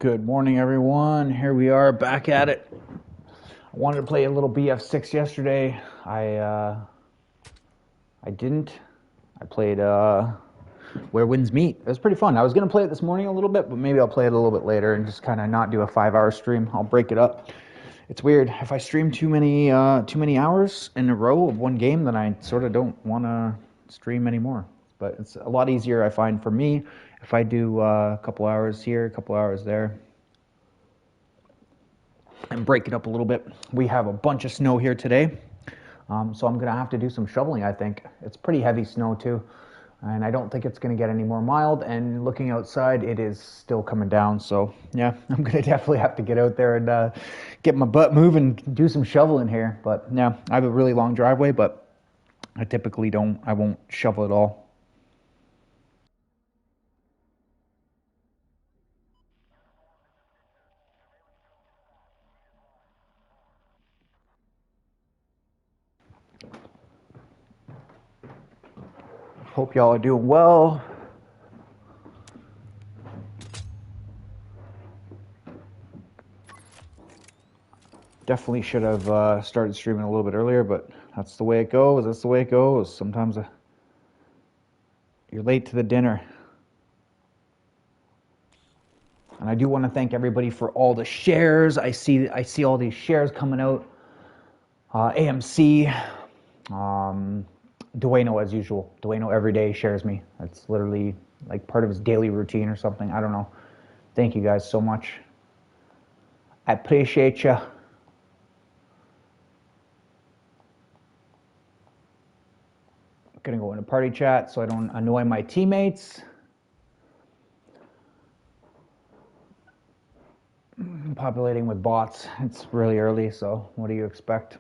Good morning, everyone. Here we are back at it. I wanted to play a little Bf6 yesterday. I didn't. I played Where Winds Meet. It was pretty fun. I was going to play it this morning a little bit, but maybe I'll play it a little bit later and just kind of not do a 5-hour stream. I'll break it up. It's weird. If I stream too many hours in a row of one game, then I sort of don't want to stream anymore. But it's a lot easier, I find, for me if I do a couple hours here, a couple hours there, and break it up a little bit. We have a bunch of snow here today, so I'm going to have to do some shoveling, I think. It's pretty heavy snow, too, and I don't think it's going to get any more mild, and looking outside, it is still coming down, so yeah, I'm going to definitely have to get out there and get my butt moving and do some shoveling here. But yeah, I have a really long driveway, but I typically I won't shovel at all. Hope y'all are doing well. Definitely should have started streaming a little bit earlier, but that's the way it goes. That's the way it goes. Sometimes you're late to the dinner. And I do want to thank everybody for all the shares. I see all these shares coming out. AMC, Dueno as usual. Dueno every day shares me. That's literally like part of his daily routine or something. I don't know. Thank you guys so much. I appreciate you. Gonna go into party chat so I don't annoy my teammates. Populating with bots. It's really early, so what do you expect?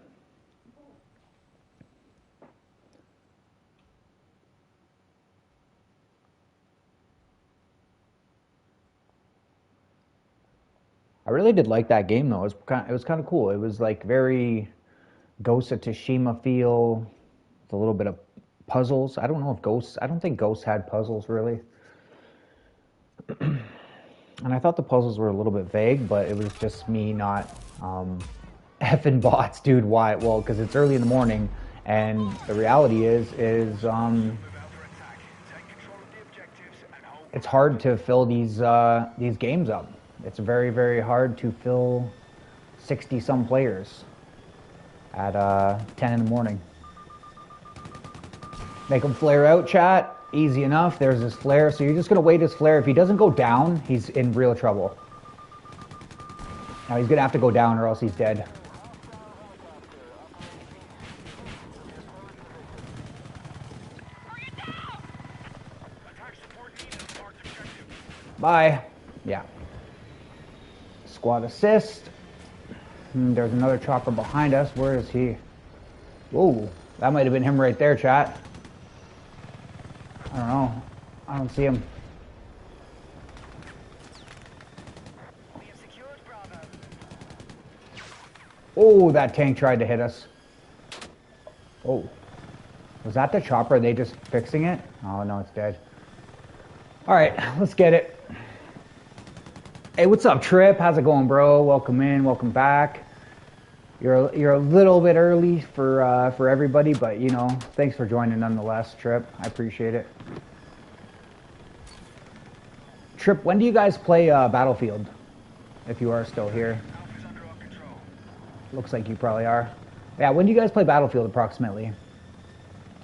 I really did like that game though. It was kind of cool. It was like very Ghost of Tsushima feel. With a little bit of puzzles. I don't think Ghost had puzzles really. And I thought the puzzles were a little bit vague, but it was just me not effing bots, dude. Why? Well, because it's early in the morning, and the reality is it's hard to fill these games up. It's very, very hard to fill 60-some players at 10 in the morning. Make him flare out, chat. Easy enough. There's his flare. So you're just going to wait his flare. If he doesn't go down, he's in real trouble. Now he's going to have to go down or else he's dead. Bye. Yeah. Squad assist. There's another chopper behind us. Where is he? Whoa. That might have been him right there, chat. I don't know. I don't see him. Oh, that tank tried to hit us. Oh. Was that the chopper? Are they just fixing it? Oh, no, it's dead. Alright, let's get it. Hey, what's up, Trip? How's it going, bro? Welcome in. Welcome back. You're a little bit early for everybody, but you know, thanks for joining nonetheless, Trip. I appreciate it. Trip, when do you guys play Battlefield? If you are still here. Looks like you probably are. Yeah, when do you guys play Battlefield approximately?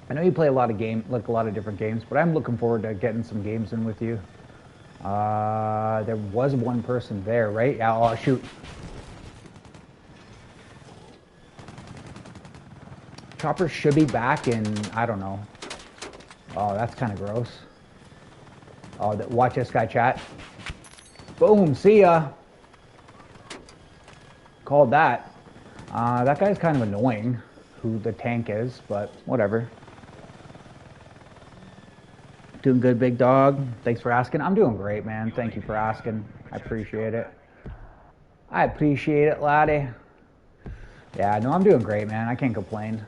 I know you play a lot of different games, but I'm looking forward to getting some games in with you. There was one person there, right? Yeah, oh shoot. Chopper should be back in, I don't know. Oh, that's kind of gross. Oh, watch this guy, chat. Boom, see ya. Called that. That guy's kind of annoying, who the tank is, but whatever. Doing good, big dog. Thanks for asking. I'm doing great, man. Thank you for asking. I appreciate it. I appreciate it, laddie. Yeah, no, I'm doing great, man. I can't complain.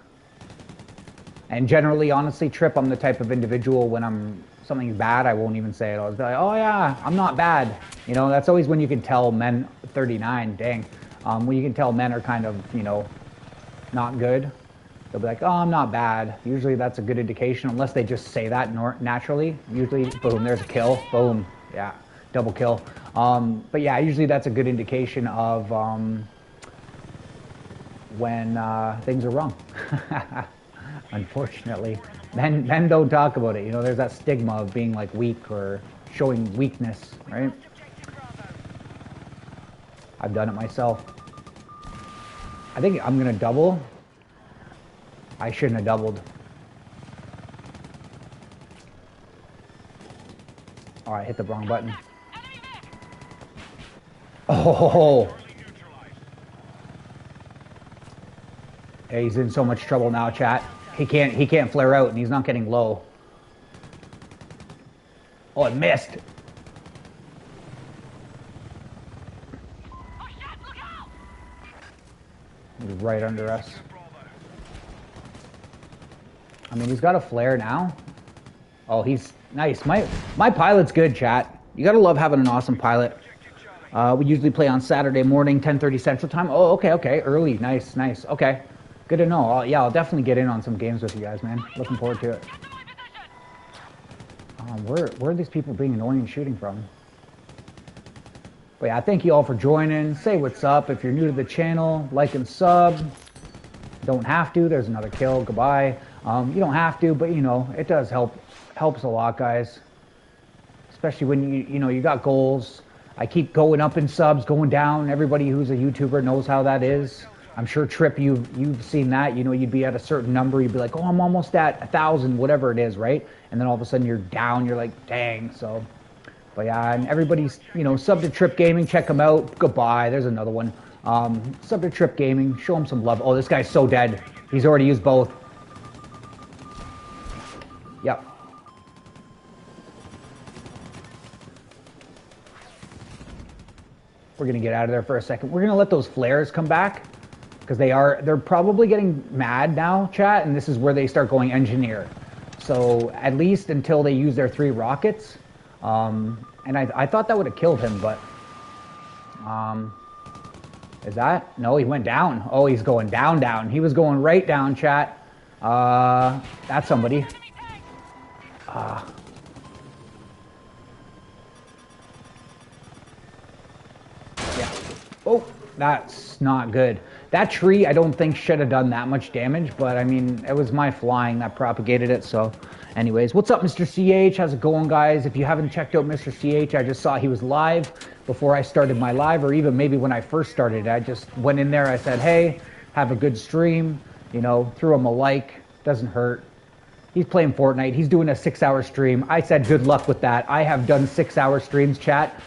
And generally, honestly, Trip, I'm the type of individual when something's bad, I won't even say it. I'll just be like, oh yeah, I'm not bad. You know, that's always when you can tell men, 39, dang. When you can tell men are kind of, you know, not good. They'll be like, oh, I'm not bad. Usually that's a good indication, unless they just say that naturally. Usually, boom, there's a kill. Boom, yeah, double kill. But yeah, usually that's a good indication of when things are wrong. Unfortunately, men don't talk about it. You know, there's that stigma of being like weak or showing weakness, right? I've done it myself. I think I'm gonna double. I shouldn't have doubled. Oh, I hit the wrong button. Oh. Yeah, he's in so much trouble now, chat. He can't flare out, and he's not getting low. Oh, it missed. He's right under us. I mean, he's got a flare now. Oh, he's nice. My pilot's good, chat. You gotta love having an awesome pilot. We usually play on Saturday morning, 10:30 Central Time. Oh, okay. Early. Nice. Okay. Good to know. Yeah, I'll definitely get in on some games with you guys, man. Looking forward to it. Where are these people being annoying and shooting from? But yeah, thank you all for joining. Say what's up. If you're new to the channel, like and sub. Don't have to. There's another kill. Goodbye. You don't have to, but you know, it does help. Helps a lot, guys. Especially when you know you got goals. I keep going up in subs, going down. Everybody who's a YouTuber knows how that is. I'm sure Trip, you've seen that. You know, you'd be at a certain number, you'd be like, oh, I'm almost at 1,000, whatever it is, right? And then all of a sudden you're down. You're like, dang. So, but yeah, and everybody's, you know, sub to Trip Gaming. Check them out. Goodbye. There's another one. Sub to Trip Gaming. Show him some love. Oh, this guy's so dead. He's already used both. Yep. We're gonna get out of there for a second. We're gonna let those flares come back because they're probably getting mad now, chat, and this is where they start going engineer. So at least until they use their 3 rockets. And I thought that would have killed him, but is that? No, he went down. Oh, he's going down. He was going right down, chat. That's somebody. Yeah. Oh, that's not good. That tree, I don't think should have done that much damage, but I mean, it was my flying that propagated it, so anyways. What's up, Mr. CH? How's it going, guys? If you haven't checked out Mr. CH, I just saw he was live before I started my live, or even maybe when I first started. I just went in there, I said, hey, have a good stream, you know, threw him a like, doesn't hurt. He's playing Fortnite. He's doing a 6-hour stream. I said good luck with that. I have done 6-hour streams, chat,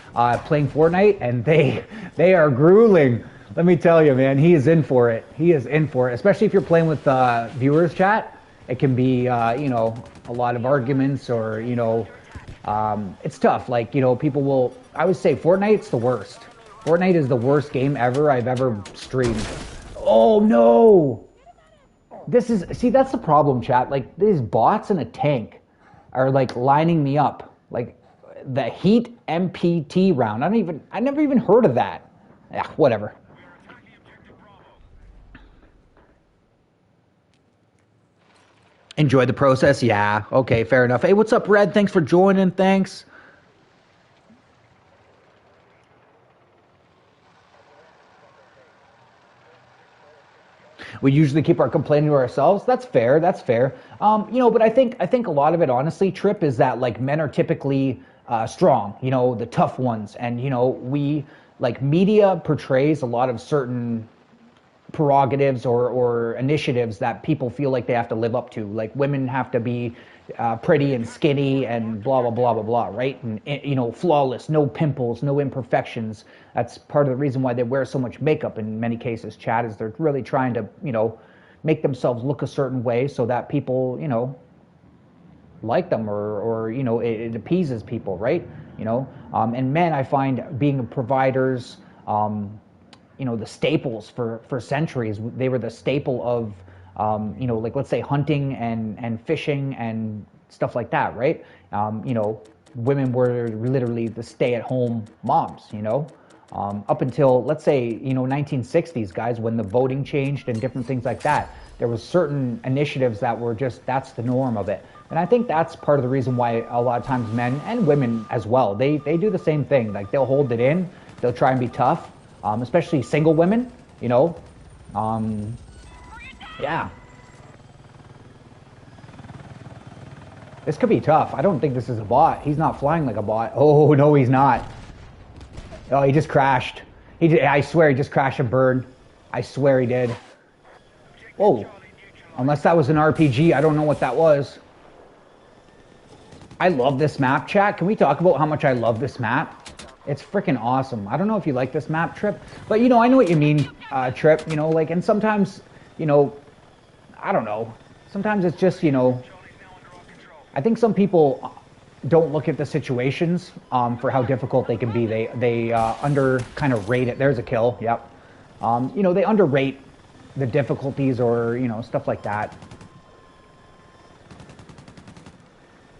playing Fortnite, and they are grueling. Let me tell you, man, he is in for it. He is in for it, especially if you're playing with viewers, chat. It can be, you know, a lot of arguments or, you know, it's tough. Like, you know, people will, I would say Fortnite's the worst. Fortnite is the worst game ever I've ever streamed. Oh, no. See, that's the problem, chat. Like, these bots in a tank are, like, lining me up. Like, the Heat MPT round. I never even heard of that. Yeah, whatever. Enjoy the process? Yeah. Okay, fair enough. Hey, what's up, Red? Thanks for joining. Thanks. We usually keep our complaining to ourselves. That's fair. That's fair. You know, but I think a lot of it, honestly, Trip, is that like men are typically strong. You know, the tough ones, and you know, we like media portrays a lot of certain prerogatives or initiatives that people feel like they have to live up to. Like women have to be pretty and skinny and blah, blah, blah, blah, blah, right? And, you know, flawless, no pimples, no imperfections. That's part of the reason why they wear so much makeup in many cases, Chad, is they're really trying to, you know, make themselves look a certain way so that people, you know, like them or you know, it appeases people, right? You know, and men, I find, being providers, you know, the staples for centuries. They were the staple of you know, like let's say hunting and fishing and stuff like that, right? You know, women were literally the stay-at-home moms, you know, up until, let's say, you know, 1960s, guys, when the voting changed and different things like that. There was certain initiatives that were just, that's the norm of it. And I think that's part of the reason why a lot of times men and women as well, they do the same thing. Like they'll hold it in, they'll try and be tough, especially single women, you know. Yeah. This could be tough. I don't think this is a bot. He's not flying like a bot. Oh, no, he's not. Oh, he just crashed. I swear he just crashed and burned. I swear he did. Whoa. Unless that was an RPG, I don't know what that was. I love this map, chat. Can we talk about how much I love this map? It's freaking awesome. I don't know if you like this map, Trip, but you know, I know what you mean, Trip, you know, like, and sometimes, you know, I don't know. Sometimes it's just, you know, I think some people don't look at the situations for how difficult they can be. They under kind of rate it. There's a kill. Yep. You know, they underrate the difficulties or, you know, stuff like that.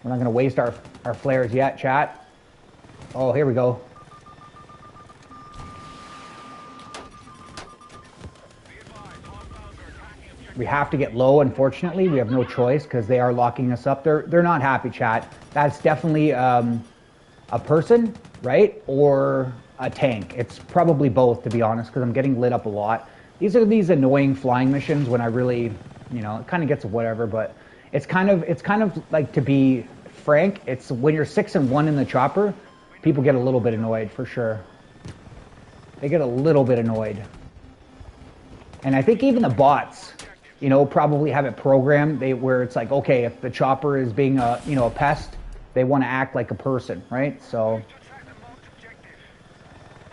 We're not going to waste our flares yet, chat. Oh, here we go. We have to get low, unfortunately. We have no choice because they are locking us up. They're not happy, chat. That's definitely a person, right? Or a tank. It's probably both, to be honest, because I'm getting lit up a lot. These are these annoying flying missions when I really, you know, it kind of gets whatever, but it's kind of like, to be frank, it's when you're 6 and 1 in the chopper, people get a little bit annoyed for sure. They get a little bit annoyed. And I think even the bots, you know, probably have it programmed where it's like, okay, if the chopper is being a, you know, a pest, they want to act like a person, right? So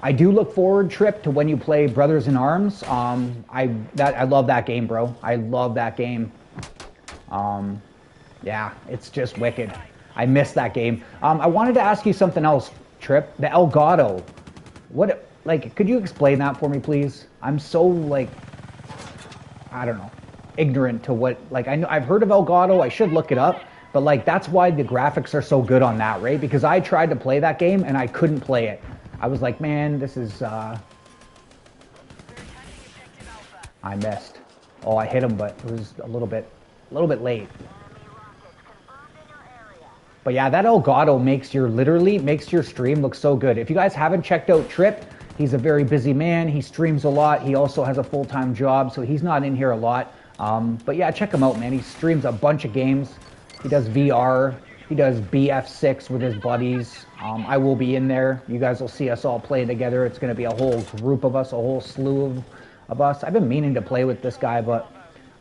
I do look forward, Trip, to when you play Brothers in Arms. I love that game, bro. I love that game. Yeah, it's just wicked. I miss that game. I wanted to ask you something else, Trip. The Elgato. What, like, could you explain that for me, please? I'm so, like, I don't know, ignorant to what, like, I know I've heard of Elgato. I should look it up. But, like, that's why the graphics are so good on that, right? Because I tried to play that game and I couldn't play it. I was like, man, this is, I missed. Oh, I hit him, but it was a little bit late. But yeah, that Elgato makes your stream look so good. If you guys haven't checked out Trip, he's a very busy man. He streams a lot. He also has a full-time job, so he's not in here a lot. But yeah, check him out, man. He streams a bunch of games. He does VR. He does Bf6 with his buddies. I will be in there. You guys will see us all play together. It's going to be a whole group of us, a whole slew of us. I've been meaning to play with this guy, but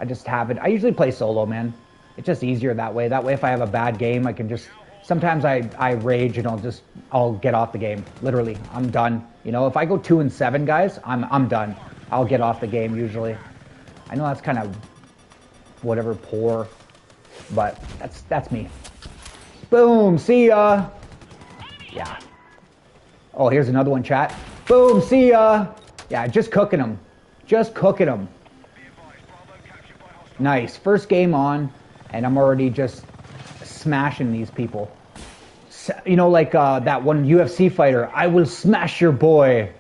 I just haven't. I usually play solo, man. It's just easier that way. That way, if I have a bad game, I can just... Sometimes I rage and I'll get off the game. Literally, I'm done. You know, if I go 2 and 7, guys, I'm done. I'll get off the game usually. I know that's kind of whatever, poor, but that's me. Boom, see ya. Yeah. Oh, here's another one, chat. Boom, see ya. Yeah, just cooking them. Just cooking them. Nice. First game on, and I'm already just smashing these people. You know, like that one UFC fighter, I will smash your boy.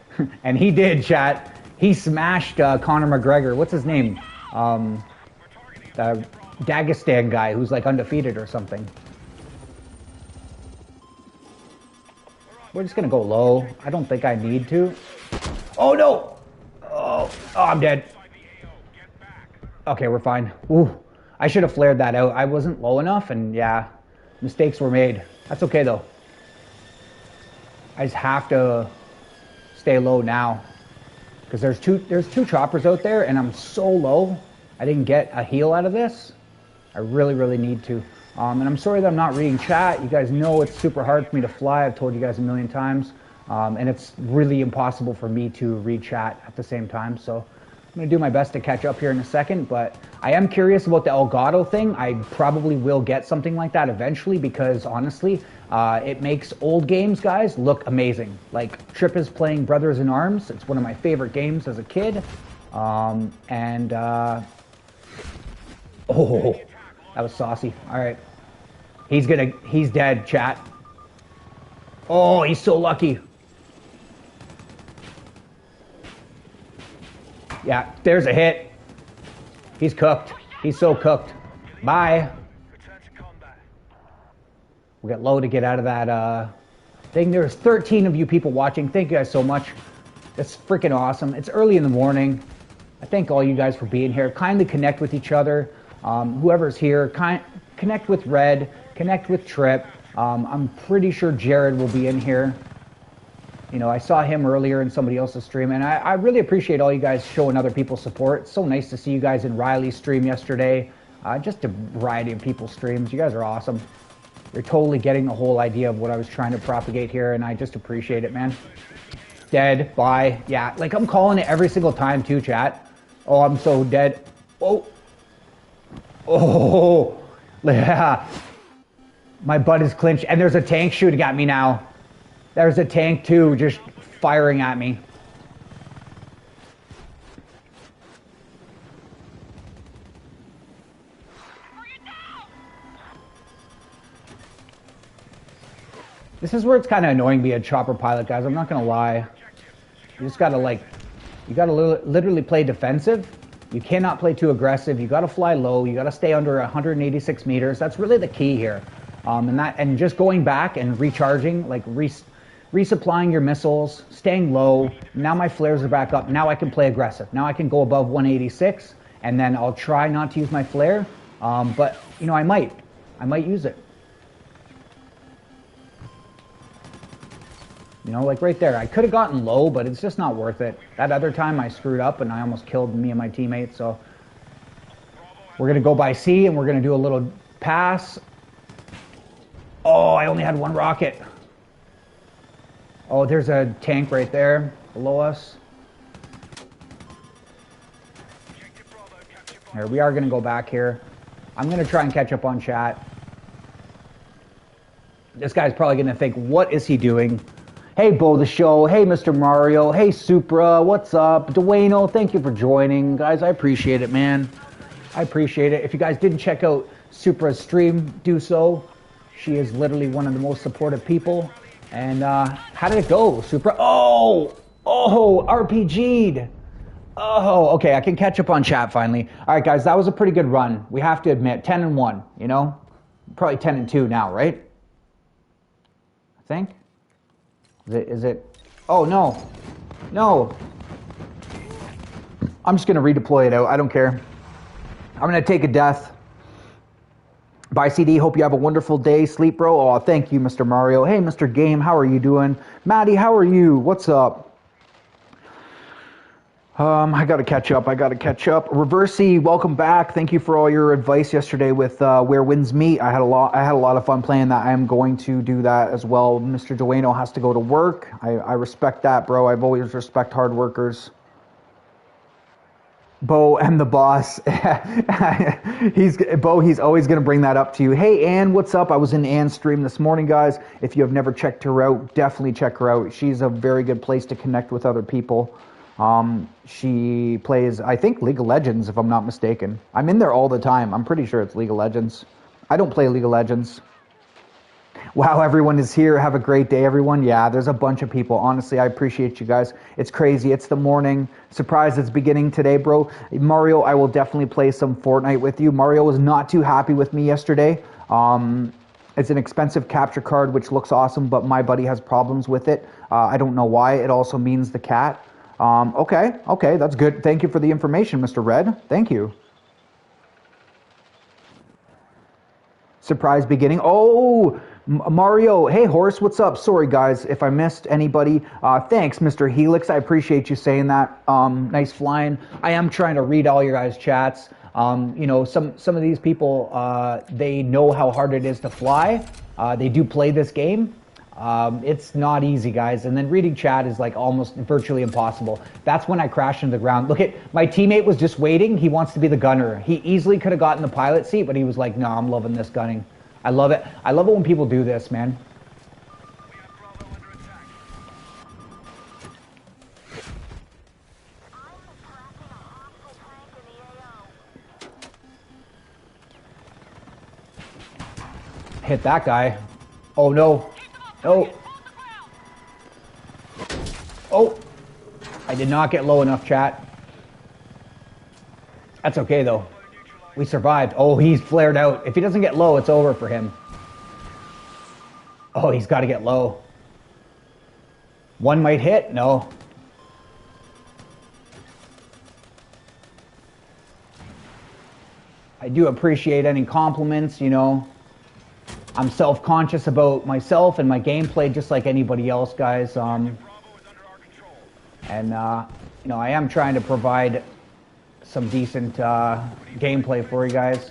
And he did, chat. He smashed Conor McGregor. What's his name? The Dagestan guy who's like undefeated or something. We're just going to go low. I don't think I need to. Oh, no. Oh, I'm dead. Okay, we're fine. Ooh, I should have flared that out. I wasn't low enough, and yeah, mistakes were made. That's okay, though. I just have to stay low now. Because there's two choppers out there, and I'm so low. I didn't get a heal out of this. I really, really need to. And I'm sorry that I'm not reading chat. You guys know it's super hard for me to fly. I've told you guys a million times. And it's really impossible for me to read chat at the same time. So I'm going to do my best to catch up here in a second. But I am curious about the Elgato thing. I probably will get something like that eventually because, honestly, it makes old games, guys, look amazing. Like, Trip is playing Brothers in Arms. It's one of my favorite games as a kid. Oh, that was saucy. All right. He's dead, chat. Oh, he's so lucky. Yeah, there's a hit. He's cooked. He's so cooked. Bye. We'll get low to get out of that thing. There's 13 of you people watching. Thank you guys so much. That's freaking awesome. It's early in the morning. I thank all you guys for being here. Kindly connect with each other. Whoever's here, connect with Red, connect with Trip. I'm pretty sure Jared will be in here. You know, I saw him earlier in somebody else's stream, and I really appreciate all you guys showing other people support. It's so nice to see you guys in Riley's stream yesterday. Just a variety of people's streams. You guys are awesome. You're totally getting the whole idea of what I was trying to propagate here, and I just appreciate it, man. Dead. Bye. Yeah, like I'm calling it every single time too, chat. Oh, I'm so dead. Oh. Oh. Yeah. My butt is clenched, and there's a tank shooting at me now. There's a tank too, just firing at me. This is where it's kind of annoying being a chopper pilot, guys. I'm not gonna lie. You just gotta literally play defensive. You cannot play too aggressive. You gotta fly low. You gotta stay under 186 meters. That's really the key here. And just going back and recharging, like resupplying your missiles, staying low. Now my flares are back up. Now I can play aggressive. Now I can go above 186, and then I'll try not to use my flare. But you know, I might use it. You know, like right there, I could have gotten low, but it's just not worth it. That other time I screwed up and I almost killed me and my teammates. So we're gonna go by C and we're gonna do a little pass. Oh, I only had one rocket. Oh, there's a tank right there below us. Here, we are going to go back here. I'm going to try and catch up on chat. This guy's probably going to think, what is he doing? Hey, Bo the Show. Hey, Mr. Mario. Hey, Supra. What's up? Dwayno, thank you for joining. Guys, I appreciate it, man. I appreciate it. If you guys didn't check out Supra's stream, do so. She is literally one of the most supportive people. And how did it go, Supra? Oh, RPG'd. Oh, okay, I can catch up on chat finally. All right, guys, that was a pretty good run. We have to admit, 10-1, you know? Probably 10-2 now, right? I think. Is it? Oh, no. No. I'm just going to redeploy it out. I don't care. I'm going to take a death. Bye, CD. Hope you have a wonderful day. Sleep, bro. Oh, thank you, Mr. Mario. Hey, Mr. Game. How are you doing? Maddie, how are you? What's up? I got to catch up. Reversey, welcome back. Thank you for all your advice yesterday with Where Winds Meet. I had a lot of fun playing that. I am going to do that as well. Mr. Dueno has to go to work. I respect that, bro. I've always respect hard workers. Bo and the boss. He's always going to bring that up to you. Hey, Ann, what's up? I was in Ann's stream this morning, guys. If you have never checked her out, definitely check her out. She's a very good place to connect with other people. She plays, I think, League of Legends, if I'm not mistaken. I'm in there all the time. I'm pretty sure it's League of Legends. I don't play League of Legends. Wow, everyone is here. Have a great day, everyone. Yeah, there's a bunch of people. Honestly, I appreciate you guys. It's crazy. It's the morning. Surprise, it's beginning today, bro. Mario, I will definitely play some Fortnite with you. Mario was not too happy with me yesterday. It's an expensive capture card, which looks awesome, but my buddy has problems with it. I don't know why. It also means the cat. Okay, that's good. Thank you for the information, Mr. Red. Thank you. Surprise beginning. Oh, Mario. Hey, Horse, what's up? Sorry, guys, if I missed anybody. Thanks, Mr. Helix. I appreciate you saying that. Nice flying. I am trying to read all your guys' chats. You know, some of these people, they know how hard it is to fly. They do play this game. It's not easy, guys. And then reading chat is like almost virtually impossible. That's when I crashed into the ground. Look at my teammate was just waiting. He wants to be the gunner. He easily could have gotten the pilot seat, but he was like, no, I'm loving this gunning. I love it. I love it when people do this, man. hit that guy. Oh, no. No. Oh. I did not get low enough, chat. That's okay, though. We survived. Oh, he's flared out. If he doesn't get low, it's over for him. Oh, he's got to get low. One might hit. No. I do appreciate any compliments, you know. I'm self-conscious about myself and my gameplay just like anybody else, guys. And, you know, I am trying to provide some decent gameplay for you guys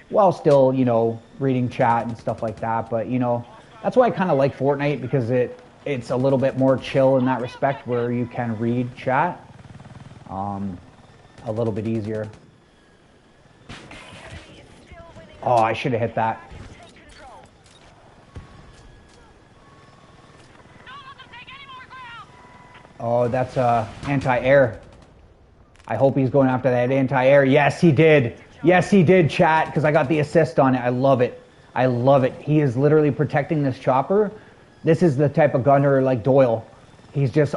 while still, you know, reading chat and stuff like that. But, you know, that's why I kind of like Fortnite, because it's a little bit more chill in that respect, where you can read chat a little bit easier. Oh, I should have hit that. Oh, that's anti-air. I hope he's going after that anti-air. Yes, he did. Yes, he did, chat, because I got the assist on it. I love it. I love it. He is literally protecting this chopper. This is the type of gunner like Doyle. He's just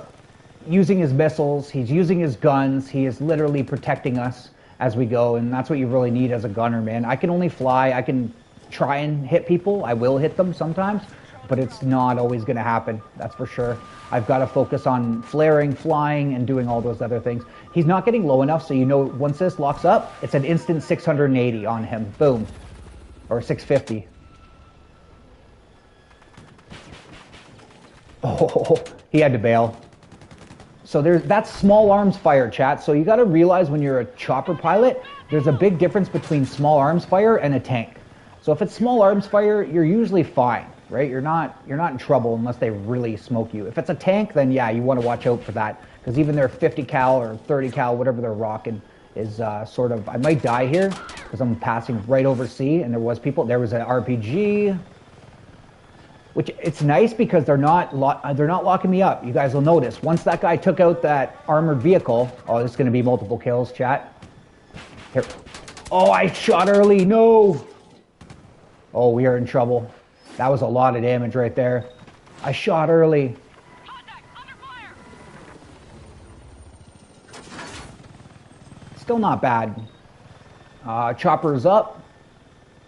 using his missiles. He's using his guns. He is literally protecting us as we go, and that's what you really need as a gunner, man. I can only fly. I can try and hit people. I will hit them sometimes, but it's not always going to happen. That's for sure. I've got to focus on flaring, flying, and doing all those other things. He's not getting low enough, so you know once this locks up, it's an instant 680 on him. Boom. Or 650. Oh, he had to bail. So that's small arms fire, chat. So you got to realize when you're a chopper pilot, there's a big difference between small arms fire and a tank. So if it's small arms fire, you're usually fine, right? You're not in trouble unless they really smoke you. If it's a tank, then yeah, you want to watch out for that, because even their 50 cal or 30 cal, whatever they're rocking, is sort of. I might die here because I'm passing right over C, and there was an RPG. Which it's nice because they're not locking me up. You guys will notice once that guy took out that armored vehicle. Oh, this is going to be multiple kills, chat. Here. Oh, I shot early. No. Oh, we are in trouble. That was a lot of damage right there. I shot early. Contact, under fire. Still not bad. Chopper's up.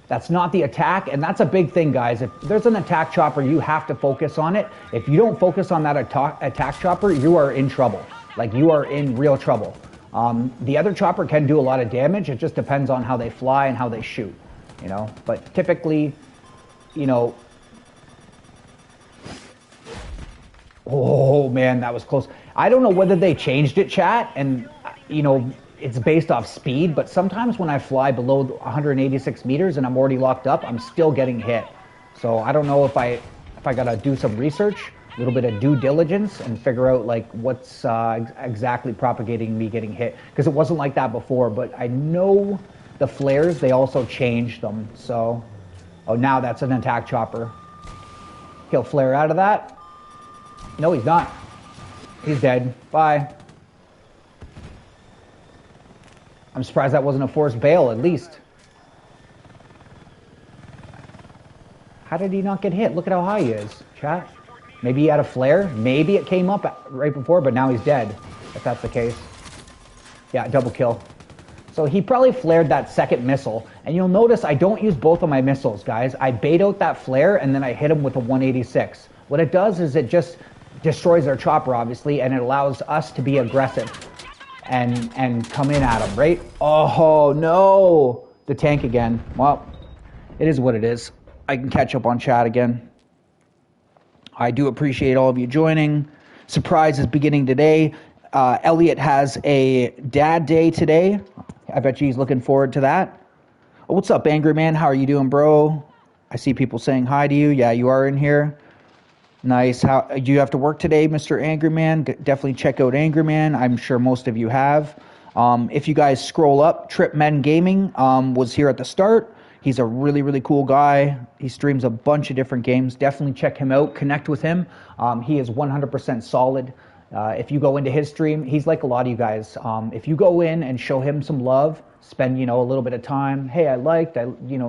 That's not the attack, and that's a big thing, guys. If there's an attack chopper, you have to focus on it. If you don't focus on that attack chopper, you are in trouble. Like, you are in real trouble. The other chopper can do a lot of damage. It just depends on how they fly and how they shoot, you know. But typically, you know... Oh, man, that was close. I don't know whether they changed it, chat, and, you know... It's based off speed, but sometimes when I fly below 186 meters and I'm already locked up, I'm still getting hit. So I don't know if I gotta do some research, a little bit of due diligence, and figure out like what's exactly propagating me getting hit. Because it wasn't like that before, but I know the flares, they also changed them. So, oh, now that's an attack chopper. He'll flare out of that. No, he's not. He's dead. Bye. I'm surprised that wasn't a forced bail, at least. How did he not get hit? Look at how high he is, chat. Maybe he had a flare. Maybe it came up right before, but now he's dead, if that's the case. Yeah, double kill. So he probably flared that second missile. And you'll notice I don't use both of my missiles, guys. I bait out that flare, and then I hit him with a 186. What it does is it just destroys their chopper, obviously, and it allows us to be aggressive. And come in at him, right? Oh, no. The tank again. Well, it is what it is. I can catch up on chat again. I do appreciate all of you joining. Surprise is beginning today. Elliot has a dad day today. I bet you he's looking forward to that. Oh, what's up, Angry Man? How are you doing, bro? I see people saying hi to you. Yeah, you are in here. Nice. How do you have to work today, Mr. Angry Man? Definitely check out Angry Man. I'm sure most of you have. If you guys scroll up, Trip Men Gaming was here at the start. He's a really, really cool guy. He streams a bunch of different games. Definitely check him out. Connect with him. He is 100% solid. If you go into his stream, he's like a lot of you guys. If you go in and show him some love, spend, a little bit of time. Hey,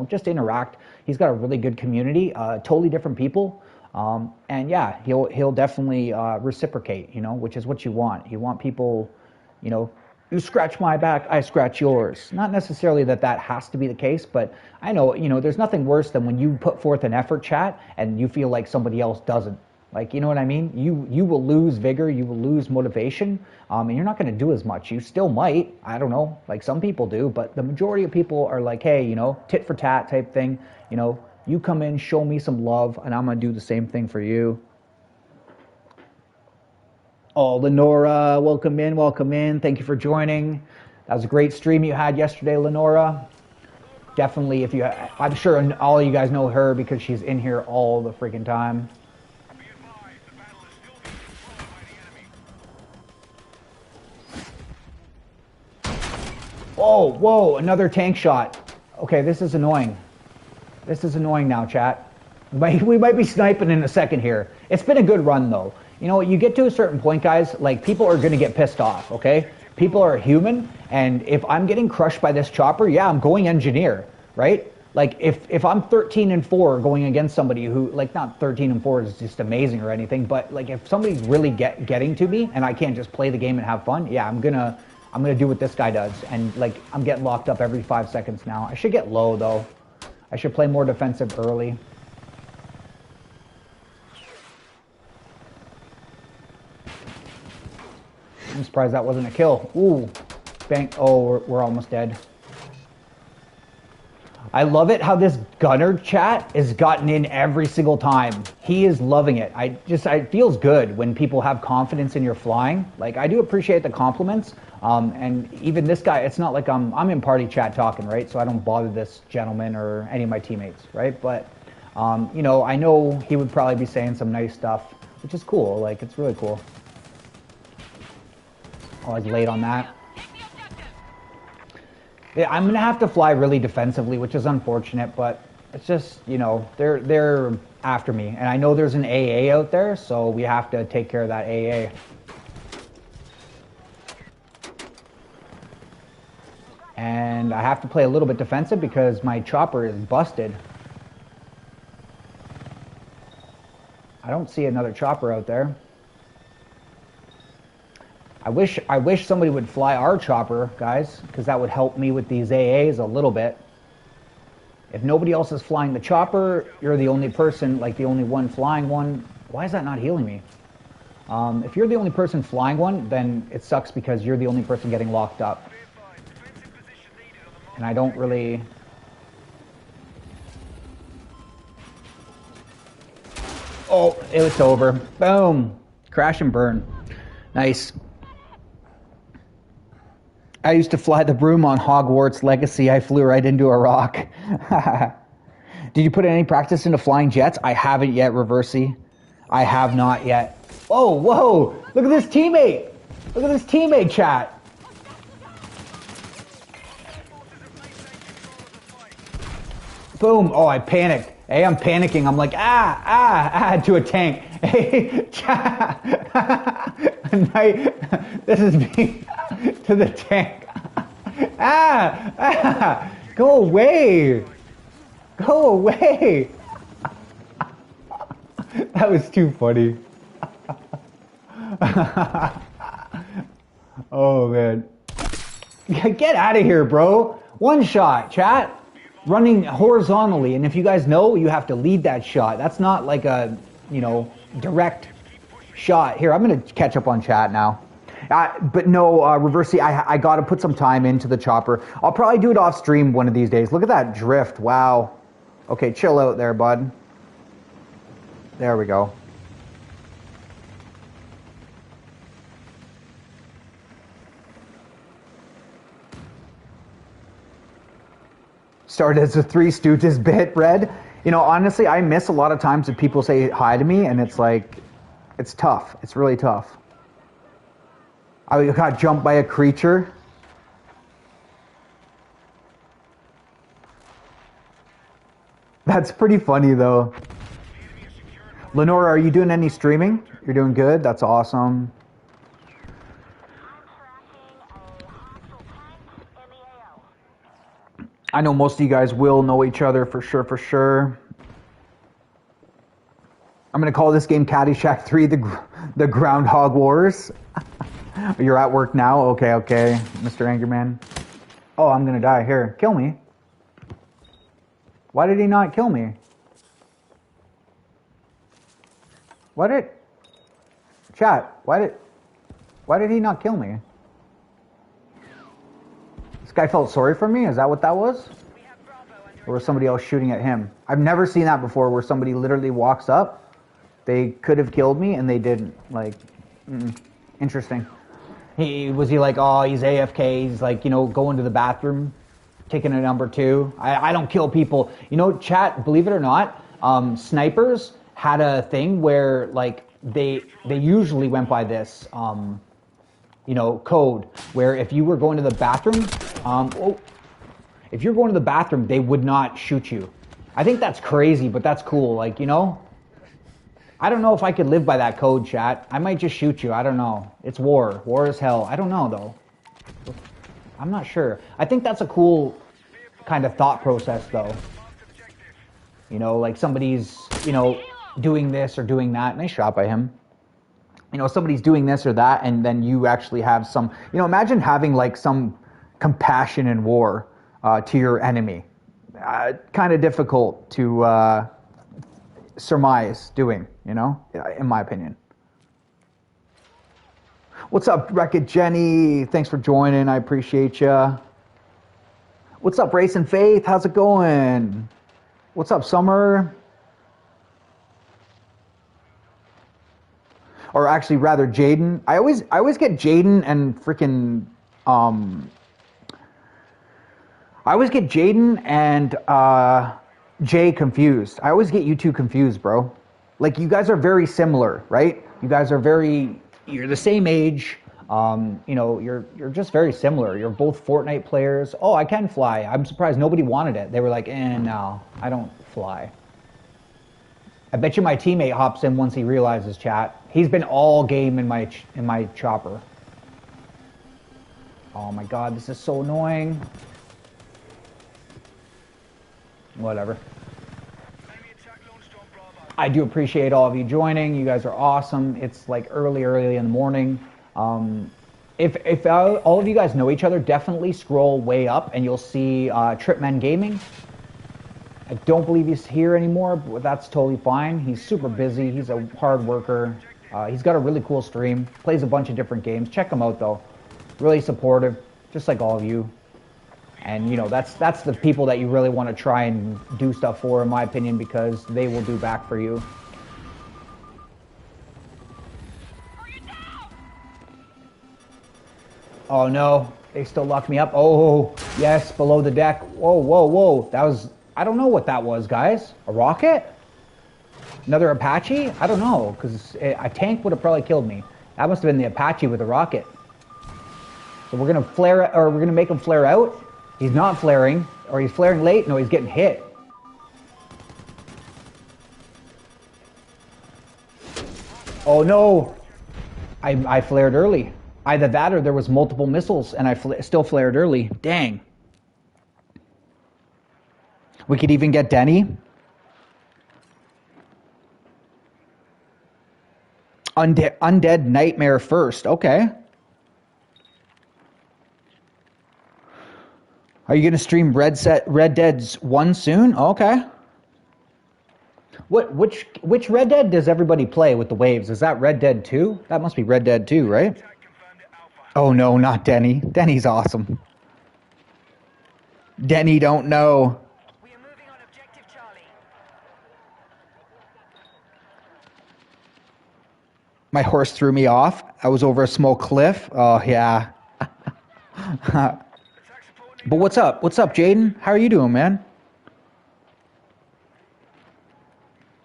just interact. He's got a really good community, totally different people. And yeah, he'll definitely reciprocate, which is what you want. You want people, you scratch my back, I scratch yours. Not necessarily that has to be the case, but I know, there's nothing worse than when you put forth an effort, chat, and you feel like somebody else doesn't. Like, you know what I mean? You will lose vigor, you will lose motivation, and you're not going to do as much. You still might, I don't know, like some people do, but the majority of people are like, hey, tit for tat type thing. You come in, show me some love, and I'm going to do the same thing for you. Oh, Lenora, welcome in, welcome in. Thank you for joining. That was a great stream you had yesterday, Lenora. Definitely, I'm sure all of you guys know her because she's in here all the freaking time. Whoa, another tank shot. Okay, this is annoying. This is annoying now, chat. We might be sniping in a second here. It's been a good run, though. You get to a certain point, guys, like, people are going to get pissed off, okay? People are human, and if I'm getting crushed by this chopper, yeah, I'm going engineer, right? Like, if I'm 13-4 going against somebody who, like, not 13-4 is just amazing or anything, but, like, if somebody's really getting to me, and I can't just play the game and have fun, yeah, I'm gonna do what this guy does, and, like, I'm getting locked up every 5 seconds now. I should get low, though. I should play more defensive early. I'm surprised that wasn't a kill. Ooh, bang. Oh, we're almost dead. I love it how this gunner chat is gotten in every single time. He is loving it. It feels good when people have confidence in your flying. Like, I do appreciate the compliments. And even this guy, it's not like I'm in party chat talking, right? So I don't bother this gentleman or any of my teammates, right? But, I know he would probably be saying some nice stuff, which is cool. Like, it's really cool. I was late on that. Yeah, I'm gonna have to fly really defensively, which is unfortunate, but it's just, they're after me, and I know there's an AA out there, so we have to take care of that AA. And I have to play a little bit defensive because my chopper is busted. I don't see another chopper out there. I wish somebody would fly our chopper, guys, because that would help me with these AAs a little bit. If nobody else is flying the chopper, you're the only person, like the only one flying one. Why is that not healing me? If you're the only person flying one, then it sucks because you're the only person getting locked up. And I don't really... Oh, it's over. Boom. Crash and burn. Nice. I used to fly the broom on Hogwarts Legacy. I flew right into a rock. Did you put any practice into flying jets? I haven't yet, Reversey. I have not yet. Whoa. Look at this teammate. Look at this teammate, chat. Boom. Oh, I panicked. Hey, I'm panicking. I'm like, to a tank. Hey, this is me to the tank. Go away. Go away. That was too funny. Oh, man. Get out of here, bro. One shot, chat. Running horizontally, and if you guys know, you have to lead that shot. That's not like a, direct shot. Here, I'm going to catch up on chat now. But no, Reversey, I got to put some time into the chopper. I'll probably do it off stream one of these days. Look at that drift. Wow. Okay, chill out there, bud. There we go. Started as a Three Stooges bit, Red. Honestly, I miss a lot of times that people say hi to me, and it's like, it's tough. It's really tough. I got jumped by a creature. That's pretty funny, though. Lenora, are you doing any streaming? You're doing good? That's awesome. I know most of you guys will know each other for sure, for sure. I'm going to call this game Caddyshack 3 the Groundhog Wars. You're at work now? Okay, okay, Mr. Angerman. Oh, I'm going to die. Here, kill me. Why did he not kill me? Chat, why did he not kill me? This guy felt sorry for me? Is that what that was? Or was somebody else shooting at him? I've never seen that before where somebody literally walks up. They could have killed me and they didn't. Like, interesting. Was he like, oh, he's AFK, he's like, you know, going to the bathroom, taking a number 2. I don't kill people. You know, chat, believe it or not, snipers had a thing where, like, they usually went by this, you know, code, where if you were going to the bathroom, if you're going to the bathroom, they would not shoot you. I think that's crazy, but that's cool. Like, you know, I don't know if I could live by that code, chat. I might just shoot you. I don't know. It's war. War is hell. I don't know, though. I'm not sure. I think that's a cool kind of thought process, though. You know, like somebody's, you know, doing this or doing that. Nice shot by him. You know, somebody's doing this or that, and then you actually have some, you know, imagine having like some compassion in war to your enemy. Kind of difficult to surmise doing, you know, in my opinion. What's up, Wreck-It Jenny? Thanks for joining. I appreciate you. What's up, Race and Faith? How's it going? What's up, Summer? Or actually, rather, Jaden. I always get Jaden and freaking I always get Jaden and Jay confused. I always get you two confused, bro. Like, you guys are very similar, right? You guys are you're the same age. You know, you're just very similar. You're both Fortnite players. Oh, I can fly. I'm surprised nobody wanted it. They were like, no, I don't fly. I bet you my teammate hops in once he realizes, chat. He's been all game in my chopper. Oh my god, this is so annoying. Whatever. I do appreciate all of you joining. You guys are awesome. It's like early in the morning. If all of you guys know each other, definitely scroll way up and you'll see Tripman Gaming. I don't believe he's here anymore, but that's totally fine. He's super busy. He's a hard worker. He's got a really cool stream. Plays a bunch of different games. Check him out, though. Really supportive, just like all of you. And, you know, that's the people that you really want to try and do stuff for, in my opinion, because they will do back for you. Oh, no. They still locked me up. Oh, yes, below the deck. Whoa, whoa, whoa. That was... I don't know what that was, guys. A rocket? Another Apache? I don't know, because a tank would have probably killed me. That must have been the Apache with a rocket. So we're going to flare, or we're going to make him flare out. He's not flaring, or he's flaring late. No, he's getting hit. Oh, no. I flared early. Either that or there was multiple missiles, and I still flared early. Dang. We could even get Denny. Undead Nightmare first. Okay. Are you going to stream Red Dead's 1 soon? Okay. Which Red Dead does everybody play with the waves? Is that Red Dead 2? That must be Red Dead 2, right? Oh no, not Denny. Denny's awesome. Denny don't know. My horse threw me off. I was over a small cliff. Oh, yeah. But what's up? What's up, Jaden? How are you doing, man?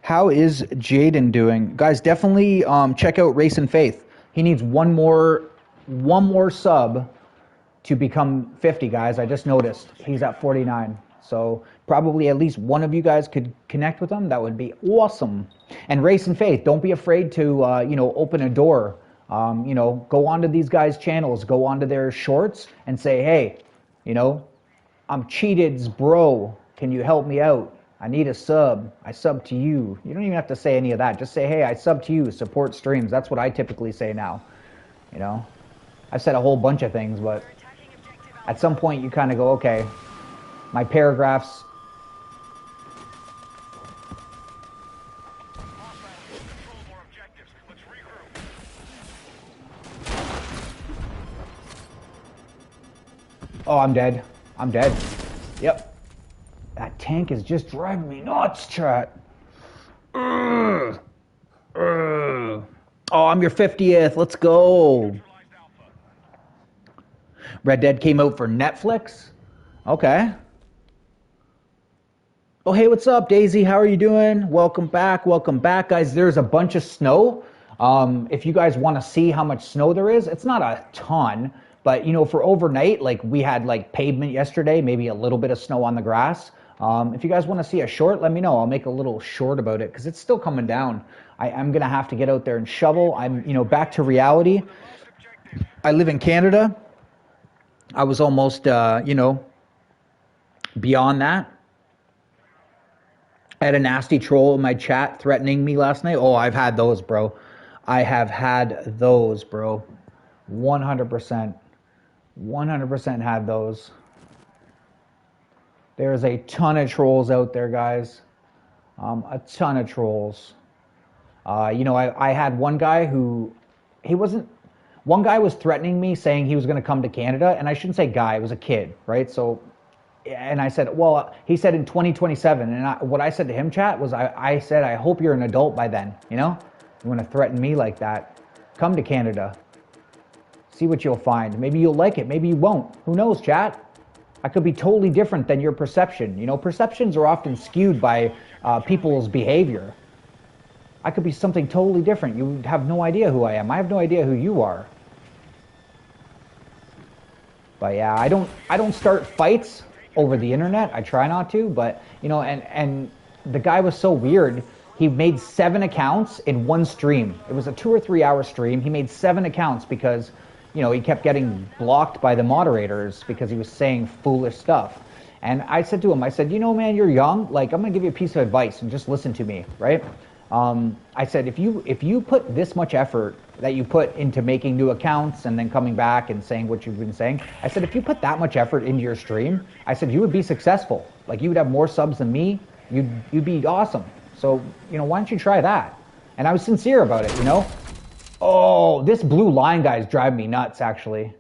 How is Jaden doing? Guys, definitely check out Race and Faith. He needs one more sub to become 50, guys. I just noticed. He's at 49. So probably at least one of you guys could connect with him. That would be awesome. And Race and Faith, don't be afraid to, open a door. Go onto these guys' channels, go onto their shorts and say, hey, I'm Cheated's bro. Can you help me out? I need a sub. I sub to you. You don't even have to say any of that. Just say, hey, I sub to you. Support streams. That's what I typically say now. You know, I've said a whole bunch of things, but at some point you kind of go, okay, my paragraphs. Oh, I'm dead. I'm dead. Yep. That tank is just driving me nuts, chat. Oh, I'm your 50th. Let's go. Red Dead came out for Netflix? Okay. Oh, hey, what's up, Daisy? How are you doing? Welcome back, guys. There's a bunch of snow. If you guys want to see how much snow there is, it's not a ton, but you know, for overnight, like we had like pavement yesterday, maybe a little bit of snow on the grass. If you guys want to see a short, let me know. I'll make a little short about it because it's still coming down. I'm gonna have to get out there and shovel. I'm, you know, back to reality. I live in Canada. I was almost, you know, beyond that. I had a nasty troll in my chat threatening me last night. Oh, I've had those, bro. I have had those, bro. 100%. 100% had those. There's a ton of trolls out there, guys. A ton of trolls. You know, I had one guy who, one guy was threatening me saying he was going to come to Canada, and I shouldn't say guy, it was a kid, right? So, and I said, well, he said in 2027, and what I said to him, chat, was I said, I hope you're an adult by then, you know? You want to threaten me like that, come to Canada. See what you'll find. Maybe you'll like it, maybe you won't. Who knows, chat? I could be totally different than your perception. You know, perceptions are often skewed by people's behavior. I could be something totally different. You have no idea who I am. I have no idea who you are. But yeah, I don't start fights over the internet. I try not to, but you know, and the guy was so weird. He made 7 accounts in one stream. It was a 2 or 3 hour stream. He made 7 accounts because, you know, he kept getting blocked by the moderators because he was saying foolish stuff. And I said to him, I said, you know, man, you're young. Like, I'm gonna give you a piece of advice and just listen to me, right? I said, if you put this much effort that you put into making new accounts and then coming back and saying what you've been saying, I said, if you put that much effort into your stream, I said, you would be successful. Like, you would have more subs than me. You'd be awesome. So, you know, why don't you try that? And I was sincere about it, you know? Oh, this blue line guy is driving me nuts, actually.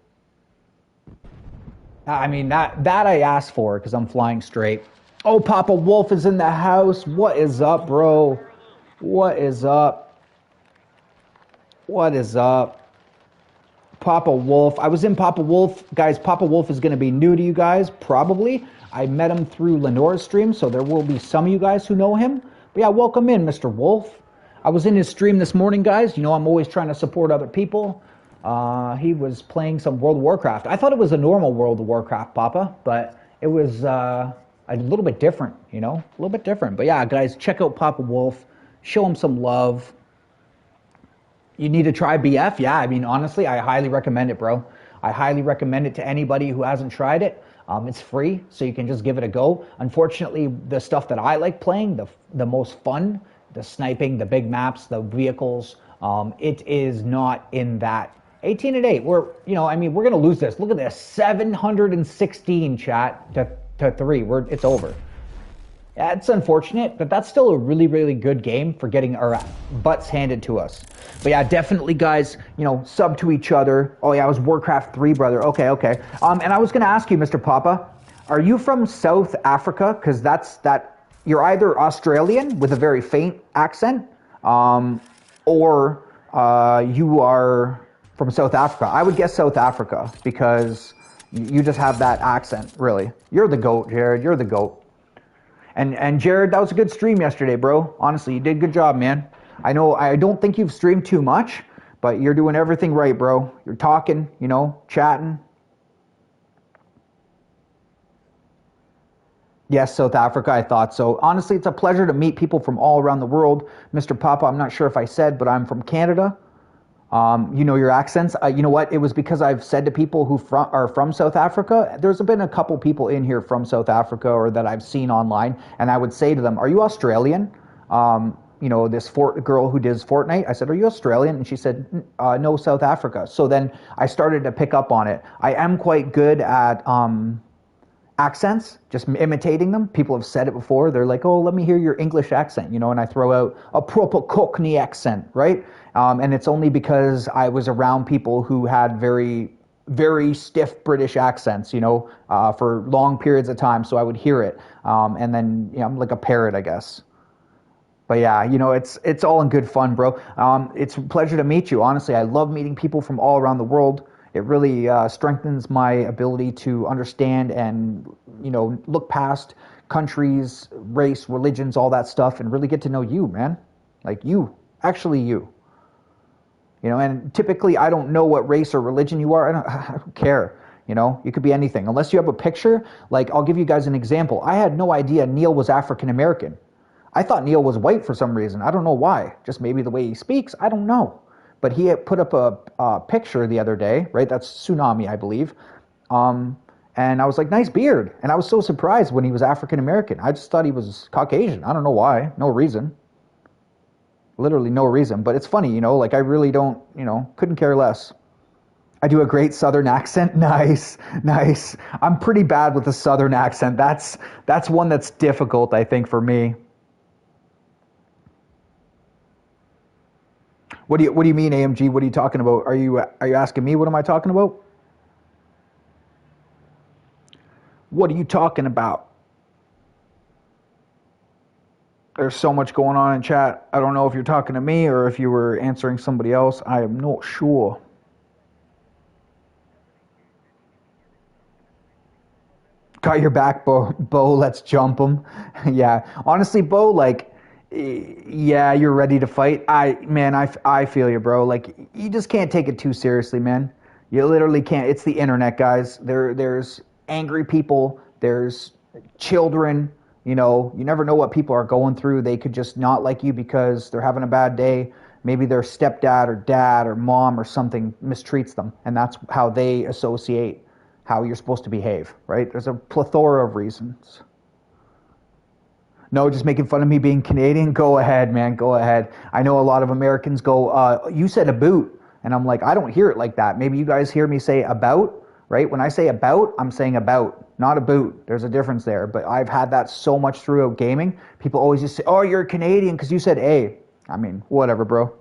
I mean, that I asked for because I'm flying straight. Oh, Papa Wolf is in the house. What is up, bro? What is up? What is up? Papa Wolf. I was in Papa Wolf. Guys, Papa Wolf is going to be new to you guys, probably. I met him through Lenore's stream, so there will be some of you guys who know him. But yeah, welcome in, Mr. Wolf. I was in his stream this morning, guys. You know, I'm always trying to support other people. He was playing some World of Warcraft. I thought it was a normal World of Warcraft, Papa, but it was a little bit different, you know? A little bit different. But yeah, guys, check out Papa Wolf. Show him some love. You need to try BF? Yeah, I mean, honestly, I highly recommend it, bro. I highly recommend it to anybody who hasn't tried it. It's free, so you can just give it a go. Unfortunately, the stuff that I like playing, the most fun, the sniping, the big maps, the vehicles, it is not in that. 18 and 8, we're going to lose this. Look at this, 716 chat to 3. It's over. Yeah, it's unfortunate, but that's still a really, really good game for getting our butts handed to us. But yeah, definitely, guys, you know, sub to each other. Oh yeah, I was Warcraft 3, brother. Okay. And I was going to ask you, Mr. Papa, are you from South Africa? Because you're either Australian with a very faint accent, or you are from South Africa. I would guess South Africa because you just have that accent, really. You're the GOAT, Jared. You're the GOAT. And Jared, that was a good stream yesterday, bro. Honestly, you did a good job, man. I know I don't think you've streamed too much, but you're doing everything right, bro. You're talking, you know, chatting. Yes, South Africa, I thought so. Honestly, it's a pleasure to meet people from all around the world. Mr. Papa, I'm not sure if I said, but I'm from Canada. You know your accents. You know what? It was because I've said to people who are from South Africa. There's been a couple people in here from South Africa or that I've seen online, and I would say to them, "Are you Australian?" You know, this girl who does Fortnite. I said, "Are you Australian?" And she said, "No, South Africa." So then I started to pick up on it. I am quite good at accents, just imitating them. People have said it before. They're like, "Oh, let me hear your English accent," you know, and I throw out a proper Cockney accent, right? And it's only because I was around people who had very, very stiff British accents, you know, for long periods of time. So I would hear it, and then I'm like a parrot, I guess. But yeah, you know, it's all in good fun, bro. It's a pleasure to meet you. Honestly, I love meeting people from all around the world. It really strengthens my ability to understand and, you know, look past countries, race, religions, all that stuff, and really get to know you, man. Like you, actually you. You know, and typically I don't know what race or religion you are. I don't care. You know, you could be anything. Unless you have a picture, like I'll give you guys an example. I had no idea Neil was African American. I thought Neil was white for some reason. I don't know why. Just maybe the way he speaks. I don't know. But he had put up a picture the other day, right? That's Tsunami, I believe. And I was like, nice beard. And I was so surprised when he was African American. I just thought he was Caucasian. I don't know why. No reason. Literally no reason. But it's funny, you know, like I really don't, you know, couldn't care less. I do a great Southern accent. Nice, nice. I'm pretty bad with the Southern accent. That's one that's difficult, I think, for me. What do you mean, AMG? What are you talking about? Are you asking me what am I talking about? What are you talking about? There's so much going on in chat. I don't know if you're talking to me or if you were answering somebody else. I am not sure. Got your back, Bo. Bo, let's jump him. Yeah. Honestly, Bo, like, yeah, you're ready to fight. I feel you, bro. Like, you just can't take it too seriously, man. You literally can't. It's the internet, guys. There's angry people. There's children. You know, you never know what people are going through. They could just not like you because they're having a bad day. Maybe their stepdad or dad or mom or something mistreats them, and that's how they associate how you're supposed to behave, right? There's a plethora of reasons. No, just making fun of me being Canadian? Go ahead, man. Go ahead. I know a lot of Americans go, you said about. And I'm like, I don't hear it like that. Maybe you guys hear me say about, right? When I say about, I'm saying about, not a boot. There's a difference there. But I've had that so much throughout gaming. People always just say, oh, you're a Canadian because you said A. I mean, whatever, bro.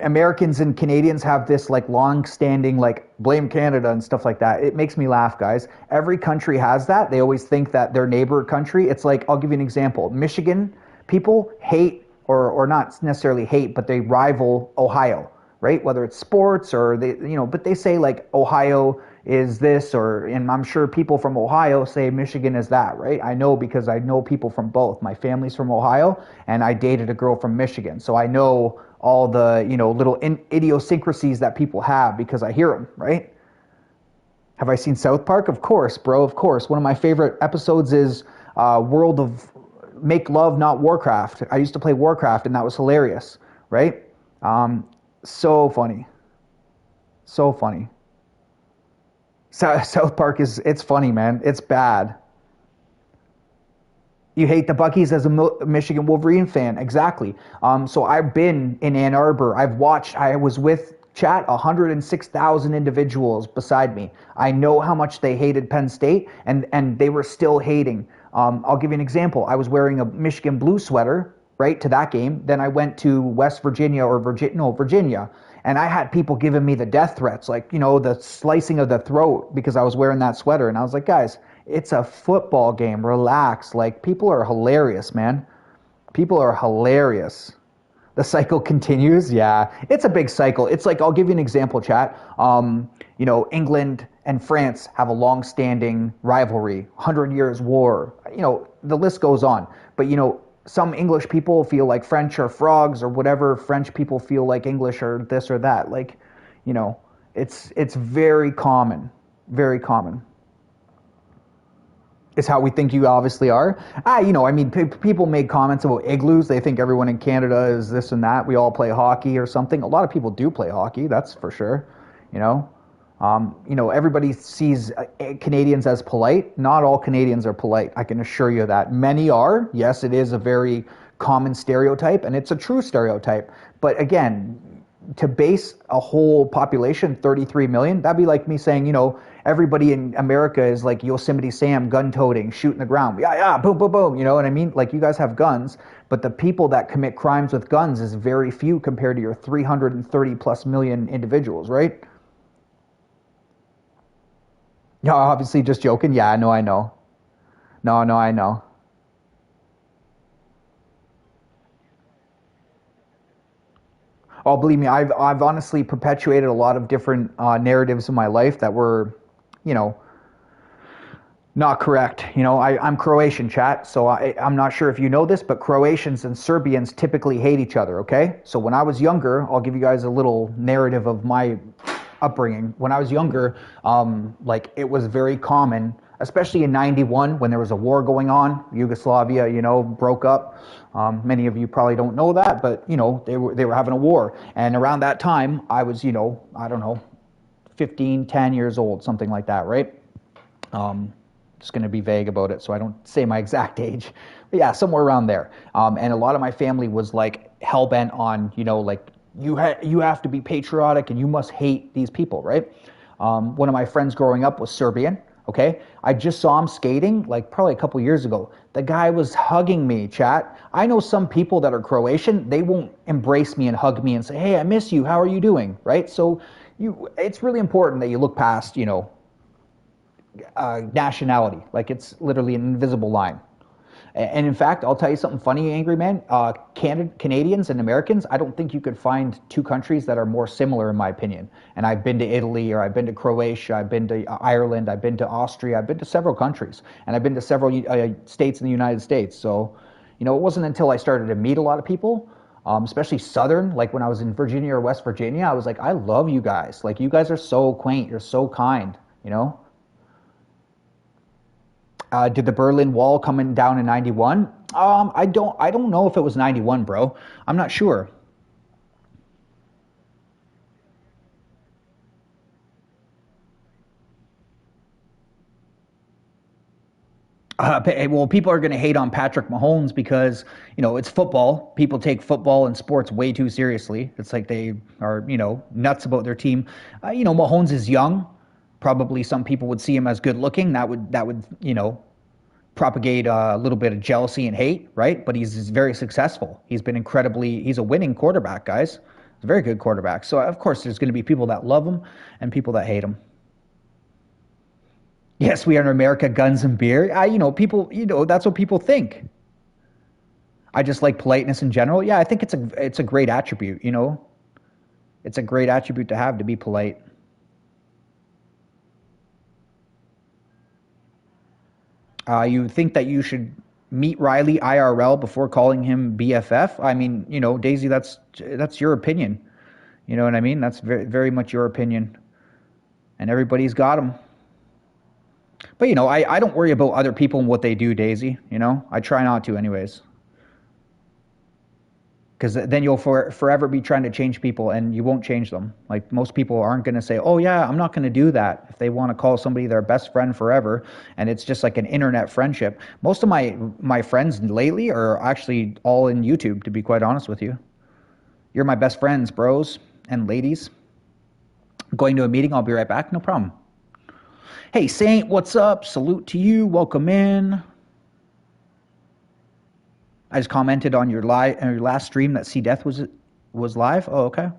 Americans and Canadians have this like long-standing like blame Canada and stuff like that. It makes me laugh, guys. Every country has that. They always think that their neighbor country. It's like, I'll give you an example. Michigan people hate or not necessarily hate, but they rival Ohio, right? Whether it's sports or they, you know, but they say like Ohio is this, or, and I'm sure people from Ohio say Michigan is that, right? I know because I know people from both. My family's from Ohio, and I dated a girl from Michigan, so I know all the, you know, little idiosyncrasies that people have because I hear them, right? Have I seen South Park? Of course, bro, of course. One of my favorite episodes is World of Make Love, Not Warcraft. I used to play Warcraft, and that was hilarious, right? So funny. So funny. South Park it's funny, man. It's bad. You hate the Buckies as a Michigan Wolverine fan. Exactly. So I've been in Ann Arbor. I was with 106,000 individuals beside me. I know how much they hated Penn State, and they were still hating. I'll give you an example. I was wearing a Michigan blue sweater, right, to that game. Then I went to West Virginia Virginia. And I had people giving me the death threats, like, you know, the slicing of the throat because I was wearing that sweater. And I was like, guys, it's a football game. Relax. Like, people are hilarious, man. People are hilarious. The cycle continues. Yeah, it's a big cycle. It's like, I'll give you an example, chat. You know, England and France have a long-standing rivalry, 100 years war. You know, the list goes on. But, you know, some English people feel like French are frogs or whatever. French people feel like English are this or that. Like, you know, it's very common. Very common. Is how we think you obviously are. I mean, people make comments about igloos. They think everyone in Canada is this and that. We all play hockey or something. A lot of people do play hockey, that's for sure. You know, everybody sees Canadians as polite. Not all Canadians are polite. I can assure you that. Many are. Yes, it is a very common stereotype, and it's a true stereotype. But again, to base a whole population, 33 million, that'd be like me saying, everybody in America is like Yosemite Sam, gun-toting, shooting the ground. Yeah, yeah, boom, boom, boom. You know what I mean? Like, you guys have guns, but the people that commit crimes with guns is very few compared to your 330 plus million individuals, right? Yeah, obviously just joking. Yeah, no, I know. No, no, I know. Oh, believe me, I've honestly perpetuated a lot of different narratives in my life that were, you know, not correct. I'm Croatian, chat, so I'm not sure if you know this, but Croatians and Serbians typically hate each other, okay? So when I was younger, I'll give you guys a little narrative of my upbringing. When I was younger, like, it was very common, especially in 91 when there was a war going on. Yugoslavia, broke up. Many of you probably don't know that, but, they were having a war. And around that time, I was, I don't know, 15, 10 years old, something like that, right? Just going to be vague about it so I don't say my exact age. But yeah, somewhere around there. And a lot of my family was like hell-bent on, like, you have to be patriotic and you must hate these people, right? One of my friends growing up was Serbian, okay? I just saw him skating like probably a couple years ago. The guy was hugging me, chat. I know some people that are Croatian, they won't embrace me and hug me and say, hey, I miss you, how are you doing, right? So it's really important that you look past, nationality. Like, it's literally an invisible line. And in fact, I'll tell you something funny, Angry Man. Canadians and Americans, I don't think you could find two countries that are more similar, in my opinion. And I've been to Italy, or I've been to Croatia, I've been to Ireland, I've been to Austria, I've been to several countries, and I've been to several states in the United States. So, it wasn't until I started to meet a lot of people, especially Southern, like when I was in Virginia or West Virginia, I was like, I love you guys. Like, you guys are so quaint, you're so kind, Did the Berlin Wall come down in 91? I don't know if it was 91, bro. I'm not sure. Well, people are going to hate on Patrick Mahomes because, it's football. People take football and sports way too seriously. It's like they are, nuts about their team. Mahomes is young. Probably some people would see him as good looking. That would, propagate a little bit of jealousy and hate, right? But he's very successful. He's a winning quarterback, guys. He's a very good quarterback. So, of course, there's going to be people that love him and people that hate him. Yes, we are in America, guns and beer. People, that's what people think. I just like politeness in general. Yeah, I think it's a great attribute, It's a great attribute to have, to be polite. You think that you should meet Riley IRL before calling him BFF? I mean, Daisy, that's your opinion. You know what I mean? That's very, very much your opinion. And everybody's got them. But, I don't worry about other people and what they do, Daisy. I try not to anyways. Because then you'll forever be trying to change people and you won't change them. Like, most people aren't going to say, oh yeah, I'm not going to do that, if they want to call somebody their best friend forever, and it's just like an internet friendship. Most of my friends lately are actually all in YouTube, to be quite honest with you. You're my best friends, bros and ladies. Going to a meeting, I'll be right back, no problem. Hey Saint, what's up? Salute to you, welcome in. I just commented on your last stream that C Death was live. Oh, okay.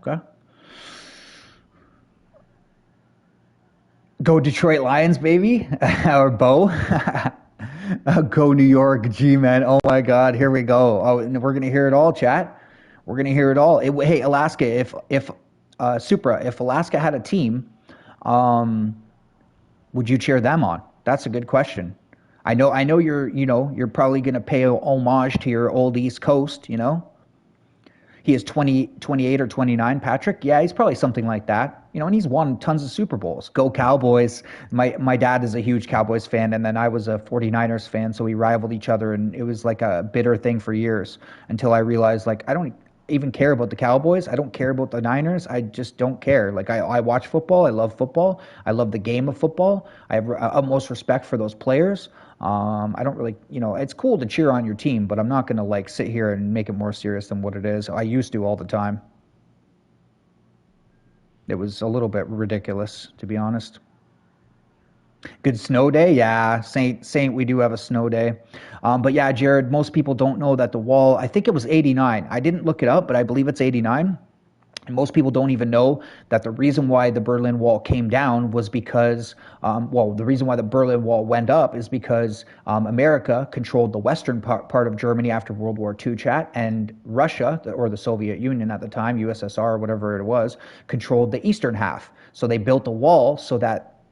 Go Detroit Lions, baby, or Bo. Go New York, G-man. Oh my God, here we go. Oh, and we're gonna hear it all, chat. We're gonna hear it all. Hey, Alaska, if Supra, if Alaska had a team, would you cheer them on? That's a good question. I know you're probably gonna pay homage to your old East Coast, He is 20, 28 or 29, Patrick. Yeah, he's probably something like that. And he's won tons of Super Bowls. Go Cowboys. My dad is a huge Cowboys fan, and then I was a 49ers fan, so we rivaled each other, and it was like a bitter thing for years until I realized, like, I don't even care about the Cowboys. I don't care about the Niners. I just don't care. Like, I watch football. I love football. I love the game of football. I have utmost respect for those players. I don't really, it's cool to cheer on your team, but I'm not going to like sit here and make it more serious than what it is. I used to all the time. It was a little bit ridiculous, to be honest. Good snow day, yeah. Saint, we do have a snow day. But yeah, Jared, most people don't know that the wall, I think it was 89. I didn't look it up, but I believe it's 89. And most people don't even know that the reason why the Berlin Wall came down was because, the reason why the Berlin Wall went up is because America controlled the western part of Germany after World War II, chat, and Russia, or the Soviet Union at the time, USSR, or whatever it was, controlled the eastern half. So they built a wall so that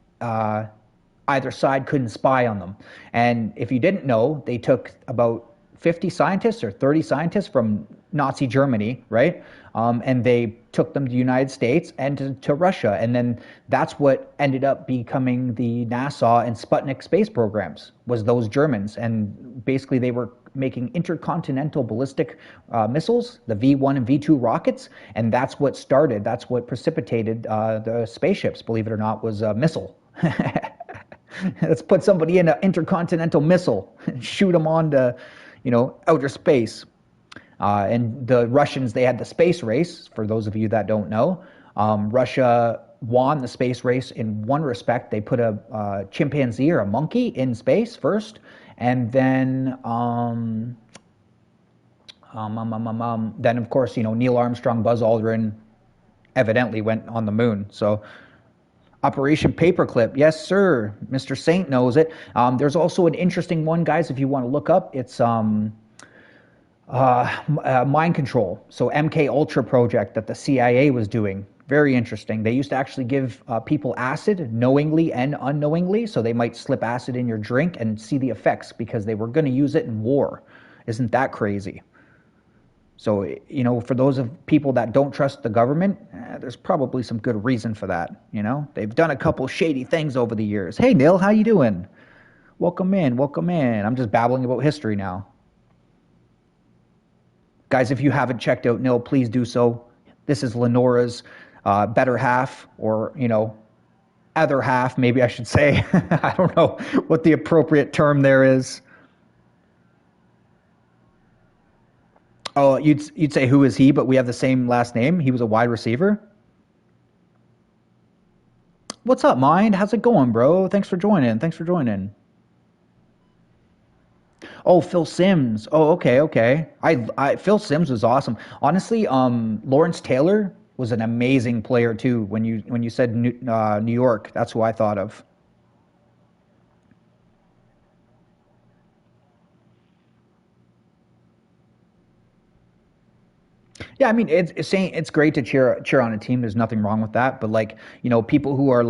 either side couldn't spy on them. And if you didn't know, they took about 50 scientists or 30 scientists from Nazi Germany, right? And they took them to the United States and to Russia. And then that's what ended up becoming the NASA and Sputnik space programs, was those Germans. And basically they were making intercontinental ballistic missiles, the V1 and V2 rockets. And that's what precipitated the spaceships, believe it or not, was a missile. Let's put somebody in an intercontinental missile and shoot them on to, outer space. And the Russians, they had the space race, for those of you that don't know. Russia won the space race in one respect. They put a chimpanzee or a monkey in space first, and then of course, Neil Armstrong, Buzz Aldrin evidently went on the moon. So Operation Paperclip, yes, sir. Mr. Saint knows it. There's also an interesting one, guys, if you want to look up. It's mind control. So MK Ultra project that the CIA was doing. Very interesting. They used to actually give people acid knowingly and unknowingly. So they might slip acid in your drink and see the effects because they were going to use it in war. Isn't that crazy? So, for those of people that don't trust the government, there's probably some good reason for that. They've done a couple shady things over the years. Hey, Neil, how you doing? Welcome in, welcome in. I'm just babbling about history now. Guys, if you haven't checked out Neil, please do so. This is Lenora's better half, or, other half, maybe I should say. I don't know what the appropriate term there is. Oh, you'd say who is he, but we have the same last name. He was a wide receiver. What's up, Mind? How's it going, bro? Thanks for joining. Oh, Phil Simms. Oh, okay. Phil Simms was awesome. Honestly, Lawrence Taylor was an amazing player too. When you said New York, that's who I thought of. Yeah, I mean, it's great to cheer on a team. There's nothing wrong with that. But people who are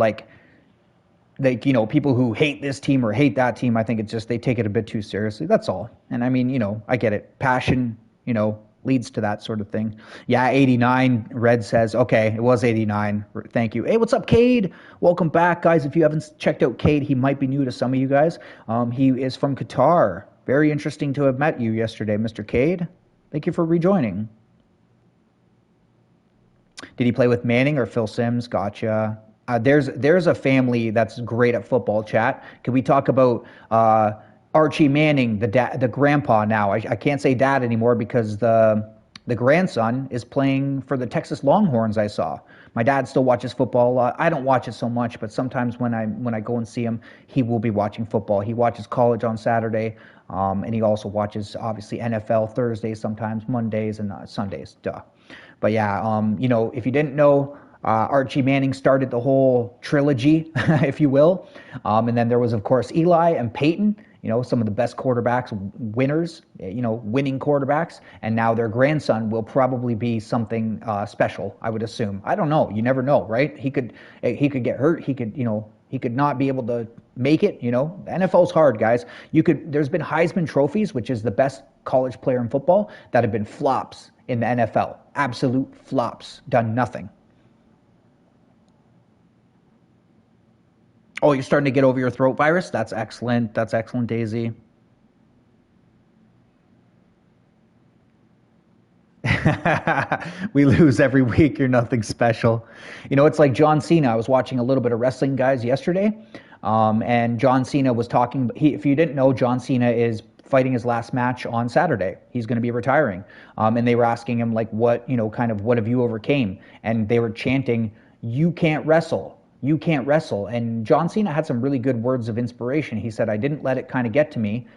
people who hate this team or hate that team, I think it's just they take it a bit too seriously. That's all. And I mean, I get it. Passion, leads to that sort of thing. Yeah, 89. Red says, okay, it was 89. Thank you. Hey, what's up, Cade? Welcome back, guys. If you haven't checked out Cade, he might be new to some of you guys. He is from Qatar. Very interesting to have met you yesterday, Mr. Cade. Thank you for rejoining. Did he play with Manning or Phil Simms? Gotcha. There's a family that's great at football, chat. Can we talk about Archie Manning, the grandpa now? I can't say dad anymore because the grandson is playing for the Texas Longhorns. I saw. My dad still watches football. I don't watch it so much, but sometimes when I go and see him, he will be watching football. He watches college on Saturday, and he also watches obviously NFL Thursdays, sometimes Mondays and Sundays. Duh. But yeah, if you didn't know, Archie Manning started the whole trilogy, if you will. And then there was, of course, Eli and Peyton, some of the best quarterbacks, winners, winning quarterbacks. And now their grandson will probably be something special, I would assume. I don't know. You never know, right? He could get hurt. He could not be able to make it. The NFL's hard, guys. There's been Heisman trophies, which is the best college player in football, that have been flops. in the NFL. Absolute flops. Done nothing. Oh, you're starting to get over your throat virus? That's excellent. That's excellent, Daisy. We lose every week. You're nothing special. You know, it's like John Cena. I was watching a little bit of wrestling, guys, yesterday. And John Cena was talking. If you didn't know, John Cena is fighting his last match on Saturday. He's going to be retiring. And they were asking him, like, what, you know, kind of what have you overcame? And they were chanting, "You can't wrestle. You can't wrestle." And John Cena had some really good words of inspiration. He said, "I didn't let it kind of get to me."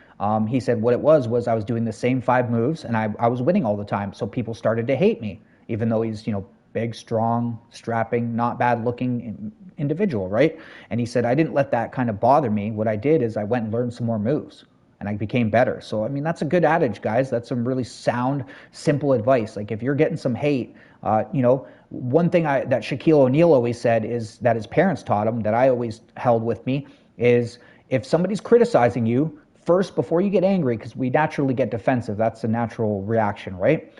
He said what it was I was doing the same 5 moves and I was winning all the time. So people started to hate me, even though he's, you know, big, strong, strapping, not bad looking individual, right? And he said, I didn't let that kind of bother me. What I did is I went and learned some more moves and I became better. So, I mean, that's a good adage, guys. That's some really sound, simple advice. Like if you're getting some hate, you know, one thing that Shaquille O'Neal always said is that his parents taught him, that I always held with me, is if somebody's criticizing you, first, before you get angry, because we naturally get defensive, that's a natural reaction, right?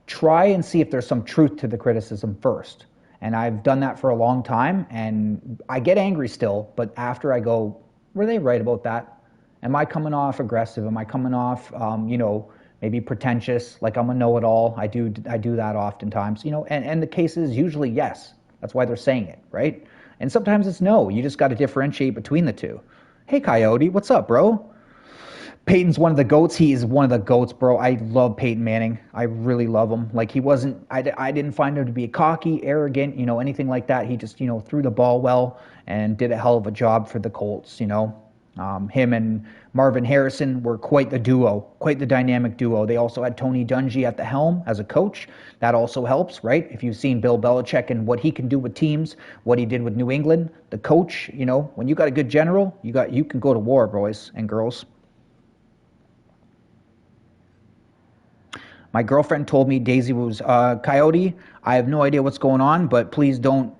Try and see if there's some truth to the criticism first. And I've done that for a long time, and I get angry still, but after I go, were they right about that? Am I coming off aggressive? Am I coming off, you know, maybe pretentious, like I'm a know-it-all? I do that oftentimes, you know, and the case is usually yes. That's why they're saying it, right? And sometimes it's no. You just got to differentiate between the two. Hey, Coyote, what's up, bro? Peyton's one of the GOATs. He is one of the GOATs, bro. I love Peyton Manning. I really love him. Like, he wasn't, I didn't find him to be cocky, arrogant, you know, anything like that. He just, you know, threw the ball well and did a hell of a job for the Colts, you know. Him and Marvin Harrison were quite the duo, quite the dynamic duo. They also had Tony Dungy at the helm as a coach. That also helps, right? If you've seen Bill Belichick and what he can do with teams, what he did with New England, the coach, you know, when you got a good general, you can go to war, boys and girls. My girlfriend told me Daisy was Coyote. I have no idea what's going on, but please don't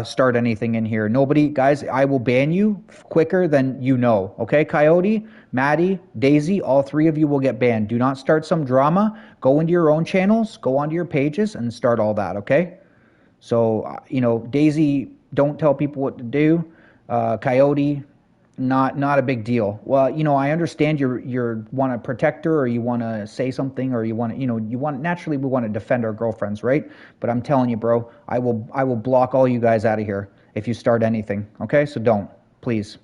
start anything in here. Nobody, guys, I will ban you quicker than you know. Okay, Coyote, Maddie, Daisy, all three of you will get banned. Do not start some drama. Go into your own channels, go onto your pages, and start all that. Okay. So you know, Daisy, don't tell people what to do. Coyote, not a big deal. Well, you know, I understand you're want to protect her, or you want to say something, or you want to, you know, naturally we want to defend our girlfriends, right? But I'm telling you, bro, I will block all you guys out of here if you start anything. Okay, so don't, please.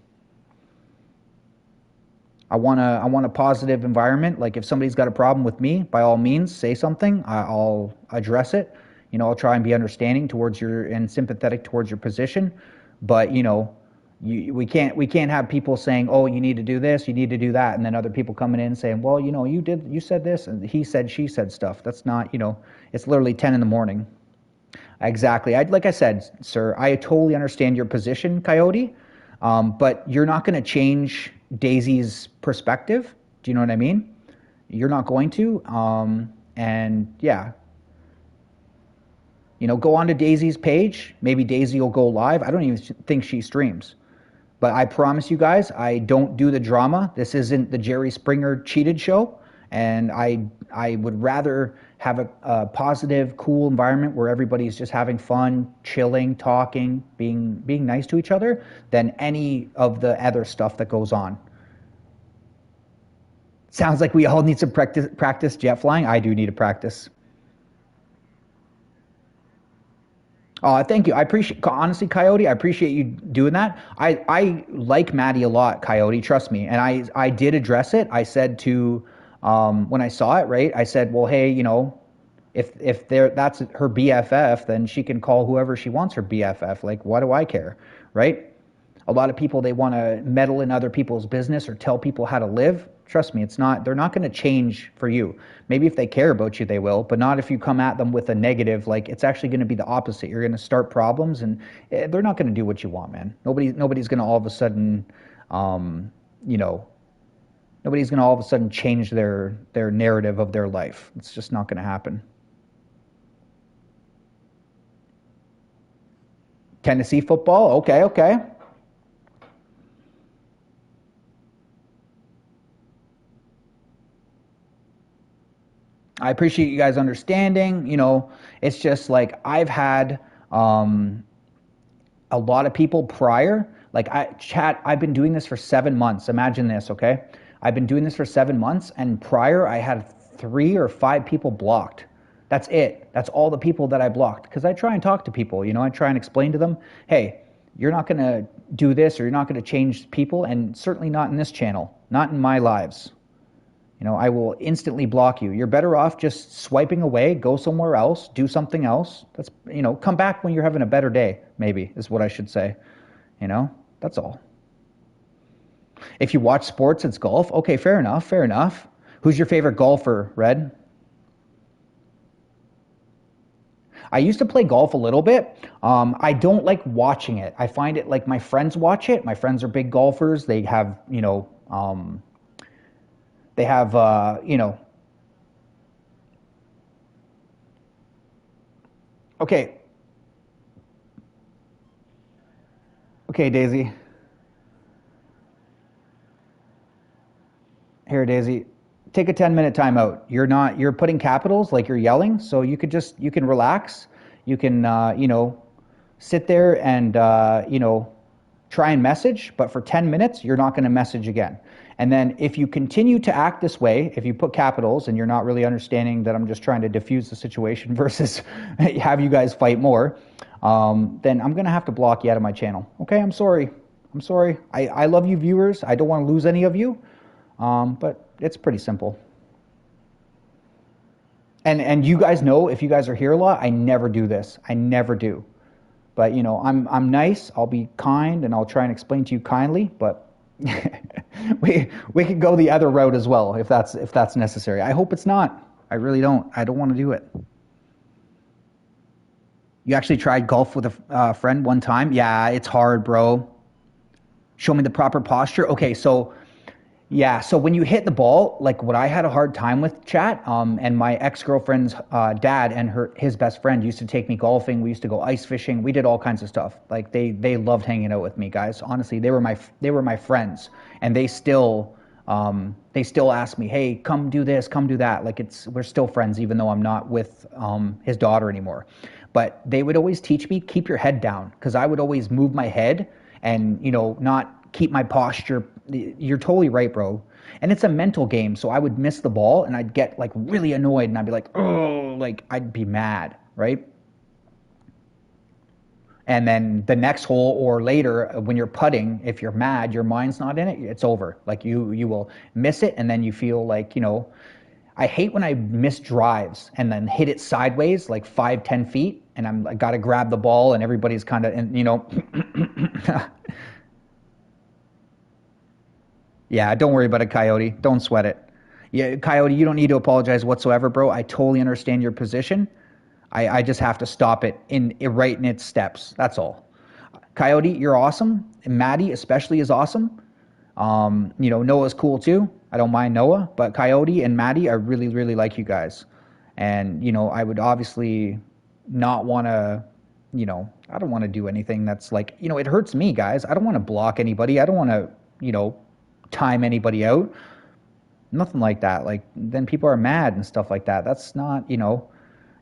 I want a positive environment. Like if somebody's got a problem with me, by all means, say something. I'll address it. You know, I'll try and be understanding towards your and sympathetic towards your position. But you know, we can't have people saying, oh, you need to do this, you need to do that, and then other people coming in saying, well, you know, you said this, and he said, she said stuff. That's not, you know, it's literally 10 in the morning. Exactly. Like I said, sir, I totally understand your position, Coyote, but you're not going to change Daisy's perspective. Do you know what I mean? You're not going to. And yeah, you know, go on to Daisy's page. Maybe Daisy will go live. I don't even think she streams. But I promise you guys, I don't do the drama. This isn't the Jerry Springer cheated show. And I would rather have a positive, cool environment where everybody's just having fun, chilling, talking, being nice to each other than any of the other stuff that goes on. Sounds like we all need some practice jet flying. I do need to practice. Thank you. I appreciate, honestly, Coyote, I appreciate you doing that. I like Maddie a lot, Coyote, trust me. And I did address it. I said to, when I saw it, right, I said, well, hey, you know, if that's her BFF, then she can call whoever she wants her BFF. Like, what do I care, right? A lot of people, they want to meddle in other people's business or tell people how to live. Trust me, they're not going to change for you. Maybe if they care about you, they will, but not if you come at them with a negative. Like, it's actually going to be the opposite. You're going to start problems, and they're not going to do what you want, man. Nobody's going to all of a sudden, you know, nobody's going to all of a sudden change their narrative of their life. It's just not going to happen. Tennessee football? Okay. I appreciate you guys understanding. You know, it's just like I've had a lot of people prior. Like I've been doing this for 7 months. Imagine this, okay? I've been doing this for 7 months, and prior I had 3 or 5 people blocked. That's it. That's all the people that I blocked. Because I try and talk to people, you know, I try and explain to them, hey, you're not going to do this, or you're not going to change people, and certainly not in this channel, not in my lives. You know, I will instantly block you. You're better off just swiping away, go somewhere else, do something else. That's, you know, come back when you're having a better day, maybe, is what I should say. You know, that's all. If you watch sports, it's golf. Okay, fair enough, fair enough. Who's your favorite golfer, Red? I used to play golf a little bit. I don't like watching it. I find it like my friends watch it. My friends are big golfers. They have, you know, you know. Okay. Okay, Daisy. Here, Daisy. Take a 10-minute timeout. You're putting capitals, like you're yelling, so you can relax. You can, you know, sit there and, you know, try and message, but for 10 minutes, you're not going to message again. And then if you continue to act this way, if you put capitals and you're not really understanding that I'm just trying to diffuse the situation versus have you guys fight more, then I'm going to have to block you out of my channel. Okay, I'm sorry. I'm sorry. I love you viewers. I don't want to lose any of you, but it's pretty simple. And you guys know, if you guys are here a lot, I never do this. I never do. But, you know, I'm nice. I'll be kind, and I'll try and explain to you kindly, but we could go the other route as well if that's necessary. I hope it's not. I really don't. I don't want to do it. You actually tried golf with a friend one time? Yeah, it's hard, bro. Show me the proper posture. Okay, so yeah, so when you hit the ball, like what I had a hard time with, chat, and my ex-girlfriend's dad and his best friend used to take me golfing. We used to go ice fishing. We did all kinds of stuff. Like they loved hanging out with me, guys. Honestly, they were my friends, and they still ask me, hey, come do this, come do that. Like we're still friends, even though I'm not with his daughter anymore. But they would always teach me, keep your head down, because I would always move my head and, you know, not keep my posture. You're totally right, bro. And it's a mental game, so I would miss the ball and I'd get like really annoyed and I'd be like, oh, like I'd be mad, right? And then the next hole or later when you're putting, if you're mad, your mind's not in it, it's over. Like you will miss it, and then you feel like, you know, I hate when I miss drives and then hit it sideways like 5-10 feet, and I got to grab the ball and everybody's kind of, you know. Yeah, don't worry about it, Coyote. Don't sweat it. Yeah, Coyote, you don't need to apologize whatsoever, bro. I totally understand your position. I just have to stop it right in its steps. That's all. Coyote, you're awesome. And Maddie especially is awesome. You know, Noah's cool too. I don't mind Noah, but Coyote and Maddie, I really, really like you guys. And, you know, I would obviously not want to, you know, I don't want to do anything that's like, you know, it hurts me, guys. I don't want to block anybody. I don't want to, you know, time anybody out. Nothing like that. Like, then people are mad and stuff like that. That's not, you know.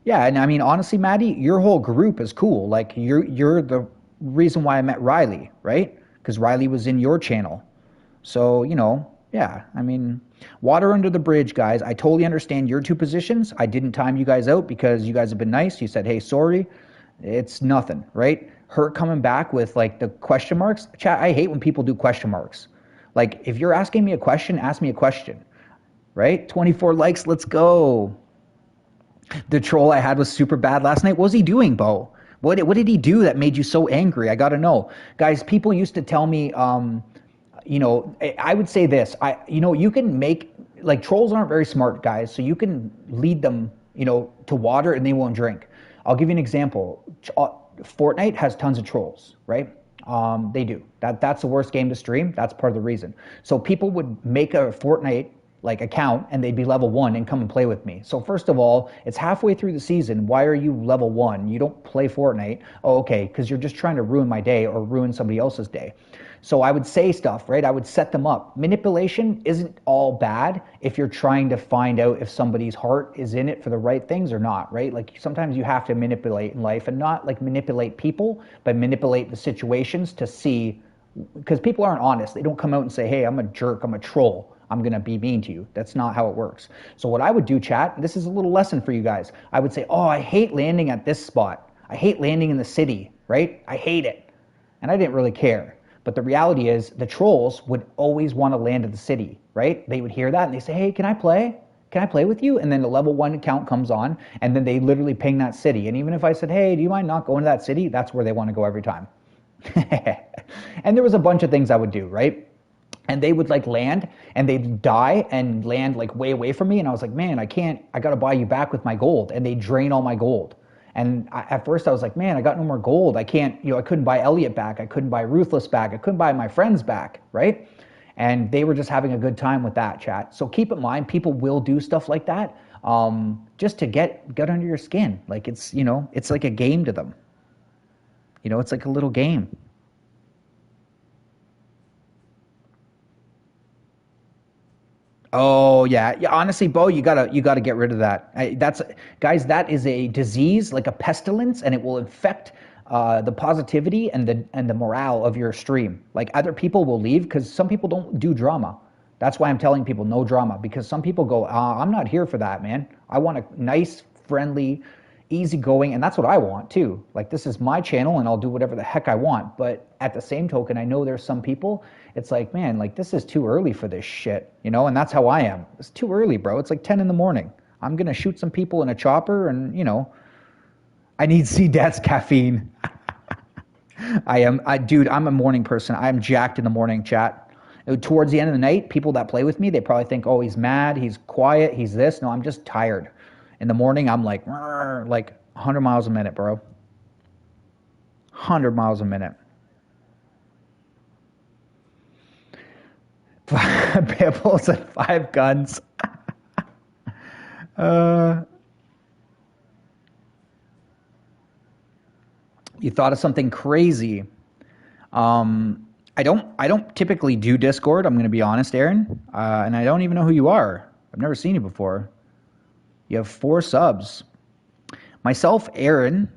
Yeah, and I mean, honestly, Maddie, your whole group is cool. Like, you're the reason why I met Riley, right? Because Riley was in your channel. So, you know, yeah, I mean, water under the bridge, guys. I totally understand your two positions. I didn't time you guys out because you guys have been nice. You said, hey, sorry. It's nothing, right? Her coming back with, like, the question marks. Chat, I hate when people do question marks. Like, if you're asking me a question, ask me a question, right? 24 likes, let's go. The troll I had was super bad last night. What was he doing, Bo? What did he do that made you so angry? I got to know. Guys, people used to tell me, you know, I would say this. You know, you can make, like, trolls aren't very smart, guys, so you can lead them, you know, to water and they won't drink. I'll give you an example. Fortnite has tons of trolls, right? They do. That's the worst game to stream. That's part of the reason. So people would make a Fortnite like account and they'd be level 1 and come and play with me. So first of all, it's halfway through the season. Why are you level 1? You don't play Fortnite. Oh, okay, because you're just trying to ruin my day or ruin somebody else's day. So I would say stuff, right? I would set them up. Manipulation isn't all bad if you're trying to find out if somebody's heart is in it for the right things or not, right? Like sometimes you have to manipulate in life, and not like manipulate people, but manipulate the situations to see, because people aren't honest. They don't come out and say, hey, I'm a jerk, I'm a troll, I'm going to be mean to you. That's not how it works. So what I would do, chat, this is a little lesson for you guys. I would say, oh, I hate landing at this spot. I hate landing in the city, right? I hate it. And I didn't really care. But the reality is the trolls would always want to land at the city, right? They would hear that and they say, hey, can I play? Can I play with you? And then the level 1 account comes on and then they literally ping that city. And even if I said, hey, do you mind not going to that city? That's where they want to go every time. And there was a bunch of things I would do, right? And they would like land and they'd die and land like way away from me. And I was like, man, I got to buy you back with my gold. And they drain all my gold. And at first I was like, man, I got no more gold. I couldn't buy Elliot back. I couldn't buy Ruthless back. I couldn't buy my friends back, right? And they were just having a good time with that, chat. So keep in mind, people will do stuff like that just to get under your skin. Like it's like a game to them. It's like a little game. Oh yeah. Honestly, Bo, you gotta get rid of that. Guys, that is a disease, like a pestilence, and it will infect the positivity and the morale of your stream. Like other people will leave because some people don't do drama. That's why I'm telling people no drama, because some people go, I'm not here for that, man. I want a nice, friendly, easygoing, and that's what I want too. Like this is my channel, and I'll do whatever the heck I want. But at the same token, I know there's some people. It's like, man, like this is too early for this shit, and that's how I am. It's too early, bro. It's like 10 in the morning. I'm going to shoot some people in a chopper and, I need C-Dats caffeine. Dude, I'm a morning person. I'm jacked in the morning, chat. Towards the end of the night, people that play with me, they probably think, oh, he's mad, he's quiet, he's this. No, I'm just tired. In the morning, I'm like 100 miles a minute, bro. 100 miles a minute. Pimples and 5 guns. You thought of something crazy. I don't typically do Discord. I'm going to be honest, Aaron. And I don't even know who you are. I've never seen you before. You have 4 subs. Myself, Aaron.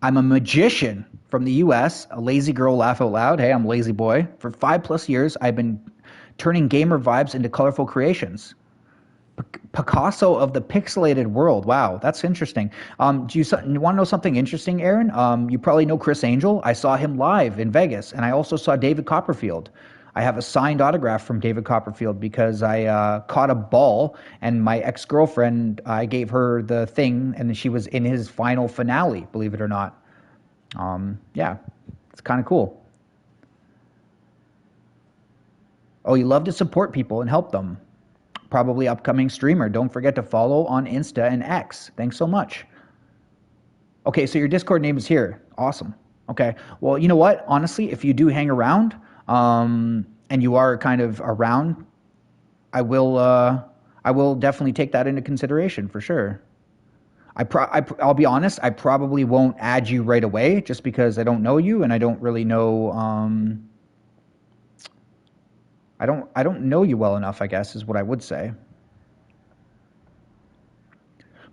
I'm a magician from the U.S. A lazy girl, laugh out loud. Hey, I'm a lazy boy. For 5+ years, I've been turning gamer vibes into colorful creations. Picasso of the pixelated world. Wow, that's interesting. Do you want to know something interesting, Aaron? You probably know Chris Angel. I saw him live in Vegas, and I also saw David Copperfield. I have a signed autograph from David Copperfield because I caught a ball, and my ex-girlfriend, I gave her the thing, and she was in his final finale, believe it or not. Yeah, it's kind of cool. Oh, you love to support people and help them. Probably upcoming streamer. Don't forget to follow on Insta and X. Thanks so much. Okay, so your Discord name is here. Awesome. Okay. Well, you know what? Honestly, if you do hang around, and you are kind of around, I will definitely take that into consideration for sure. I'll be honest, I probably won't add you right away just because I don't know you and I don't really know, I don't know you well enough, I guess, is what I would say.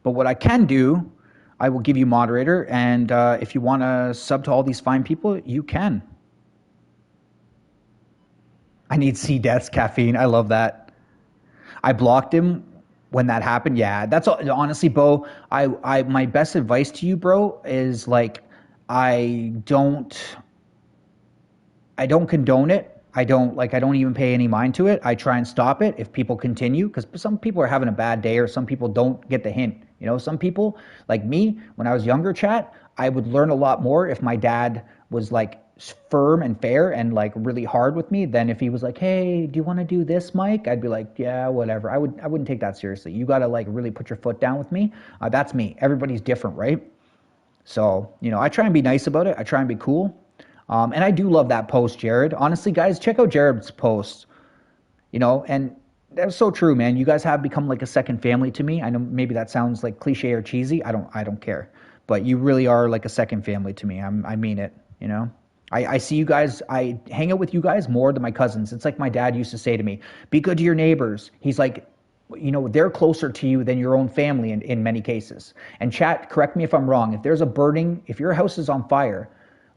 But what I can do, I will give you moderator, and if you want to sub to all these fine people, you can. I need C-Death's caffeine. I love that. I blocked him when that happened. Yeah, that's all, honestly, Bo. My best advice to you, bro, is like I don't condone it. I don't even pay any mind to it. I try and stop it if people continue, because some people are having a bad day or some people don't get the hint. Some people, like me, when I was younger, chat, I would learn a lot more if my dad was like firm and fair and like really hard with me than if he was like, hey, do you want to do this, Mike? I'd be like, yeah, whatever. I wouldn't take that seriously. You got to like really put your foot down with me. That's me. Everybody's different, right? So, I try and be nice about it. I try and be cool. And I do love that post, Jared. Honestly, guys, check out Jared's post. And That's so true, man. You guys have become like a second family to me. I know maybe that sounds like cliche or cheesy. I don't care. But you really are like a second family to me. I mean it, you know? I see you guys, I hang out with you guys more than my cousins. It's like my dad used to say to me, be good to your neighbors. He's like, you know, they're closer to you than your own family in many cases. And chat, correct me if I'm wrong. If your house is on fire,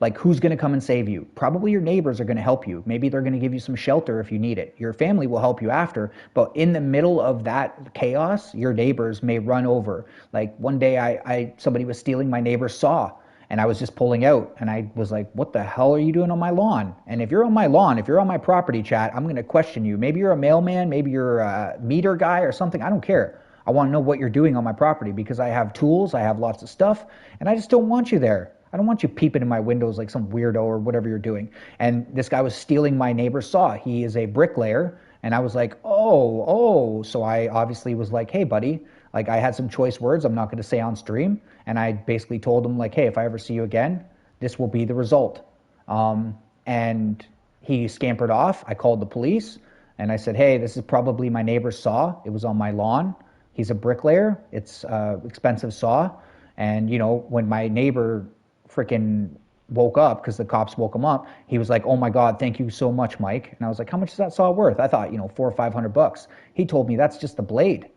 like, who's going to come and save you? Probably your neighbors are going to help you. Maybe they're going to give you some shelter if you need it. Your family will help you after. But in the middle of that chaos, your neighbors may run over. Like one day, somebody was stealing my neighbor's saw, and I was just pulling out, and I was like, "What the hell are you doing on my lawn?" And if you're on my lawn, if you're on my property, chat, I'm going to question you. Maybe you're a mailman, maybe you're a meter guy or something. I don't care. I want to know what you're doing on my property because I have tools, I have lots of stuff, and I just don't want you there. I don't want you peeping in my windows like some weirdo or whatever you're doing. And this guy was stealing my neighbor's saw. He is a bricklayer. And I was like, oh. So I obviously was like, hey, buddy, like I had some choice words I'm not going to say on stream. And I basically told him like, hey, if I ever see you again, this will be the result. And he scampered off. I called the police and I said, hey, this is probably my neighbor's saw. It was on my lawn. He's a bricklayer. It's expensive saw. And, you know, when my neighbor freaking woke up because the cops woke him up, he was like, oh my God, thank you so much, Mike. And I was like, how much is that saw worth? I thought, you know, $400 or $500. He told me that's just the blade.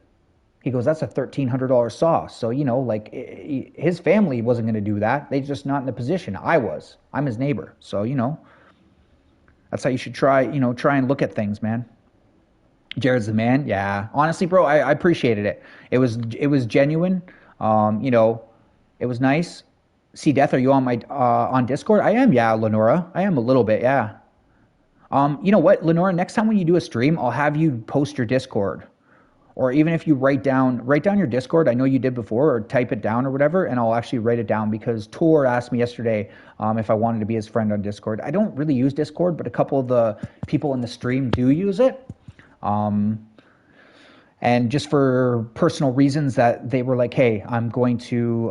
He goes, that's a $1,300 saw. So, you know, like his family wasn't going to do that. They're just not in the position. I'm his neighbor. So, you know, that's how you should try and look at things, man. Jared's the man. Yeah. Honestly, bro, I appreciated it. It was genuine. You know, it was nice. See, Death, are you on my on Discord? I am, yeah, Lenora. I am a little bit, yeah. You know what, Lenora? Next time when you do a stream, I'll have you post your Discord, or even if you write down your Discord. I know you did before, or type it down or whatever, and I'll actually write it down because Tor asked me yesterday if I wanted to be his friend on Discord. I don't really use Discord, but a couple of the people in the stream do use it. And just for personal reasons that they were like, hey, I'm going to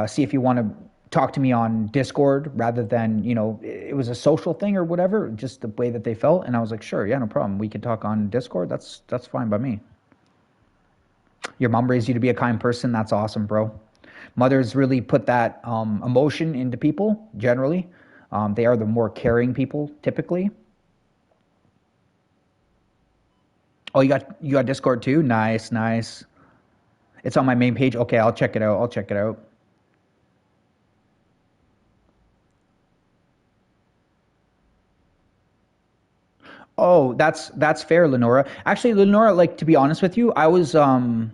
see if you want to talk to me on Discord rather than, you know, it was a social thing or whatever, just the way that they felt. And I was like, sure, yeah, no problem. We can talk on Discord. That's fine by me. Your mom raised you to be a kind person. That's awesome, bro. Mothers really put that emotion into people generally. They are the more caring people typically. Oh, you got Discord too? Nice. It's on my main page. Okay, I'll check it out. Oh, that's fair, Lenora. Actually, Lenora, like, to be honest with you, I was gonna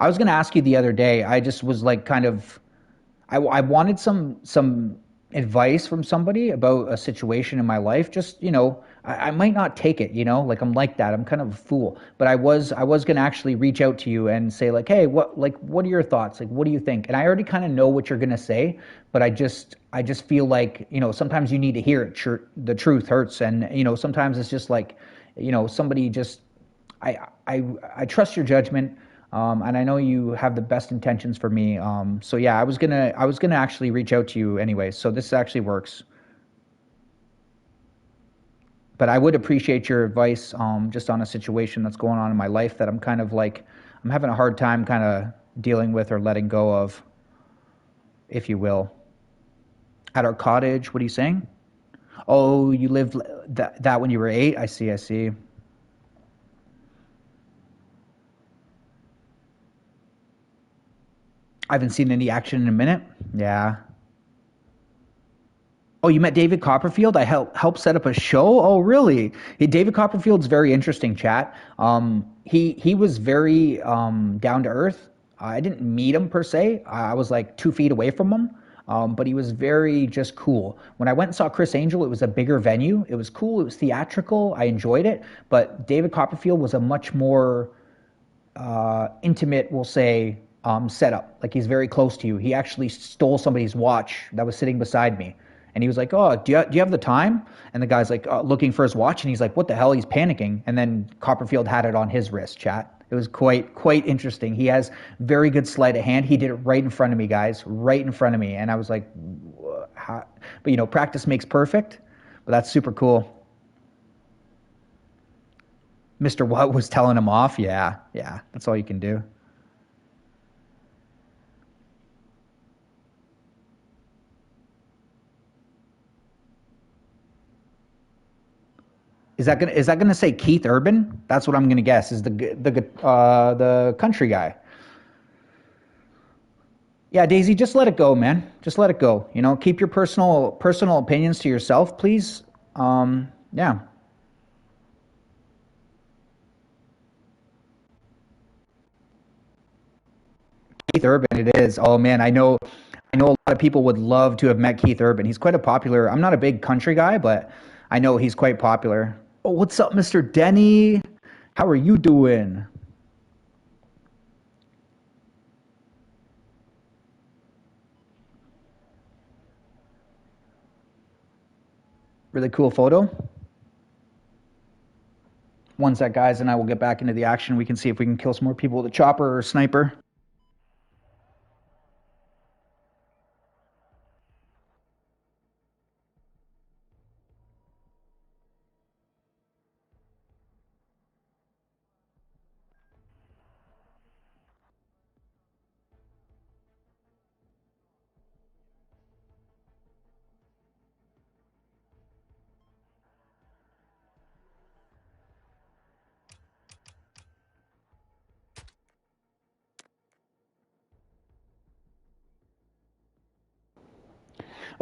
ask you the other day. I just was like kind of I wanted some advice from somebody about a situation in my life. Just, you know, I might not take it, you know, like I'm like that. I'm kind of a fool. But I was gonna actually reach out to you and say like, hey, what are your thoughts? Like, what do you think? And I already kind of know what you're gonna say, but I just feel like, you know, sometimes you need to hear it. The truth hurts, and you know, sometimes it's just like, you know, somebody just I trust your judgment. And I know you have the best intentions for me. So yeah, I was gonna actually reach out to you anyway. So this actually works. But I would appreciate your advice, just on a situation that's going on in my life that I'm kind of like, I'm having a hard time kind of dealing with or letting go of, if you will. At our cottage, what are you saying? Oh, you lived that when you were 8? I see. I haven't seen any action in a minute. Yeah. Oh, you met David Copperfield? I helped set up a show? Oh, really? David Copperfield's very interesting, chat. He was very down to earth. I didn't meet him per se. I was like 2 feet away from him. But he was very just cool. When I went and saw Chris Angel, it was a bigger venue. It was cool. It was theatrical. I enjoyed it. But David Copperfield was a much more intimate, we'll say, setup. Like, he's very close to you. He actually stole somebody's watch that was sitting beside me. And he was like, oh, do you have the time? And the guy's like looking for his watch. And he's like, what the hell? He's panicking. And then Copperfield had it on his wrist, chat. It was quite interesting. He has very good sleight of hand. He did it right in front of me, guys, right in front of me. And I was like, how? But, you know, practice makes perfect. But that's super cool. Mr. What was telling him off? Yeah, yeah, that's all you can do. Is that gonna say Keith Urban? That's what I'm gonna guess. Is the country guy? Yeah, Daisy, just let it go, man. Just let it go. You know, keep your personal opinions to yourself, please. Yeah. Keith Urban, it is. Oh man, I know a lot of people would love to have met Keith Urban. He's quite a popular. I'm not a big country guy, but I know he's quite popular. Oh, what's up, Mr. Denny? How are you doing? Really cool photo. One sec, guys, and I will get back into the action. We can see if we can kill some more people with a chopper or a sniper.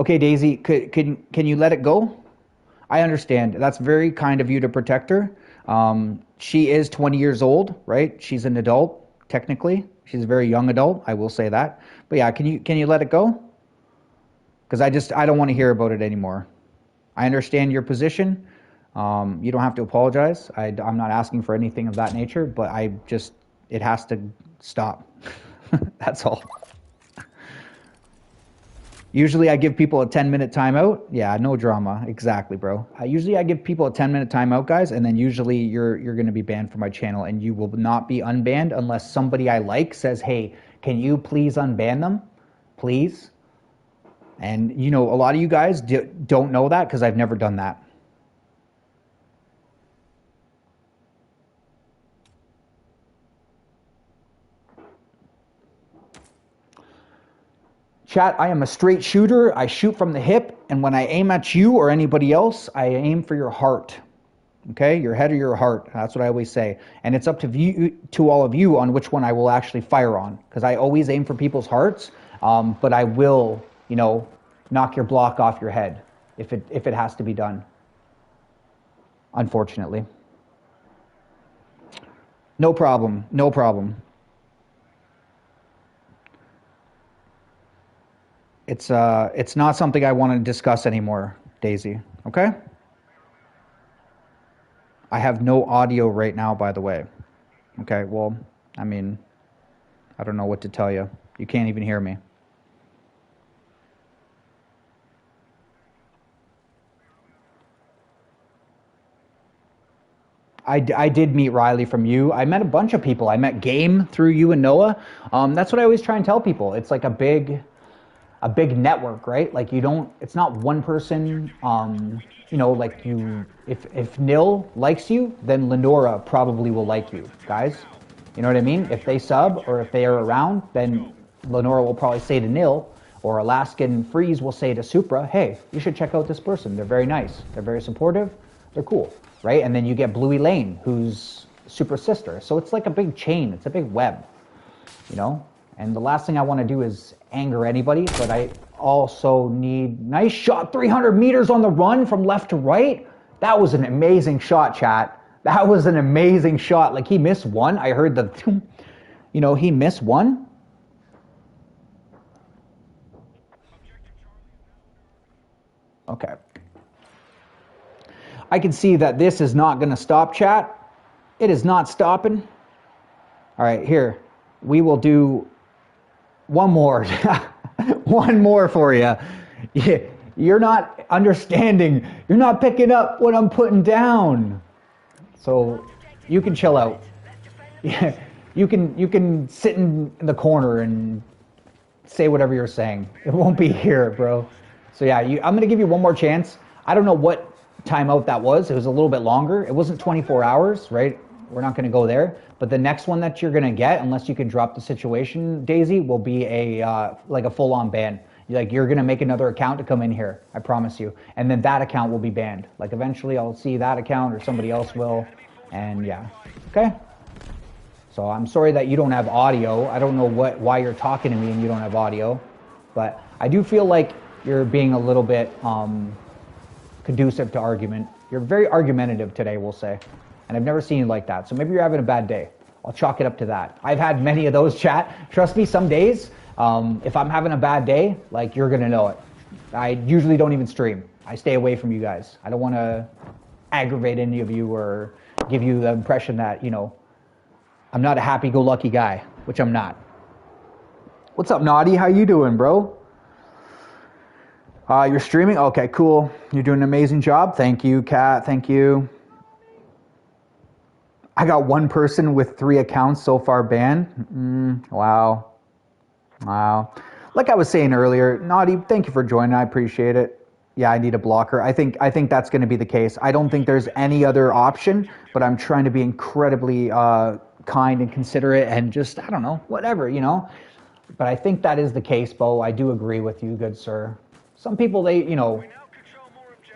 Okay, Daisy, can you let it go? I understand. That's very kind of you to protect her. She is 20 years old, right? She's an adult, technically. She's a very young adult. I will say that. But yeah, can you let it go? Because I don't want to hear about it anymore. I understand your position. You don't have to apologize. I'm not asking for anything of that nature, but it has to stop. That's all. Usually I give people a 10-minute timeout. Yeah, no drama. Exactly, bro. Usually I give people a 10-minute timeout, guys, and then usually you're going to be banned from my channel, and you will not be unbanned unless somebody I like says, hey, can you please unban them? Please? And, you know, a lot of you guys don't know that because I've never done that. Chat, I am a straight shooter. I shoot from the hip, and when I aim at you or anybody else, I aim for your heart. Okay, your head or your heart. That's what I always say. And it's up to all of you on which one I will actually fire on, because I always aim for people's hearts, but I will, you know, knock your block off your head if it has to be done. Unfortunately. No problem. No problem. It's not something I want to discuss anymore, Daisy. Okay? I have no audio right now, by the way. Okay, well, I mean, I don't know what to tell you. You can't even hear me. I did meet Riley from you. I met a bunch of people. I met Game through you and Noah. That's what I always try and tell people. It's like a big network, right? Like it's not one person, you know, like if Nil likes you, then Lenora probably will like you, guys. You know what I mean? If they sub or if they are around, then Lenora will probably say to Nil, or Alaskan Freeze will say to Supra, hey, you should check out this person. They're very nice. They're very supportive. They're cool, right? And then you get Bluey Lane, who's Supra's sister. So it's like a big chain. It's a big web, you know? And the last thing I want to do is anger anybody, but I also need... Nice shot, 300 meters on the run from left to right. That was an amazing shot, chat. That was an amazing shot. Like, he missed one. I heard the... You know, he missed one. Okay. I can see that this is not going to stop, chat. It is not stopping. All right, here. We will do... one more. One more for you. You're not understanding. You're not picking up what I'm putting down. So you can chill out. Yeah, you can sit in the corner and say whatever you're saying. It won't be here, bro. So yeah, I'm going to give you one more chance. I don't know what timeout that was. It was a little bit longer. It wasn't 24 hours, right? we're not going to go there. But the next one that you're going to get, unless you can drop the situation, Daisy, will be a like a full-on ban. Like, you're going to make another account to come in here, I promise you. And then that account will be banned. Like, eventually I'll see that account or somebody else will. And yeah, okay? So I'm sorry that you don't have audio. I don't know why you're talking to me and you don't have audio. But I do feel like you're being a little bit conducive to argument. You're very argumentative today, we'll say. And I've never seen you like that. So maybe you're having a bad day. I'll chalk it up to that. I've had many of those, chat. Trust me, some days, if I'm having a bad day, like, you're going to know it. I usually don't even stream. I stay away from you guys. I don't want to aggravate any of you or give you the impression that, you know, I'm not a happy-go-lucky guy, which I'm not. What's up, Naughty? How you doing, bro? You're streaming? Okay, cool. You're doing an amazing job. Thank you, Kat. Thank you. I got one person with 3 accounts so far banned. Wow. Wow. Like I was saying earlier, Naughty, thank you for joining. I appreciate it. Yeah, I need a blocker. I think that's going to be the case. I don't think there's any other option, but I'm trying to be incredibly kind and considerate and just, I don't know, whatever, you know. But I think that is the case, Bo. I do agree with you, good sir. Some people, they, you know,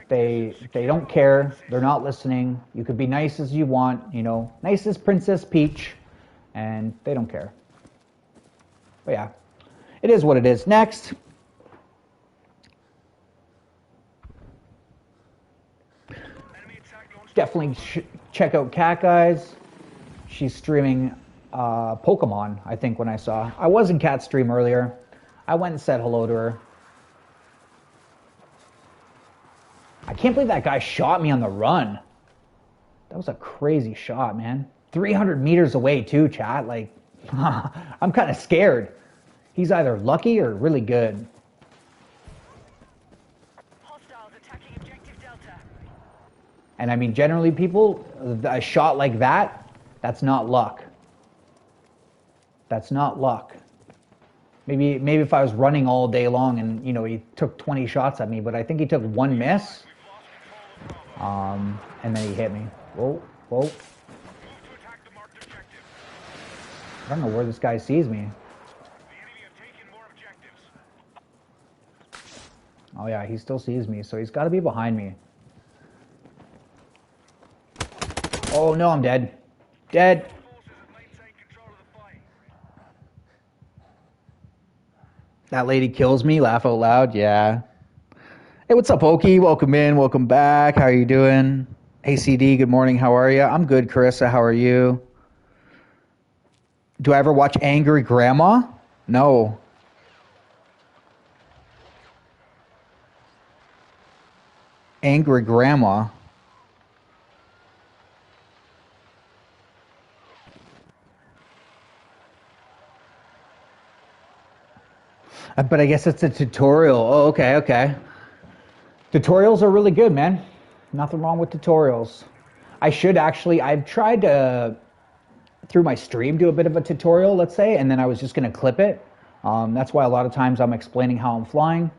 they don't care. They're not listening. You could be nice as you want, you know, nice as Princess Peach, and they don't care. But yeah, it is what it is. Next. Definitely check out Cat Guys. She's streaming Pokemon, I think, when I saw. I was in Cat's stream earlier. I went and said hello to her. I can't believe that guy shot me on the run. That was a crazy shot, man. 300 meters away, too, chat. Like, I'm kind of scared. He's either lucky or really good. Hostiles attacking objective Delta. And I mean, generally, people, a shot like that, that's not luck. That's not luck. Maybe if I was running all day long and, you know, he took 20 shots at me, but I think he took 1 miss. And then he hit me. Whoa, whoa. I don't know where this guy sees me. Oh yeah, he still sees me, so he's got to be behind me. Oh no, I'm dead. Dead. That lady kills me, laugh out loud, yeah. Hey, what's up, Oki? Welcome in, welcome back. How are you doing? Hey, CD, good morning, how are you? I'm good, Carissa, how are you? Do I ever watch Angry Grandma? No. Angry Grandma. But I guess it's a tutorial. Oh, okay, okay. Tutorials are really good, man. Nothing wrong with tutorials. I should actually, I've tried to, through my stream, do a bit of a tutorial, let's say, and then I was just going to clip it. That's why a lot of times I'm explaining how I'm flying.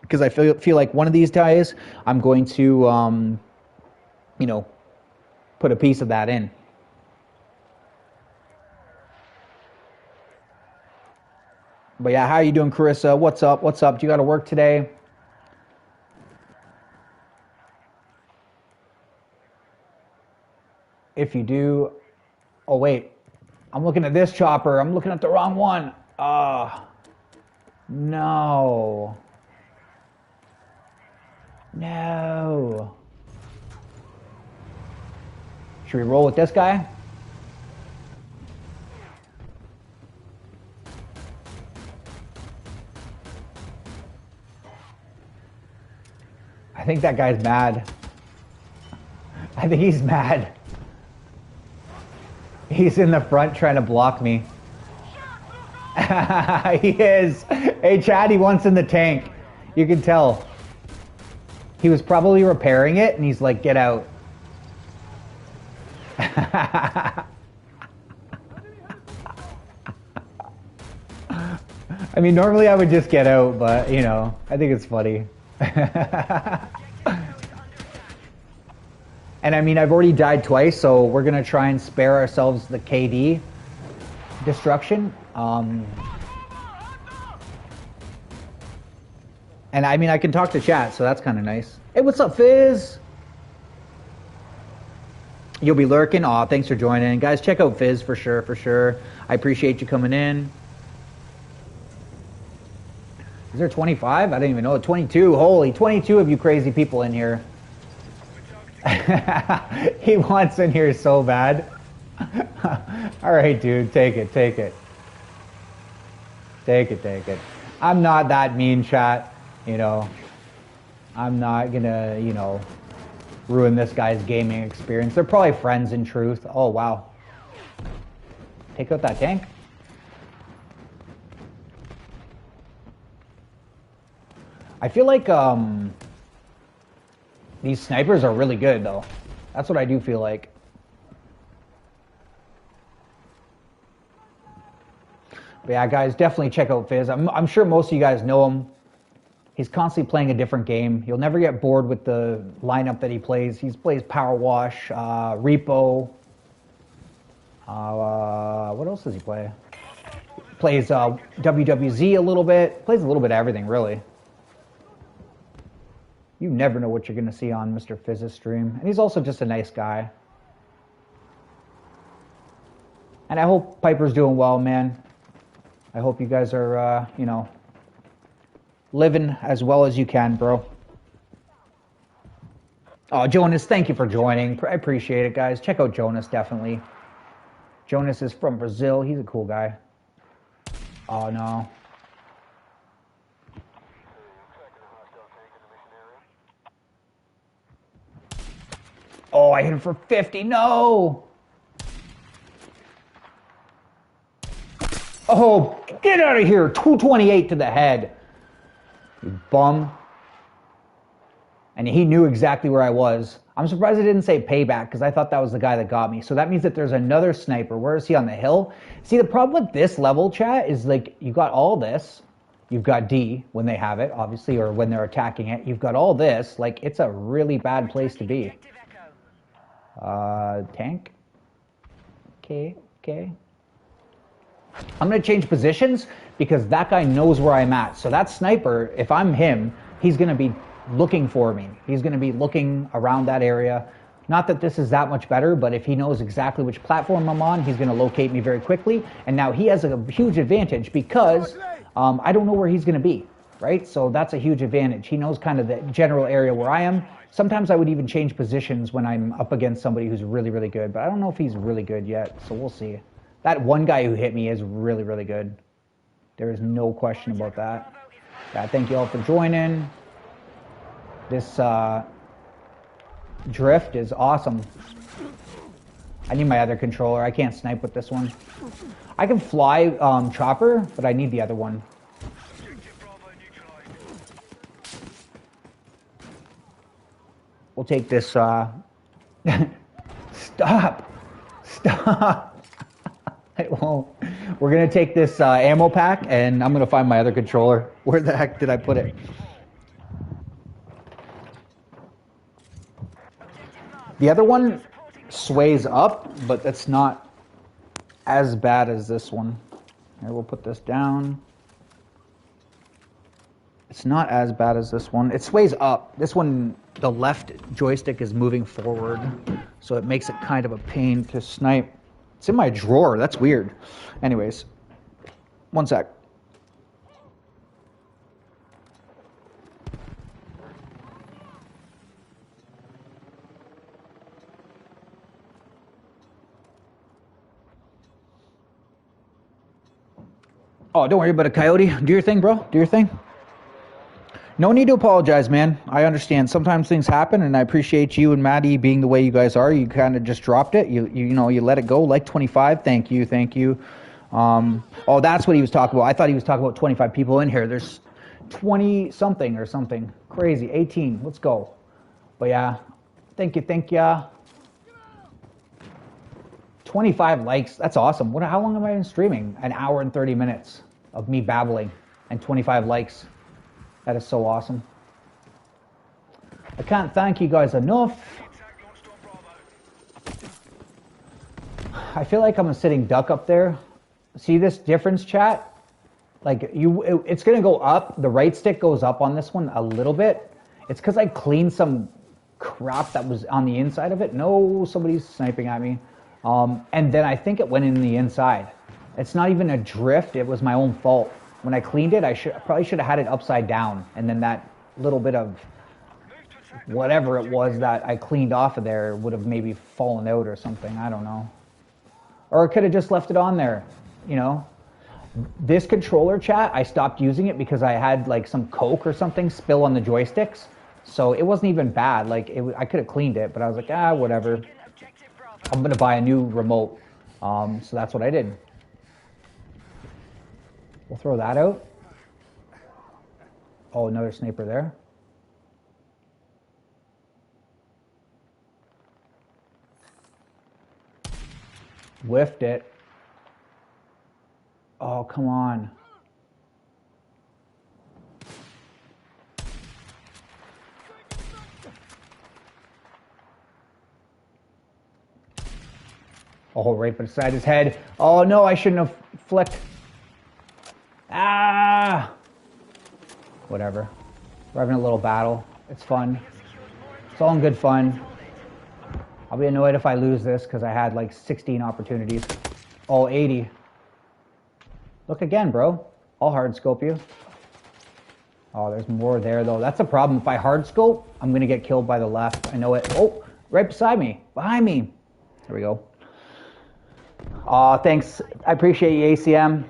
Because I feel like one of these days I'm going to, you know, put a piece of that in. But yeah, how you doing, Carissa? What's up? What's up? Do you got to work today? If you do, oh wait, I'm looking at this chopper. I'm looking at the wrong one. No. No. Should we roll with this guy? I think that guy's mad. I think he's mad. He's in the front trying to block me. He is. Hey, Chad, he wants in the tank. You can tell. He was probably repairing it, and he's like, get out. I mean, normally I would just get out, but, you know, I think it's funny. And I mean, I've already died twice, so we're going to try and spare ourselves the KD destruction. And I mean, I can talk to chat, so that's kind of nice. Hey, what's up, Fizz? You'll be lurking. Aw, thanks for joining. Guys, check out Fizz for sure, for sure. I appreciate you coming in. Is there 25? I didn't even know. 22. Holy, 22 of you crazy people in here. He wants in here so bad. All right, dude, take it, take it. Take it, take it. I'm not that mean, chat. You know, I'm not gonna, you know, ruin this guy's gaming experience. They're probably friends in truth. Oh, wow. Take out that tank. I feel like these snipers are really good, though. That's what I do feel like. But yeah, guys, definitely check out Fizz. I'm sure most of you guys know him. He's constantly playing a different game. You'll never get bored with the lineup that he plays. He plays Power Wash, Repo. What else does he play? Plays WWZ a little bit. Plays a little bit of everything, really. You never know what you're going to see on Mr. Fizz's stream. And he's also just a nice guy. And I hope Piper's doing well, man. I hope you guys are, you know, living as well as you can, bro. Oh, Jonas, thank you for joining. I appreciate it, guys. Check out Jonas, definitely. Jonas is from Brazil. He's a cool guy. Oh, no. Oh, I hit him for 50. No! Oh, get out of here. 228 to the head. You bum. And he knew exactly where I was. I'm surprised I didn't say payback because I thought that was the guy that got me. So that means that there's another sniper. Where is he? On the hill? See, the problem with this level, chat, is like you got all this. You've got D when they have it, obviously, or when they're attacking it. You've got all this. Like, it's a really bad place to be. Tank. Okay, okay. I'm going to change positions because that guy knows where I'm at. So that sniper, if I'm him, he's going to be looking for me. He's going to be looking around that area. Not that this is that much better, but if he knows exactly which platform I'm on, he's going to locate me very quickly. And now he has a huge advantage because I don't know where he's going to be, right? So that's a huge advantage. He knows kind of the general area where I am. Sometimes I would even change positions when I'm up against somebody who's really, really good, but I don't know if he's really good yet, so we'll see. That one guy who hit me is really, really good. There is no question about that. Yeah, thank you all for joining. This drift is awesome. I need my other controller. I can't snipe with this one. I can fly chopper, but I need the other one. We'll take this, stop! Stop! It won't. We're gonna take this ammo pack, and I'm gonna find my other controller. Where the heck did I put it? The other one sways up, but that's not as bad as this one. Here, we'll put this down. It's not as bad as this one. It sways up. This one, the left joystick is moving forward, so it makes it kind of a pain to snipe. It's in my drawer. That's weird. Anyways, one sec. Oh, don't worry about a coyote. Do your thing, bro. Do your thing. No need to apologize, man. I understand. Sometimes things happen, and I appreciate you and Maddie being the way you guys are. You kind of just dropped it. You know, you let it go. Like 25. Thank you, thank you. Oh, that's what he was talking about. I thought he was talking about 25 people in here. There's 20 something or something crazy. 18. Let's go. But yeah, thank you, thank you. 25 likes. That's awesome. How long have I been streaming? An hour and 30 minutes of me babbling and 25 likes. That is so awesome. I can't thank you guys enough. I feel like I'm a sitting duck up there. See this difference, chat? Like it's gonna go up. The right stick goes up on this one a little bit. It's because I cleaned some crap that was on the inside of it. No, somebody's sniping at me. And then I think it went in the inside. It's not even a drift. It was my own fault. When I cleaned it, I probably should have had it upside down, and then that little bit of whatever it was that I cleaned off of there would have maybe fallen out or something. I don't know. Or I could have just left it on there, you know. This controller, chat, I stopped using it because I had like some Coke or something spill on the joysticks. So it wasn't even bad. Like I could have cleaned it, but I was like, whatever. I'm gonna buy a new remote. So that's what I did. We'll throw that out. Oh, another sniper there. Whiffed it. Oh, come on. Oh, right beside his head. Oh, no, I shouldn't have flicked. Ah! Whatever. We're having a little battle. It's fun. It's all in good fun. I'll be annoyed if I lose this because I had like 16 opportunities. Oh, 80. Look again, bro. I'll hard scope you. Oh, there's more there though. That's a problem. If I hard scope, I'm gonna get killed by the left. I know it. Oh, right beside me. Behind me. There we go. Thanks. I appreciate you, ACM.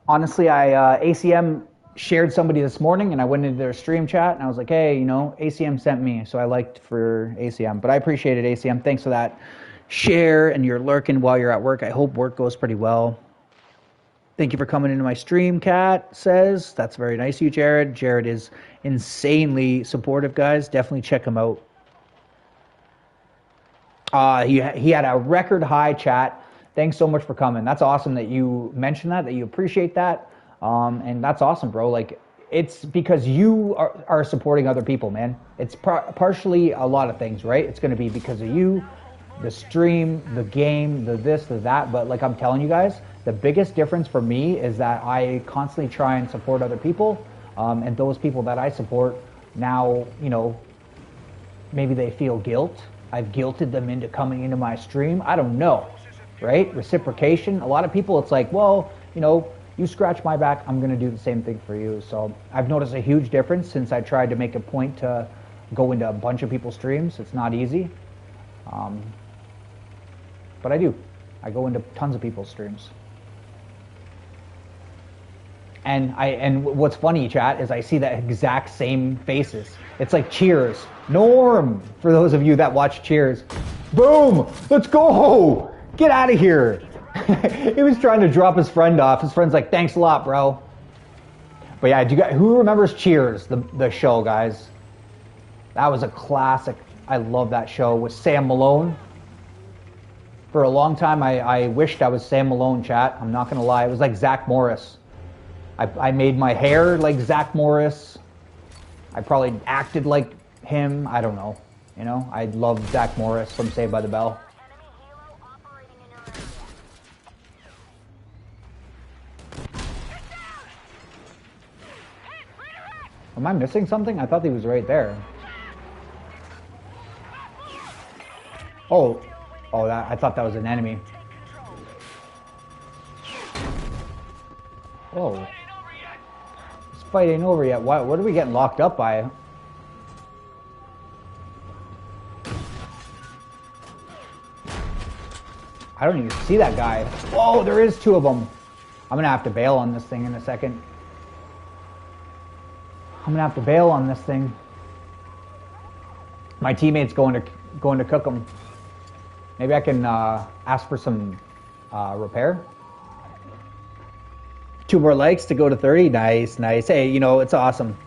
Honestly, ACM shared somebody this morning and I went into their stream chat and I was like, hey, you know, ACM sent me. So I liked for ACM, but I appreciate it, ACM. Thanks for that share and you're lurking while you're at work. I hope work goes pretty well. Thank you for coming into my stream, Kat says. That's very nice of you, Jared. Jared is insanely supportive, guys. Definitely check him out. He had a record high, chat. Thanks so much for coming. That's awesome that you mentioned that you appreciate that. And that's awesome, bro. Like, it's because you are supporting other people, man. It's partially a lot of things, right? It's going to be because of you, the stream, the game, the this, the that. But like I'm telling you guys, the biggest difference for me is that I constantly try and support other people. And those people that I support now, you know, maybe they feel guilt. I've guilted them into coming into my stream. I don't know, right? Reciprocation. A lot of people, it's like, well, you know, you scratch my back, I'm going to do the same thing for you. So I've noticed a huge difference since I tried to make a point to go into a bunch of people's streams. It's not easy. But I do. I go into tons of people's streams. And what's funny, chat, is I see that exact same faces. It's like Cheers. Norm, for those of you that watch Cheers. Boom! Let's go! Get out of here! He was trying to drop his friend off. His friend's like, thanks a lot, bro. But yeah, who remembers Cheers, the show, guys? That was a classic. I love that show with Sam Malone. For a long time, I wished I was Sam Malone, chat. I'm not going to lie. It was like Zach Morris. I made my hair like Zach Morris. I probably acted like him. I don't know. You know, I love Zach Morris from Saved by the Bell. Am I missing something? I thought he was right there. Oh, I thought that was an enemy. Whoa. This fight ain't over yet. What are we getting locked up by? I don't even see that guy. Whoa, there is two of them. I'm gonna have to bail on this thing in a second. I'm gonna have to bail on this thing. My teammate's going to cook them. Maybe I can ask for some repair. 2 more likes to go to 30. Nice. Hey, you know, it's awesome.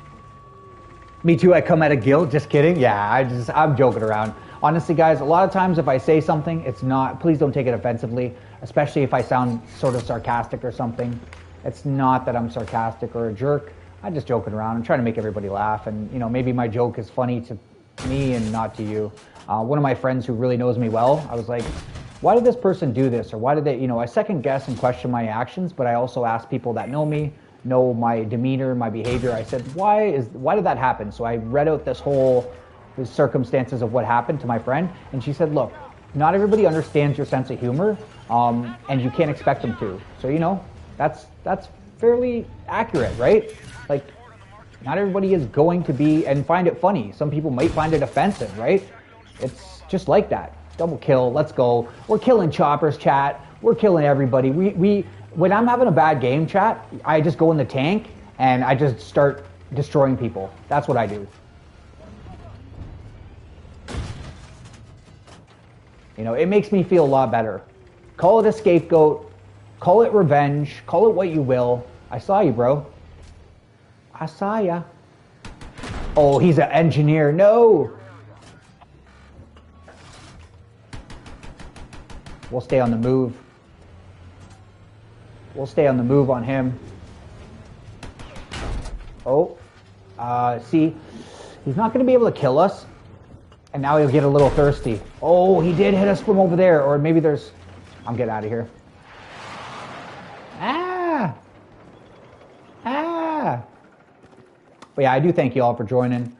Me too, I come out of guilt. Just kidding. Yeah, I'm joking around. Honestly, guys, a lot of times if I say something, it's not, please don't take it offensively, especially if I sound sort of sarcastic or something. It's not that I'm sarcastic or a jerk. I'm just joking around. I'm trying to make everybody laugh. And, you know, maybe my joke is funny to me and not to you. One of my friends who really knows me well, I was like, why did this person do this? Or why did they, you know, I second guess and question my actions, but I also ask people that know me, know my demeanor, my behavior. I said, why did that happen? So I read out the circumstances of what happened to my friend, and she said, look, not everybody understands your sense of humor, and you can't expect them to. So, you know, that's fairly accurate, right? Like, not everybody is going to be and find it funny. Some people might find it offensive, right? It's just like that. Double kill, let's go. We're killing choppers, chat. We're killing everybody. When I'm having a bad game, chat, I just go in the tank and I just start destroying people. That's what I do. You know, it makes me feel a lot better. Call it a scapegoat, call it revenge, call it what you will. I saw you, bro. I saw ya. Oh, he's an engineer. No. We'll stay on the move. We'll stay on the move on him. Oh. See, he's not going to be able to kill us. And now he'll get a little thirsty. Oh, he did hit us from over there. Or maybe there's... I'm getting out of here. Ah! Ah! But yeah, I do thank you all for joining.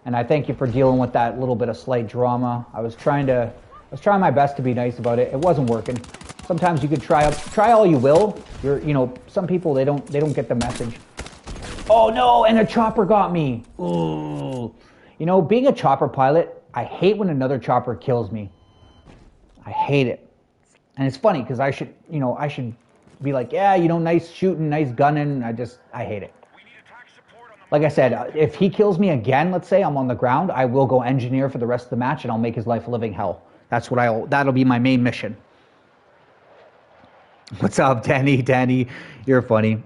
And I thank you for dealing with that little bit of slight drama. I was trying my best to be nice about it. It wasn't working. Sometimes you could try all you will. You know, some people, they don't get the message. Oh no, and a chopper got me. Ooh. You know, being a chopper pilot, I hate when another chopper kills me. I hate it. And it's funny because I should be like, yeah, you know, nice shooting, nice gunning. I hate it. Like I said, if he kills me again, let's say I'm on the ground, I will go engineer for the rest of the match and I'll make his life a living hell. That'll be my main mission. What's up, Danny? Danny, you're funny.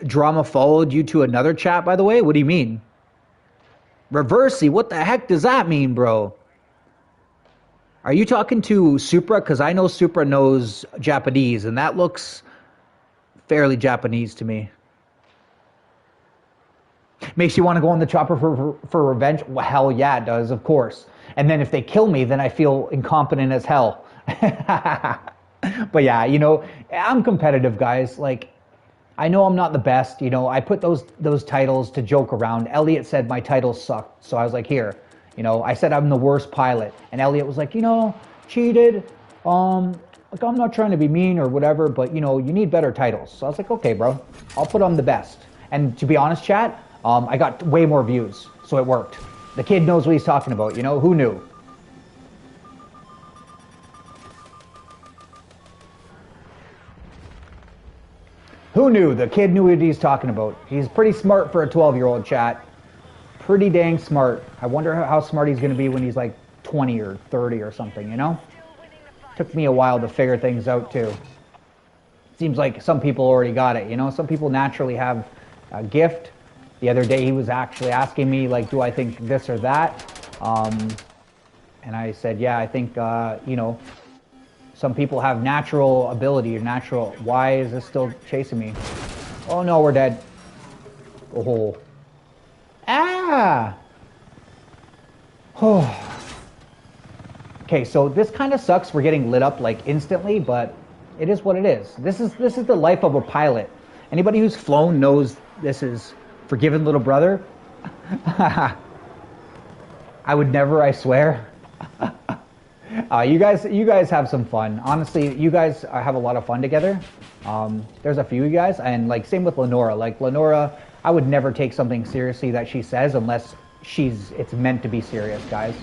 Drama followed you to another chat, by the way? What do you mean? Reversey, what the heck does that mean, bro? Are you talking to Supra? Because I know Supra knows Japanese, and that looks fairly Japanese to me. Makes you want to go on the chopper for revenge? Well, hell yeah, it does, of course. And then if they kill me, then I feel incompetent as hell. But yeah, you know, I'm competitive, guys. Like, I know I'm not the best. You know, I put those titles to joke around. Elliot said my titles sucked, so I was like, here. You know, I said I'm the worst pilot, and Elliot was like, you know, cheated. Like, I'm not trying to be mean or whatever, but you know, you need better titles. So I was like, okay, bro, I'll put on the best. And to be honest, chat, I got way more views, so it worked. The kid knows what he's talking about. You know, who knew? Who knew? The kid knew what he's talking about. He's pretty smart for a 12-year-old, chat. Pretty dang smart. I wonder how smart he's going to be when he's like 20 or 30 or something, you know? Took me a while to figure things out, too. Seems like some people already got it, you know? Some people naturally have a gift. The other day he was actually asking me, like, do I think this or that? And I said, yeah, I think, you know, some people have natural ability or natural... Why is this still chasing me? Oh, no, we're dead. Oh. Ah! Oh. Okay, so this kind of sucks. We're getting lit up, like, instantly, but it is what it is. This is the life of a pilot. Anybody who's flown knows this is forgiven little brother. I would never, I swear. You guys have some fun. Honestly, you guys have a lot of fun together. There's a few of you guys, and like same with Lenora. Like Lenora, I would never take something seriously that she says unless it's meant to be serious, guys.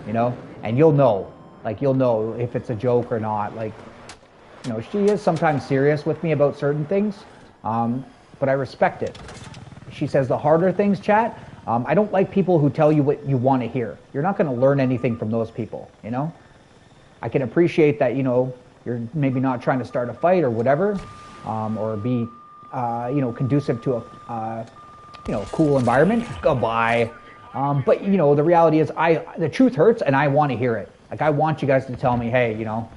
You know, and you'll know if it's a joke or not. Like, you know, she is sometimes serious with me about certain things, but I respect it. She says the harder things, chat. I don't like people who tell you what you want to hear. You're not going to learn anything from those people, you know? I can appreciate that, you know, you're maybe not trying to start a fight or whatever, or be, you know, conducive to a, you know, cool environment. Goodbye. But, you know, the reality is the truth hurts and I want to hear it. Like, I want you guys to tell me, hey, you know,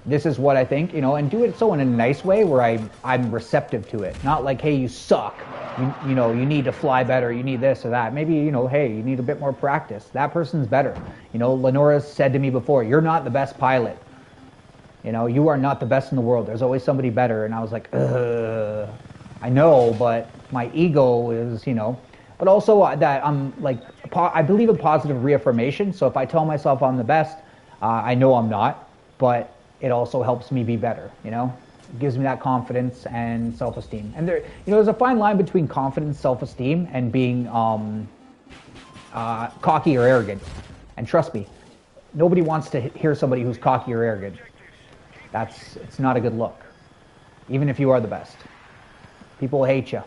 this is what I think, you know, and do it so in a nice way where I'm receptive to it. Not like, hey, you suck. you know, you need to fly better, you need this or that. Maybe, you know, hey, you need a bit more practice. That person's better. You know, Lenora said to me before, you're not the best pilot. You know, you are not the best in the world. There's always somebody better. And I was like, ugh, I know, but my ego is, you know, but also that I'm like, I believe in positive reaffirmation. So if I tell myself I'm the best, I know I'm not, but it also helps me be better, you know? It gives me that confidence and self-esteem. And there, you know, there's a fine line between confidence, self-esteem, and being cocky or arrogant. And trust me, nobody wants to hear somebody who's cocky or arrogant. It's not a good look, even if you are the best. People hate you.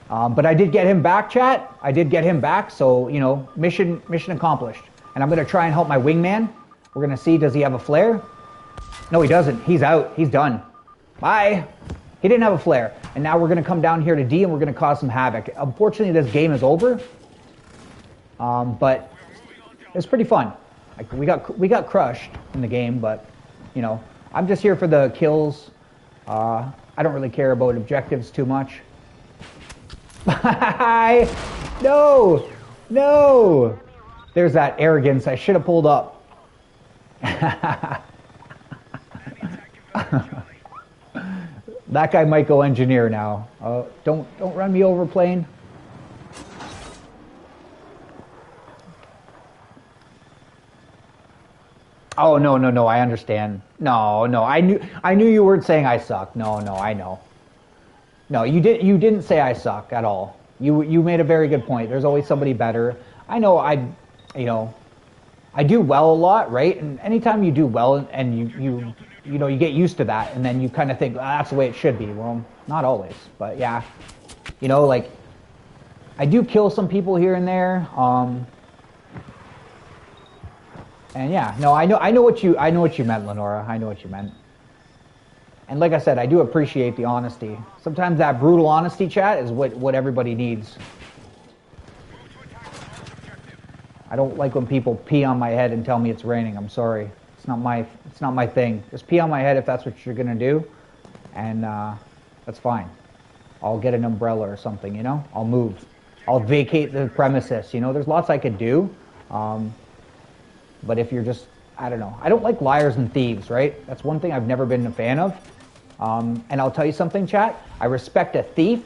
But I did get him back, chat. I did get him back, so, you know, mission accomplished. And I'm going to try and help my wingman. We're going to see, does he have a flare? No, he doesn't. He's out. He's done. Bye. He didn't have a flare. And now we're going to come down here to D and we're going to cause some havoc. Unfortunately, this game is over. But it's pretty fun. Like, we got crushed in the game, but, you know, I'm just here for the kills. I don't really care about objectives too much. No! No! There's that arrogance. I should have pulled up. That guy might go engineer now. Don't run me over, plane. Oh, no, I understand. No, I knew you weren't saying I suck. No, I know. No, you didn't say I suck at all. You made a very good point. There's always somebody better. I know you know, I do well a lot, right? And anytime you do well and you know, you get used to that and then you kind of think, that's the way it should be. Well, not always, but yeah. You know, like, I do kill some people here and there. And yeah, no, I know what you meant, Lenora. I know what you meant. And like I said, I do appreciate the honesty. Sometimes that brutal honesty, chat, is what everybody needs. I don't like when people pee on my head and tell me it's raining. I'm sorry. It's not my thing. Just pee on my head if that's what you're gonna do, and that's fine. I'll get an umbrella or something, you know? I'll move. I'll vacate the premises, you know? There's lots I could do. But if you're just, I don't know. I don't like liars and thieves, right? That's one thing I've never been a fan of. And I'll tell you something, chat. I respect a thief,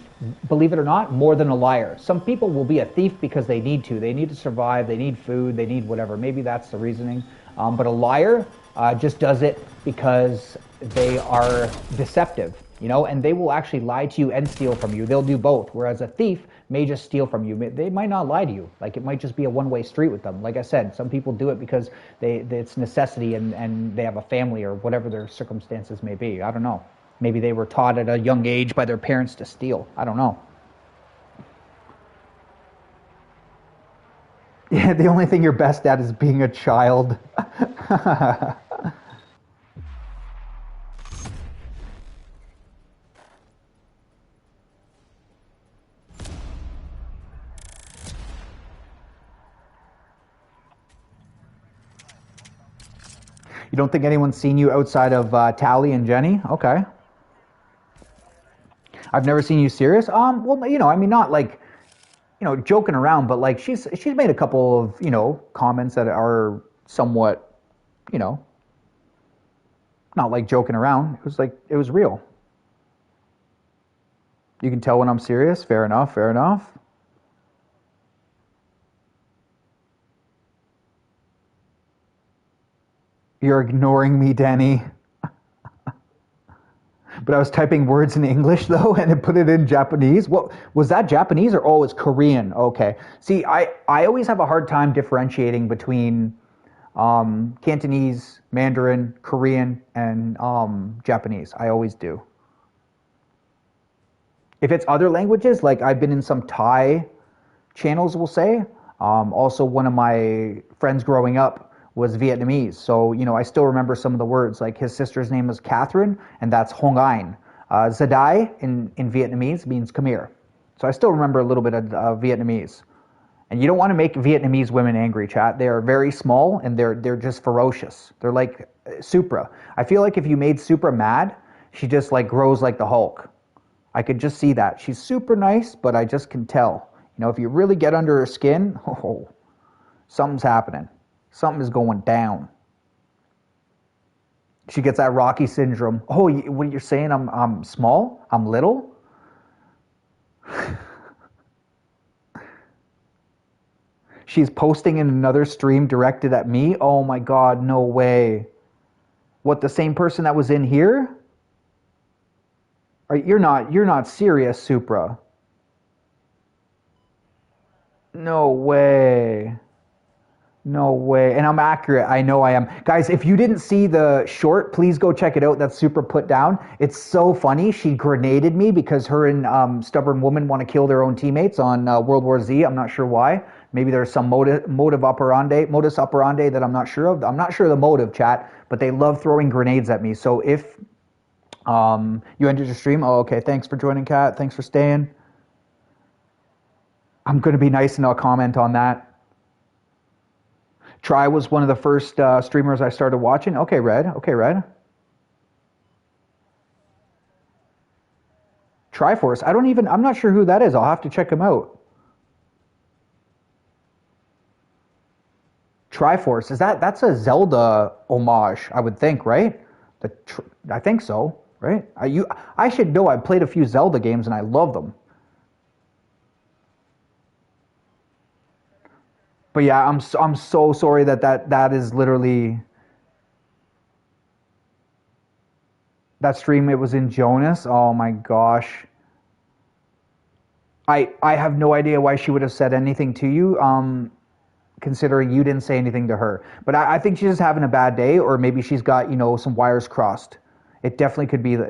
believe it or not, more than a liar. Some people will be a thief because they need to. They need to survive. They need food. They need whatever. Maybe that's the reasoning. But a liar just does it because they are deceptive, you know, and they will actually lie to you and steal from you. They'll do both. Whereas a thief may just steal from you. They might not lie to you. Like, it might just be a one-way street with them. Like I said, some people do it because it's necessity and they have a family or whatever their circumstances may be. I don't know. Maybe they were taught at a young age by their parents to steal. I don't know. Yeah, the only thing you're best at is being a child. You don't think anyone's seen you outside of Tally and Jenny? Okay. I've never seen you serious. Well, you know, I mean, not like, you know, joking around, but like she's made a couple of, you know, comments that are somewhat, you know, not like joking around. It was like, it was real. You can tell when I'm serious. Fair enough. Fair enough. You're ignoring me, Danny. But I was typing words in English, though, and it put it in Japanese. What was that, Japanese, or it's Korean? Okay. See, I always have a hard time differentiating between Cantonese, Mandarin, Korean, and Japanese. I always do. If it's other languages, like I've been in some Thai channels, we'll say. Also, one of my friends growing up was Vietnamese. So, you know, I still remember some of the words. Like, his sister's name was Catherine, and that's Hong Ain. Zadai in Vietnamese means come here. So I still remember a little bit of Vietnamese. And you don't want to make Vietnamese women angry, chat. They are very small and they're just ferocious. They're like Supra. I feel like if you made Supra mad, she just like grows like the Hulk. I could just see that. She's super nice, but I just can tell. You know, if you really get under her skin, oh, something's happening. Something is going down. She gets that Rocky syndrome. Oh, what you're saying? I'm small? I'm little? She's posting in another stream directed at me? Oh my God, no way. What, the same person that was in here? You're not serious, Supra. No way. No way. And I'm accurate. I know I am. Guys, if you didn't see the short, please go check it out. That's Supra put down. It's so funny. She grenaded me because her and Stubborn Woman want to kill their own teammates on World War Z. I'm not sure why. Maybe there's some modus operandi that I'm not sure of. I'm not sure of the motive, chat, but they love throwing grenades at me. So if you ended your stream, oh, okay, thanks for joining, Kat. Thanks for staying. I'm going to be nice and I'll comment on that. Try was one of the first streamers I started watching. Okay, Red. Okay, Red. Triforce. I'm not sure who that is. I'll have to check him out. Triforce. That's a Zelda homage, I would think, right? I think so, right? I should know. I've played a few Zelda games and I love them. But yeah, I'm so sorry that is literally that stream. It was in Jonas. Oh my gosh. I have no idea why she would have said anything to you. Considering you didn't say anything to her. But I think she's just having a bad day, or maybe she's got, some wires crossed. It definitely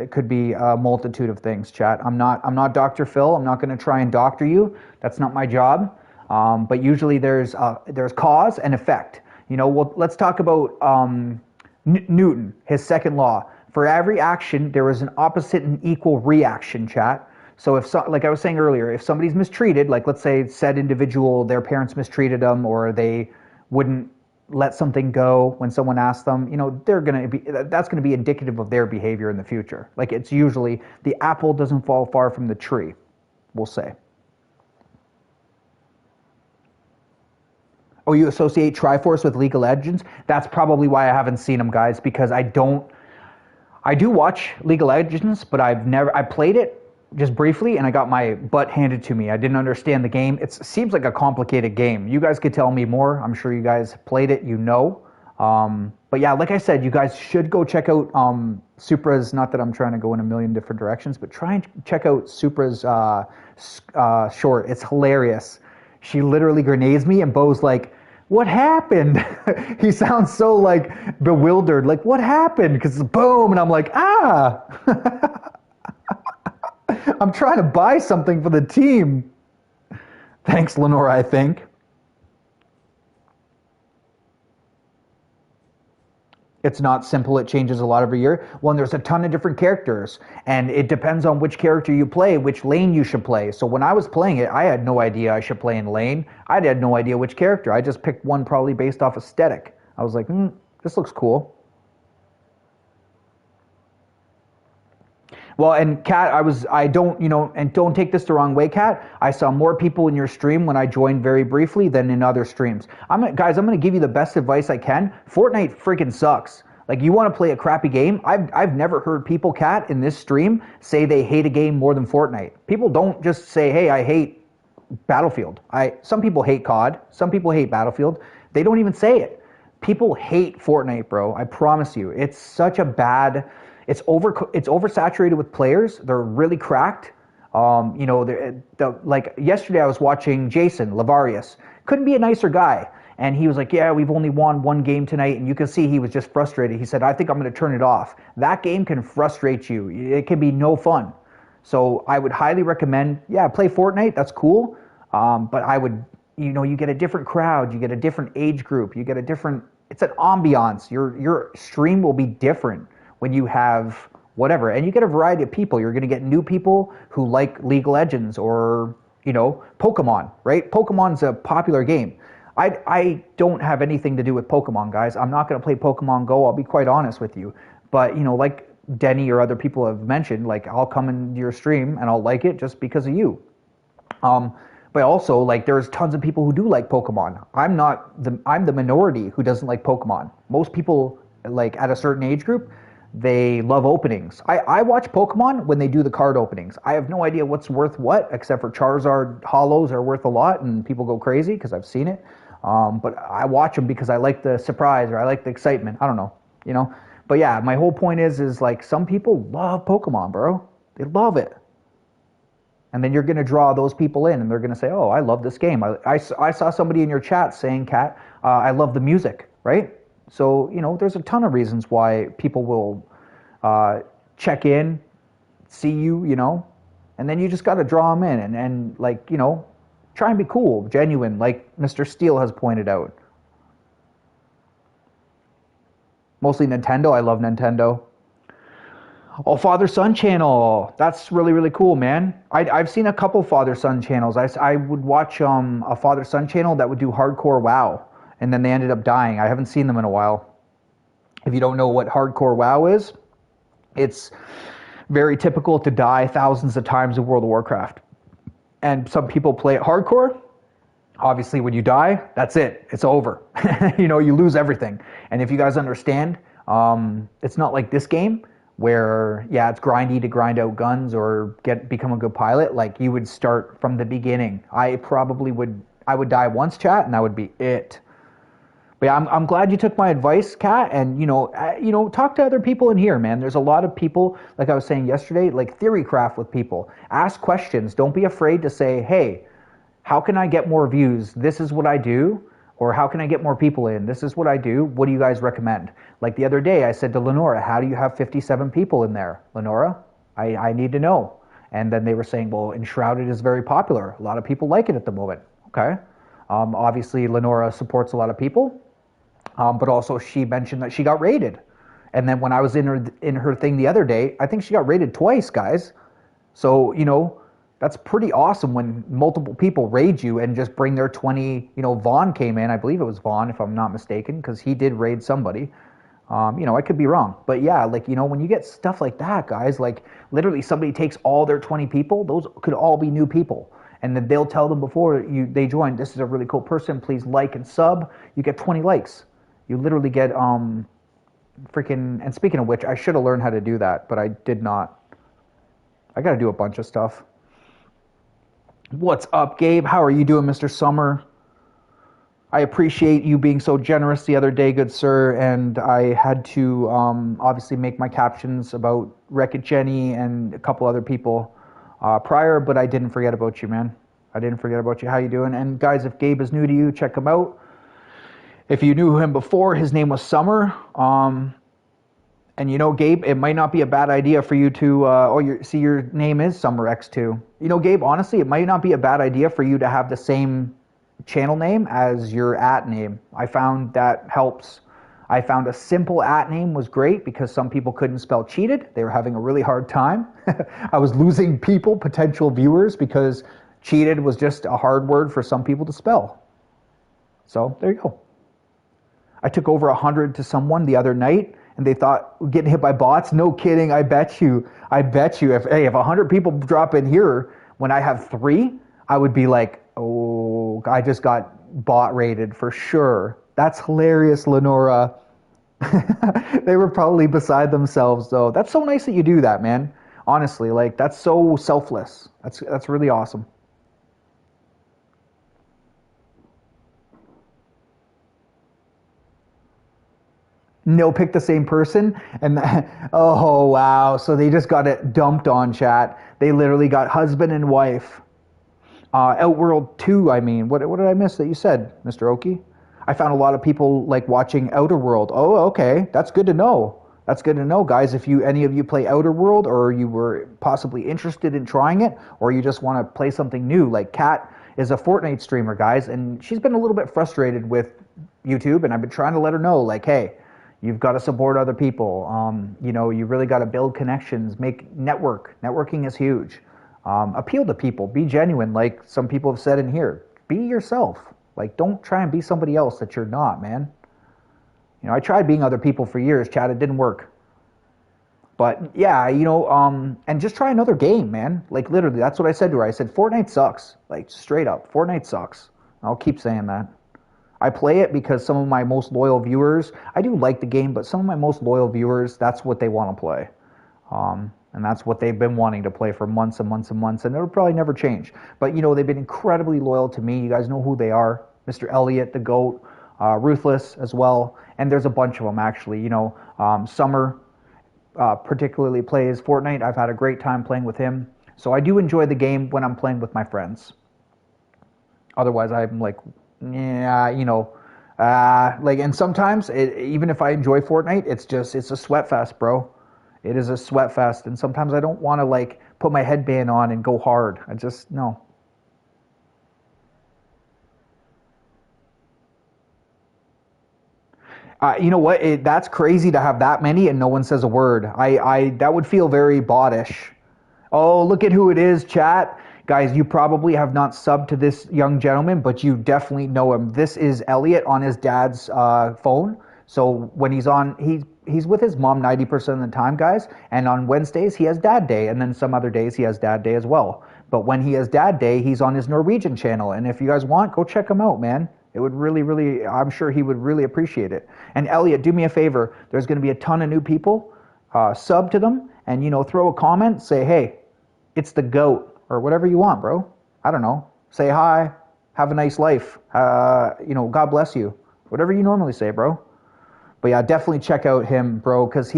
could be a multitude of things, chat. I'm not Dr. Phil. I'm not going to try and doctor you. That's not my job. But usually there's cause and effect. Well, let's talk about Newton, his second law. For every action, there is an opposite and equal reaction, chat. So like I was saying earlier, if somebody's mistreated, like let's say said individual, their parents mistreated them, or they wouldn't let something go when someone asked them, that's going to be indicative of their behavior in the future. Like it's usually the apple doesn't fall far from the tree, we'll say. Oh, you associate Triforce with League of Legends? That's probably why I haven't seen them, guys, because I do watch League of Legends, but I played it just briefly and I got my butt handed to me. I didn't understand the game. It seems like a complicated game. You guys could tell me more. I'm sure you guys played it, But yeah, like I said, you guys should go check out Supra's, not that I'm trying to go in a million different directions, but try and check out Supra's short. It's hilarious. She literally grenades me and Bo's like, what happened? He sounds so like bewildered, like what happened? Because boom, and I'm like, I'm trying to buy something for the team. Thanks, Lenora, I think. It's not simple. It changes a lot every year. Well, and there's a ton of different characters, and it depends on which character you play, which lane you should play. So when I was playing it, I had no idea I should play in lane. I had no idea which character. I just picked one probably based off aesthetic. I was like, this looks cool. Well, and Kat, and don't take this the wrong way, Kat. I saw more people in your stream when I joined very briefly than in other streams. Guys, I'm going to give you the best advice I can. Fortnite freaking sucks. Like, you want to play a crappy game? I've never heard people, Kat, in this stream say they hate a game more than Fortnite. People don't just say, hey, I hate Battlefield. Some people hate COD. Some people hate Battlefield. They don't even say it. People hate Fortnite, bro. I promise you. It's such a bad... It's oversaturated with players. They're really cracked. Like yesterday I was watching Jason Lavarius. Couldn't be a nicer guy. And he was like, yeah, we've only won one game tonight. And you can see he was just frustrated. He said, I think I'm going to turn it off. That game can frustrate you. It can be no fun. So I would highly recommend, play Fortnite. That's cool. But I would, you get a different crowd. You get a different age group. You get it's an ambiance. Your stream will be different when you have whatever. And you get a variety of people. You're going to get new people who like League of Legends or Pokemon, right? Pokemon's a popular game. I don't have anything to do with Pokemon, guys. I'm not going to play Pokemon Go. I'll be quite honest with you. But, like Denny or other people have mentioned, like I'll come into your stream and I'll like it just because of you. But also, like, there's tons of people who do like Pokemon. I'm the minority who doesn't like Pokemon. Most people, like, at a certain age group, they love openings. I watch Pokemon when they do the card openings. I have no idea what's worth what, except for Charizard holos are worth a lot, and people go crazy because I've seen it. But I watch them because I like the surprise or I like the excitement. I don't know. But yeah, my whole point is like some people love Pokemon, bro. They love it. And then you're going to draw those people in, and they're going to say, oh, I love this game. I saw somebody in your chat saying, Kat, I love the music, right? So, there's a ton of reasons why people will check in, see you, and then you just got to draw them in and like, try and be cool, genuine, like Mr. Steele has pointed out. Mostly Nintendo. I love Nintendo. Oh, father-son channel. That's really, really cool, man. I've seen a couple father-son channels. I would watch a father-son channel that would do hardcore WoW, and then they ended up dying. I haven't seen them in a while. If you don't know what hardcore WoW is, it's very typical to die thousands of times in World of Warcraft. And some people play it hardcore. Obviously, when you die, that's it. It's over. You lose everything. And if you guys understand, it's not like this game, where, yeah, it's grindy to grind out guns or become a good pilot. Like, you would start from the beginning. I would die once, chat, and that would be it. But yeah, I'm glad you took my advice, Kat, and, talk to other people in here, man. There's a lot of people, like I was saying yesterday, like theory craft with people. Ask questions. Don't be afraid to say, hey, how can I get more views? This is what I do. Or how can I get more people in? This is what I do. What do you guys recommend? Like the other day, I said to Lenora, how do you have 57 people in there? Lenora, I need to know. And then they were saying, well, Enshrouded is very popular. A lot of people like it at the moment. Okay. Obviously, Lenora supports a lot of people. But also she mentioned that she got raided. And then when I was in her thing the other day, I think she got raided twice, guys. So, that's pretty awesome when multiple people raid you and just bring their 20, Vaughn came in. I believe it was Vaughn, if I'm not mistaken, because he did raid somebody. I could be wrong. But yeah, like, when you get stuff like that, guys, like literally somebody takes all their 20 people, those could all be new people. And then they'll tell them before they join, this is a really cool person, please like and sub. You get 20 likes. You literally get and speaking of which, I should have learned how to do that, but I did not. I got to do a bunch of stuff. What's up, Gabe? How are you doing, Mr. Summer? I appreciate you being so generous the other day, good sir, and I had to obviously make my captions about Wreck-It Jenny and a couple other people prior, but I didn't forget about you, man. I didn't forget about you. How you doing? And guys, if Gabe is new to you, check him out. If you knew him before, his name was Summer. And Gabe, it might not be a bad idea for you to, your name is SummerX2. Gabe, honestly, it might not be a bad idea for you to have the same channel name as your @name. I found that helps. I found a simple @name was great because some people couldn't spell cheated. They were having a really hard time. I was losing people, potential viewers, because cheated was just a hard word for some people to spell. So there you go. I took over 100 to someone the other night, and they thought getting hit by bots. No kidding. I bet you. If 100 people drop in here when I have 3, I would be like, oh, I just got bot rated for sure. That's hilarious, Lenora. They were probably beside themselves, though. That's so nice that you do that, man. Honestly, like, that's so selfless. That's really awesome. No, pick the same person, and oh wow, so they just got it dumped on, chat. They literally got husband and wife. Outworld 2, I mean, what did I miss that you said, Mr. Oki? I found a lot of people like watching Outer World. Oh, okay, that's good to know. That's good to know, guys. If any of you play Outer World, or you were possibly interested in trying it, or you just want to play something new, like Kat is a Fortnite streamer, guys, and she's been a little bit frustrated with YouTube, and I've been trying to let her know, like, hey, you've got to support other people. You really got to build connections, make networking is huge. Appeal to people. Be genuine, like some people have said in here. Be yourself. Like, don't try and be somebody else that you're not, man. You know, I tried being other people for years, Chad. It didn't work. But yeah, and just try another game, man. Like literally, that's what I said to her. I said, Fortnite sucks. Like straight up, Fortnite sucks. I'll keep saying that. I play it because some of my most loyal viewers, I do like the game, but some of my most loyal viewers, that's what they want to play. And that's what they've been wanting to play for months and months and months, and it'll probably never change. But, they've been incredibly loyal to me. You guys know who they are. Mr. Elliott, the GOAT, Ruthless as well, and there's a bunch of them, actually. Summer particularly plays Fortnite. I've had a great time playing with him. So I do enjoy the game when I'm playing with my friends. Otherwise, I'm like, yeah, and sometimes, even if I enjoy Fortnite, it's a sweat fest, bro. It is a sweat fest, and sometimes I don't want to, like, put my headband on and go hard. No. You know what? That's crazy to have that many and no one says a word. That would feel very bottish. Oh, look at who it is, chat. Guys, you probably have not subbed to this young gentleman, but you definitely know him. This is Elliot on his dad's phone. So when he's with his mom 90% of the time, guys. And on Wednesdays, he has Dad Day. And then some other days, he has Dad Day as well. But when he has Dad Day, he's on his Norwegian channel. And if you guys want, go check him out, man. It would really, really, I'm sure he would really appreciate it. And Elliot, do me a favor. There's going to be a ton of new people. Sub to them and, throw a comment. Say, hey, it's the GOAT. Or whatever you want, bro. I don't know. Say hi. Have a nice life. God bless you. Whatever you normally say, bro. But yeah, definitely check out him, bro, because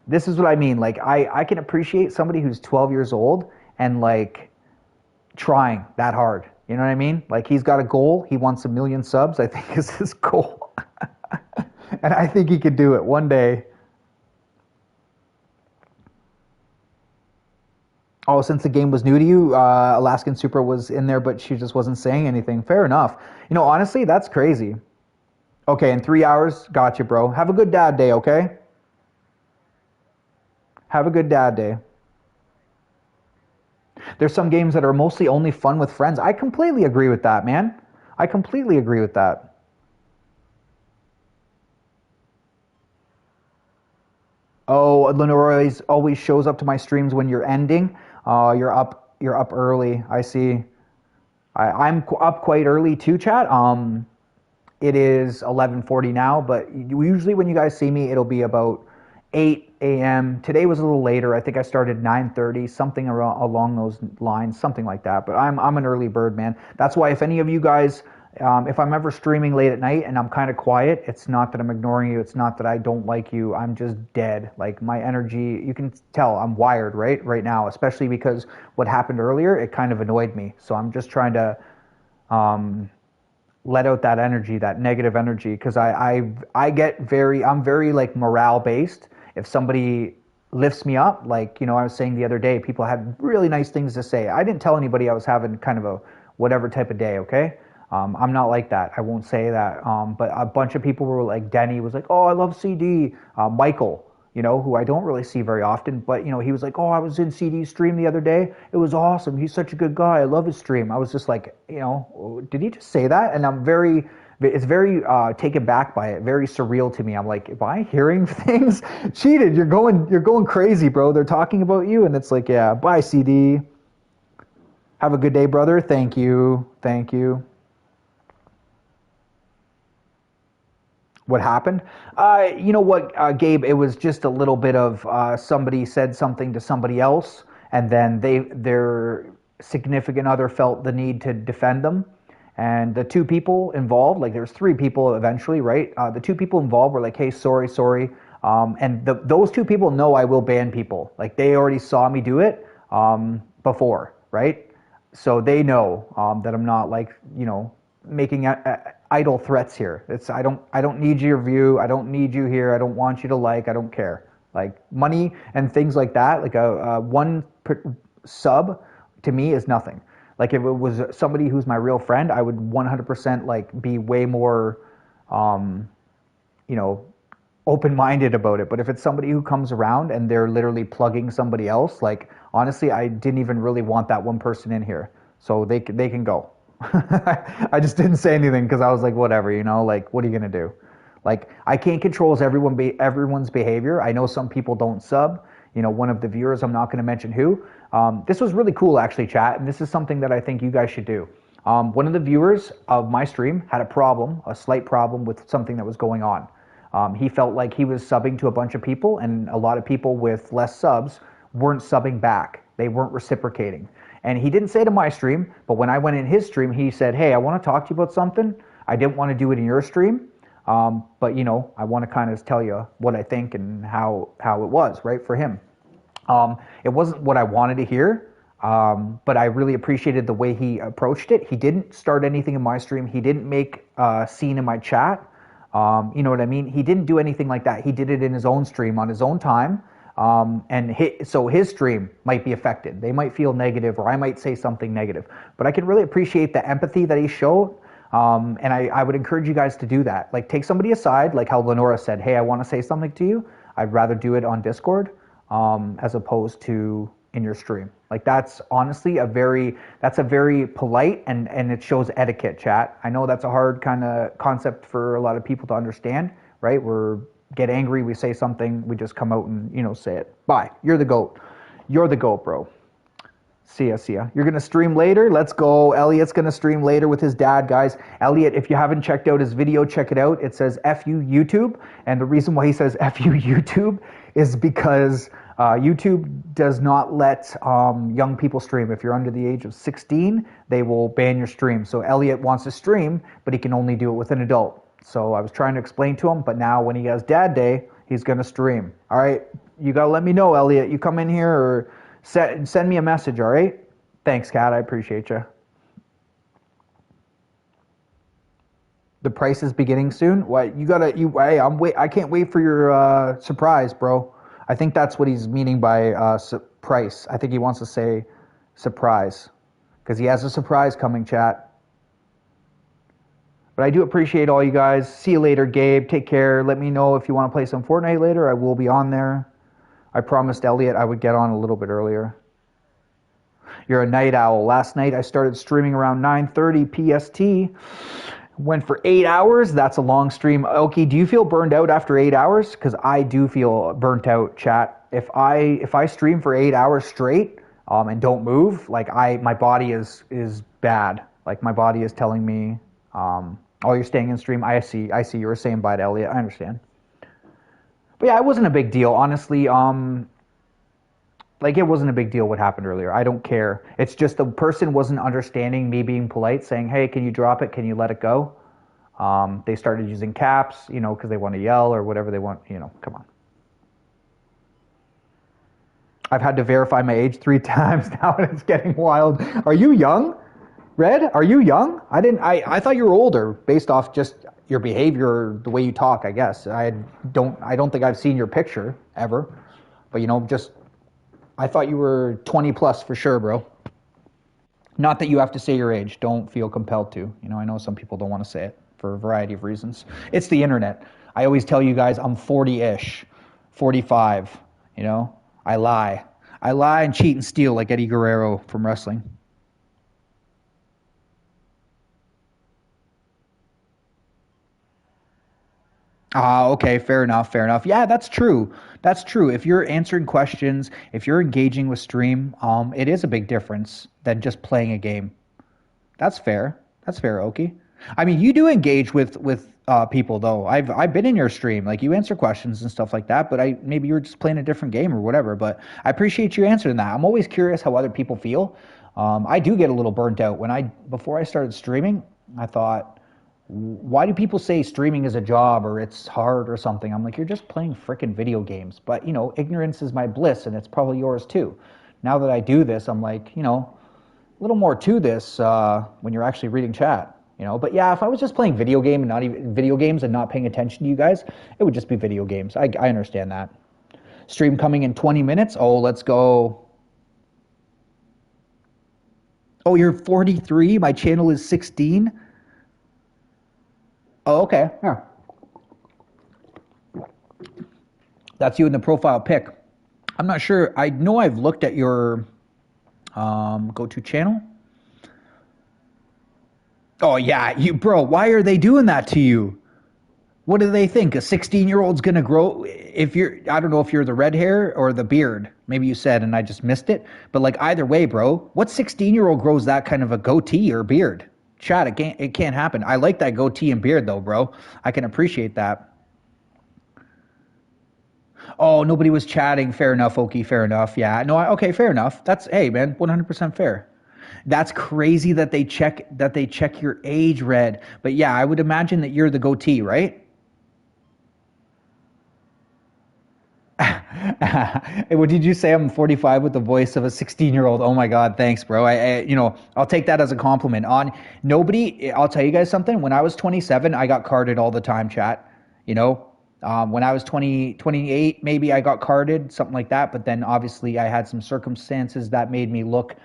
this is what I mean. Like, I can appreciate somebody who's 12 years old and, like, trying that hard. You know what I mean? Like, he's got a goal. He wants 1 million subs, I think, is his goal. And I think he could do it one day. Oh, since the game was new to you, Alaskan Super was in there, but she just wasn't saying anything. Fair enough. Honestly, that's crazy. Okay, in 3 hours, gotcha, bro. Have a good dad day, okay? Have a good dad day. There's some games that are mostly only fun with friends. I completely agree with that, man. I completely agree with that. Oh, Lenore always shows up to my streams when you're ending. You're up early. I see. I'm up quite early too, chat. It is 11:40 now, but usually when you guys see me, it'll be about 8 a.m. Today was a little later. I think I started 9:30, something along those lines, something like that. But I'm an early bird, man. That's why if any of you guys, if I'm ever streaming late at night and I'm kind of quiet, it's not that I'm ignoring you. It's not that I don't like you. I'm just dead. Like, my energy, you can tell I'm wired right now, especially because what happened earlier, it kind of annoyed me. So I'm just trying to let out that energy, that negative energy, because I'm very like morale based. If somebody lifts me up, like, I was saying the other day, people had really nice things to say. I didn't tell anybody I was having kind of a whatever type of day, okay? I'm not like that. I won't say that. But a bunch of people were like, Denny was like, oh, I love CD. Michael, who I don't really see very often, but, he was like, oh, I was in CD's stream the other day. It was awesome. He's such a good guy. I love his stream. I was just like, did he just say that? And it's very taken back by it, very surreal to me. I'm like, am I hearing things? Cheated. You're going crazy, bro. They're talking about you. And it's like, yeah, bye, CD. Have a good day, brother. Thank you. Thank you. What happened? You know what, Gabe? It was just a little bit of somebody said something to somebody else, and then their significant other felt the need to defend them. And the two people involved, like there's three people eventually, right? The two people involved were like, hey, sorry. And those two people know I will ban people. Like, they already saw me do it before, right? So they know that I'm not, like, making idle threats here. I don't need your view. I don't need you here. I don't want you to like. I don't care. Like, money and things like that. Like one sub to me is nothing. Like, if it was somebody who's my real friend, I would 100% like be way more, open-minded about it. But if it's somebody who comes around and they're literally plugging somebody else, like honestly, I didn't even really want that one person in here, so they can go. I just didn't say anything because I was like, whatever, you know, like what are you gonna do? Like I can't control everyone's behavior. I know some people don't sub. You know, one of the viewers, I'm not going to mention who. This was really cool actually, chat, and this is something that I think you guys should do. One of the viewers of my stream had a slight problem with something that was going on. He felt like he was subbing to a bunch of people, and a lot of people with less subs weren't subbing back. They weren't reciprocating. And he didn't say to my stream, but when I went in his stream, he said, hey, I want to talk to you about something. I didn't want to do it in your stream, but, you know, I want to kind of tell you what I think and how it was, right, for him. It wasn't what I wanted to hear, but I really appreciated the way he approached it. He didn't start anything in my stream. He didn't make a scene in my chat. You know what I mean? He didn't do anything like that. He did it in his own stream on his own time. So his stream might be affected. They might feel negative, or I might say something negative. But I can really appreciate the empathy that he showed. And I would encourage you guys to do that. Like take somebody aside, like how Lenora said, hey, I want to say something to you. I'd rather do it on Discord as opposed to in your stream. Like that's honestly a very polite and it shows etiquette, chat. I know that's a hard kind of concept for a lot of people to understand, right? We're get angry, we say something, we just come out and, you know, say it. Bye. You're the GOAT. You're the GOAT, bro. See ya. You're going to stream later? Let's go. Elliot's going to stream later with his dad, guys. Elliot, if you haven't checked out his video, check it out. It says FU YouTube. And the reason why he says FU YouTube is because YouTube does not let young people stream. If you're under the age of 16, they will ban your stream. So Elliot wants to stream, but he can only do it with an adult. So I was trying to explain to him, but now when he has dad day, he's going to stream. All right, you got to let me know, Elliot. You come in here or send me a message, all right? Thanks, Kat. I appreciate you. The price is beginning soon? What, I can't wait for your surprise, bro. I think that's what he's meaning by price. I think he wants to say surprise because he has a surprise coming, chat. But I do appreciate all you guys. See you later, Gabe. Take care. Let me know if you want to play some Fortnite later. I will be on there. I promised Elliot I would get on a little bit earlier. You're a night owl. Last night I started streaming around 9:30 PST. Went for 8 hours. That's a long stream. Oki, do you feel burned out after 8 hours? Because I do feel burnt out, chat. If I stream for 8 hours straight and don't move, like my body is bad. Like my body is telling me, oh, you're staying in stream. I see. You were saying bye to Elliot. I understand. But yeah, it wasn't a big deal, honestly. Like it wasn't a big deal what happened earlier. I don't care. It's just the person wasn't understanding me being polite, saying, hey, can you drop it? Can you let it go? They started using caps, you know, because they want to yell or whatever they want, you know, come on. I've had to verify my age 3 times now and it's getting wild. Are you young? Red, are you young? I thought you were older based off just your behavior, the way you talk, I guess. I don't think I've seen your picture ever. But you know, I thought you were 20 plus for sure, bro. Not that you have to say your age. Don't feel compelled to. You know, I know some people don't want to say it for a variety of reasons. It's the internet. I always tell you guys I'm 40-ish, 45, you know. I lie and cheat and steal like Eddie Guerrero from wrestling. Okay, fair enough. Yeah, that's true. If you're answering questions, if you're engaging with stream, it is a big difference than just playing a game. That's fair, Oki. I mean, you do engage with people though. I've been in your stream, like you answer questions and stuff like that. But maybe you're just playing a different game or whatever. But I appreciate you answering that. I'm always curious how other people feel. I do get a little burnt out before I started streaming. I thought, why do people say streaming is a job or it's hard or something? I'm like, you're just playing frickin' video games. But, you know, ignorance is my bliss and it's probably yours too. Now that I do this, I'm like, you know, a little more to this when you're actually reading chat, you know. But yeah, if I was just playing video games and not paying attention to you guys, it would just be video games. I understand that. Stream coming in 20 minutes. Oh, let's go. Oh, you're 43? My channel is 16? Oh, okay. Yeah. That's you in the profile pic. I'm not sure. I know I've looked at your go-to channel. Oh yeah, bro. Why are they doing that to you? What do they think? A 16-year-old's gonna grow? If you're, I don't know if you're the red hair or the beard. Maybe you said and I just missed it. But like either way, bro, what 16-year-old grows that kind of a goatee or beard? Chad, it can't happen. I like that goatee and beard though, bro. I can appreciate that. Oh, nobody was chatting. Fair enough, Okie. Fair enough. Yeah. No. Okay. Fair enough. That's hey, man. 100% fair. That's crazy that they check your age, Red. But yeah, I would imagine that you're the goatee, right? What did you say? I'm 45 with the voice of a 16-year-old. Oh my God, thanks, bro. I'll take that as a compliment. On nobody, I'll tell you guys something. When I was 27, I got carded all the time, chat. You know, when I was 28, maybe I got carded, something like that. But then obviously I had some circumstances that made me look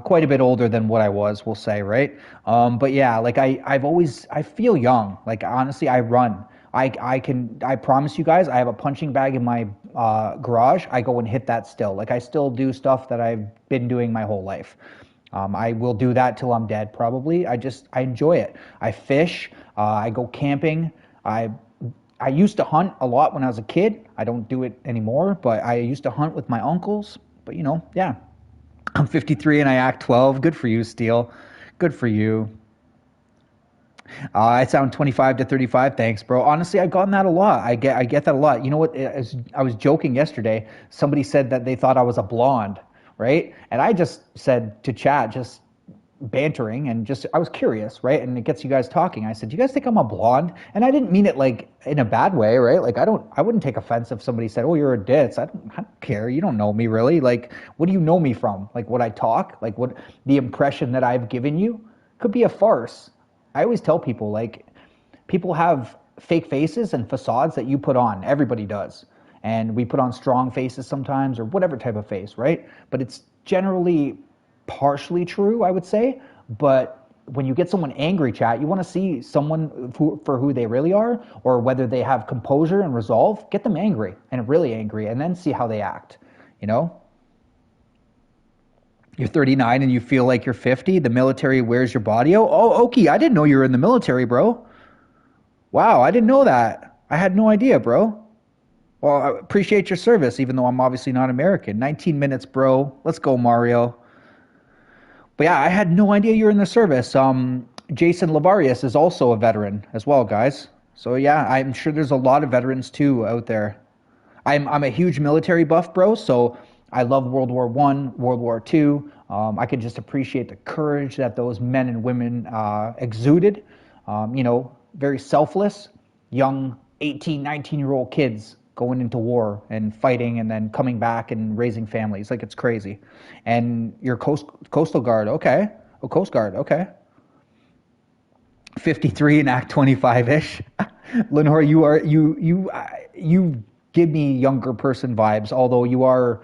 quite a bit older than what I was, we'll say, right? But yeah, like I feel young. Like honestly, I run. I promise you guys, I have a punching bag in my garage. I go and hit that still. Like I still do stuff that I've been doing my whole life. I will do that till I'm dead, probably. I enjoy it. I fish. I go camping. I used to hunt a lot when I was a kid. I don't do it anymore, but I used to hunt with my uncles. But yeah. I'm 53 and I act 12. Good for you, Steele. Good for you. I sound 25 to 35. Thanks, bro. Honestly, I've gotten that a lot. I get that a lot. You know what? I was joking yesterday. Somebody said that they thought I was a blonde, right? And I just said to chat, just bantering and just I was curious, right? And it gets you guys talking. I said, "Do you guys think I'm a blonde?" And I didn't mean it like in a bad way, right? Like I wouldn't take offense if somebody said, "Oh, you're a ditz." I don't care. You don't know me really. Like, what do you know me from? Like what I talk? Like what the impression that I've given you could be a farce. I always tell people like people have fake faces and facades that you put on. Everybody does. And we put on strong faces sometimes or whatever type of face, right? But it's generally partially true, I would say. But when you get someone angry, chat, you want to see someone for who they really are or whether they have composure and resolve. Get them angry and really angry and then see how they act, you know? You're 39 and you feel like you're 50. The military wears your body. Oh, Okie, I didn't know you were in the military, bro. Wow, I didn't know that. I had no idea, bro. Well, I appreciate your service, even though I'm obviously not American. 19 minutes, bro. Let's go, Mario. But yeah, I had no idea you were in the service. Jason Lavarius is also a veteran as well, guys. So yeah, I'm sure there's a lot of veterans too out there. I'm a huge military buff, bro. So I love World War One, World War Two. I could just appreciate the courage that those men and women exuded. Very selfless, young 18, 19-year-old kids going into war and fighting and then coming back and raising families. Like it's crazy. And your coastal guard, okay. Oh, Coast Guard, okay. 53 and act 25-ish. Lenore, you give me younger person vibes, although you are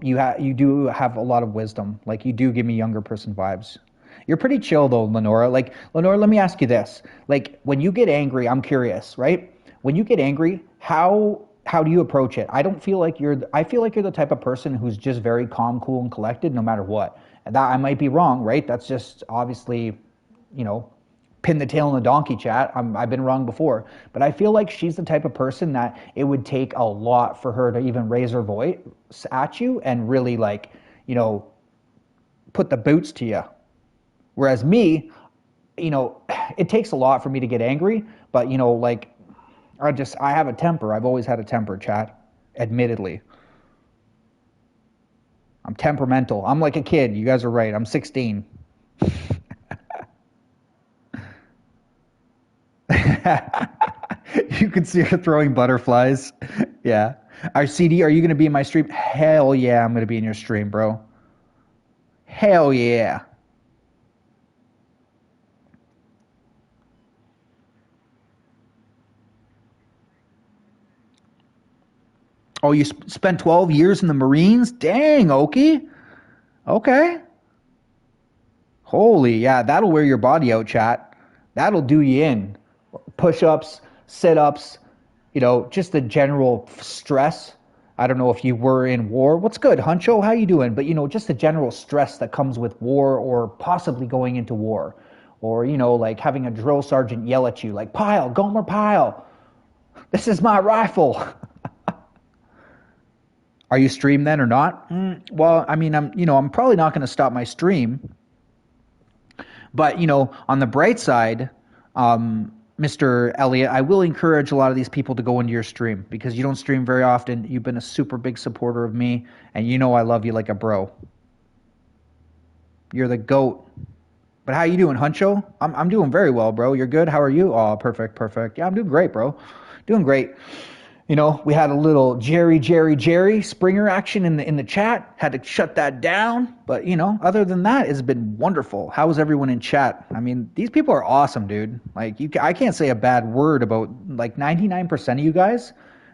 you do have a lot of wisdom. Like you do give me younger person vibes. You're pretty chill though, Lenora. Like Lenora, let me ask you this. Like when you get angry, I'm curious, right? When you get angry, how do you approach it? I feel like you're the type of person who's just very calm, cool, and collected no matter what. And that I might be wrong, right? That's just obviously, pin the tail on the donkey, chat. I've been wrong before. But I feel like she's the type of person that it would take a lot for her to even raise her voice at you and really put the boots to you. Whereas me, it takes a lot for me to get angry, but I have a temper. I've always had a temper, chat. Admittedly. I'm temperamental. I'm like a kid. You guys are right. I'm 16. You can see her throwing butterflies. Yeah. Our CD, are you going to be in my stream? Hell yeah, I'm going to be in your stream, bro. Hell yeah. Oh, you spent 12 years in the Marines? Dang, Okie. Okay. Holy, yeah, that'll wear your body out, chat. That'll do you in. Push-ups, sit-ups, just the general stress. I don't know if you were in war. What's good, Huncho? How you doing? But just the general stress that comes with war or possibly going into war. Or, like having a drill sergeant yell at you, like, Pyle, Gomer Pyle, this is my rifle. Are you stream then or not? Well, I mean, I'm probably not going to stop my stream. But, on the bright side, Mr. Elliott, I will encourage a lot of these people to go into your stream because you don't stream very often. You've been a super big supporter of me, and I love you like a bro. You're the GOAT. But how you doing, Huncho? I'm doing very well, bro. You're good? How are you? Oh, perfect. Yeah, I'm doing great, bro. Doing great. We had a little Jerry Springer action in the chat. Had to shut that down. But, other than that, it's been wonderful. How is everyone in chat? I mean, these people are awesome, dude. Like, I can't say a bad word about, like, 99% of you guys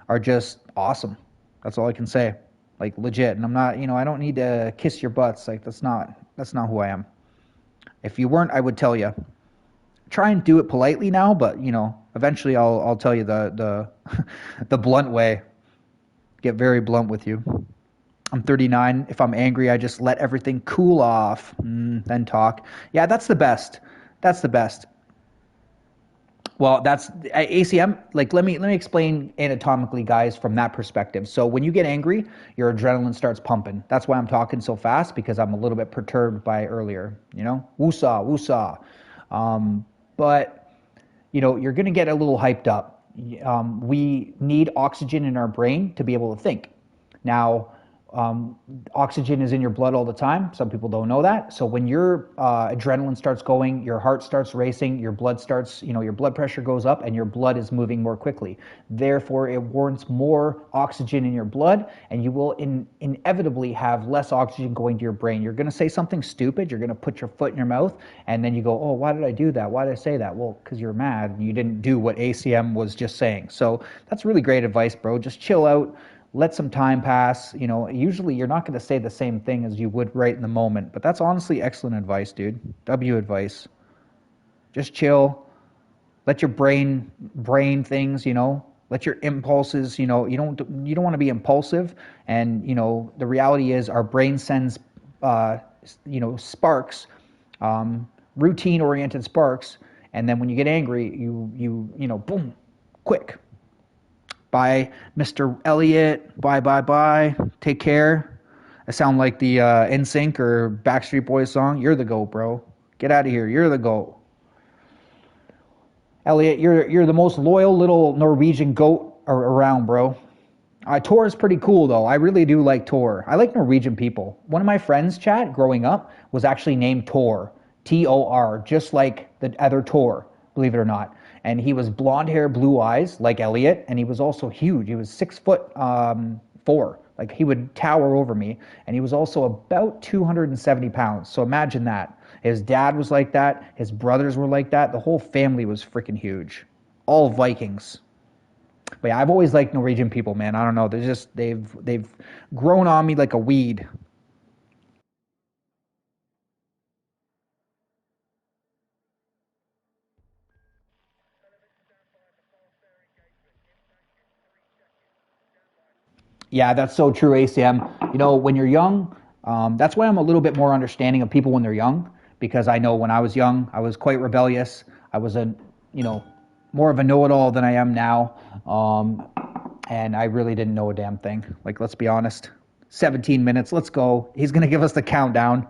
are just awesome. That's all I can say. Like, legit. And I'm not, I don't need to kiss your butts. Like, that's not who I am. If you weren't, I would tell you. Try and do it politely now, but eventually I'll tell you the the blunt way. Get very blunt with you. I'm 39. If I'm angry, I just let everything cool off, then talk. Yeah, that's the best. That's the best. Well, that's ACM. Like, let me explain anatomically, guys, from that perspective. So when you get angry, your adrenaline starts pumping. That's why I'm talking so fast, because I'm a little bit perturbed by earlier. Woosah, woosah. But you're going to get a little hyped up. We need oxygen in our brain to be able to think. Now, oxygen is in your blood all the time. Some people don't know that. So when your adrenaline starts going, your heart starts racing, your blood starts, your blood pressure goes up, and your blood is moving more quickly. Therefore, it warrants more oxygen in your blood, and you will inevitably have less oxygen going to your brain. You're going to say something stupid. You're going to put your foot in your mouth, and then you go, oh, why did I do that? Why did I say that? Well, because you're mad and you didn't do what ACM was just saying. So that's really great advice, bro. Just chill out. Let some time pass. Usually you're not going to say the same thing as you would right in the moment, but that's honestly excellent advice, dude. W advice. Just chill. Let your brain things, let your impulses, you don't want to be impulsive. And, the reality is our brain sends, sparks, routine oriented sparks. And then when you get angry, you boom, quick. Bye, Mr. Elliott. Bye. Take care. I sound like the NSYNC or Backstreet Boys song. You're the GOAT, bro. Get out of here. You're the GOAT. Elliott, you're the most loyal little Norwegian goat around, bro. Tor is pretty cool, though. I really do like Tor. I like Norwegian people. One of my friends, chat, growing up, was actually named Tor. Tor, just like the other Tor, believe it or not. And he was blonde hair, blue eyes, like Elliot, and he was also huge. He was 6'4". Like, he would tower over me, and he was also about 270 pounds. So imagine that. His dad was like that. His brothers were like that. The whole family was freaking huge. All Vikings. But yeah, I've always liked Norwegian people, man. I don't know. They've grown on me like a weed. Yeah, that's so true, ACM. When you're young, that's why I'm a little bit more understanding of people when they're young, because I know when I was young, I was quite rebellious. I was more of a know-it-all than I am now, and I really didn't know a damn thing. Like, let's be honest. 17 minutes, let's go. He's gonna give us the countdown.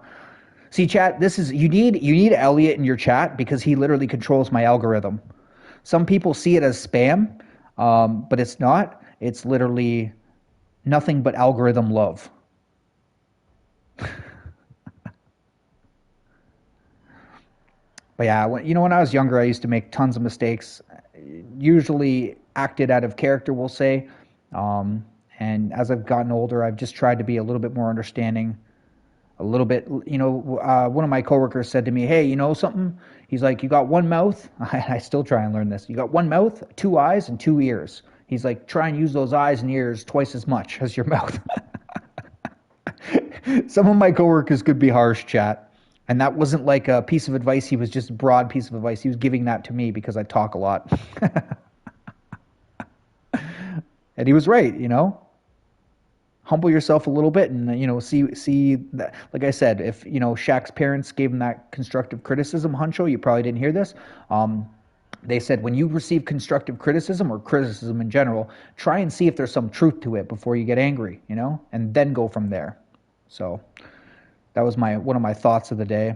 See, chat, you need Elliot in your chat because he literally controls my algorithm. Some people see it as spam, but it's not. It's literally nothing but algorithm love. But yeah, when I was younger, I used to make tons of mistakes, usually acted out of character, we'll say. And as I've gotten older, I've just tried to be a little bit more understanding, a little bit, one of my coworkers said to me, hey, something? He's like, you got one mouth? I still try and learn this. You got one mouth, two eyes, and two ears. He's like, try and use those eyes and ears twice as much as your mouth. Some of my coworkers could be harsh, chat. And that wasn't like a piece of advice. He was just a broad piece of advice. He was giving that to me because I talk a lot. And he was right, you know. Humble yourself a little bit, and see that. Like I said, if Shaq's parents gave him that constructive criticism, Huncho, you probably didn't hear this. They said when you receive constructive criticism or criticism in general, try and see if there's some truth to it before you get angry, and then go from there. So that was my one of my thoughts of the day.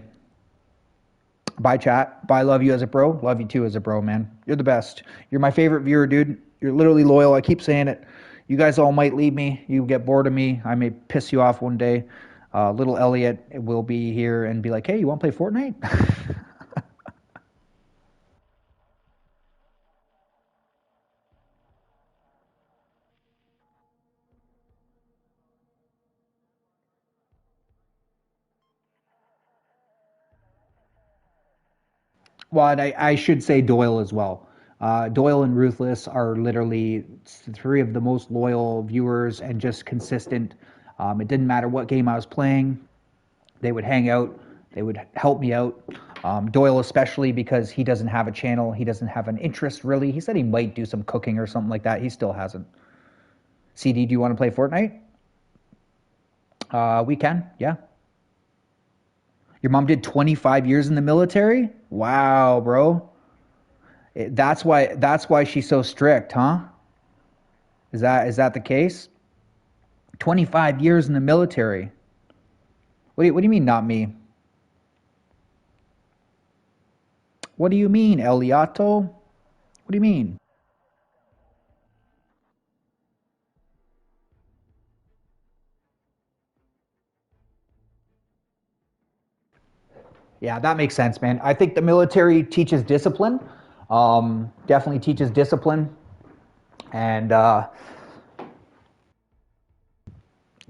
Bye, chat. Bye, love you as a bro. Love you too as a bro, man. You're the best. You're my favorite viewer, dude. You're literally loyal. I keep saying it. You guys all might leave me. You get bored of me. I may piss you off one day. Little Elliot will be here and be like, hey, you want to play Fortnite? Well, and I should say Doyle as well. Doyle and Ruthless are literally three of the most loyal viewers and just consistent. It didn't matter what game I was playing. They would hang out. They would help me out. Doyle especially because he doesn't have a channel. He doesn't have an interest really. He said he might do some cooking or something like that. He still hasn't. CD, do you want to play Fortnite? We can. Yeah. Your mom did 25 years in the military? Wow, bro. That's why she's so strict, huh? Is that the case? 25 years in the military. What do you mean not me? What do you mean, Eliato? What do you mean? Yeah, that makes sense, man. I think the military teaches discipline. Definitely teaches discipline. And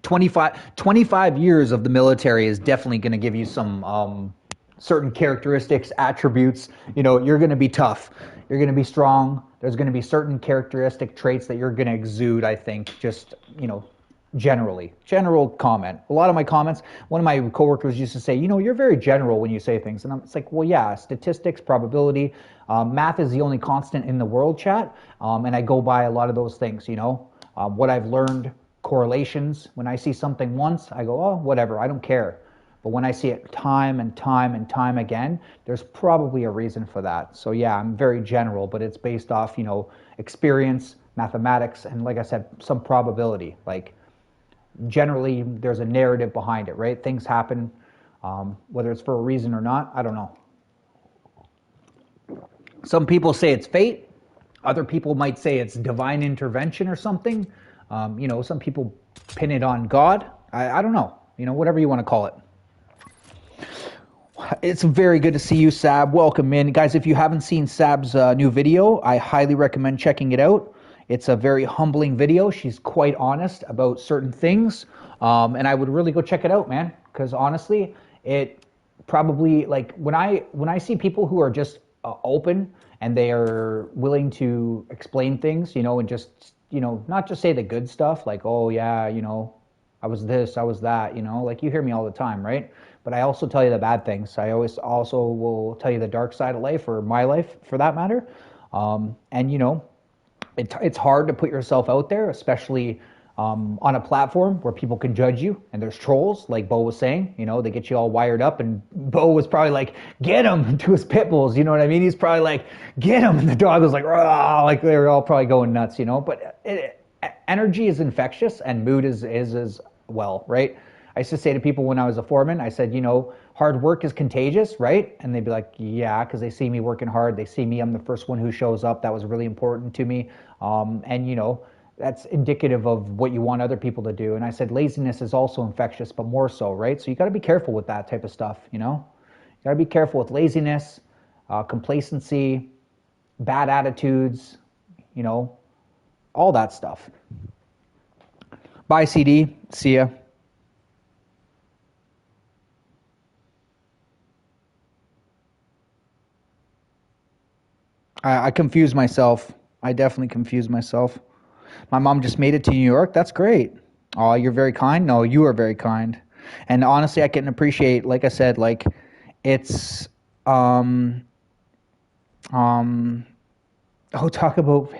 25 years of the military is definitely going to give you some certain characteristics, attributes. You're going to be tough. You're going to be strong. There's going to be certain characteristic traits that you're going to exude, I think, just, general comment. A lot of my comments, one of my coworkers used to say, you're very general when you say things. And it's like, well, yeah, statistics, probability, math is the only constant in the world, chat. And I go by a lot of those things, what I've learned, correlations. When I see something once, I go, oh, whatever, I don't care. But when I see it time and time and time again, there's probably a reason for that. So yeah, I'm very general, but it's based off, experience, mathematics, and like I said, some probability. Like generally, there's a narrative behind it, right? Things happen, whether it's for a reason or not, I don't know. Some people say it's fate. Other people might say it's divine intervention or something. Some people pin it on God. I don't know. Whatever you want to call it. It's very good to see you, Sab. Welcome in. Guys, if you haven't seen Sab's new video, I highly recommend checking it out. It's a very humbling video. She's quite honest about certain things. And I would really go check it out, man. Because honestly, it probably, like, when I see people who are just open and they are willing to explain things, and just, not just say the good stuff, like, oh, yeah, I was this, I was that, like you hear me all the time, right? But I also tell you the bad things. I always also will tell you the dark side of life, or my life for that matter. And it's hard to put yourself out there, especially on a platform where people can judge you, and there's trolls, like Bo was saying. They get you all wired up, and Bo was probably like, get him, to his pit bulls, you know what I mean? He's probably like, get him, and the dog was like, rah, like they were all probably going nuts, but energy is infectious, and mood is as well, right? I used to say to people when I was a foreman, I said, hard work is contagious, right? And they'd be like, yeah, because they see me working hard. They see me, I'm the first one who shows up. That was really important to me. And that's indicative of what you want other people to do. And I said, laziness is also infectious, but more so, right? So you got to be careful with that type of stuff, You got to be careful with laziness, complacency, bad attitudes, all that stuff. Bye, CD. See ya. I confused myself. I definitely confused myself. My mom just made it to New York. That's great. Oh, you're very kind. No, you are very kind. And honestly, I can appreciate, like I said, like it's um oh, talk about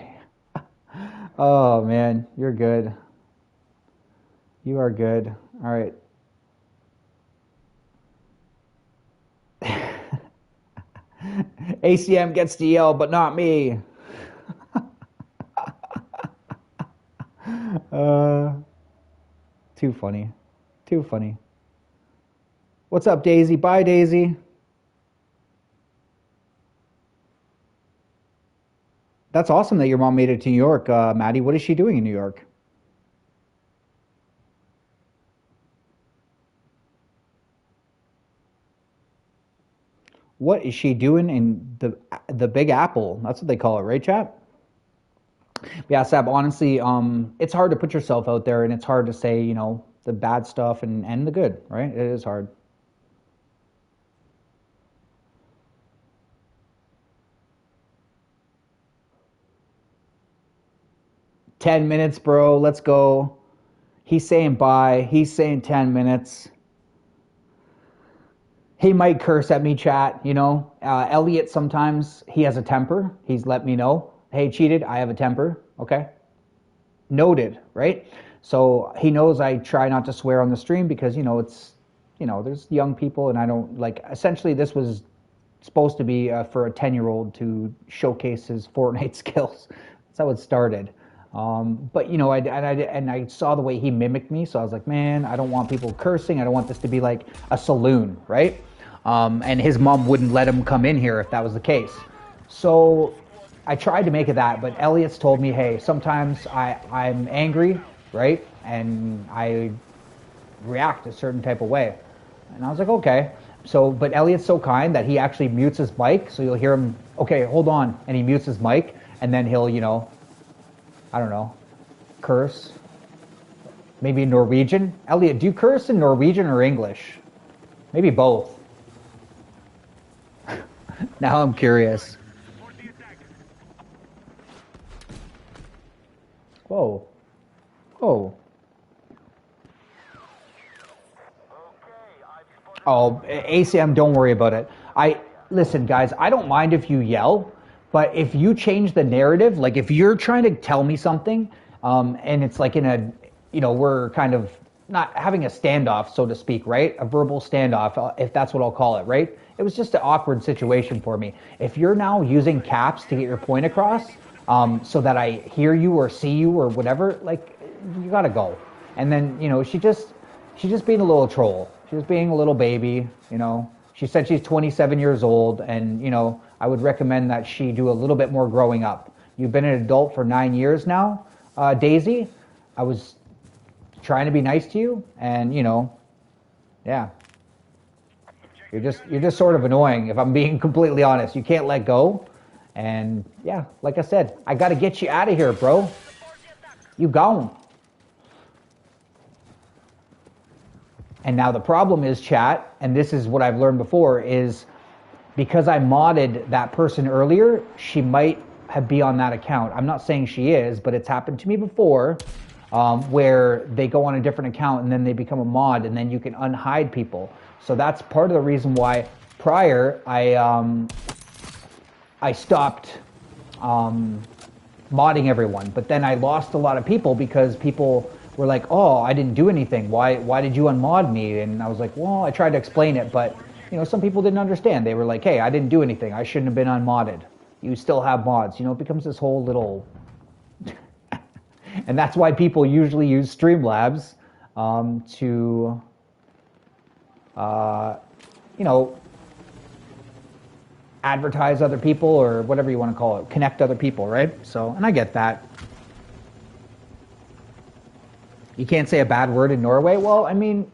Oh man, you're good. You are good. All right. ACM gets to yell, but not me. Uh, too funny. Too funny. What's up, Daisy? Bye, Daisy. That's awesome that your mom made it to New York, Maddie. What is she doing in New York? What is she doing in the Big Apple? That's what they call it, right, chat? Yeah, Sab, honestly, it's hard to put yourself out there and it's hard to say, the bad stuff and the good, right? It is hard. 10 minutes, bro. Let's go. He's saying bye. He's saying 10 minutes. He might curse at me, chat. Elliot, sometimes he has a temper. He's let me know. Hey, cheated. I have a temper. Okay. Noted, right? So he knows I try not to swear on the stream because, there's young people and I don't essentially this was supposed to be for a 10-year-old to showcase his Fortnite skills. That's how it started. But I saw the way he mimicked me, so I was like, man, I don't want people cursing. I don't want this to be like a saloon, right? And his mom wouldn't let him come in here if that was the case. So I tried to make it that, but Elliot's told me, hey, sometimes I'm angry, right? And I react a certain type of way. And I was like, okay. So, but Elliot's so kind that he actually mutes his mic, so you'll hear him, okay, hold on, and he mutes his mic, and then he'll, I don't know, curse. Maybe in Norwegian. Elliot, do you curse in Norwegian or English? Maybe both. Now I'm curious. Whoa. Whoa. Oh, ACM, don't worry about it. Listen, guys, I don't mind if you yell, but if you change the narrative, like if you're trying to tell me something, and it's like in a, we're kind of not having a standoff, so to speak, right? A verbal standoff, if that's what I'll call it, right? It was just an awkward situation for me. If you're now using caps to get your point across, so that I hear you or see you or whatever, like you gotta go. And then, she's just being a little troll. She was being a little baby. She said she's 27 years old, and, I would recommend that she do a little bit more growing up. You've been an adult for 9 years now, Daisy. I was trying to be nice to you, and, yeah. You're just sort of annoying, if I'm being completely honest. You can't let go. And, yeah, like I said, I got to get you out of here, bro. You gone. And now the problem is, chat, and this is what I've learned before, is because I modded that person earlier, she might be on that account. I'm not saying she is, but it's happened to me before, where they go on a different account and then they become a mod, and then you can unhide people. So that's part of the reason why prior I stopped modding everyone. But then I lost a lot of people because people were like, oh, I didn't do anything. Why did you unmod me? And I was like, well, I tried to explain it, but some people didn't understand. They were like, hey, I didn't do anything. I shouldn't have been unmodded. You still have mods. It becomes this whole little... And that's why people usually use Streamlabs to, advertise other people or whatever you want to call it, connect other people, right? So, and I get that. You can't say a bad word in Norway. Well, I mean,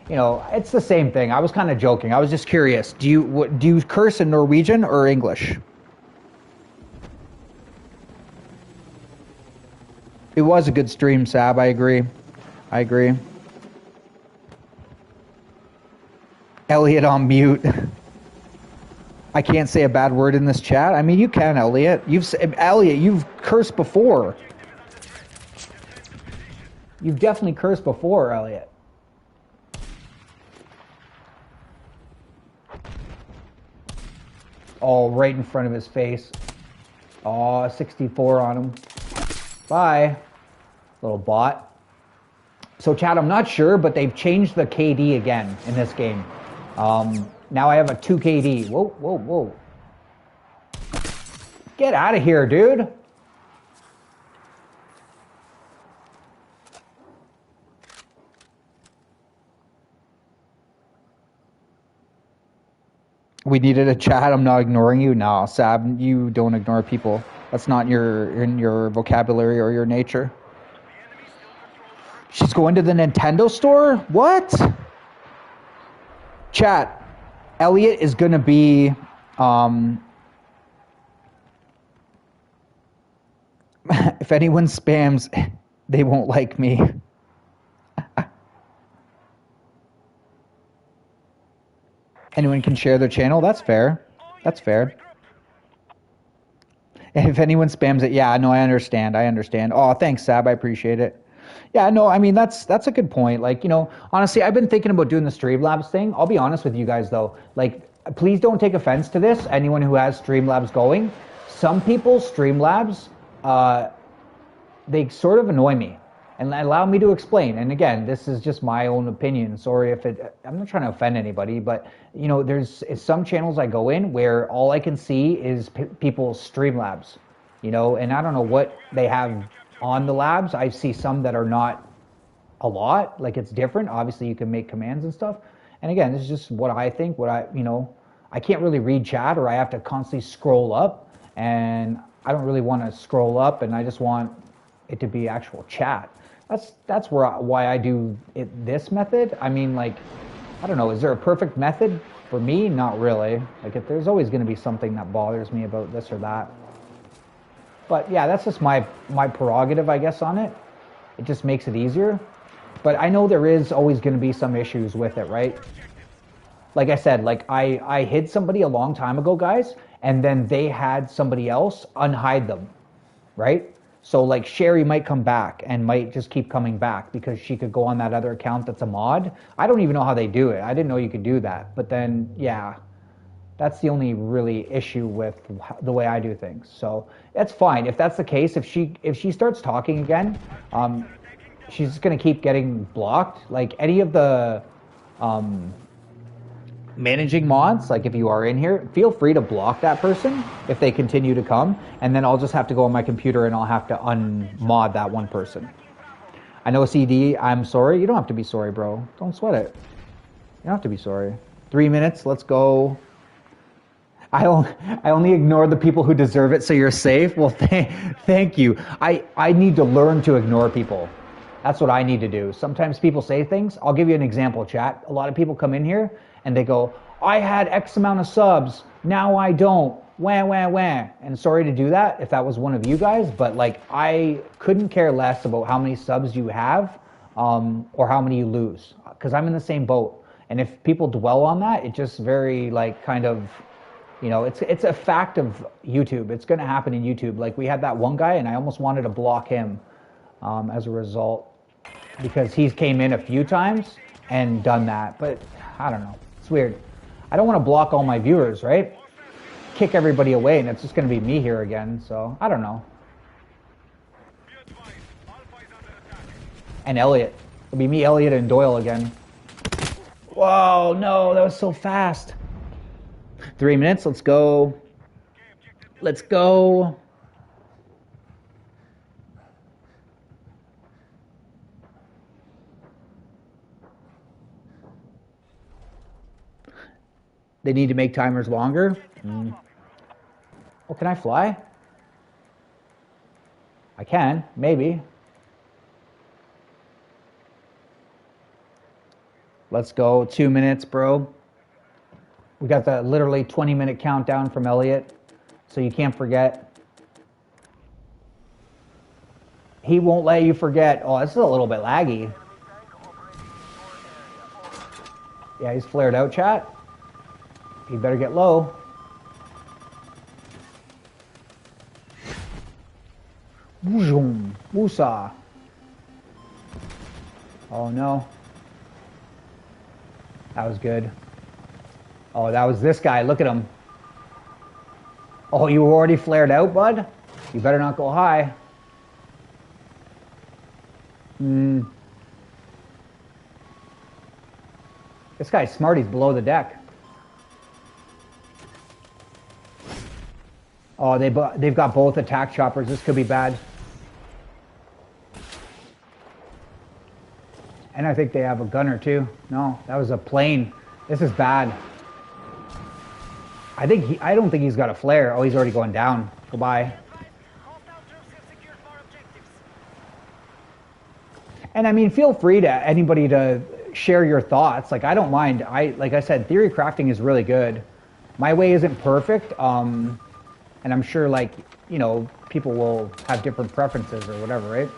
it's the same thing. I was kind of joking. I was just curious. Do you curse in Norwegian or English? It was a good stream, Sab. I agree. Elliot on mute. I can't say a bad word in this chat. I mean, you can, Elliot. Elliot, you've cursed before. You've definitely cursed before, Elliot. Oh, right in front of his face. Oh, 64 on him. Bye, little bot. So chat, I'm not sure, but they've changed the KD again in this game. Now I have a 2 KD. Whoa, whoa, whoa. Get out of here, dude. We needed a chat. I'm not ignoring you. No, Sab, you don't ignore people. That's not in your vocabulary or your nature. She's going to the Nintendo store? What? Chat, Elliot is going to be... if anyone spams, they won't like me. Anyone can share their channel? That's fair. That's fair. If anyone spams it, yeah, no, I understand. I understand. Oh, thanks, Sab. I appreciate it. Yeah, no, I mean, that's a good point. Like, you know, honestly, I've been thinking about doing the Streamlabs thing. I'll be honest with you guys, though. Like, please don't take offense to this, anyone who has Streamlabs going. Some people's Streamlabs, they sort of annoy me. And allow me to explain. And again, this is just my own opinion. Sorry if I'm not trying to offend anybody, but you know, there's some channels I go in where all I can see is people's Streamlabs, you know, and I don't know what they have on the labs. I see some that are not a lot, like it's different. Obviously you can make commands and stuff. And again, this is just what I think, I can't really read chat, or I have to constantly scroll up, and I don't really want to scroll up, and I just want it to be actual chat. That's why I do it this method. I mean, like, I don't know, is there a perfect method? For me, not really. Like, if there's always going to be something that bothers me about this or that. But yeah, that's just my prerogative, I guess, on it. It just makes it easier. But I know there is always going to be some issues with it, right? Like I said, like I hid somebody a long time ago, guys, and then they had somebody else unhide them, right? So like Sherry might come back and might just keep coming back because she could go on that other account that's a mod. I don't even know how they do it. I didn't know you could do that. But then, yeah, that's the only really issue with the way I do things. So that's fine. If that's the case, if she starts talking again, she's just going to keep getting blocked. Like any of the managing mods, like if you are in here, feel free to block that person if they continue to come, and then I'll just have to go on my computer and I'll have to unmod that one person. I know CD, I'm sorry. You don't have to be sorry, bro. Don't sweat it. You don't have to be sorry. 3 minutes, let's go. I only ignore the people who deserve it, so you're safe. Well, thank you. I need to learn to ignore people. That's what I need to do. Sometimes people say things. I'll give you an example, chat. A lot of people come in here and they go, I had X amount of subs, now I don't, wah, wah, wah. And sorry to do that if that was one of you guys, but like I couldn't care less about how many subs you have or how many you lose, because I'm in the same boat. And if people dwell on that, it just very like kind of, you know, it's a fact of YouTube. It's going to happen in YouTube. Like we had that one guy and I almost wanted to block him as a result, because he's came in a few times and done that. But I don't know. It's weird. I don't want to block all my viewers, right? Kick everybody away, and it's just going to be me here again. So I don't know. And Elliot. It'll be me, Elliot, and Doyle again. Whoa, no, that was so fast. 3 minutes. Let's go. Let's go. They need to make timers longer. Oh, can I fly? I can, maybe. Let's go. 2 minutes, bro. We got the literally 20-minute countdown from Elliot, so you can't forget. He won't let you forget. Oh, this is a little bit laggy. Yeah, he's flared out, chat. You better get low. Boom. Woosa. Oh no. That was good. Oh, that was this guy. Look at him. Oh, you were already flared out, bud? You better not go high. This guy's smart. He's below the deck. Oh, they've got both attack choppers. This could be bad. And I think they have a gunner too. No, that was a plane. This is bad. I don't think he's got a flare. Oh, he's already going down. Goodbye. And I mean, feel free to anybody to share your thoughts. Like, I don't mind. Like I said, theory crafting is really good. My way isn't perfect. And I'm sure, like, you know, people will have different preferences or whatever, right?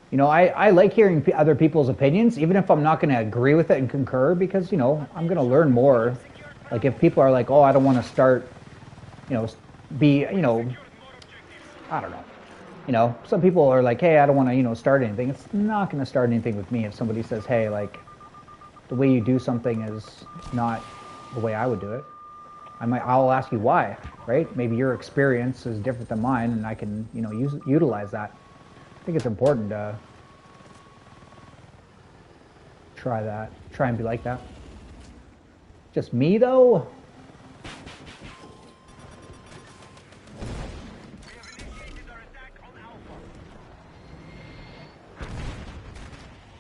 You know, I like hearing other people's opinions, even if I'm not going to agree with it and concur, because, you know, I'm going to learn more. Like, if people are like, oh, I don't want to start, you know, you know, I don't know. You know, some people are like, hey, I don't want to, you know, start anything. It's not going to start anything with me if somebody says, hey, like, the way you do something is not the way I would do it. I'll ask you why, right? Maybe your experience is different than mine, and I can, you know, utilize that. I think it's important to try that. Try and be like that. Just me, though?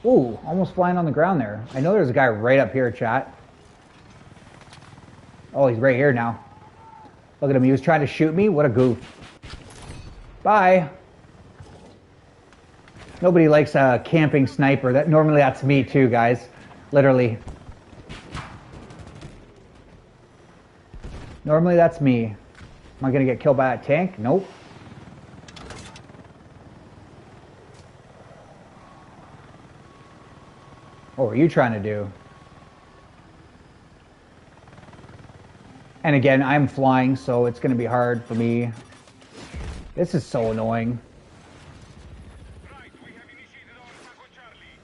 Ooh, almost flying on the ground there. I know there's a guy right up here, chat. Oh, he's right here now. Look at him. He was trying to shoot me. What a goof. Bye. Nobody likes a camping sniper. Normally that's me too, guys. Literally. Normally that's me. Am I going to get killed by that tank? Nope. What were you trying to do? And again, I'm flying, so it's going to be hard for me. This is so annoying. Right, we have initiated our attack on Charlie.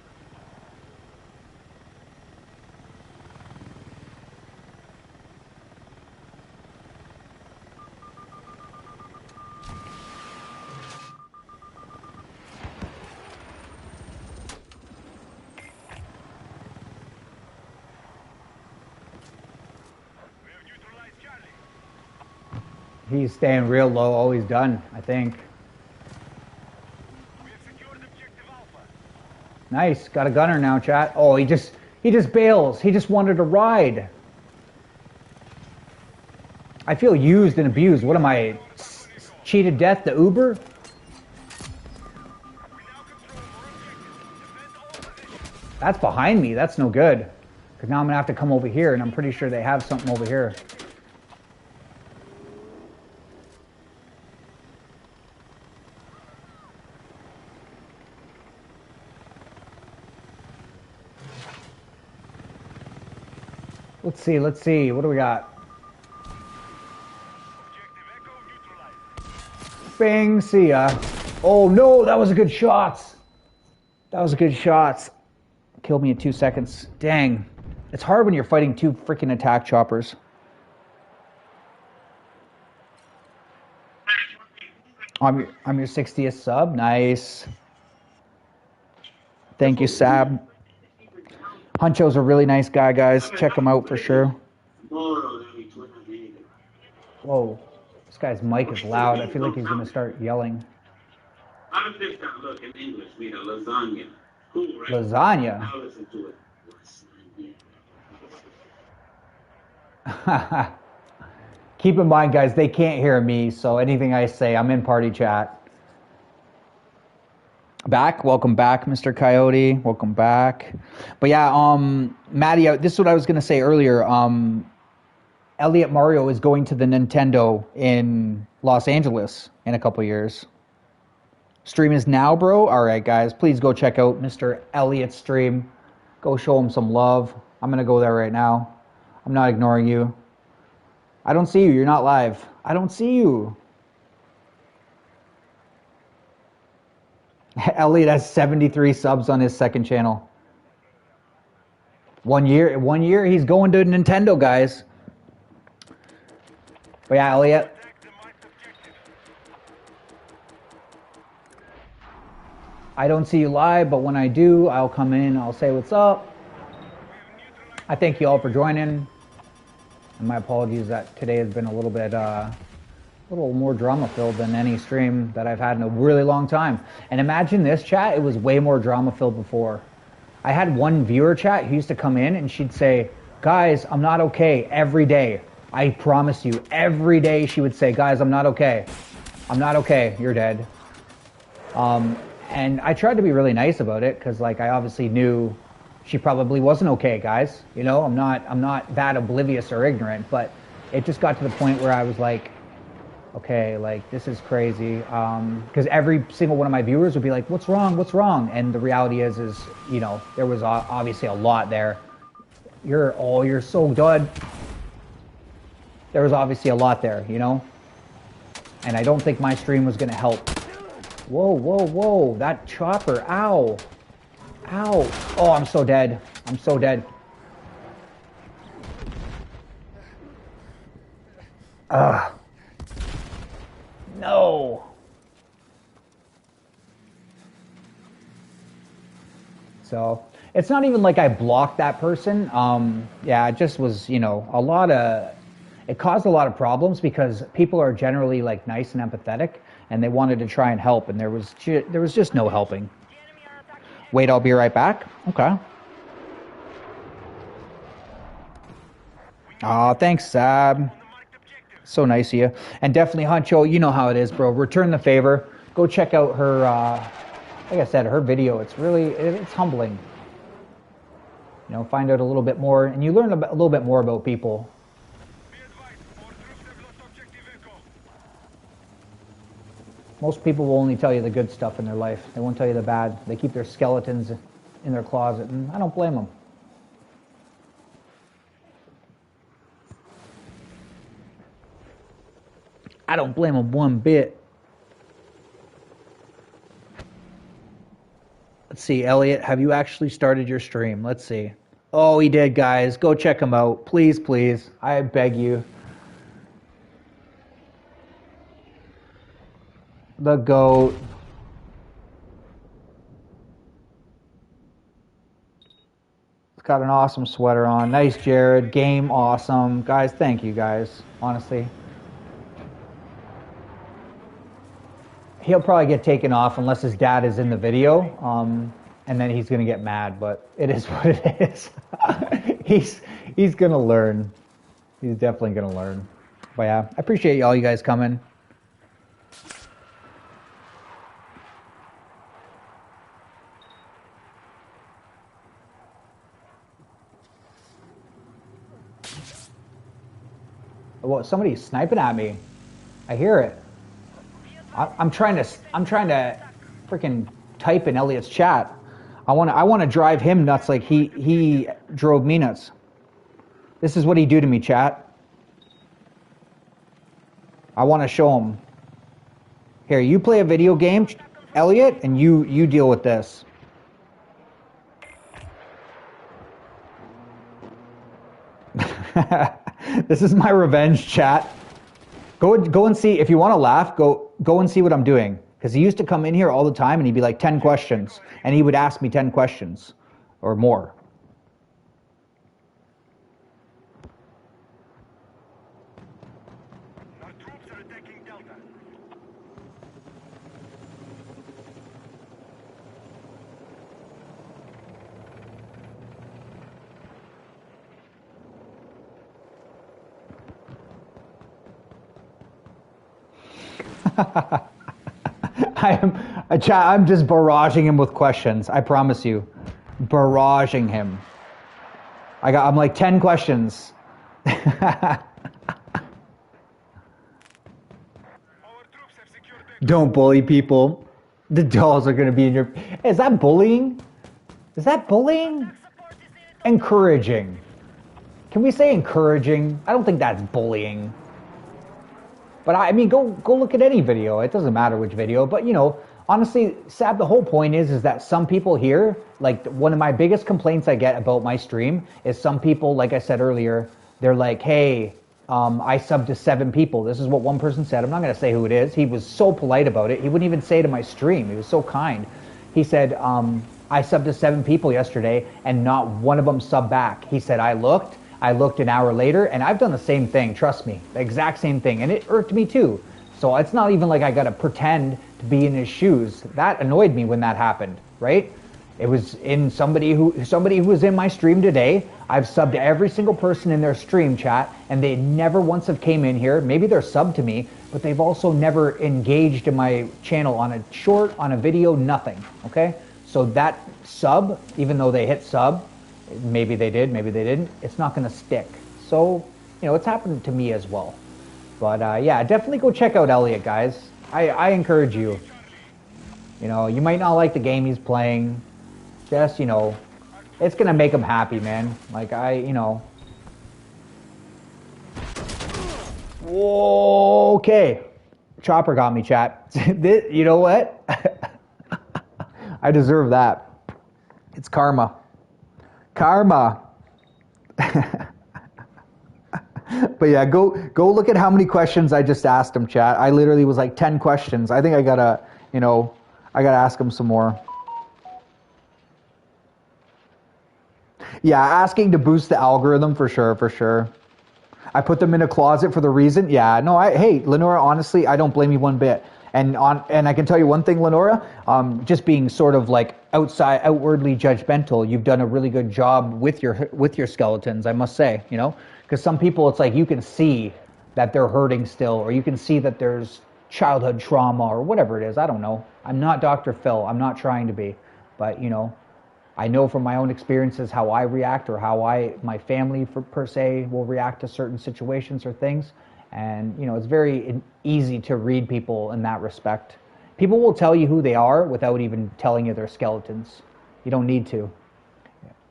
We have neutralized Charlie. He's staying real low. Oh, he's done, I think. We have secured objective Alpha. Nice. Got a gunner now, chat. Oh, he just bails. He just wanted to ride. I feel used and abused. What am I? Cheated death to Uber? We now control more objectives. Defend all positions. That's behind me. That's no good. Because now I'm going to have to come over here, and I'm pretty sure they have something over here. Let's see. Let's see. What do we got? Objective Echo neutralized. Bang. See ya. Oh, no. That was a good shot. That was a good shot. Killed me in 2 seconds. Dang. It's hard when you're fighting two freaking attack choppers. I'm your 60th sub. Nice. Thank you, Sab. Huncho's a really nice guy, guys. Check him out for sure. Whoa. This guy's mic is loud. I feel like he's going to start yelling. How does this sound? Look, in English, we have lasagna. Cool, right? Lasagna? Now listen to it. Keep in mind, guys, they can't hear me, so anything I say, I'm in party chat. Back, welcome back, Mr. Coyote. Welcome back. But yeah, Maddie, this is what I was gonna say earlier. Elliot Mario is going to the Nintendo in Los Angeles in a couple years. Stream is now, bro. All right, guys, please go check out Mr. Elliot's stream. Go show him some love. I'm gonna go there right now. I'm not ignoring you. I don't see you. You're not live. I don't see you. Elliot has 73 subs on his second channel. 1 year, he's going to Nintendo, guys. But yeah, Elliot. I don't see you live, but when I do, I'll come in, I'll say what's up. I thank you all for joining. And my apologies that today has been a little bit a little more drama filled than any stream that I've had in a really long time. And imagine this, chat, it was way more drama filled before. I had one viewer, chat, who used to come in and she'd say, guys, I'm not okay, every day. I promise you, every day she would say, guys, I'm not okay. I'm not okay, you're dead. And I tried to be really nice about it because, like, I obviously knew she probably wasn't okay, guys. You know, I'm not that oblivious or ignorant, but it just got to the point where I was like, okay, like, this is crazy. Because every single one of my viewers would be like, what's wrong? What's wrong? And the reality is, you know, there was obviously a lot there. You're so good. There was obviously a lot there, you know? And I don't think my stream was going to help. Whoa, whoa, whoa. That chopper. Ow. Ow. Oh, I'm so dead. I'm so dead. Ugh. No. So, it's not even like I blocked that person. Yeah, it just was, you know, it caused a lot of problems because people are generally like nice and empathetic and they wanted to try and help and there was just no helping. Wait, I'll be right back. Okay. Aw, thanks, Sab. So nice of you. And definitely, Huncho, you know how it is, bro. Return the favor. Go check out her, like I said, her video. It's humbling. You know, find out a little bit more, and you learn a little bit more about people. Most people will only tell you the good stuff in their life. They won't tell you the bad. They keep their skeletons in their closet, and I don't blame them. I don't blame them one bit. Let's see, Elliot, have you actually started your stream? Let's see. Oh, he did, guys. Go check him out. Please, please. I beg you. The GOAT. It's got an awesome sweater on. Nice, Jared. Game awesome. Guys, thank you, guys. Honestly. He'll probably get taken off unless his dad is in the video. And then he's going to get mad, but it is what it is. He's going to learn. He's definitely going to learn. But yeah, I appreciate all you guys coming. Well, somebody's sniping at me. I hear it. I'm trying to freaking type in Elliot's chat. I want to drive him nuts like he drove me nuts. This is what he do to me, chat. I want to show him. Here, you play a video game, Elliot, and you deal with this. This is my revenge, chat. Go and see, if you want to laugh, go and see what I'm doing. Because he used to come in here all the time and he'd be like, 10 questions. And he would ask me 10 questions or more. Our troops are attacking Delta. I'm just barraging him with questions. I promise you, barraging him. I'm like 10 questions. Our troops have secured the Don't bully people. The dolls are gonna be in your. Is that bullying? Is that bullying? Encouraging. Can we say encouraging? I don't think that's bullying. But I mean, go look at any video. It doesn't matter which video. But, you know, honestly, Sab, the whole point is that some people here, like, one of my biggest complaints I get about my stream is some people, like I said earlier, they're like, hey, I subbed to 7 people. This is what one person said. I'm not going to say who it is. He was so polite about it. He wouldn't even say to my stream. He was so kind. He said, I subbed to 7 people yesterday and not one of them subbed back. He said, I looked an hour later, and I've done the same thing, trust me, the exact same thing, and it irked me too. So it's not even like I got to pretend to be in his shoes. That annoyed me when that happened, right? It was in somebody who was in my stream today. I've subbed to every single person in their stream chat, and they never once have came in here. Maybe they're subbed to me, but they've also never engaged in my channel on a short, on a video, nothing, okay? So that sub, even though they hit sub, maybe they did, maybe they didn't, it's not going to stick. So, you know, it's happened to me as well. But yeah, definitely go check out Elliot, guys. I encourage you. You know, you might not like the game he's playing. Just, you know, it's going to make him happy, man. Like, you know. Okay. Chopper got me, chat. You know what? I deserve that. It's karma. Karma. But yeah, go look at how many questions I just asked him, chat. I literally was like 10 questions. I think I gotta, you know, I gotta ask him some more. Yeah, asking to boost the algorithm for sure, for sure. I put them in a closet for the reason. Yeah, no, hey, Lenora, honestly, I don't blame you one bit. And I can tell you one thing, Lenora, just being sort of like outwardly judgmental, you've done a really good job with your skeletons, I must say, you know, because some people, it's like you can see that they're hurting still, or you can see that there's childhood trauma or whatever it is. I don't know. I'm not Dr. Phil. I'm not trying to be, but you know, I know from my own experiences how I react, or how my family per se will react to certain situations or things. And, you know, it's very easy to read people in that respect. People will tell you who they are without even telling you their skeletons. You don't need to.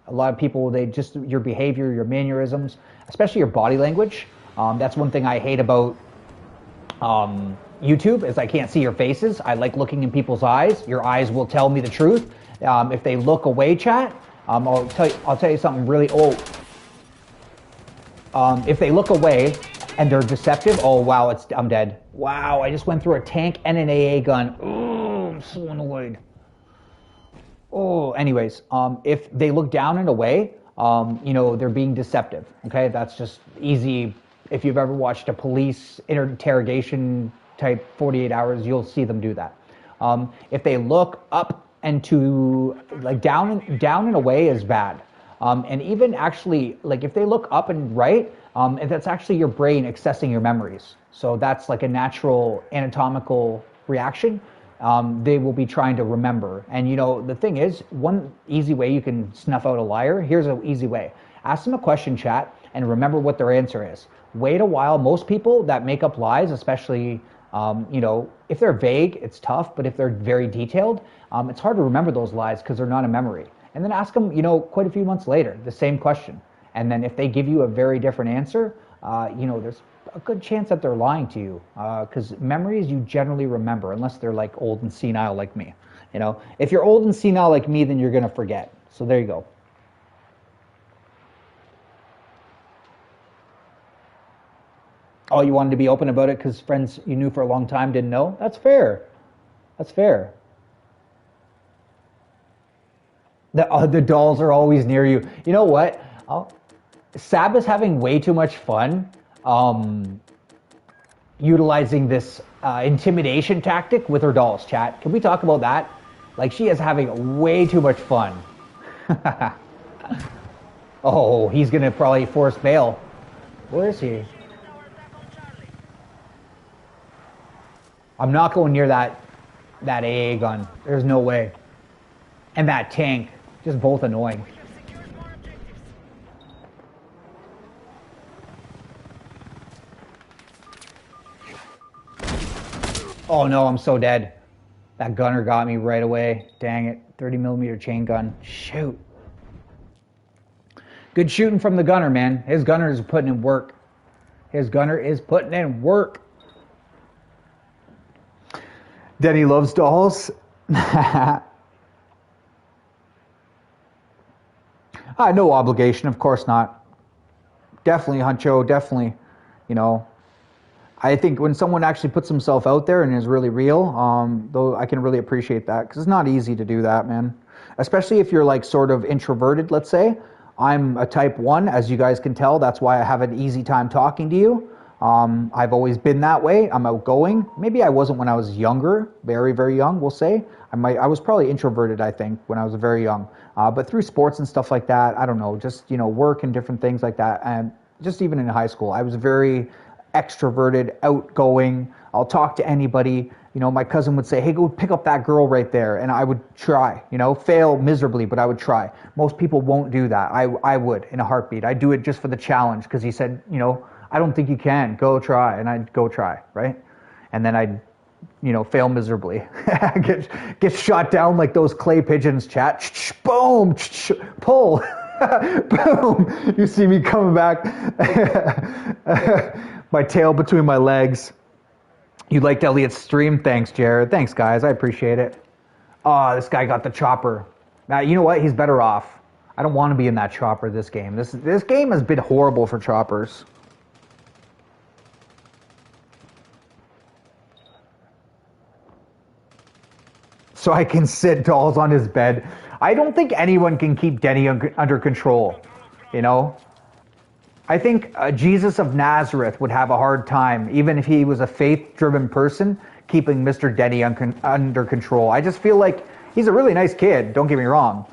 A lot of people, they just, your behavior, your mannerisms, especially your body language. That's one thing I hate about YouTube, is I can't see your faces. I like looking in people's eyes. Your eyes will tell me the truth. If they look away, chat, I'll tell you something really old. If they look away and they're deceptive, oh wow, I'm dead. Wow, I just went through a tank and an AA gun. Oh, I'm so annoyed. Oh, anyways, if they look down and away, you know, they're being deceptive. Okay, that's just easy. If you've ever watched a police interrogation type 48 hours, you'll see them do that. If they look up and to, like, down and away is bad. And even actually, like, if they look up and right, and that's actually your brain accessing your memories. So that's like a natural anatomical reaction. They will be trying to remember. And you know, the thing is, one easy way you can snuff out a liar, here's an easy way. Ask them a question, chat, and remember what their answer is. Wait a while. Most people that make up lies, especially, you know, if they're vague, it's tough, but if they're very detailed, it's hard to remember those lies because they're not a memory. And then ask them, you know, quite a few months later, the same question. And then if they give you a very different answer, you know, there's a good chance that they're lying to you, because memories you generally remember, unless they're like old and senile like me. You know, if you're old and senile like me, then you're going to forget. So there you go. Oh, you wanted to be open about it because friends you knew for a long time didn't know? That's fair. That's fair. The dolls are always near you. You know what? Sab is having way too much fun utilizing this intimidation tactic with her dolls, chat. Can we talk about that? Like, she is having way too much fun. Oh, he's going to probably force bail. Where is he? I'm not going near that AA gun. There's no way. And that tank. Just both annoying. Oh no, I'm so dead. That gunner got me right away. Dang it. 30mm chain gun. Shoot. Good shooting from the gunner, man. His gunner is putting in work. His gunner is putting in work. Denny loves dolls. No obligation, of course not. Definitely, Huncho, definitely. you know. I think when someone actually puts himself out there and is really real, though I can really appreciate that because it's not easy to do that, man. Especially if you're like sort of introverted, let's say. I'm a type 1, as you guys can tell. That's why I have an easy time talking to you. I've always been that way. I'm outgoing. Maybe I wasn't when I was younger, very, very young, we'll say. I was probably introverted, I think, when I was very young. But through sports and stuff like that, I don't know, just, you know, work and different things like that. And just even in high school, I was very extroverted, outgoing. I'll talk to anybody. You know, my cousin would say, hey, go pick up that girl right there. And I would try, you know, fail miserably, but I would try. Most people won't do that. I would in a heartbeat. I'd do it just for the challenge because he said, you know, I don't think you can. Go try. And I'd go try, right? And then I'd, you know, fail miserably. get shot down like those clay pigeons, chat. Boom, pull. Boom. You see me coming back. My tail between my legs. You liked Elliot's stream? Thanks, Jared. Thanks, guys. I appreciate it. Oh, this guy got the chopper. Now, you know what? He's better off. I don't want to be in that chopper this game. This game has been horrible for choppers. So I can sit dolls on his bed. I don't think anyone can keep Denny under control, you know? I think Jesus of Nazareth would have a hard time, even if he was a faith-driven person, keeping Mr. Denny under control. I just feel like he's a really nice kid, don't get me wrong.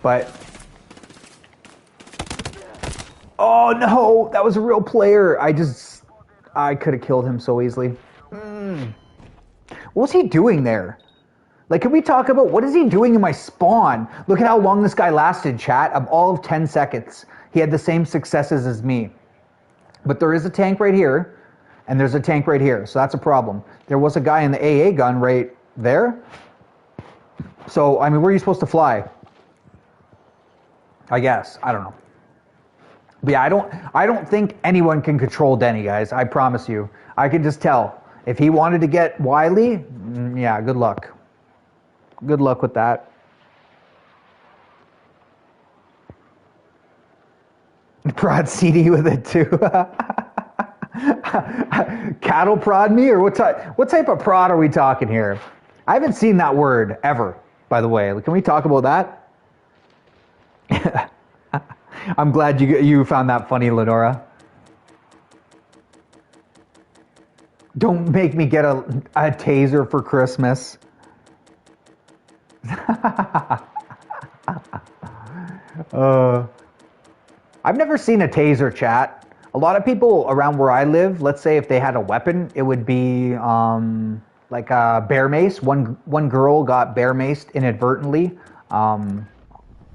But... oh no, that was a real player. I could have killed him so easily. What was he doing there? Like, can we talk about what is he doing in my spawn? Look at how long this guy lasted, chat. Of all of 10 seconds. He had the same successes as me. But there is a tank right here, and there's a tank right here, so that's a problem. There was a guy in the AA gun right there. So, I mean, where are you supposed to fly? I guess. I don't know. But yeah, I don't think anyone can control Denny, guys. I promise you. I can just tell. If he wanted to get wily, yeah, good luck. Good luck with that. Prod CD with it too. Cattle prod me, or what type of prod are we talking here? I haven't seen that word ever, by the way. Can we talk about that? I'm glad you found that funny, Lenora. Don't make me get a taser for Christmas. I've never seen a taser, chat. A lot of people around where I live, let's say if they had a weapon, it would be like a bear mace. One girl got bear maced inadvertently on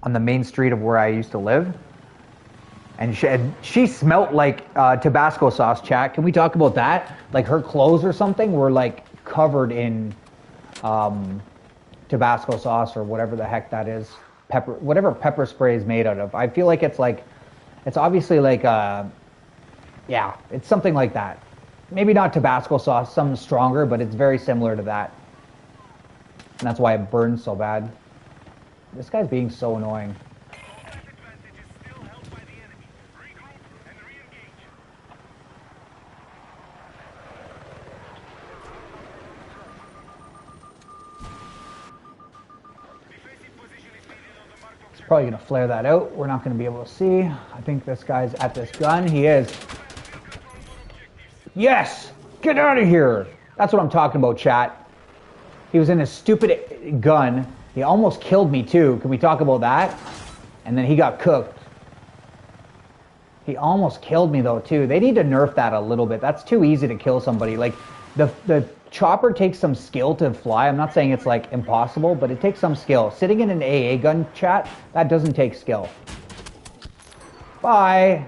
the main street of where I used to live. And she smelt like Tabasco sauce, chat. Can we talk about that? Like her clothes or something were like covered in Tabasco sauce or whatever the heck that is. Whatever pepper spray is made out of. I feel like it's obviously like, yeah, it's something like that. Maybe not Tabasco sauce, something stronger, but it's very similar to that. And that's why it burns so bad. This guy's being so annoying. Probably going to flare that out. We're not going to be able to see. I think this guy's at this gun. He is. Yes! Get out of here! That's what I'm talking about, chat. He was in his stupid gun. He almost killed me, too. Can we talk about that? And then he got cooked. He almost killed me, though, too. They need to nerf that a little bit. That's too easy to kill somebody. Like, the chopper takes some skill to fly. I'm not saying it's like impossible, but it takes some skill. Sitting in an AA gun, chat, that doesn't take skill. Bye.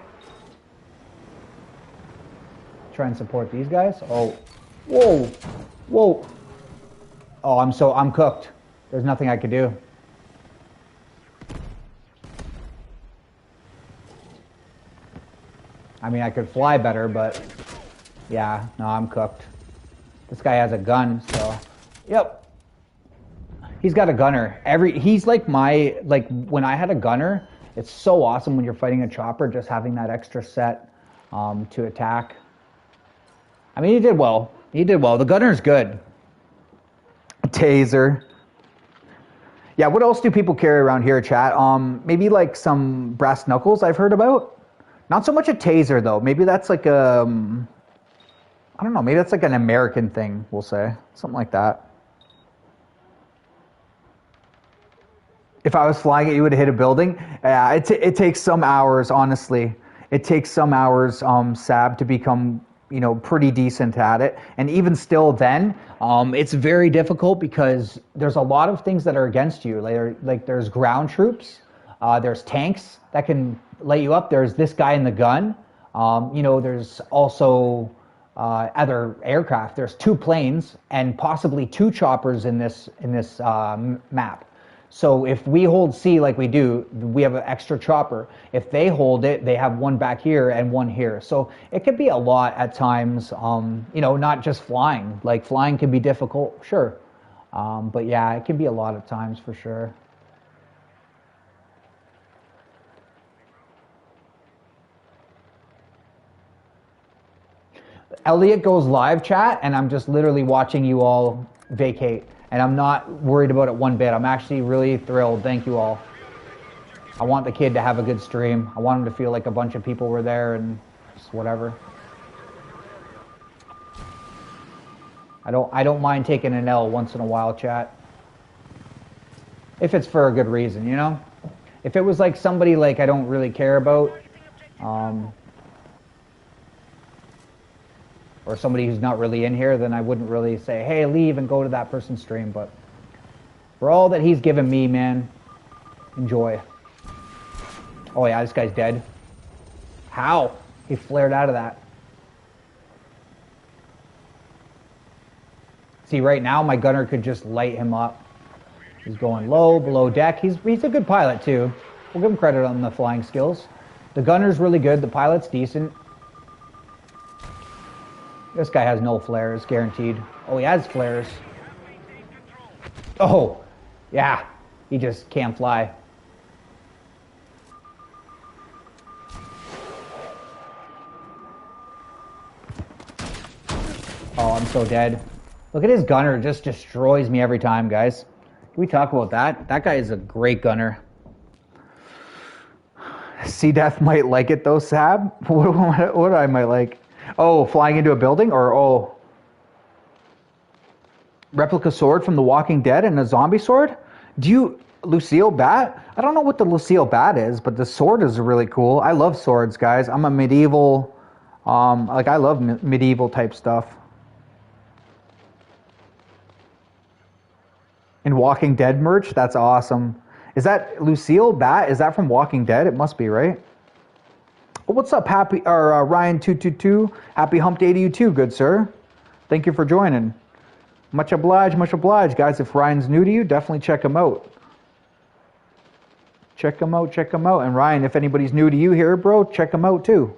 Try and support these guys. Oh, whoa, whoa. Oh, I'm cooked. There's nothing I could do. I mean, I could fly better, but yeah, no, I'm cooked. This guy has a gun, so yep. He's got a gunner. He's like when I had a gunner, it's so awesome when you're fighting a chopper, just having that extra set to attack. I mean, he did well. He did well. The gunner's good. Taser. Yeah, what else do people carry around here, chat? Maybe like some brass knuckles I've heard about. Not so much a taser though. Maybe that's like a, I don't know. Maybe that's like an American thing. We'll say something like that. If I was flying it, you would have hit a building. Yeah, it takes some hours, honestly. It takes some hours, Sab, to become, pretty decent at it. And even still then, it's very difficult because there's a lot of things that are against you. Like there's ground troops, there's tanks that can light you up. There's this guy in the gun. There's also other aircraft. There's 2 planes and possibly 2 choppers in this map. So if we hold C like we do, we have an extra chopper. If they hold it, they have 1 back here and 1 here. So it could be a lot at times, not just flying. Like flying can be difficult, sure. But yeah, it can be a lot of times for sure. Elliot goes live, chat, and I'm just literally watching you all vacate. And I'm not worried about it one bit. I'm actually really thrilled. Thank you all. I want the kid to have a good stream. I want him to feel like a bunch of people were there and just whatever. I don't mind taking an L once in a while, chat. If it's for a good reason, If it was like somebody like I don't really care about, or somebody who's not really in here, then I wouldn't really say, hey, leave and go to that person's stream. But for all that he's given me, man, enjoy. Oh yeah, this guy's dead. How? He flared out of that. See, right now my gunner could just light him up. He's going low, below deck. He's a good pilot too. We'll give him credit on the flying skills. The gunner's really good. The pilot's decent. This guy has no flares, guaranteed. Oh, he has flares. Oh, yeah. He just can't fly. Oh, I'm so dead. Look at his gunner. It just destroys me every time, guys. Can we talk about that? That guy is a great gunner. C-Death might like it, though, Sab. What I might like? Oh, flying into a building? Or, replica sword from The Walking Dead and a zombie sword? Lucille Bat? I don't know what the Lucille Bat is, but the sword is really cool. I love swords, guys. I'm a medieval, I love medieval type stuff. And Walking Dead merch? That's awesome. Is that Lucille Bat? Is that from Walking Dead? It must be, right? What's up, Ryan222? Happy hump day to you too, good sir. Thank you for joining. Much obliged, guys. If Ryan's new to you, definitely check him out. Check him out. And Ryan, if anybody's new to you here, bro, check him out too.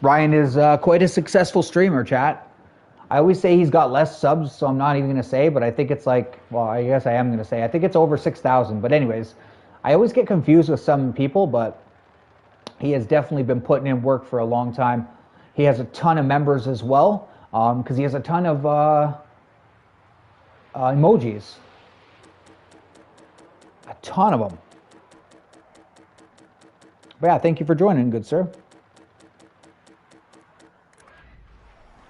Ryan is quite a successful streamer, chat. I always say he's got less subs, so I'm not even going to say, but I think it's like, well, I guess I am going to say. I think it's over 6,000, but anyways. I always get confused with some people, but he has definitely been putting in work for a long time. He has a ton of members as well, because he has a ton of emojis. A ton of them. But yeah, thank you for joining, good sir.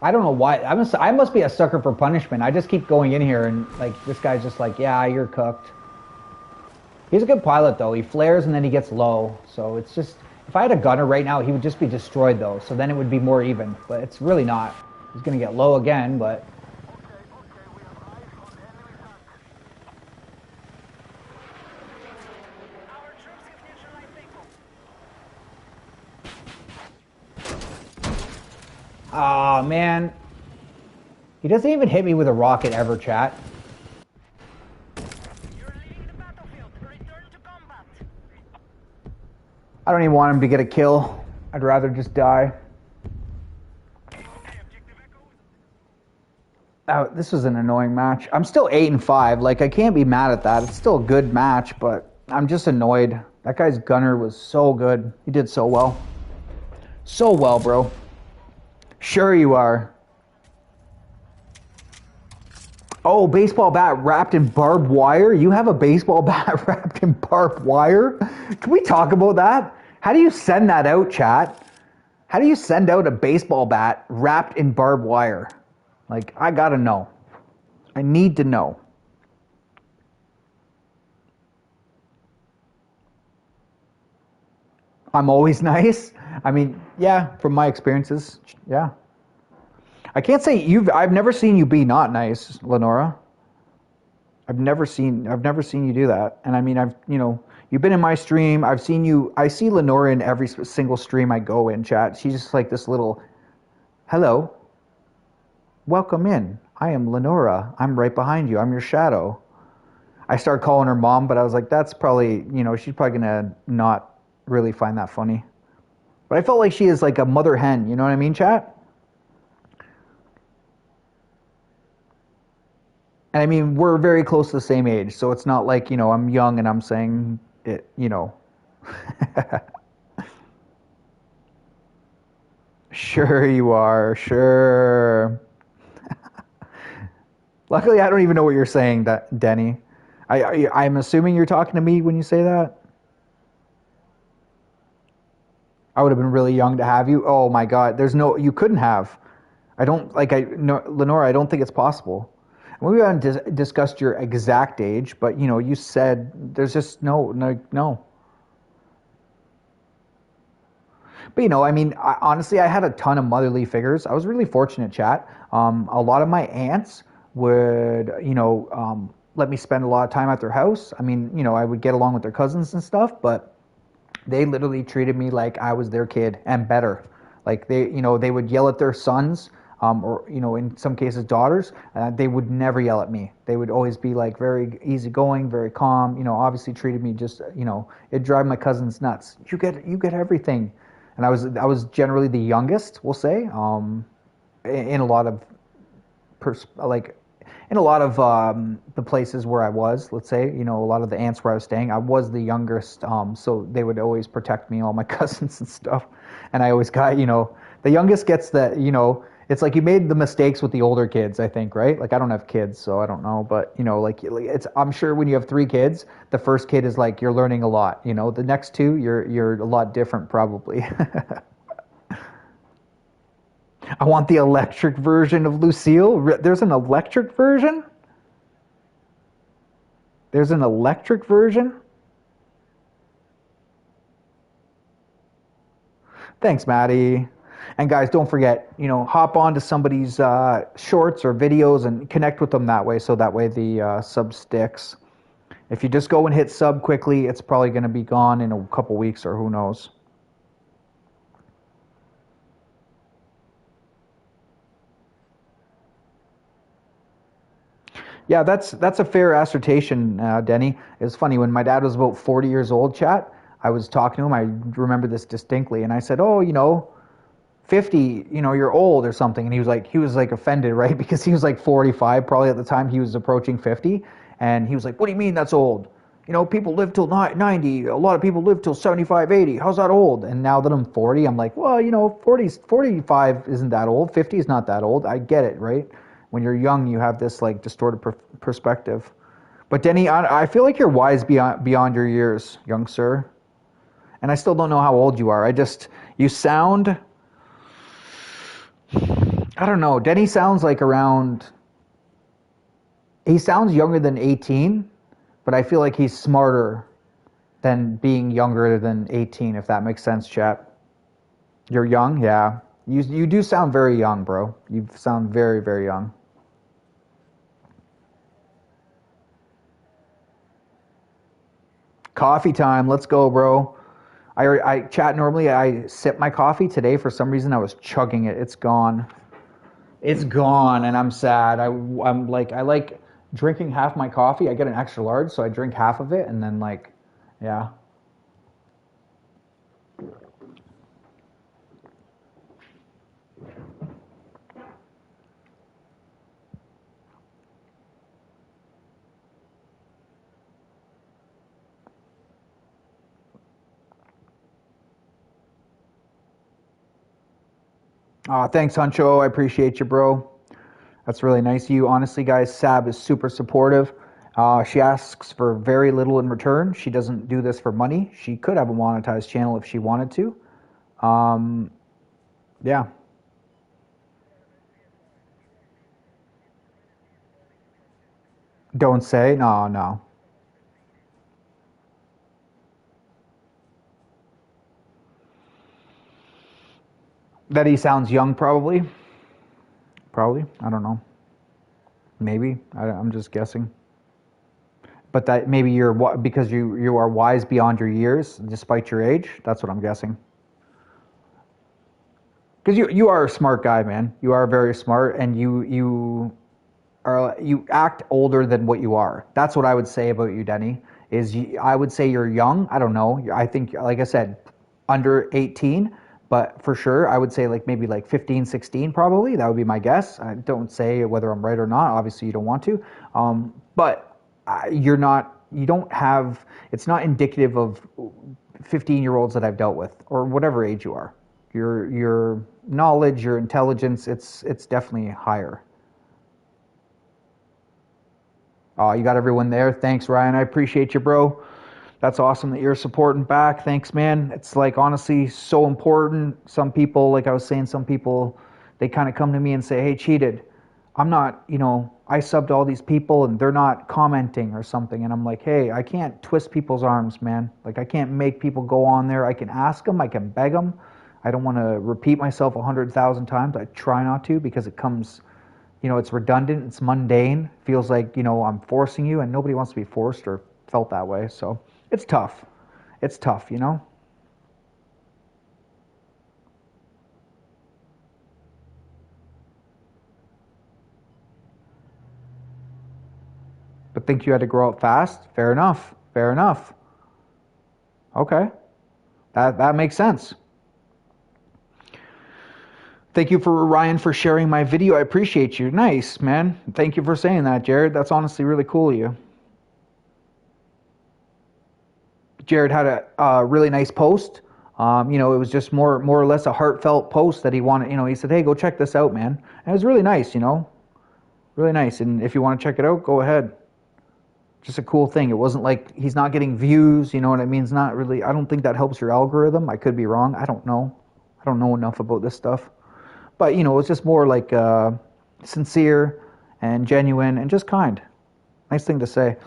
I don't know why. I must be a sucker for punishment. I just keep going in here and like this guy's just like, yeah, you're cooked. He's a good pilot, though. He flares and then he gets low. So it's just, if I had a gunner right now, he would just be destroyed, though. So then it would be more even. But it's really not. He's going to get low again, but... Aw, man. He doesn't even hit me with a rocket ever, chat. I don't even want him to get a kill. I'd rather just die. Oh, this was an annoying match. I'm still 8-5. Like, I can't be mad at that. It's still a good match, but I'm just annoyed. That guy's gunner was so good. He did so well. So well, bro. Sure you are. Oh, baseball bat wrapped in barbed wire? You have a baseball bat wrapped in barbed wire? Can we talk about that? How do you send that out, chat? How do you send out a baseball bat wrapped in barbed wire? Like, I gotta know. I need to know. I'm always nice. I mean, yeah, from my experiences, yeah. I can't say I've never seen you be not nice, Lenora. I've never seen you do that. And I mean, you've been in my stream. I see Lenora in every single stream I go in, chat. She's just like this little, hello, welcome in. I am Lenora. I'm right behind you. I'm your shadow. I started calling her mom, but I was like, that's probably, she's probably gonna not really find that funny. But I felt like she is like a mother hen. You know what I mean, chat? And I mean, we're very close to the same age, so it's not like, I'm young and I'm saying it. Sure you are, sure. Luckily, I don't even know what you're saying, Denny. I'm assuming you're talking to me when you say that. I would have been really young to have you. Oh my God, you couldn't have. I don't, like, no, Lenora, I don't think it's possible. We haven't discussed your exact age, but, you said there's just no. But I mean, honestly, I had a ton of motherly figures. I was really fortunate, chat. A lot of my aunts would, let me spend a lot of time at their house. I mean, I would get along with their cousins and stuff, but they literally treated me like I was their kid and better. Like they would yell at their sons, or in some cases daughters. They would never yell at me. They would always be like very easygoing, very calm. Obviously treated me just, it drive my cousins nuts. You get everything, and I was generally the youngest, we'll say, in a lot of like in a lot of the places where I was, let's say, a lot of the aunts where I was staying, I was the youngest, so they would always protect me, all my cousins and stuff. And I always got, the youngest gets it's like you made the mistakes with the older kids, I think, right? Like I don't have kids, so I don't know, but like I'm sure when you have 3 kids, the first kid is like you're learning a lot. The next 2, you're a lot different probably. I want the electric version of Lucille. There's an electric version? There's an electric version? Thanks, Maddie. And guys, don't forget, hop on to somebody's shorts or videos and connect with them that way, so that way the sub sticks. If you just go and hit sub quickly, it's probably going to be gone in a couple weeks or who knows. Yeah, that's a fair assertion, Denny. It's funny, when my dad was about 40 years old, chat, I was talking to him, I remember this distinctly, and I said, oh, 50, you're old or something. And he was like offended, right? Because he was like 45, probably at the time he was approaching 50. And he was like, what do you mean that's old? People live till 90. A lot of people live till 75, 80. How's that old? And now that I'm 40, I'm like, well, 45 isn't that old. 50 is not that old. I get it, right? When you're young, you have this like distorted perspective. But Denny, I feel like you're wise beyond your years, young sir. And I still don't know how old you are. You sound, I don't know. Denny sounds like he sounds younger than 18, but I feel like he's smarter than being younger than 18, if that makes sense, chat. You're young? Yeah. You do sound very young, bro. You sound very, very young. Coffee time. Let's go, bro. I chat normally. I sip my coffee. Today, for some reason, I was chugging it. It's gone. It's gone, and I'm sad. I like drinking half my coffee. I get an extra large, so I drink half of it, and then yeah. Thanks, Huncho. I appreciate you, bro. That's really nice of you. Honestly, guys, Sab is super supportive. She asks for very little in return. She doesn't do this for money. She could have a monetized channel if she wanted to. Yeah. Don't say. No, no. That he sounds young, probably. Probably. I don't know. Maybe. I'm just guessing. But that maybe because you are wise beyond your years, despite your age. That's what I'm guessing. Because you are a smart guy, man. You are very smart, and you act older than what you are. That's what I would say about you, Denny. I would say you're young. I don't know. I think, like I said, under 18, but for sure, I would say like maybe like 15, 16 probably. That would be my guess. I don't say whether I'm right or not. Obviously, you don't want to. But you're not. You don't have. It's not indicative of 15-year-olds that I've dealt with, or whatever age you are. Your knowledge, your intelligence, it's definitely higher. You got everyone there. Thanks, Ryan. I appreciate you, bro. That's awesome that you're supporting back. Thanks, man. It's like honestly so important. Some people, like I was saying, some people they kind of come to me and say, "Hey, cheated. I'm not, I subbed all these people and they're not commenting or something." And I'm like, "Hey, I can't twist people's arms, man. Like I can't make people go on there. I can ask them, I can beg them. I don't want to repeat myself 100,000 times. I try not to because it comes it's redundant, it's mundane, feels like, I'm forcing you, and nobody wants to be forced or felt that way. So it's tough. It's tough. But think you had to grow up fast? Fair enough. Fair enough. Okay. That makes sense. Thank you for Ryan for sharing my video. I appreciate you. Nice, man. Thank you for saying that, Jared. That's honestly really cool of you. Jared had a really nice post. It was just more or less a heartfelt post that he wanted. He said, "Hey, go check this out, man." And it was really nice. Really nice. And if you want to check it out, go ahead. Just a cool thing. It wasn't like he's not getting views. You know what I mean? It's not really. I don't think that helps your algorithm. I could be wrong. I don't know. I don't know enough about this stuff. But it's just more like sincere and genuine and just kind. Nice thing to say.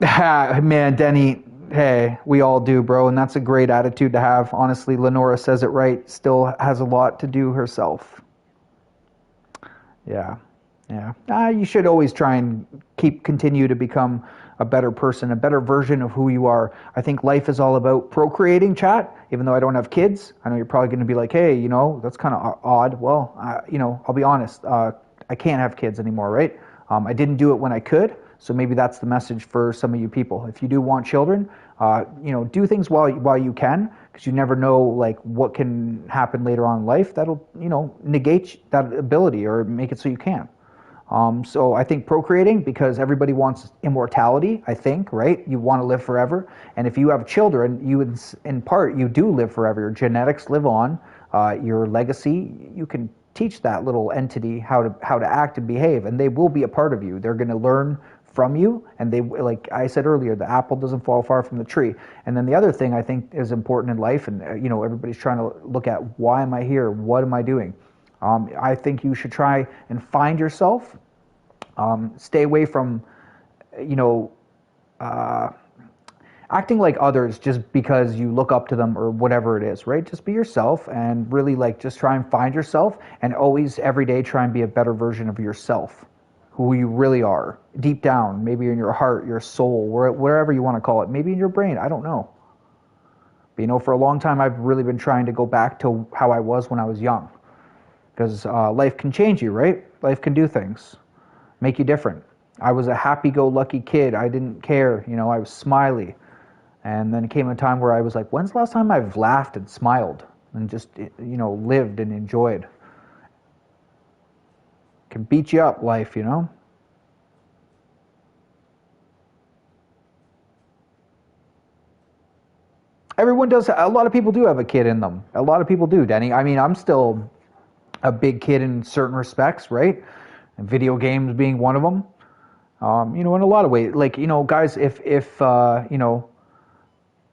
Man, Denny, hey, we all do, bro, and that's a great attitude to have. Honestly, Lenora says it right, still has a lot to do herself. Yeah, yeah. You should always try and continue to become a better person, a better version of who you are. I think life is all about procreating, chat, even though I don't have kids. I know you're probably going to be like, hey, that's kind of odd. Well, I'll be honest. I can't have kids anymore, right? I didn't do it when I could. So maybe that's the message for some of you people. If you do want children, do things while you can, because you never know like what can happen later on in life that'll negate that ability or make it so you can't. So I think procreating, because everybody wants immortality, I think, right? You want to live forever. And if you have children, in part, you do live forever. Your genetics live on. Your legacy, you can teach that little entity how to act and behave, and they will be a part of you. They're going to learn from you, and they, like I said earlier, the apple doesn't fall far from the tree. And then the other thing I think is important in life, and everybody's trying to look at, why am I here? What am I doing? I think you should try and find yourself. Stay away from, uh, acting like others just because you look up to them or whatever it is, right? Just be yourself and really like just try and find yourself, and always every day try and be a better version of yourself, who you really are deep down, maybe in your heart, your soul, wherever you want to call it, maybe in your brain. I don't know. But for a long time, I've really been trying to go back to how I was when I was young, because life can change you, right? Life can do things, make you different. I was a happy-go-lucky kid. I didn't care. I was smiley. And then it came a time where I was like, when's the last time I've laughed and smiled and just, lived and enjoyed? Can beat you up, life. Everyone does. A lot of people do have a kid in them. A lot of people do, Denny. I mean, I'm still a big kid in certain respects, right? And video games being one of them. In a lot of ways, like, guys, if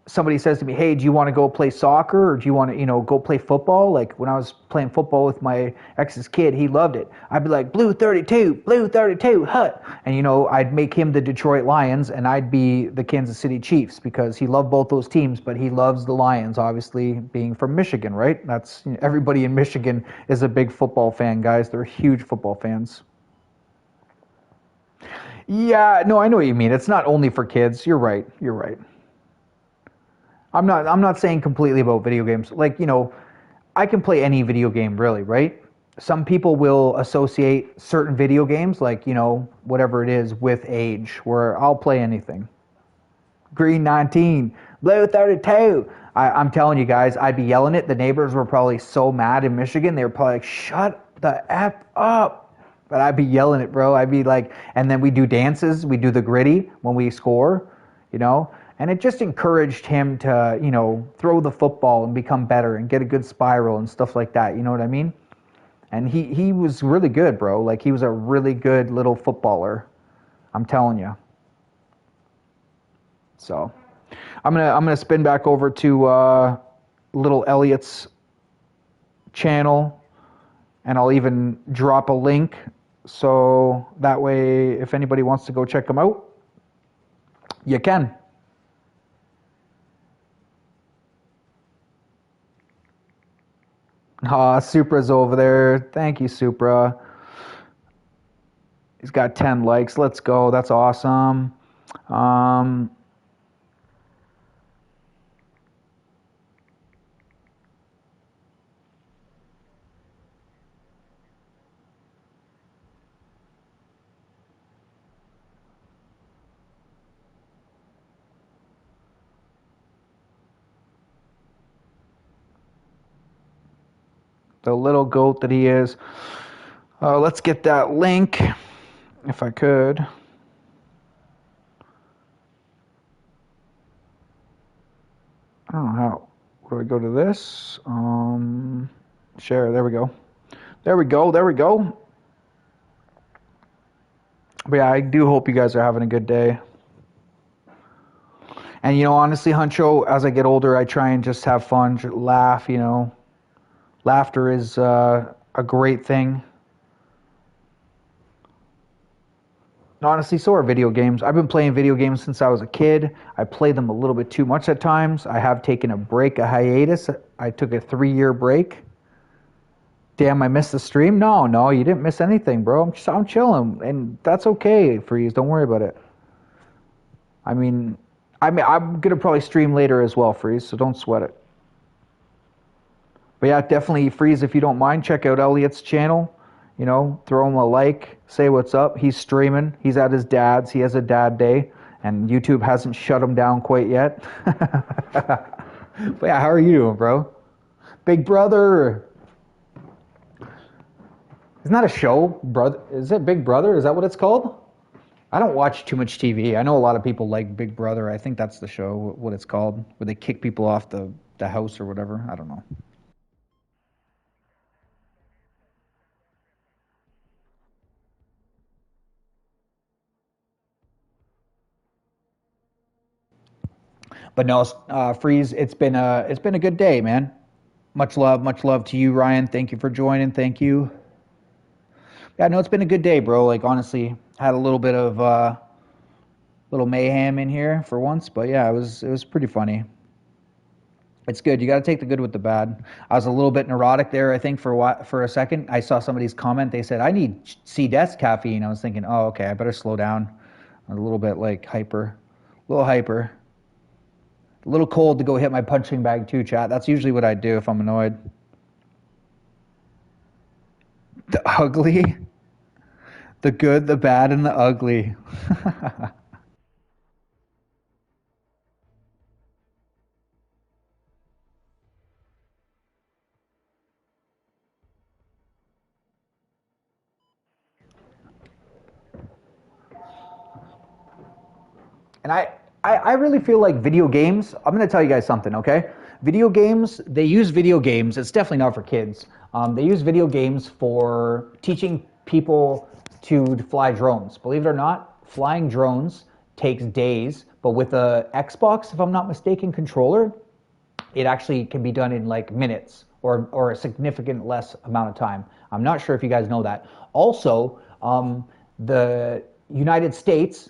somebody says to me, "Hey, do you want to go play soccer or do you want to, go play football?" Like when I was playing football with my ex's kid, he loved it. I'd be like, "Blue 32, hut," and I'd make him the Detroit Lions, and I'd be the Kansas City Chiefs because he loved both those teams, but he loves the Lions, obviously being from Michigan, right? That's everybody in Michigan is a big football fan, guys. They're huge football fans. Yeah, no, I know what you mean. It's not only for kids. You're right. You're right. I'm not saying completely about video games. Like, I can play any video game really, right? Some people will associate certain video games, like, whatever it is, with age, where I'll play anything. Green 19, Blue 32. I'm telling you guys, I'd be yelling it. The neighbors were probably so mad in Michigan. They were probably like, shut the F up. But I'd be yelling it, bro. I'd be like, and then we do dances. We do the gritty when we score, you know. And it just encouraged him to, throw the football and become better and get a good spiral and stuff like that. You know what I mean? And he was really good, bro. Like, he was a really good little footballer. I'm telling you. So I'm gonna spin back over to little Elliot's channel, and I'll even drop a link so that way if anybody wants to go check him out, you can. Supra's over there. Thank you, Supra. He's got 10 likes. Let's go. That's awesome. Um, the little goat that he is. Let's get that link, if I could. I don't know how. Where do I go to this? Share. There we go. There we go. There we go. But yeah, I do hope you guys are having a good day. And honestly, Huncho, as I get older, I try and just have fun, laugh. Laughter is a great thing. Honestly, so are video games. I've been playing video games since I was a kid. I play them a little bit too much at times. I have taken a break, a hiatus. I took a 3-year break. Damn, I missed the stream? No, you didn't miss anything, bro. I'm chilling, and that's okay, Freeze. Don't worry about it. I'm gonna probably stream later as well, Freeze, so don't sweat it. But yeah, definitely, Freeze, if you don't mind, check out Elliot's channel. Throw him a like, say what's up. He's streaming. He's at his dad's. He has a dad day, and YouTube hasn't shut him down quite yet. But yeah, how are you doing, bro? Big Brother. Isn't that a show? Brother, is it Big Brother? Is that what it's called? I don't watch too much TV. I know a lot of people like Big Brother. I think that's the show, what it's called, where they kick people off the house or whatever. I don't know. But no, Freeze, it's been a good day, man. Much love to you, Ryan. Thank you for joining. Thank you. Yeah, no, it's been a good day, bro. Like, honestly, had a little bit of little mayhem in here for once, but yeah, it was pretty funny. It's good. You got to take the good with the bad. I was a little bit neurotic there, I think, for a second. I saw somebody's comment. They said, "I need C desk caffeine." I was thinking, "Oh, okay, I better slow down." I'm a little bit like hyper, a little hyper, a little cold to go hit my punching bag too, chat. That's usually what I do if I'm annoyed. The ugly, the good, the bad, and the ugly. And I really feel like video games, I'm going to tell you guys something, okay? Video games, they use video games, it's definitely not for kids. They use video games for teaching people to fly drones. Believe it or not, flying drones takes days, but with a Xbox, if I'm not mistaken, controller, it actually can be done in like minutes or a significant less amount of time. I'm not sure if you guys know that. Also, the United States,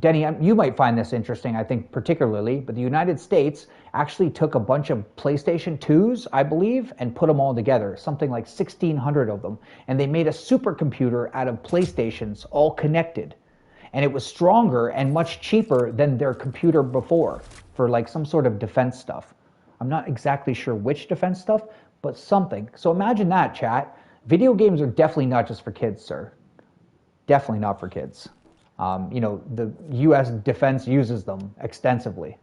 Denny, you might find this interesting, I think particularly, but the United States actually took a bunch of PlayStation 2s, I believe, and put them all together, something like 1,600 of them. And they made a supercomputer out of PlayStations all connected. And it was stronger and much cheaper than their computer before for like some sort of defense stuff. I'm not exactly sure which defense stuff, but something. So imagine that, chat. Video games are definitely not just for kids, sir. Definitely not for kids. You know, the U.S. defense uses them extensively.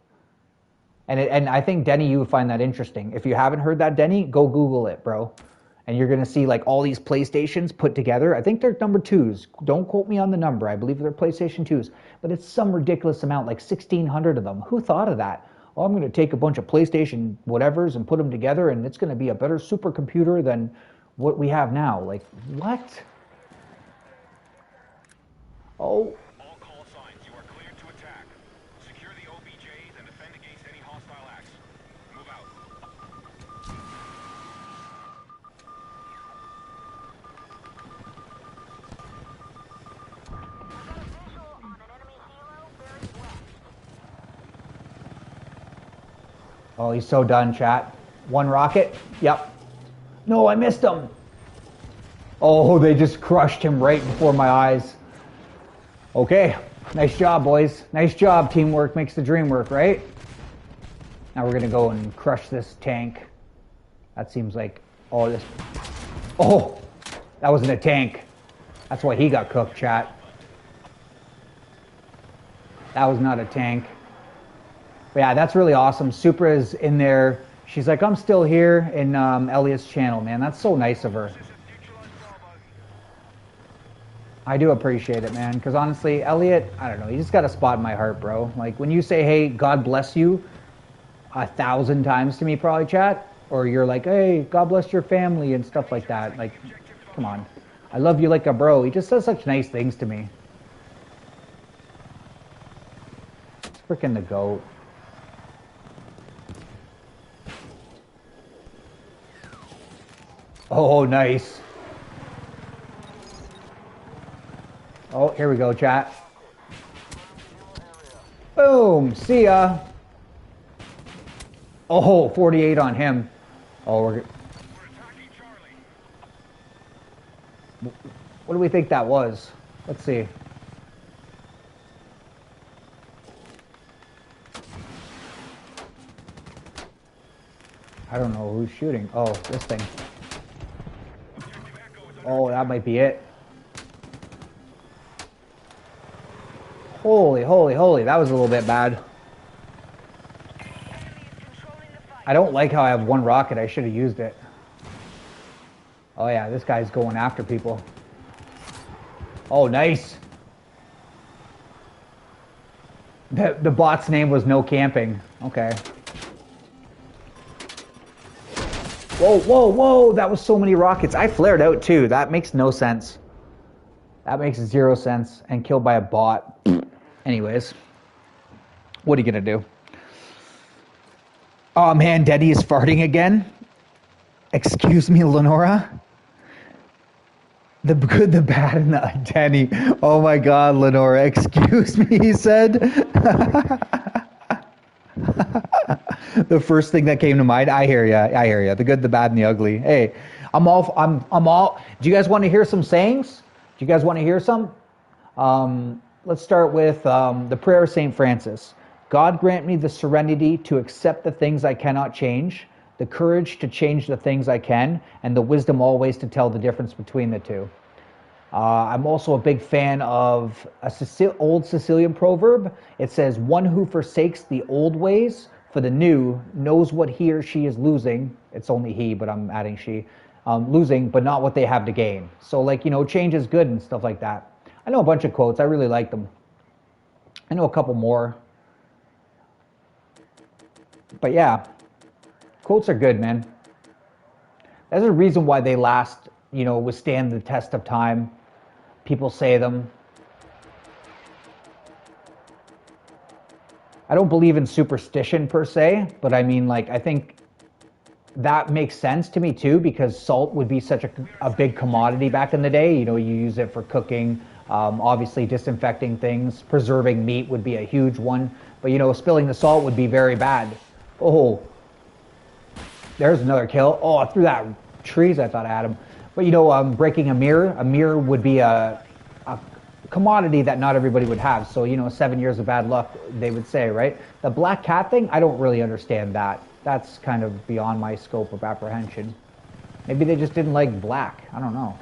And I think, Denny, you would find that interesting. If you haven't heard that, Denny, go Google it, bro. And you're going to see like all these PlayStations put together. I think they're number 2s. Don't quote me on the number. I believe they're PlayStation 2s. But it's some ridiculous amount, like 1,600 of them. Who thought of that? Oh, I'm going to take a bunch of PlayStation whatevers and put them together, and it's going to be a better supercomputer than what we have now. Like, what? Oh. All call signs, you are cleared to attack. Secure the OBJs and defend against any hostile acts. Move out. Oh, he's so done, chat. One rocket. Yep. No, I missed him. Oh, they just crushed him right before my eyes. Okay. Nice job, boys. Nice job. Teamwork makes the dream work, right? Now we're going to go and crush this tank. That seems like... Oh, this... Oh! That wasn't a tank. That's why he got cooked, chat. That was not a tank. But yeah, that's really awesome. Supra's in there. She's like, I'm still here in Elliot's channel, man. That's so nice of her. I do appreciate it, man. Because honestly, Elliot, I don't know. You just got a spot in my heart, bro. Like, when you say, hey, God bless you, 1,000 times to me, probably, chat. Or you're like, hey, God bless your family and stuff like that. Like, come on. I love you like a bro. He just says such nice things to me. It's freaking the GOAT. Oh, nice. Oh, here we go, chat. Boom. See ya. Oh, 48 on him. Oh, we're what do we think that was? Let's see. I don't know who's shooting. Oh, this thing. Oh, that might be it. Holy, holy, holy. That was a little bit bad. I don't like how I have one rocket. I should have used it. Oh, yeah. This guy's going after people. Oh, nice. The bot's name was No Camping. Okay. Whoa, whoa, whoa. That was so many rockets. I flared out, too. That makes no sense. That makes 0 sense. And killed by a bot. Anyways. What are you going to do? Oh, man. Daddy is farting again. Excuse me, Lenora? The good, the bad, and the Danny. Oh, my God, Lenora. Excuse me, he said. The first thing that came to mind. I hear ya. I hear ya. The good, the bad, and the ugly. Hey, I'm all. Do you guys want to hear some sayings? Do you guys want to hear some? Let's start with the prayer of St. Francis. God grant me the serenity to accept the things I cannot change, the courage to change the things I can, and the wisdom always to tell the difference between the two. I'm also a big fan of a old Sicilian proverb. It says, one who forsakes the old ways for the new knows what he or she is losing. It's only he, but I'm adding she. Losing, but not what they have to gain. So, like, change is good and stuff like that. I know a bunch of quotes. I really like them. I know a couple more. But yeah, quotes are good, man. There's a reason why they last, you know, withstand the test of time. People say them. I don't believe in superstition per se, but I mean, like, I think that makes sense to me too, because salt would be such a big commodity back in the day. You know, you use it for cooking, obviously disinfecting things, preserving meat would be a huge one. But, you know, spilling the salt would be very bad. Oh, there's another kill. Oh, I threw that trees. I thought I had him. But, you know, breaking a mirror would be a commodity that not everybody would have. So, you know, 7 years of bad luck, they would say, right? The black cat thing, I don't really understand that. That's kind of beyond my scope of apprehension. Maybe they just didn't like black. I don't know.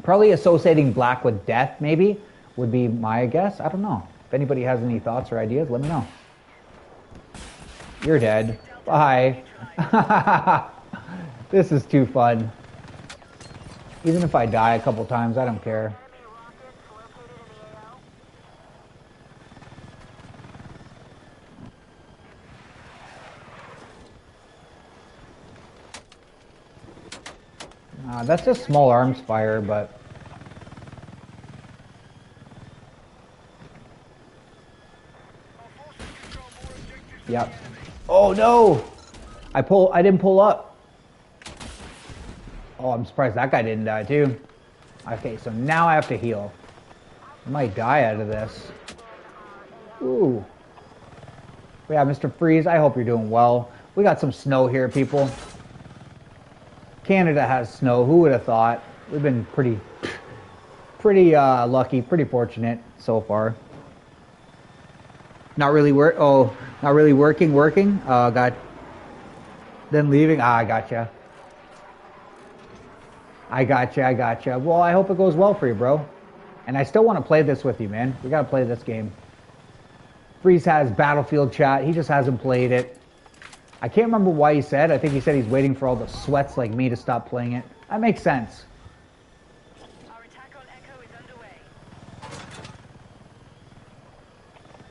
Probably associating black with death, maybe, would be my guess. I don't know. If anybody has any thoughts or ideas, let me know. You're dead. Bye. This is too fun. Even if I die a couple times, I don't care. That's just small arms fire, but... Yep. Oh no! I didn't pull up. Oh, I'm surprised that guy didn't die too. Okay, so now I have to heal. I might die out of this. Ooh. But yeah, Mr. Freeze, I hope you're doing well. We got some snow here, people. Canada has snow. Who would have thought? We've been pretty lucky, pretty fortunate so far. Not really working. Oh, God. Then leaving. I gotcha. Well, I hope it goes well for you, bro. And I still want to play this with you, man. We got to play this game. Freeze has Battlefield chat. He just hasn't played it. I can't remember why he said. I think he said he's waiting for all the sweats like me to stop playing it. That makes sense. Our attack on Echo is underway.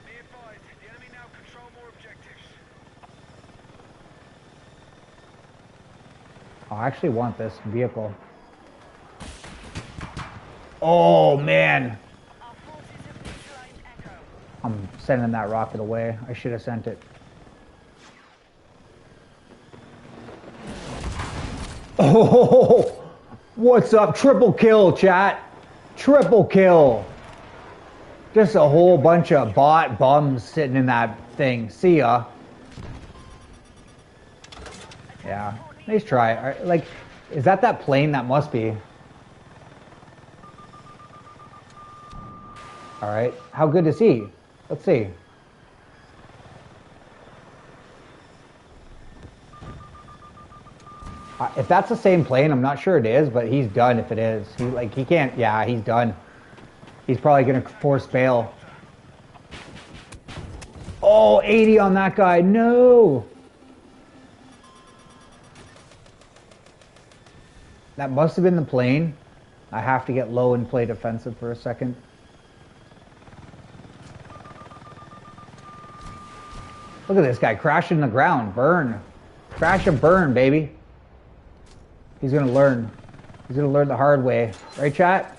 Be advised, the enemy now control more objectives. I actually want this vehicle. Oh, man. Our forces have neutralized Echo. I'm sending that rocket away. I should have sent it. Oh, what's up? Triple kill, chat. Triple kill. Just a whole bunch of bot bums sitting in that thing. See ya. Yeah, nice try. Like, is that plane? That must be. All right. How good is he? Let's see. If that's the same plane, I'm not sure it is, but he's done if it is. He can't, yeah, he's done. He's probably going to force bail. Oh, 80 on that guy, no! That must have been the plane. I have to get low and play defensive for a second. Look at this guy crashing the ground, burn. Crash and burn, baby. He's gonna learn. He's gonna learn the hard way. Right, chat?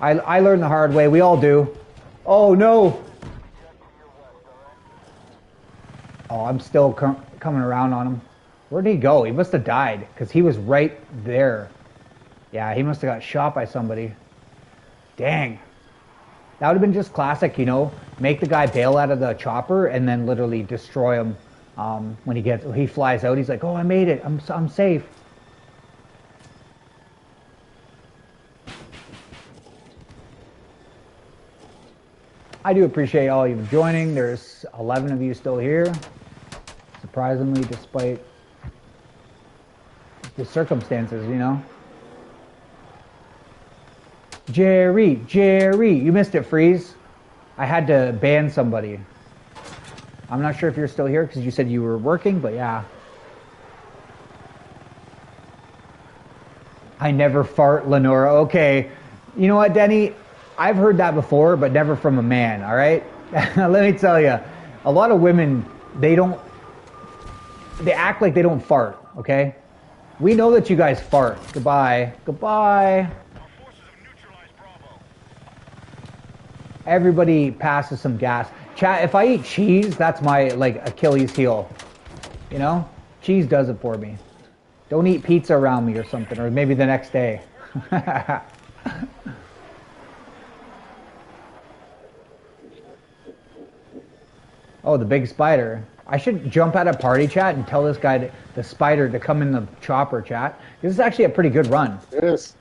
I learned the hard way. We all do. Oh, no. Oh, I'm still coming around on him. Where did he go? He must have died because he was right there. Yeah, he must have got shot by somebody. Dang. That would have been just classic, you know? Make the guy bail out of the chopper and then literally destroy him. When he flies out, he's like, "Oh, I made it. I'm safe." I do appreciate all of you joining. There's 11 of you still here, surprisingly, despite the circumstances, you know. Jerry, you missed it, Freeze. I had to ban somebody. I'm not sure if you're still here because you said you were working, but yeah. I never fart, Lenora. Okay. You know what, Denny? I've heard that before, but never from a man, all right? Let me tell you, a lot of women they don't, they act like they don't fart, okay? We know that you guys fart. Goodbye. Goodbye. Our forces have neutralized Bravo. Everybody passes some gas. Chat, if I eat cheese, that's my, like, Achilles heel. You know? Cheese does it for me. Don't eat pizza around me or something, or maybe the next day. Oh, the big spider. I should jump out of party chat and tell this guy, the spider, to come in the chopper chat. This is actually a pretty good run. Yes.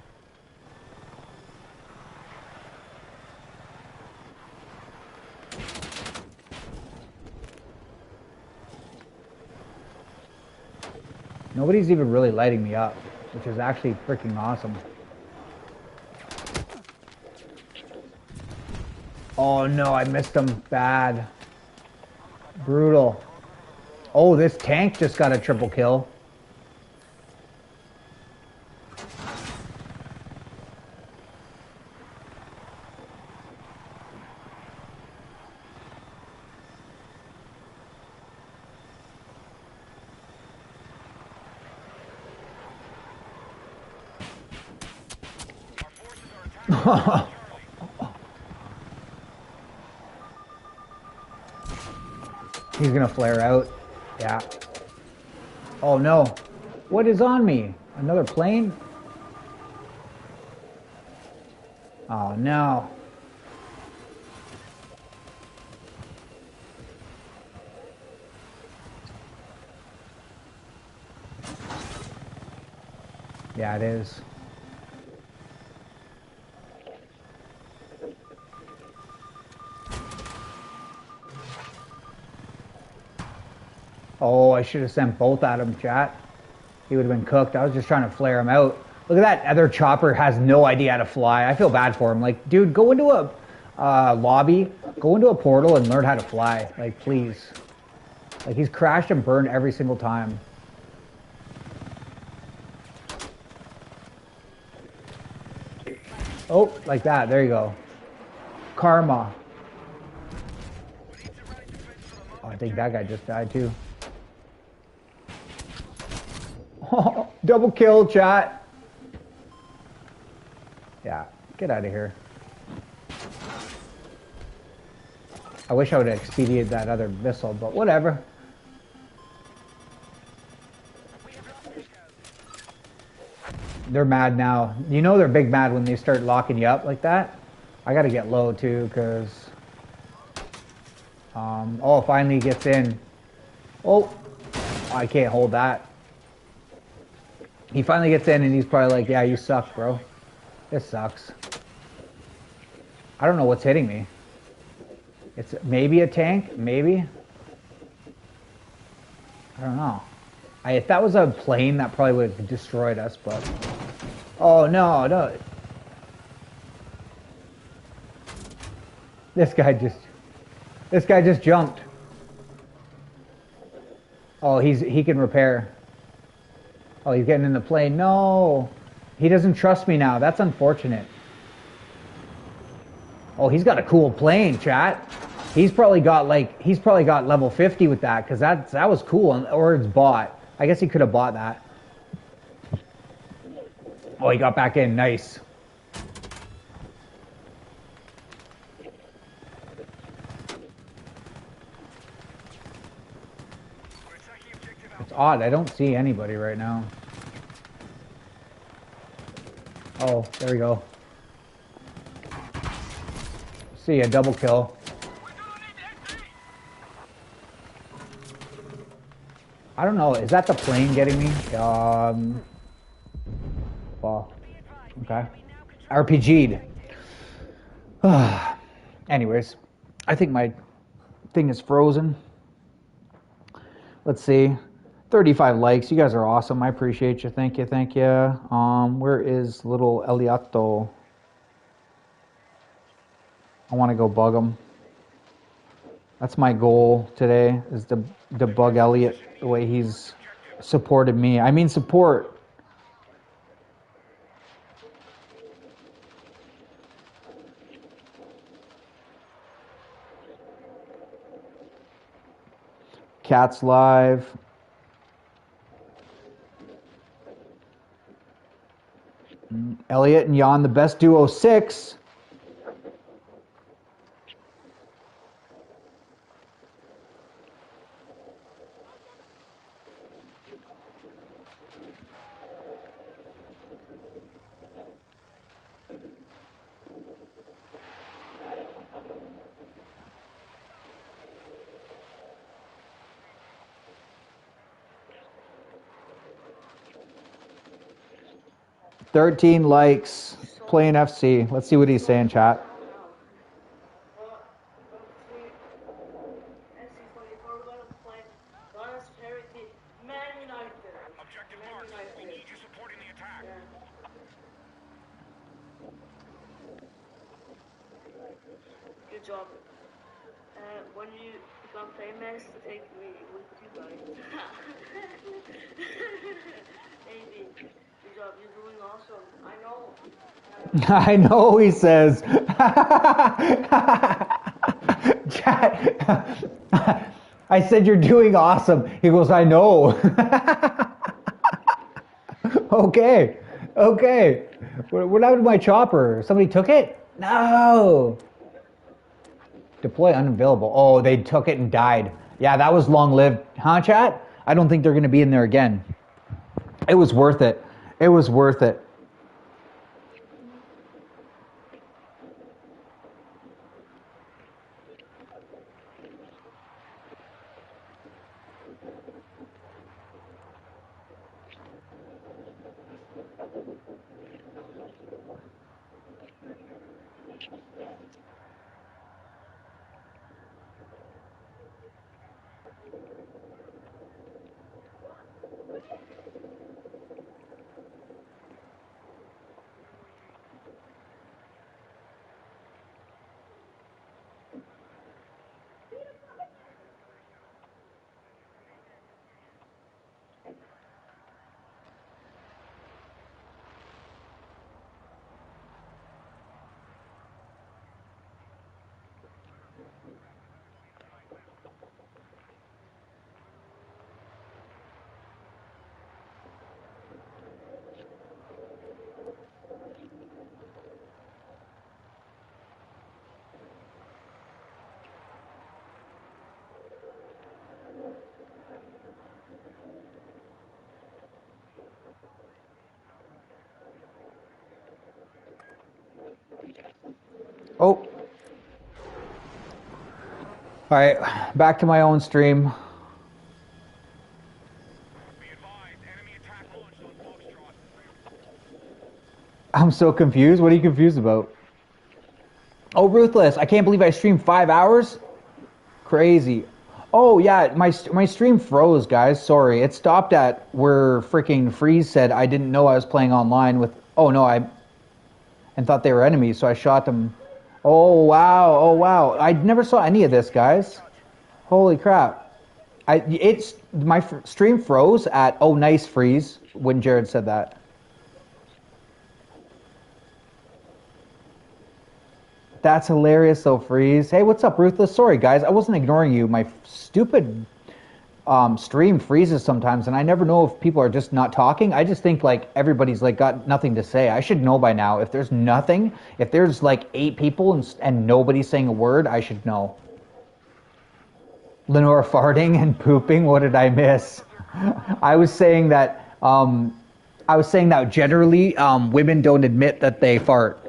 Nobody's even really lighting me up, which is actually freaking awesome. Oh no, I missed him bad. Brutal. Oh, this tank just got a triple kill. He's gonna flare out. Yeah. Oh no. What is on me? Another plane? Oh no. Yeah, it is. Oh, I should have sent both at him, chat. He would have been cooked. I was just trying to flare him out. Look at that other chopper has no idea how to fly. I feel bad for him. Like, dude, go into a lobby, go into a portal and learn how to fly. Like, please. Like, he's crashed and burned every single time. Oh, like that. There you go. Karma. Oh, I think that guy just died too. Oh, double kill, chat. Yeah, get out of here. I wish I would have expedited that other missile, but whatever. They're mad now. You know they're big mad when they start locking you up like that. I gotta get low too, because... oh, finally gets in. Oh, I can't hold that. He finally gets in and he's probably like, yeah, you suck, bro. This sucks. I don't know what's hitting me. It's maybe a tank, maybe. I don't know. If that was a plane, that probably would have destroyed us, but... Oh, no, no. This guy just jumped. Oh, he can repair. Oh, he's getting in the plane. No. He doesn't trust me now. That's unfortunate. Oh, he's got a cool plane, chat. He's probably got level 50 with that, because that was cool, or it's bought. I guess he could have bought that. Oh, he got back in. Nice. It's odd. I don't see anybody right now. Oh, there we go. See a double kill. I don't know. Is that the plane getting me? Well, okay. RPG'd. Anyways, I think my thing is frozen. Let's see. 35 likes. You guys are awesome. I appreciate you. Thank you. Thank you. Where is little Eliato? I want to go bug him. That's my goal today, is to bug Elliot the way he's supported me. I mean, support. Cat's live. Elliot and Jan, the best duo 6. $13 likes, playing FC. Let's see what he's saying, chat. Objective marked. We need you supporting the attack. Good job. When you become famous, take me with you guys. Maybe. Good job. You're doing awesome. I know. I know, he says. Chat. I said you're doing awesome. He goes, I know. Okay. What happened to my chopper? Somebody took it? No. Deploy unavailable. Oh, they took it and died. Yeah, that was long-lived. Huh, chat? I don't think they're going to be in there again. It was worth it. It was worth it. Oh. All right, back to my own stream. Be advised, enemy attack launched on Foxtrot. I'm so confused. What are you confused about? Oh, Ruthless. I can't believe I streamed 5 hours. Crazy. Oh, yeah, my stream froze, guys. Sorry. It stopped at where freaking Freeze said I didn't know I was playing online with... Oh, no, and thought they were enemies, so I shot them. Oh, wow. I never saw any of this, guys. Holy crap. My stream froze at oh nice Freeze when Jared said that. That's hilarious though, Freeze. Hey, what's up, Ruthless? Sorry guys, I wasn't ignoring you. My stupid stream freezes sometimes and I never know if people are just not talking. I just think like everybody's like got nothing to say. I should know by now. If there's nothing, if there's like 8 people and nobody's saying a word, I should know. Lenore farting and pooping, what did I miss? I was saying that generally women don't admit that they fart.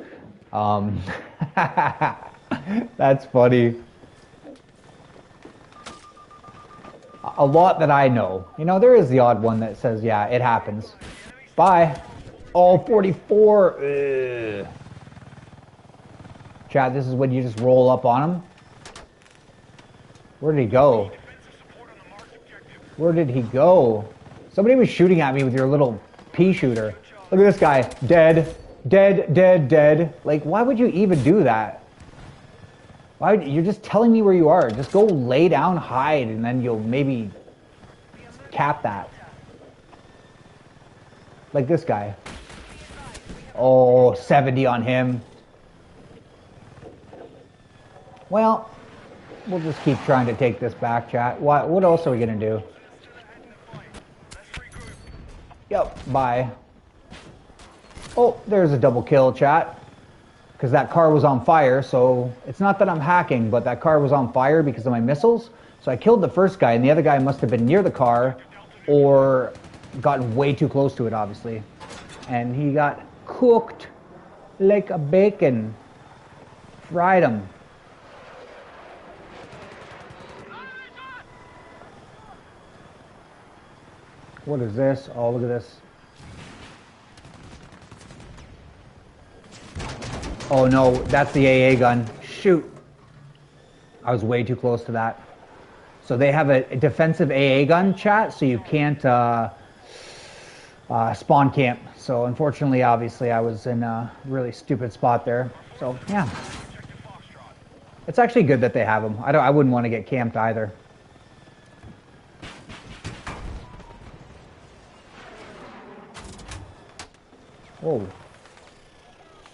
That's funny. A lot that I know. You know, there is the odd one that says, yeah, it happens. Bye. Oh, 44. Ugh. Chad, this is when you just roll up on him. Where did he go? Where did he go? Somebody was shooting at me with your little pea shooter. Look at this guy. Dead. Like, why would you even do that? You're just telling me where you are. Just go lay down, hide, and then you'll maybe cap that. Like this guy. Oh, 70 on him. Well, we'll just keep trying to take this back, chat. What else are we gonna do? Yep, bye. Oh, there's a double kill, chat. Because that car was on fire, so it's not that I'm hacking, but that car was on fire because of my missiles. So I killed the first guy, and the other guy must have been near the car or gotten way too close to it, obviously. And he got cooked like a bacon. Fried him. What is this? Oh, look at this. Oh no, that's the AA gun. Shoot. I was way too close to that. So they have a defensive AA gun, chat, so you can't spawn camp. So unfortunately, obviously, I was in a really stupid spot there. So yeah. It's actually good that they have them. I wouldn't want to get camped either. Oh.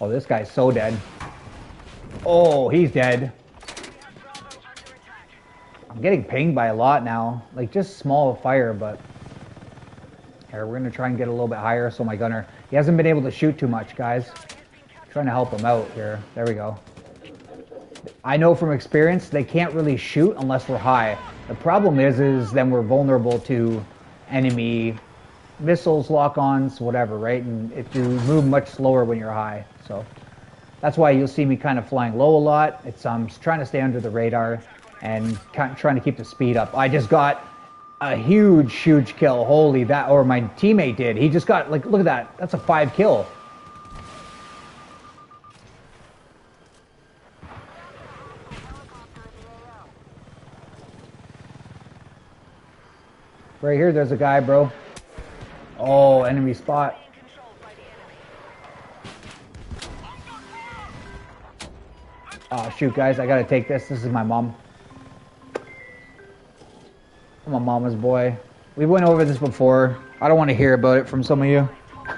Oh, this guy's so dead. Oh, he's dead. I'm getting pinged by a lot now. Like, just small fire, but... Here, we're going to try and get a little bit higher so my gunner... He hasn't been able to shoot too much, guys. Trying to help him out here. There we go. I know from experience, they can't really shoot unless we're high. The problem is then we're vulnerable to enemy missiles, lock-ons, whatever, right? And if you move much slower when you're high. So that's why you'll see me kind of flying low a lot. It's trying to stay under the radar and trying to keep the speed up. I just got a huge kill. Holy that, or my teammate did. He just got, like, look at that. That's a 5 kill. Right here, there's a guy, bro. Oh, enemy spot. Oh, shoot, guys, I gotta take this. This is my mom. I'm a mama's boy. We went over this before. I don't want to hear about it from some of you.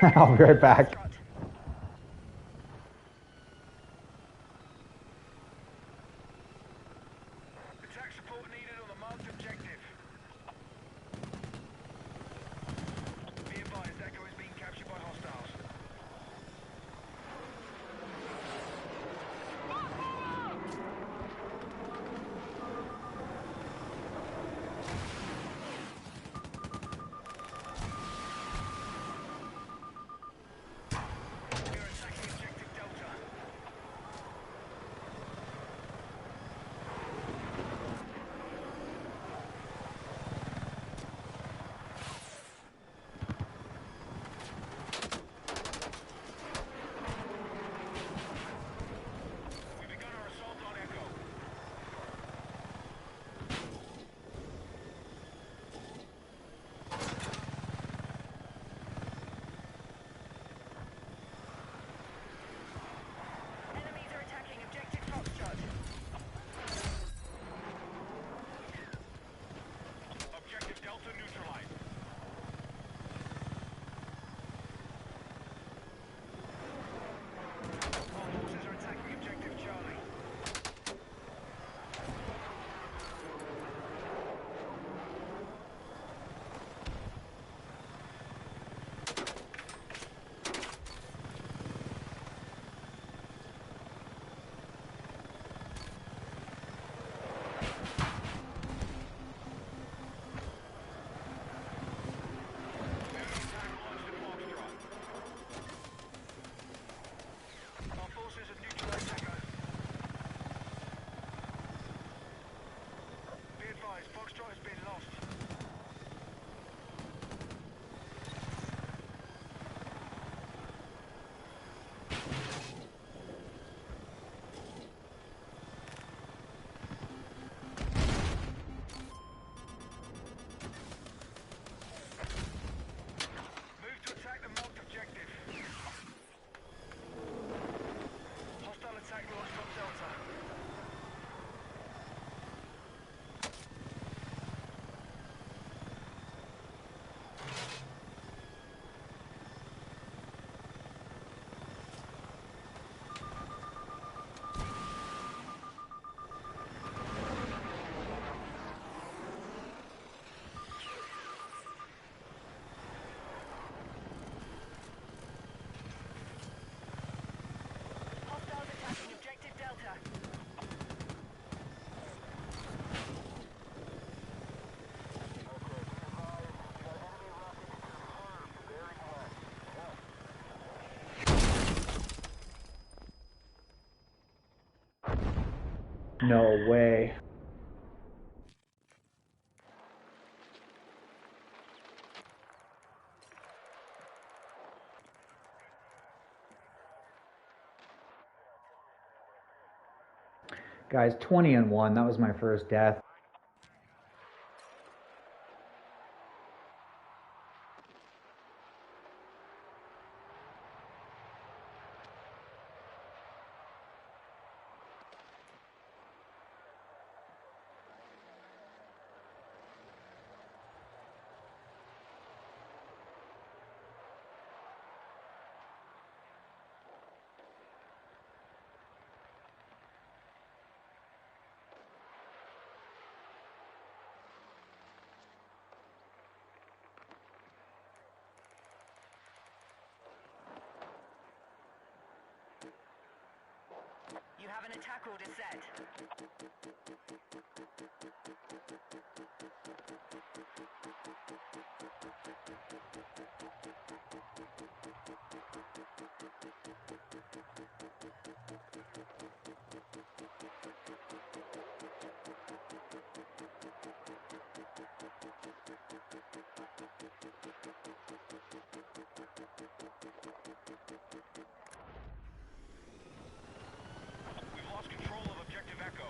I'll be right back. Attack support needed on the marked objective. Be advised, Echo is being captured by hostiles. No way. Guys, 20-1. That was my first death. You have an attack order set. We've lost control of Objective Echo.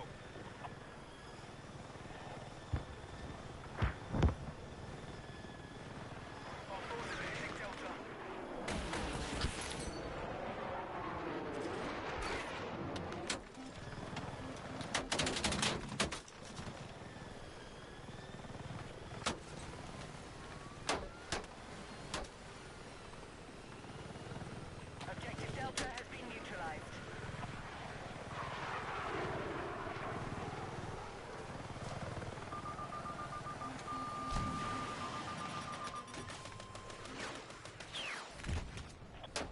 Our forces are hitting Delta. Objective Delta has been neutralized.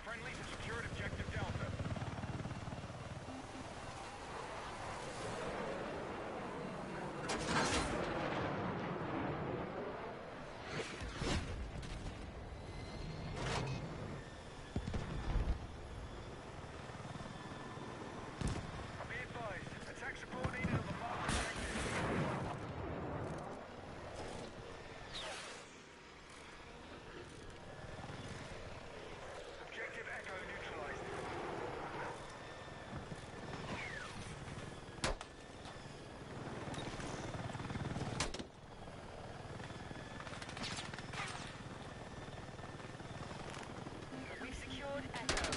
Friendlies have secured Objective Delta. Be advised, attack support needed on the mark objective. Objective Echo neutralized. We've secured Echo.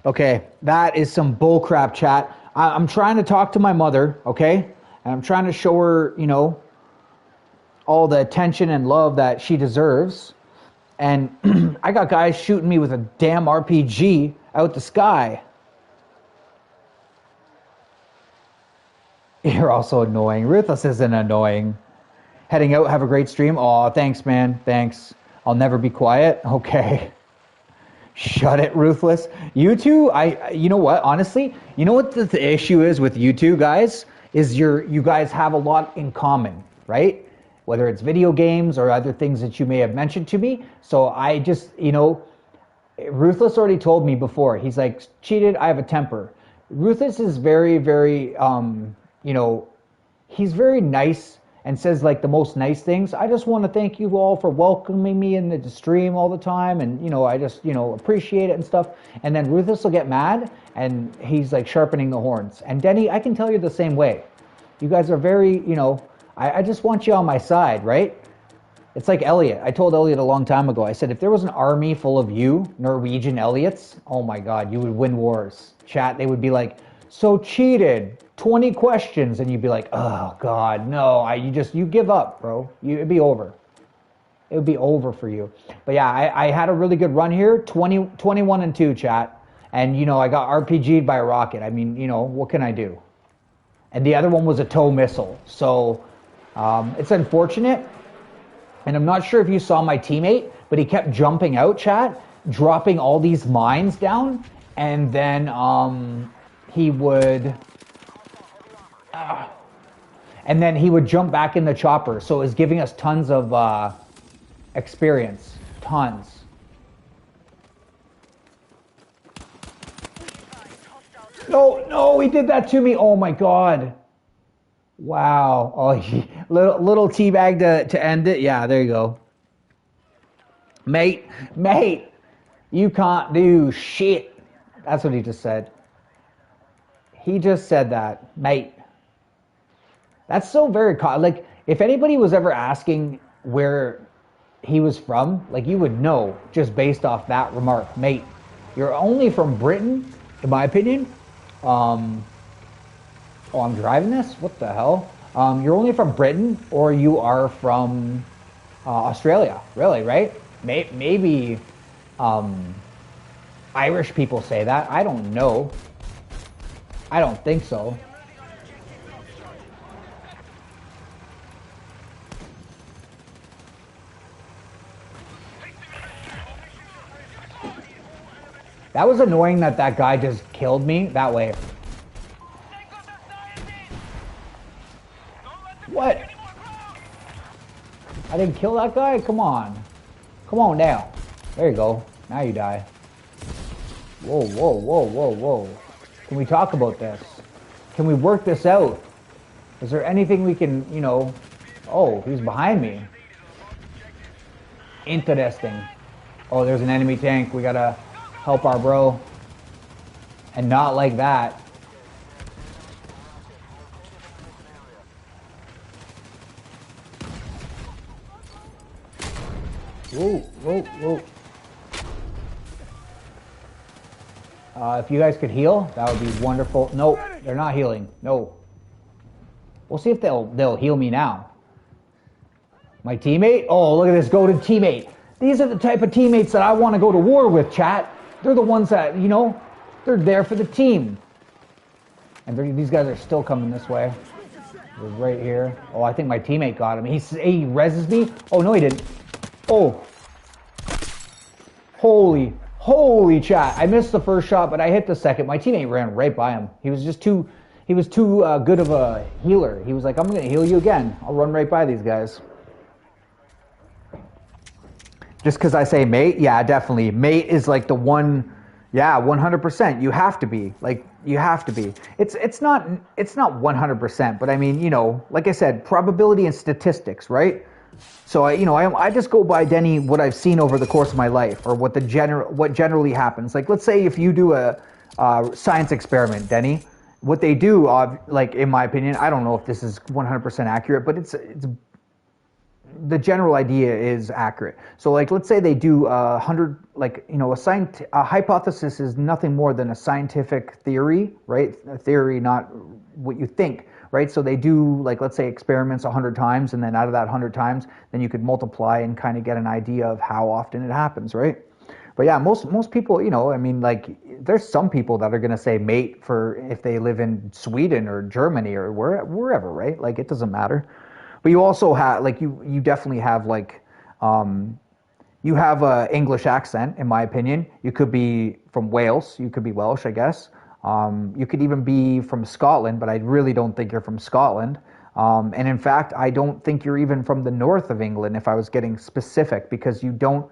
Okay, that is some bullcrap, chat. I'm trying to talk to my mother, okay? And I'm trying to show her, you know, all the attention and love that she deserves. And I got guys shooting me with a damn RPG out the sky. You're also annoying. Ruthless isn't annoying. Heading out, have a great stream. Aw, thanks, man. Thanks. I'll never be quiet. Okay. Shut it, Ruthless. You two, you know what, honestly, you know what the issue is with you two guys? Is you guys have a lot in common, right? Whether it's video games or other things that you may have mentioned to me. So I just, you know, Ruthless already told me before. He's like, cheated, I have a temper. Ruthless is very, very, you know, he's very nice and says like the most nice things. I just want to thank you all for welcoming me in the stream all the time, and you know, I just, you know, appreciate it and stuff. And then Ruthless will get mad and he's like sharpening the horns. And Denny, I can tell you're the same way. You guys are very, you know, I just want you on my side, right? It's like Elliot. I told Elliot a long time ago, I said, if there was an army full of you, Norwegian Elliots, oh my God, you would win wars. Chat, they would be like, so cheated, 20 questions, and you'd be like, oh God, no, you give up, bro. It'd be over. it would be over for you. But yeah, I had a really good run here, 21-2, chat. And, you know, I got RPG'd by a rocket. I mean, you know, what can I do? And the other one was a tow missile. So it's unfortunate. And I'm not sure if you saw my teammate, but he kept jumping out, chat, dropping all these mines down. And then he would... and then he would jump back in the chopper. So it was giving us tons of experience. Tons. No, he did that to me. Oh my God. Wow. Oh, little teabag to end it. Yeah, there you go. Mate, you can't do shit. That's what he just said. He just said that, mate. That's so very, like, if anybody was ever asking where he was from, like, you would know just based off that remark. Mate, you're only from Britain, in my opinion. Oh, I'm driving this? What the hell? You're only from Britain, or you are from Australia, really, right? Maybe Irish people say that. I don't know. I don't think so. That was annoying that guy just killed me that way. What? I didn't kill that guy? Come on. Come on down. There you go. Now you die. Whoa. Can we talk about this? Can we work this out? Is there anything we can, you know... Oh, he's behind me. Interesting. Oh, there's an enemy tank. We gotta help our bro. And not like that. Whoa. If you guys could heal, that would be wonderful. No, they're not healing. No. We'll see if they'll heal me now. My teammate? Oh, look at this golden teammate. These are the type of teammates that I want to go to war with, chat. They're the ones that, you know, they're there for the team. And these guys are still coming this way. They're right here. Oh, I think my teammate got him. He reses me. Oh, no, he didn't. Oh. Holy chat. I missed the first shot, but I hit the second. My teammate ran right by him. He was just too good of a healer. He was like, I'm going to heal you again. I'll run right by these guys. Just because I say mate? Yeah, definitely. Mate is like the one, yeah, 100%. You have to be. Like, you have to be. It's not 100%, but I mean, you know, like I said, probability and statistics, right? So I just go by, Denny, what I've seen over the course of my life, or what generally happens. Like, let's say if you do a science experiment, Denny, what they do, like, in my opinion, I don't know if this is 100% accurate, but it's the general idea is accurate. So, like, let's say they do 100, like, you know, a hypothesis is nothing more than a scientific theory, right? A theory, not what you think, right? So they do, like, let's say experiments 100 times, and then out of that 100 times, then you could multiply and kind of get an idea of how often it happens, right? But yeah, most people, you know, I mean, like, there's some people that are going to say mate for if they live in Sweden or Germany or wherever, right? Like, it doesn't matter. But you also have, like, you definitely have, like, you have a English accent, in my opinion. You could be from Wales. You could be Welsh, I guess. You could even be from Scotland, but I really don't think you're from Scotland. And in fact, I don't think you're even from the north of England, if I was getting specific, because you don't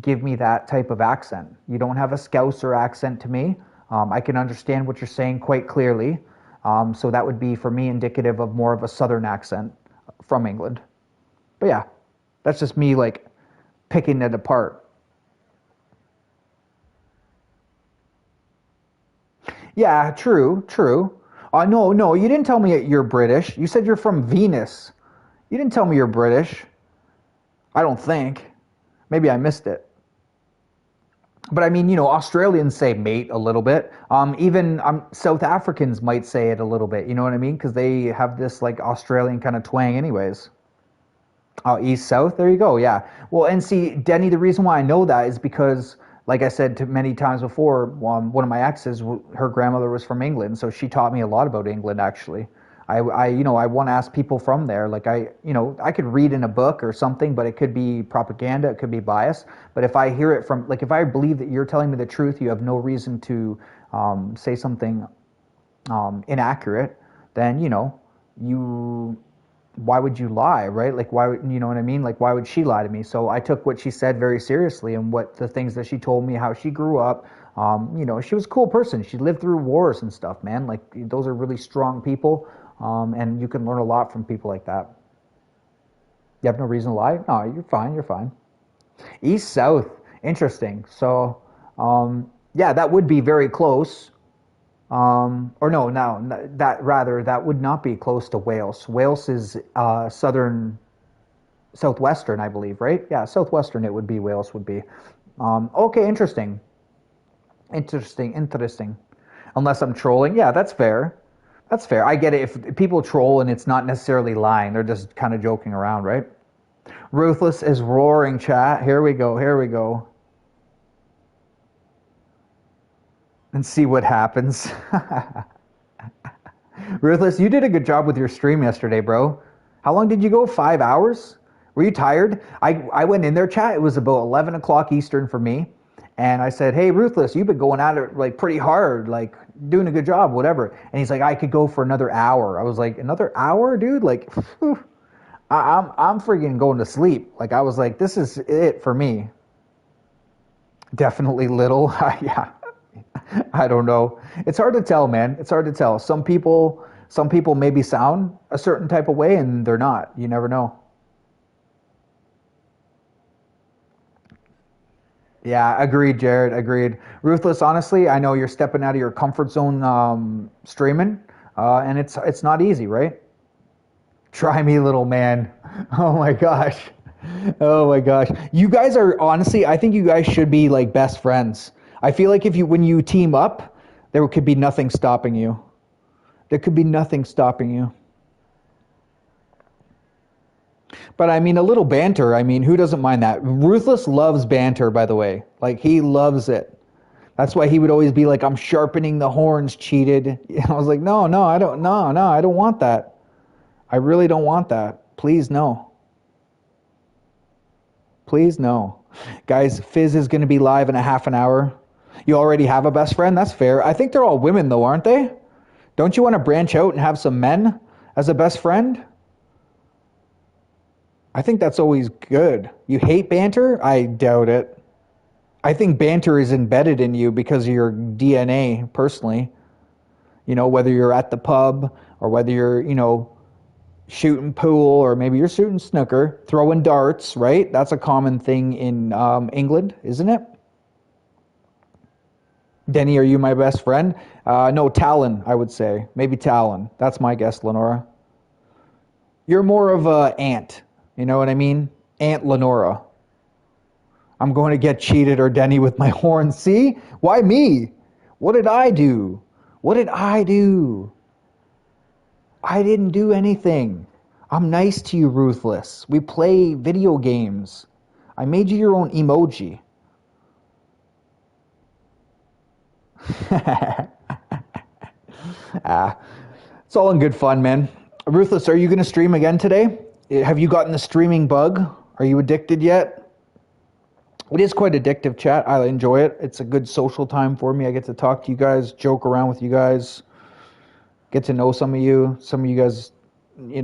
give me that type of accent. You don't have a Scouser accent to me. I can understand what you're saying quite clearly. So that would be, for me, indicative of more of a southern accent from England. But yeah, that's just me, like, picking it apart. Yeah, true. No, you didn't tell me you're British. You said you're from Venus. You didn't tell me you're British. I don't think. Maybe I missed it. But I mean, you know, Australians say mate a little bit. Even South Africans might say it a little bit. You know what I mean? Because they have this, like, Australian kind of twang anyways. Oh, east south. There you go. Yeah. Well, and see, Denny, the reason why I know that is because, like I said to many times before, one of my exes, her grandmother was from England, so she taught me a lot about England. Actually, I want to ask people from there. Like I could read in a book or something, but it could be propaganda, it could be bias. But if I hear it from, like, if I believe that you're telling me the truth, you have no reason to say something inaccurate, then you why would you lie, right? Like, why would, you know what I mean? Like, why would she lie to me? So I took what she said very seriously, and what the things that she told me, how she grew up. She was a cool person. She lived through wars and stuff, man. Like, those are really strong people, and you can learn a lot from people like that. You have no reason to lie? No, you're fine. You're fine. East, south. Interesting. So, yeah, that would be very close. Or no, that would not be close to Wales. Wales is southwestern, I believe, right? Yeah, southwestern. It would be Wales would be. Okay, interesting. Unless I'm trolling, yeah, that's fair. That's fair. I get it. If people troll and it's not necessarily lying, they're just kind of joking around, right? Ruthless is roaring, chat. Here we go. Here we go. And see what happens. Ruthless, you did a good job with your stream yesterday, bro. How long did you go? 5 hours? Were you tired? I went in there, chat. It was about 11 o'clock Eastern for me. And I said, hey, Ruthless, you've been going at it like pretty hard, like doing a good job, whatever. And he's like, I could go for another hour. I was like, another hour, dude? Like, whew, I'm freaking going to sleep. Like, I was like, this is it for me. Definitely little. Yeah. I don't know. It's hard to tell, man. It's hard to tell. Some people maybe sound a certain type of way and they're not. You never know. Yeah, agreed, Jared. Agreed. Ruthless, honestly, I know you're stepping out of your comfort zone streaming, and it's not easy, right? Try me, little man. Oh my gosh. Oh my gosh. You guys are, honestly, I think you guys should be like best friends. I feel like when you team up, there could be nothing stopping you. There could be nothing stopping you. But I mean, a little banter. I mean, who doesn't mind that? Ruthless loves banter, by the way. Like, he loves it. That's why he would always be like, I'm sharpening the horns, cheated. I was like, no, I don't want that. I really don't want that. Please, no. Please, no. Guys, Fizz is going to be live in a half an hour. You already have a best friend? That's fair. I think they're all women, though, aren't they? Don't you want to branch out and have some men as a best friend? I think that's always good. You hate banter? I doubt it. I think banter is embedded in you because of your DNA, personally. Whether you're at the pub or whether you're, shooting pool, or maybe you're shooting snooker, throwing darts, right? That's a common thing in England, isn't it? Denny, are you my best friend? No, Talon, I would say. Maybe Talon. That's my guess, Lenora. You're more of a aunt. You know what I mean? Aunt Lenora. I'm going to get cheated or Denny with my horn. See? Why me? What did I do? What did I do? I didn't do anything. I'm nice to you, Ruthless. We play video games. I made you your own emoji. It's all in good fun, man. Ruthless, are you going to stream again today? Have you gotten the streaming bug? Are you addicted yet? It is quite addictive, chat. I enjoy it. It's a good social time for me. I get to talk to you guys, joke around with you guys, get to know some of you. Some of you guys, I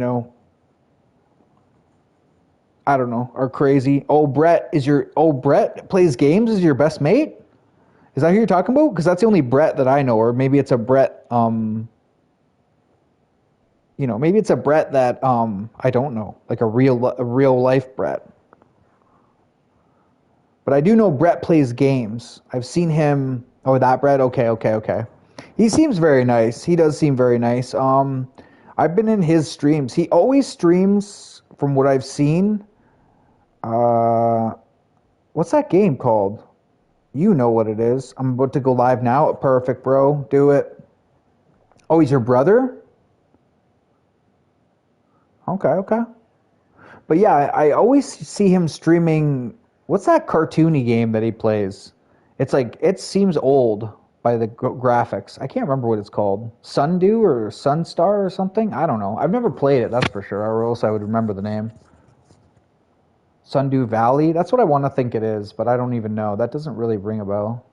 don't know, are crazy. Brett plays games, is your best mate? Is that who you're talking about? Because that's the only Brett that I know, or maybe it's a Brett, maybe it's a Brett that I don't know, like a real life Brett. But I do know Brett plays games. I've seen him. Oh, that Brett. Okay. He seems very nice. He does seem very nice. I've been in his streams. He always streams, from what I've seen. What's that game called? You know what it is. I'm about to go live now. Perfect, bro. Do it. Oh, he's your brother? Okay. But yeah, I always see him streaming. What's that cartoony game that he plays? It's like it seems old by the graphics. I can't remember what it's called. Sundew or Sunstar or something. I don't know. I've never played it. That's for sure. Or else I would remember the name. Sundew Valley. That's what I want to think it is, but I don't even know. That doesn't really ring a bell.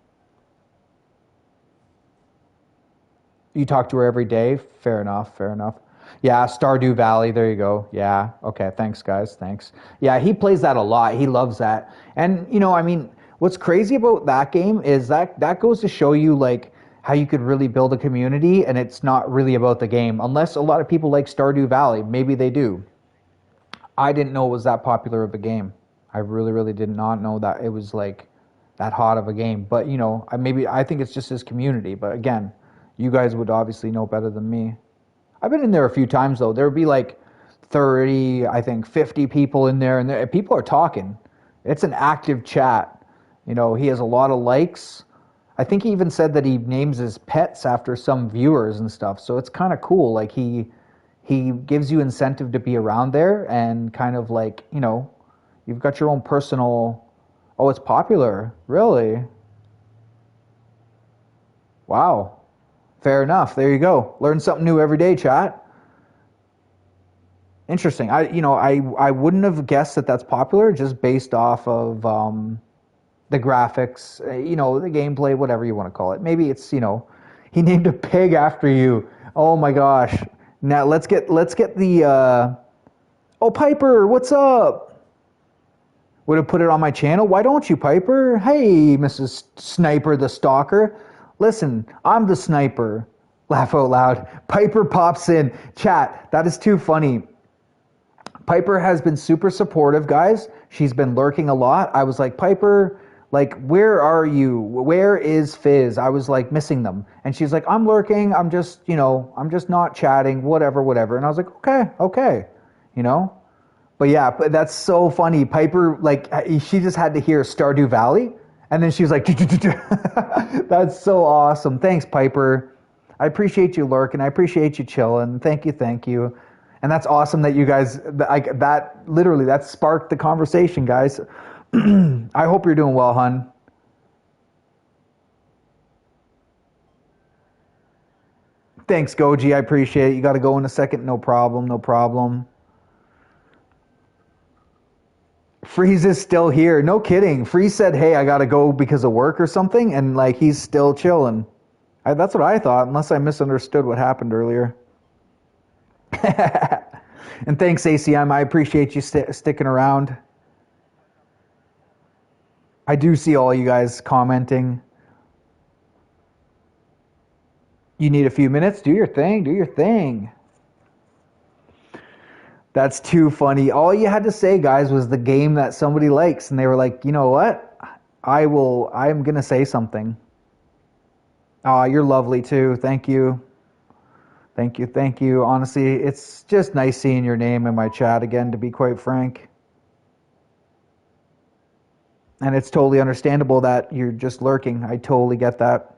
You talk to her every day. Fair enough. Fair enough. Yeah, Stardew Valley. There you go. Yeah. Okay. Thanks, guys. Thanks. Yeah, he plays that a lot. He loves that. And I mean, what's crazy about that game is that goes to show you like how you could really build a community, and it's not really about the game, unless a lot of people like Stardew Valley. Maybe they do. I didn't know it was that popular of a game. I really, really did not know that it was like that hot of a game. But I think it's just his community. But again, you guys would obviously know better than me. I've been in there a few times though. There would be like 30, I think 50 people in there, and people are talking. It's an active chat. He has a lot of likes. I think he even said that he names his pets after some viewers and stuff. So it's kind of cool. Like he gives you incentive to be around there, and kind of like, you've got your own personal. Oh, it's popular. Really? Wow. Fair enough. There you go. Learn something new every day, chat. Interesting. I wouldn't have guessed that that's popular just based off of the graphics, the gameplay, whatever you want to call it. Maybe it's, he named a pig after you. Oh my gosh. Now let's get the oh, Piper, what's up? Would have put it on my channel. Why don't you, Piper? Hey, Mrs. Sniper the Stalker. Listen, I'm the sniper. Laugh out loud. Piper pops in. Chat, that is too funny. Piper has been super supportive, guys. She's been lurking a lot. I was like, Piper, like, where are you? Where is Fizz? I was like missing them. And she's like, I'm lurking. I'm just not chatting, whatever. And I was like, okay. But yeah, but that's so funny. Piper, like, she just had to hear Stardew Valley. And then she was like, that's so awesome. Thanks, Piper. I appreciate you lurking. I appreciate you chilling. Thank you. And that's awesome that you guys, that sparked the conversation, guys. I hope you're doing well, hun. Thanks, Goji. I appreciate it. You got to go in a second. No problem. Freeze is still here. No kidding. Freeze said, hey, I got to go because of work or something. And like, he's still chilling. That's what I thought, unless I misunderstood what happened earlier. And thanks, ACM. I appreciate you sticking around. I do see all you guys commenting. You need a few minutes? Do your thing. That's too funny. All you had to say, guys, was the game that somebody likes. And they were like, you know what? I'm going to say something. Aw, you're lovely too. Thank you. Honestly, it's just nice seeing your name in my chat again, to be quite frank. And it's totally understandable that you're just lurking. I totally get that.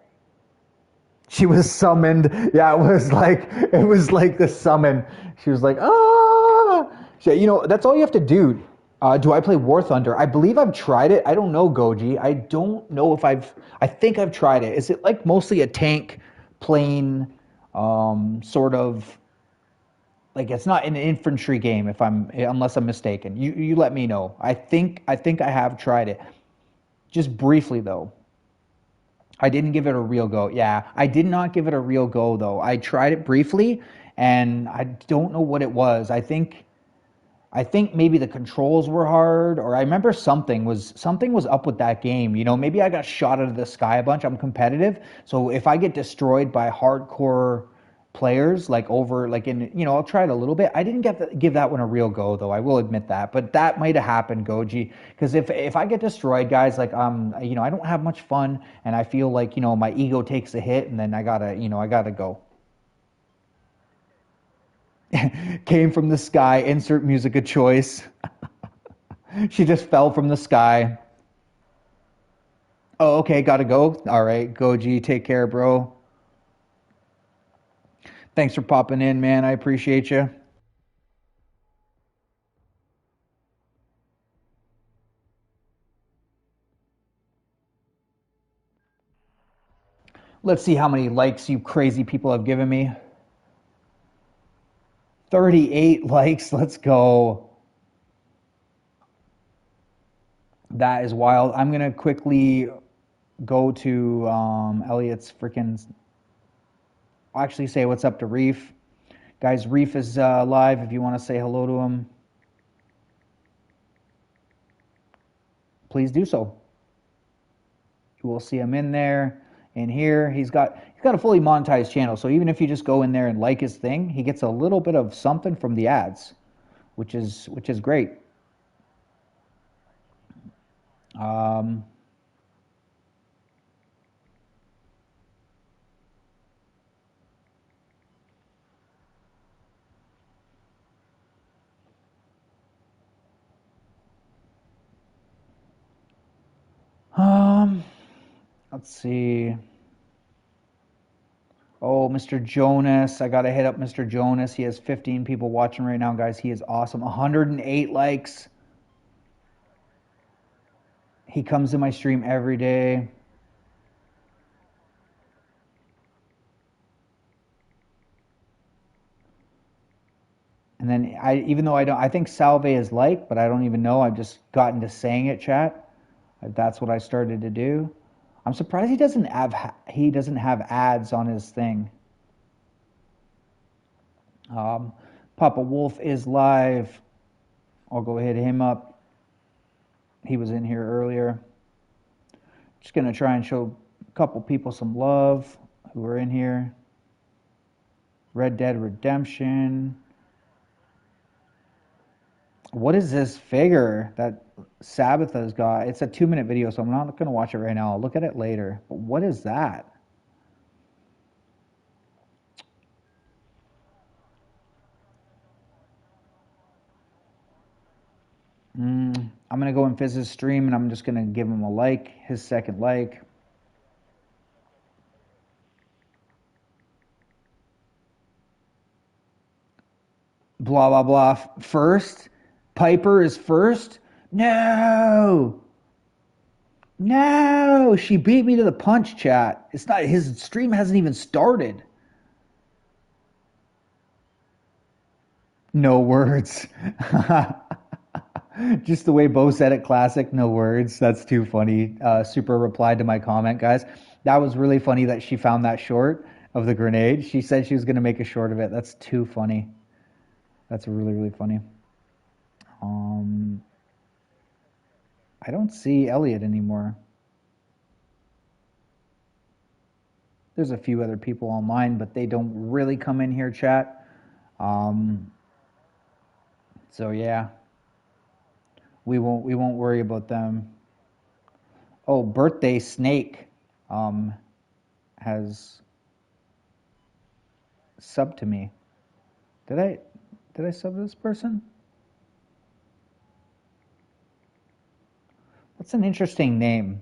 She was summoned. Yeah, it was like the summon. She was like, ah. That's all you have to do. Do I play War Thunder? I believe I've tried it. I don't know, Goji. I don't know if I think I've tried it. Is it like mostly a tank plane, sort of, like, it's not an infantry game unless I'm mistaken. You let me know. I think I have tried it. Just briefly though. I didn't give it a real go. Yeah, I did not give it a real go though. I tried it briefly and I don't know what it was. I think maybe the controls were hard, or I remember something was up with that game. Maybe I got shot out of the sky a bunch. I'm competitive, so if I get destroyed by hardcore players, like I'll try it a little bit. I didn't give that one a real go though. I will admit that, but that might have happened, Goji, because if I get destroyed, guys, like I don't have much fun, and I feel like my ego takes a hit, and then I gotta go. Came from the sky, insert music of choice. She just fell from the sky. Oh, okay, gotta go. All right, Goji, take care, bro. Thanks for popping in, man. I appreciate you. Let's see how many likes you crazy people have given me. 38 likes. Let's go. That is wild. I'm going to quickly go to Elliot's freaking... I'll actually say what's up to Reef. Guys, Reef is live if you want to say hello to him. Please do so. You will see him in there. In here, he's got a fully monetized channel, so even if you just go in there and like his thing, he gets a little bit of something from the ads, which is great. Let's see. Oh, Mr. Jonas. I got to hit up Mr. Jonas. He has 15 people watching right now, guys. He is awesome. 108 likes. He comes to my stream every day. And then even though I think Salve is like, but I don't even know. I've just gotten to saying it, chat. That's what I started to do. I'm surprised he doesn't have ads on his thing. Papa Wolf is live. I'll go hit him up. He was in here earlier. Just gonna try and show a couple people some love who are in here. Red Dead Redemption. What is this figure that Sabbatha's got? It's a 2-minute video, so I'm not going to watch it right now. I'll look at it later. But what is that? I'm going to go in Fizz's stream, and I'm just going to give him a like, his second like. Blah, blah, blah. First? Piper is first? No! No! She beat me to the punch, chat. It's not, his stream hasn't even started. No words. Just the way Bo said it, classic, no words. That's too funny. Super replied to my comment, guys. That was really funny that she found that short of the grenade. She said she was going to make a short of it. That's too funny. That's really, really funny. I don't see Elliot anymore. There's a few other people online, but they don't really come in here, chat. So yeah. We won't worry about them. Oh, Birthday Snake has subbed to me. Did I sub this person? That's an interesting name.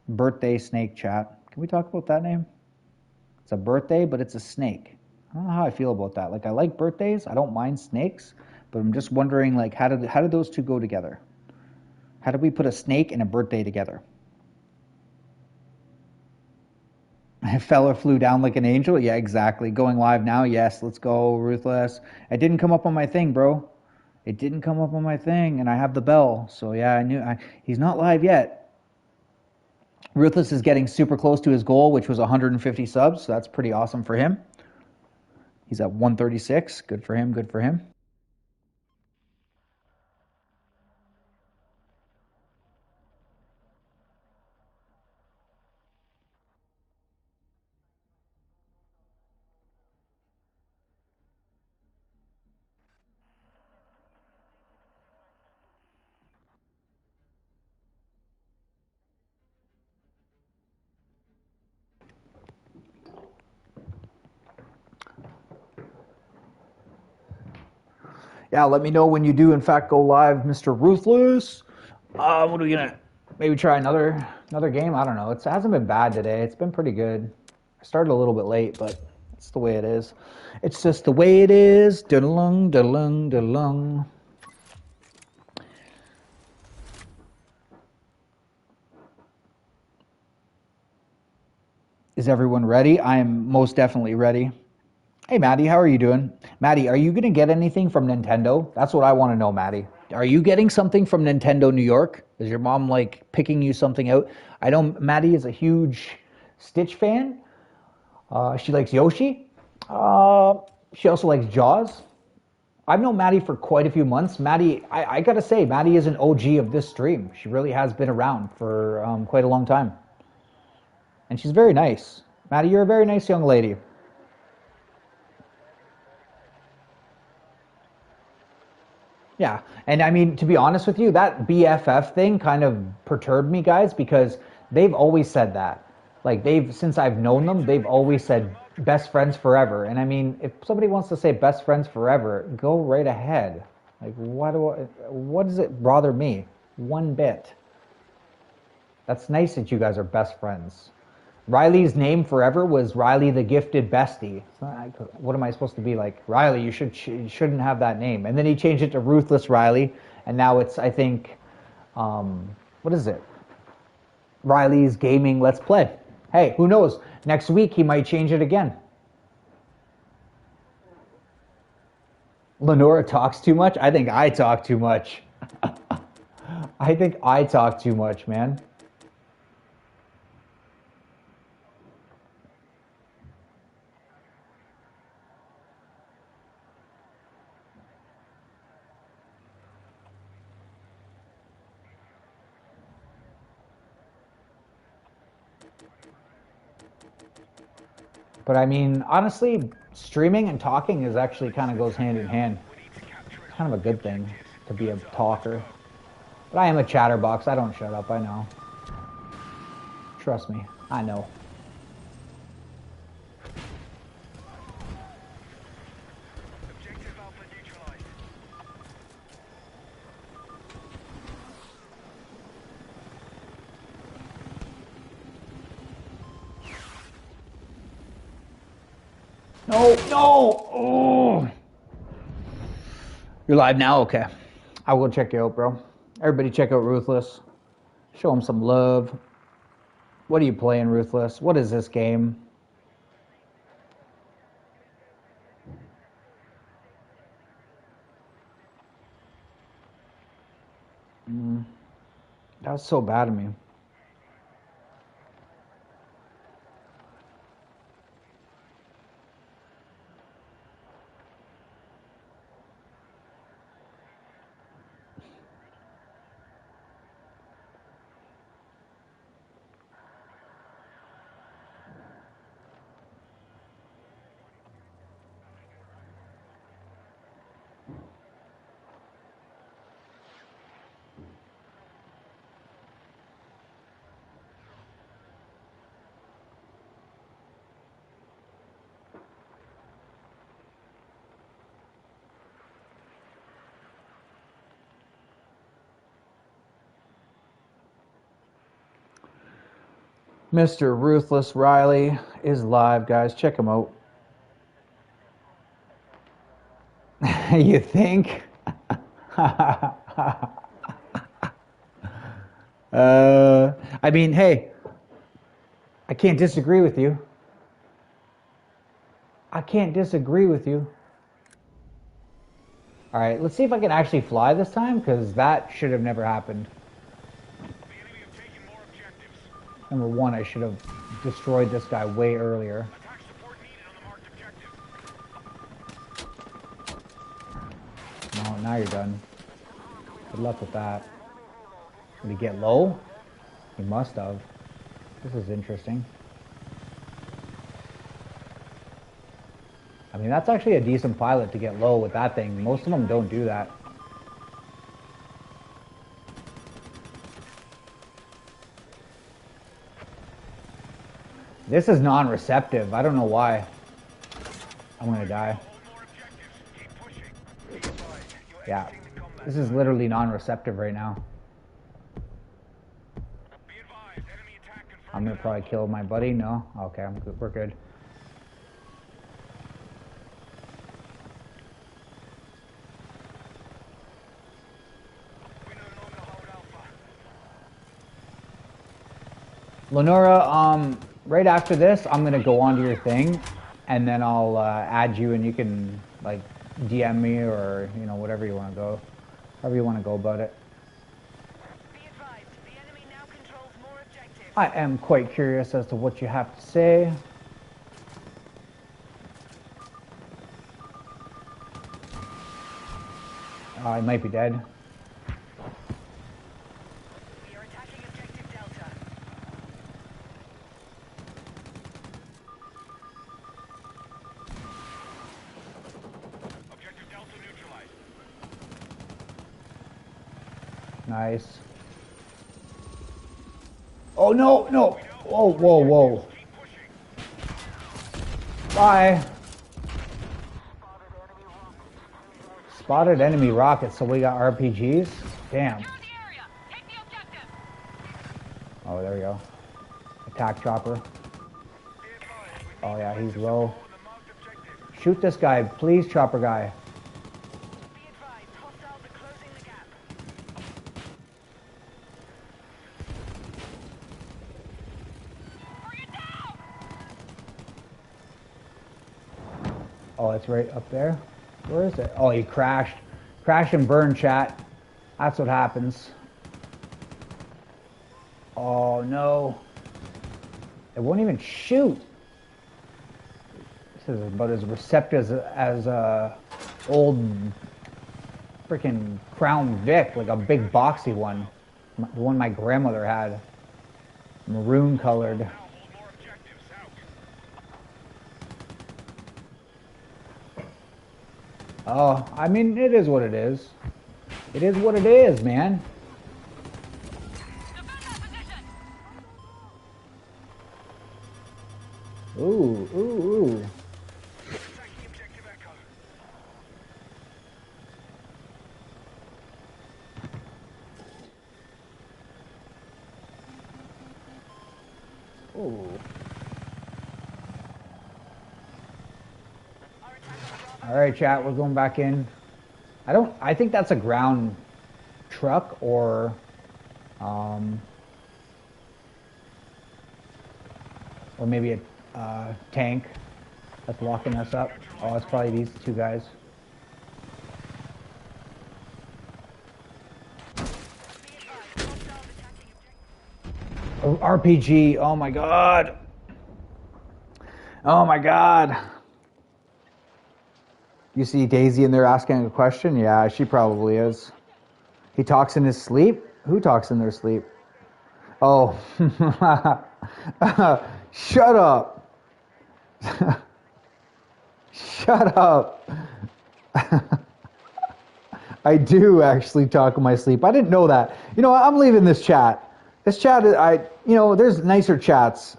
Birthday Snake, chat. Can we talk about that name? It's a birthday, but it's a snake. I don't know how I feel about that. Like, I like birthdays. I don't mind snakes, but I'm just wondering, like, how do those two go together? How do we put a snake and a birthday together? A fella flew down like an angel? Yeah, exactly. Going live now? Yes, let's go, Ruthless. It didn't come up on my thing, bro. It didn't come up on my thing, and I have the bell. So yeah, I knew he's not live yet. Ruthless is getting super close to his goal, which was 150 subs. So that's pretty awesome for him. He's at 136. Good for him. Good for him. Yeah, let me know when you do, in fact, go live, Mr. Ruthless. What are we gonna maybe try another game? I don't know. It hasn't been bad today. It's been pretty good. I started a little bit late, but it's the way it is. It's just the way it is. Da-lung, da-lung, da-lung. Is everyone ready? I am most definitely ready. Hey, Maddie, how are you doing? Maddie, are you going to get anything from Nintendo? That's what I want to know, Maddie. Are you getting something from Nintendo New York? Is your mom like picking you something out? I know Maddie is a huge Stitch fan. She likes Yoshi. She also likes Jaws. I've known Maddie for quite a few months. Maddie, I gotta say, Maddie is an OG of this stream. She really has been around for quite a long time. And she's very nice. Maddie, you're a very nice young lady. Yeah, and I mean, to be honest with you, that BFF thing kind of perturbed me, guys, because they've always said that. Like, since I've known them, they've always said best friends forever. And I mean, if somebody wants to say best friends forever, go right ahead. Like, what does it bother me? One bit. That's nice that you guys are best friends. Riley's name forever was Riley the Gifted Bestie. What am I supposed to be like? Riley, you shouldn't have that name. And then he changed it to Ruthless Riley, and now it's, I think, what is it? Riley's Gaming Let's Play. Hey, who knows? Next week he might change it again. Lenora talks too much? I think I talk too much. I think I talk too much, man. But I mean, honestly, streaming and talking is actually kind of goes hand in hand. It's kind of a good thing to be a talker. But I am a chatterbox. I don't shut up. I know. Trust me. I know. Objective Alpha neutralized. No, no! Oh. You're live now? Okay. I will check you out, bro. Everybody check out Ruthless. Show him some love. What are you playing, Ruthless? What is this game? That was so bad of me. Mr. Ruthless Riley is live, guys. Check him out. You think? I mean, hey, I can't disagree with you. I can't disagree with you. All right, let's see if I can actually fly this time, because that should have never happened. The enemy have taken more objectives. Number one, I should have destroyed this guy way earlier. Attack support needed on the marked objective. No, now you're done. Good luck with that. Did he get low? He must have. This is interesting. I mean, that's actually a decent pilot to get low with that thing. Most of them don't do that. This is non-receptive. I don't know why. I'm gonna die. Hold more objectives. Keep pushing. Be advised, you're Yeah. exiting the combat This is literally non-receptive right now. Be advised, enemy attack confirmed. I'm gonna probably kill my buddy. No? Okay, I'm good. We're good. We no longer hold Alpha. Lenora, right after this, I'm gonna go onto your thing, and then I'll add you, and you can like DM me or you know whatever you want to go, however you want to go about it. Be advised, the enemy now controls more objectives. I am quite curious as to what you have to say. I might be dead. We are attacking objective Delta. Objective Delta neutralized. Nice. Oh no, no! Whoa, whoa, whoa! Keep pushing. Bye. Spotted enemy rockets, so we got RPGs? Damn. Oh, there we go. Attack chopper. Oh yeah, he's low. Shoot this guy, please, chopper guy. Be advised, hostiles are closing the gap. Oh, it's right up there. Where is it? Oh, he crashed. Crash and burn, chat. That's what happens. Oh no. It won't even shoot. This is about as receptive as old freaking Crown Vic, like a big boxy one. The one my grandmother had. Maroon colored. Now hold more objectives out. Oh, I mean, it is what it is. It is what it is, man. Ooh, ooh, ooh. Attacking objective Echo. Ooh. All right, chat, we're going back in. I think that's a ground truck or maybe a tank that's locking us up. Oh, it's probably these two guys. Oh, RPG, oh my god. Oh my god. You see Daisy in there asking a question? Yeah, she probably is. He talks in his sleep? Who talks in their sleep? Oh. Shut up. Shut up. I do actually talk in my sleep. I didn't know that. You know, I'm leaving this chat. This chat, there's nicer chats.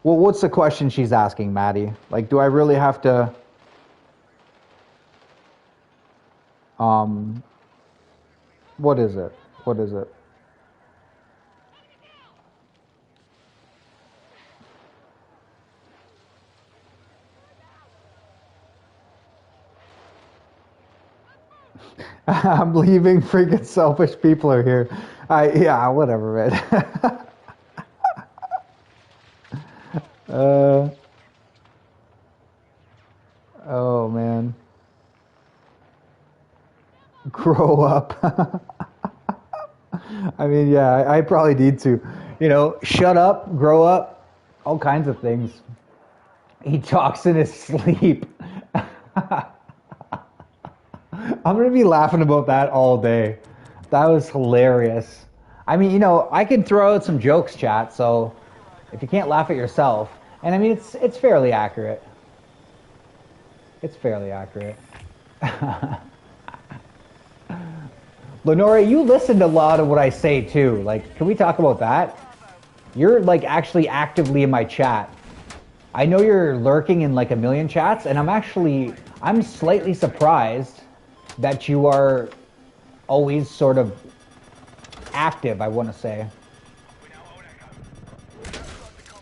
Well, what's the question she's asking, Maddie? Like, do I really have to... what is it? What is it? I'm leaving, freaking selfish people are here. Yeah, whatever, man. Oh, man. Grow up. I mean, yeah, I probably need to. You know, shut up, grow up, all kinds of things. He talks in his sleep. I'm going to be laughing about that all day. That was hilarious. I mean, you know, I can throw out some jokes, chat, so if you can't laugh at yourself, and I mean, it's fairly accurate. It's fairly accurate. Lenore, you listened to a lot of what I say too. Like, can we talk about that? You're like actually actively in my chat. I know you're lurking in like a million chats, and I'm slightly surprised that you are always sort of active, I want to say.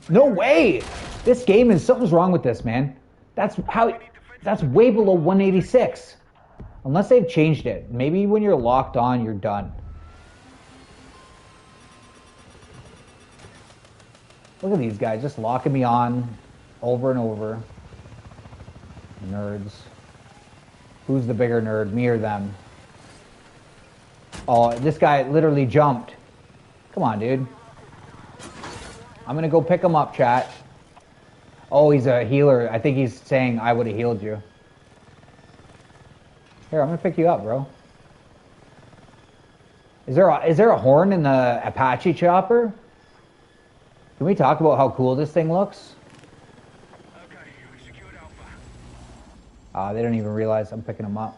No way! This game is, something's wrong with this, man. That's way below 186. Unless they've changed it. Maybe when you're locked on, you're done. Look at these guys just locking me on over and over. Nerds. Who's the bigger nerd, me or them? Oh, this guy literally jumped. Come on, dude. I'm gonna go pick him up, chat. Oh, he's a healer. I think he's saying I would have healed you. Here, I'm gonna pick you up, bro. Is there a horn in the Apache chopper? Can we talk about how cool this thing looks? Okay, we secured Alpha. They don't even realize I'm picking them up.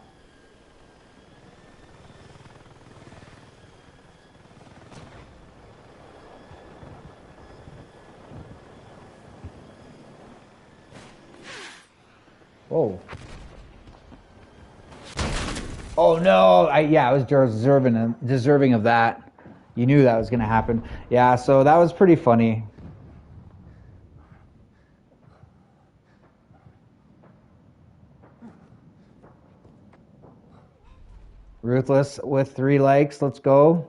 Whoa. Oh no! I was deserving of that. You knew that was going to happen. Yeah, so that was pretty funny. Ruthless with 3 likes. Let's go.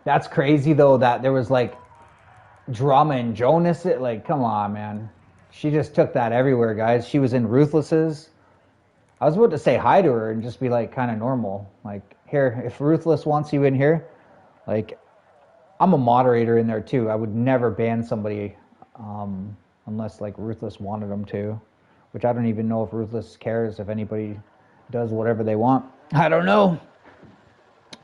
That's crazy though that there was like drama in Jonas. Like, come on, man. She just took that everywhere, guys. She was in Ruthless's. I was about to say hi to her and just be like kind of normal. Like, here, if Ruthless wants you in here, like, I'm a moderator in there too. I would never ban somebody unless like Ruthless wanted them to, which I don't even know if Ruthless cares if anybody does whatever they want. I don't know.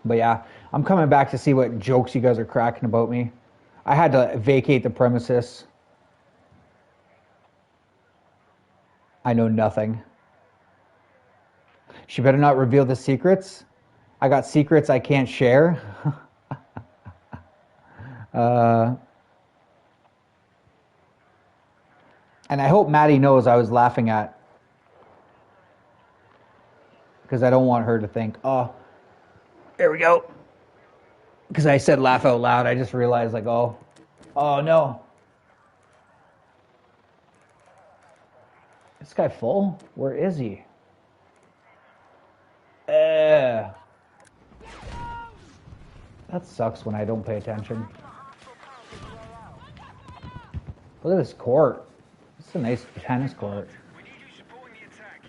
But yeah, I'm coming back to see what jokes you guys are cracking about me. I had to vacate the premises. I know nothing. She better not reveal the secrets. I got secrets I can't share. And I hope Maddie knows I was laughing at, because I don't want her to think, oh, there we go. Because I said laugh out loud. I just realized, like, oh no. This guy full? Where is he? That sucks when I don't pay attention. Look at this court. It's a nice tennis court. We need you supporting the attack.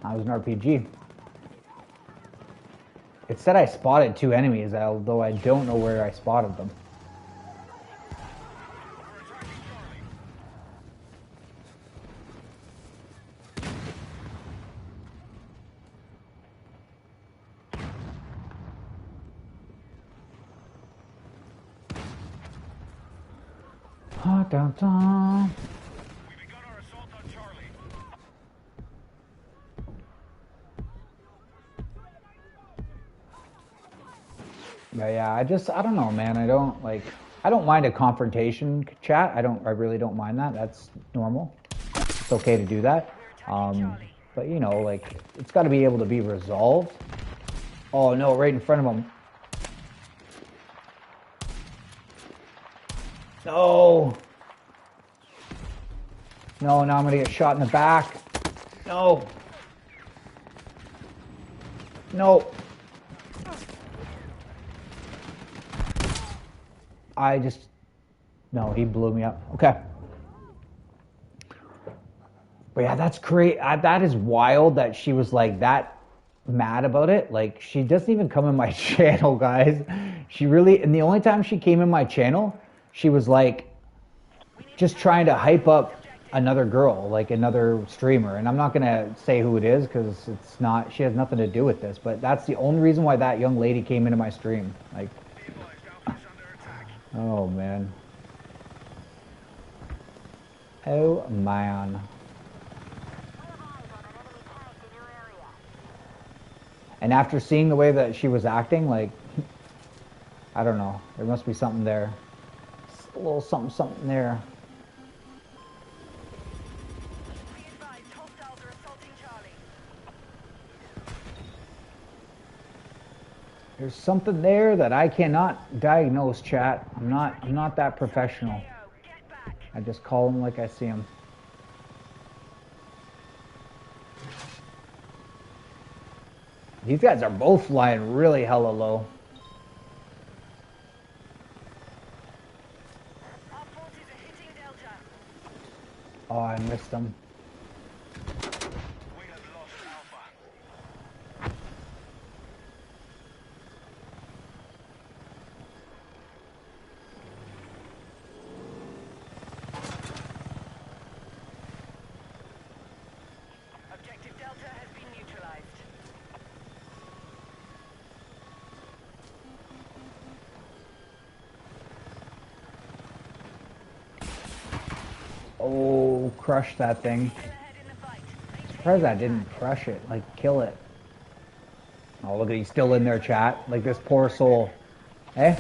I was an RPG. It said I spotted 2 enemies, although I don't know where I spotted them. Dun, dun. We begun our assault on Charlie. Yeah, I don't know, man. I don't mind a confrontation, chat. I really don't mind that. That's normal. It's okay to do that. But you know, like, it's got to be able to be resolved. Oh no, right in front of him. No. No, now I'm gonna get shot in the back. No. No. No, he blew me up. Okay. But yeah, that's great. That is wild that she was like that mad about it. Like, she doesn't even come in my channel, guys. And the only time she came in my channel, she was like just trying to hype up another girl, like another streamer. And I'm not going to say who it is because she has nothing to do with this. But that's the only reason why that young lady came into my stream. Like, oh man. Oh man. And after seeing the way that she was acting, like, I don't know, there must be something there. Just a little something there. Be advised, hostiles are assaulting Charlie. There's something there that I cannot diagnose, chat. I'm not that professional. Get back. I just call them like I see them. These guys are both flying really hella low. Our forces are hitting Delta. Oh, I missed them. We have lost Alpha. Objective Delta has been neutralized. Oh, crush that thing. Still ahead in the fight. Surprised I didn't crush it, like kill it. Oh, look at he's still in there, chat. Like this poor soul. Eh?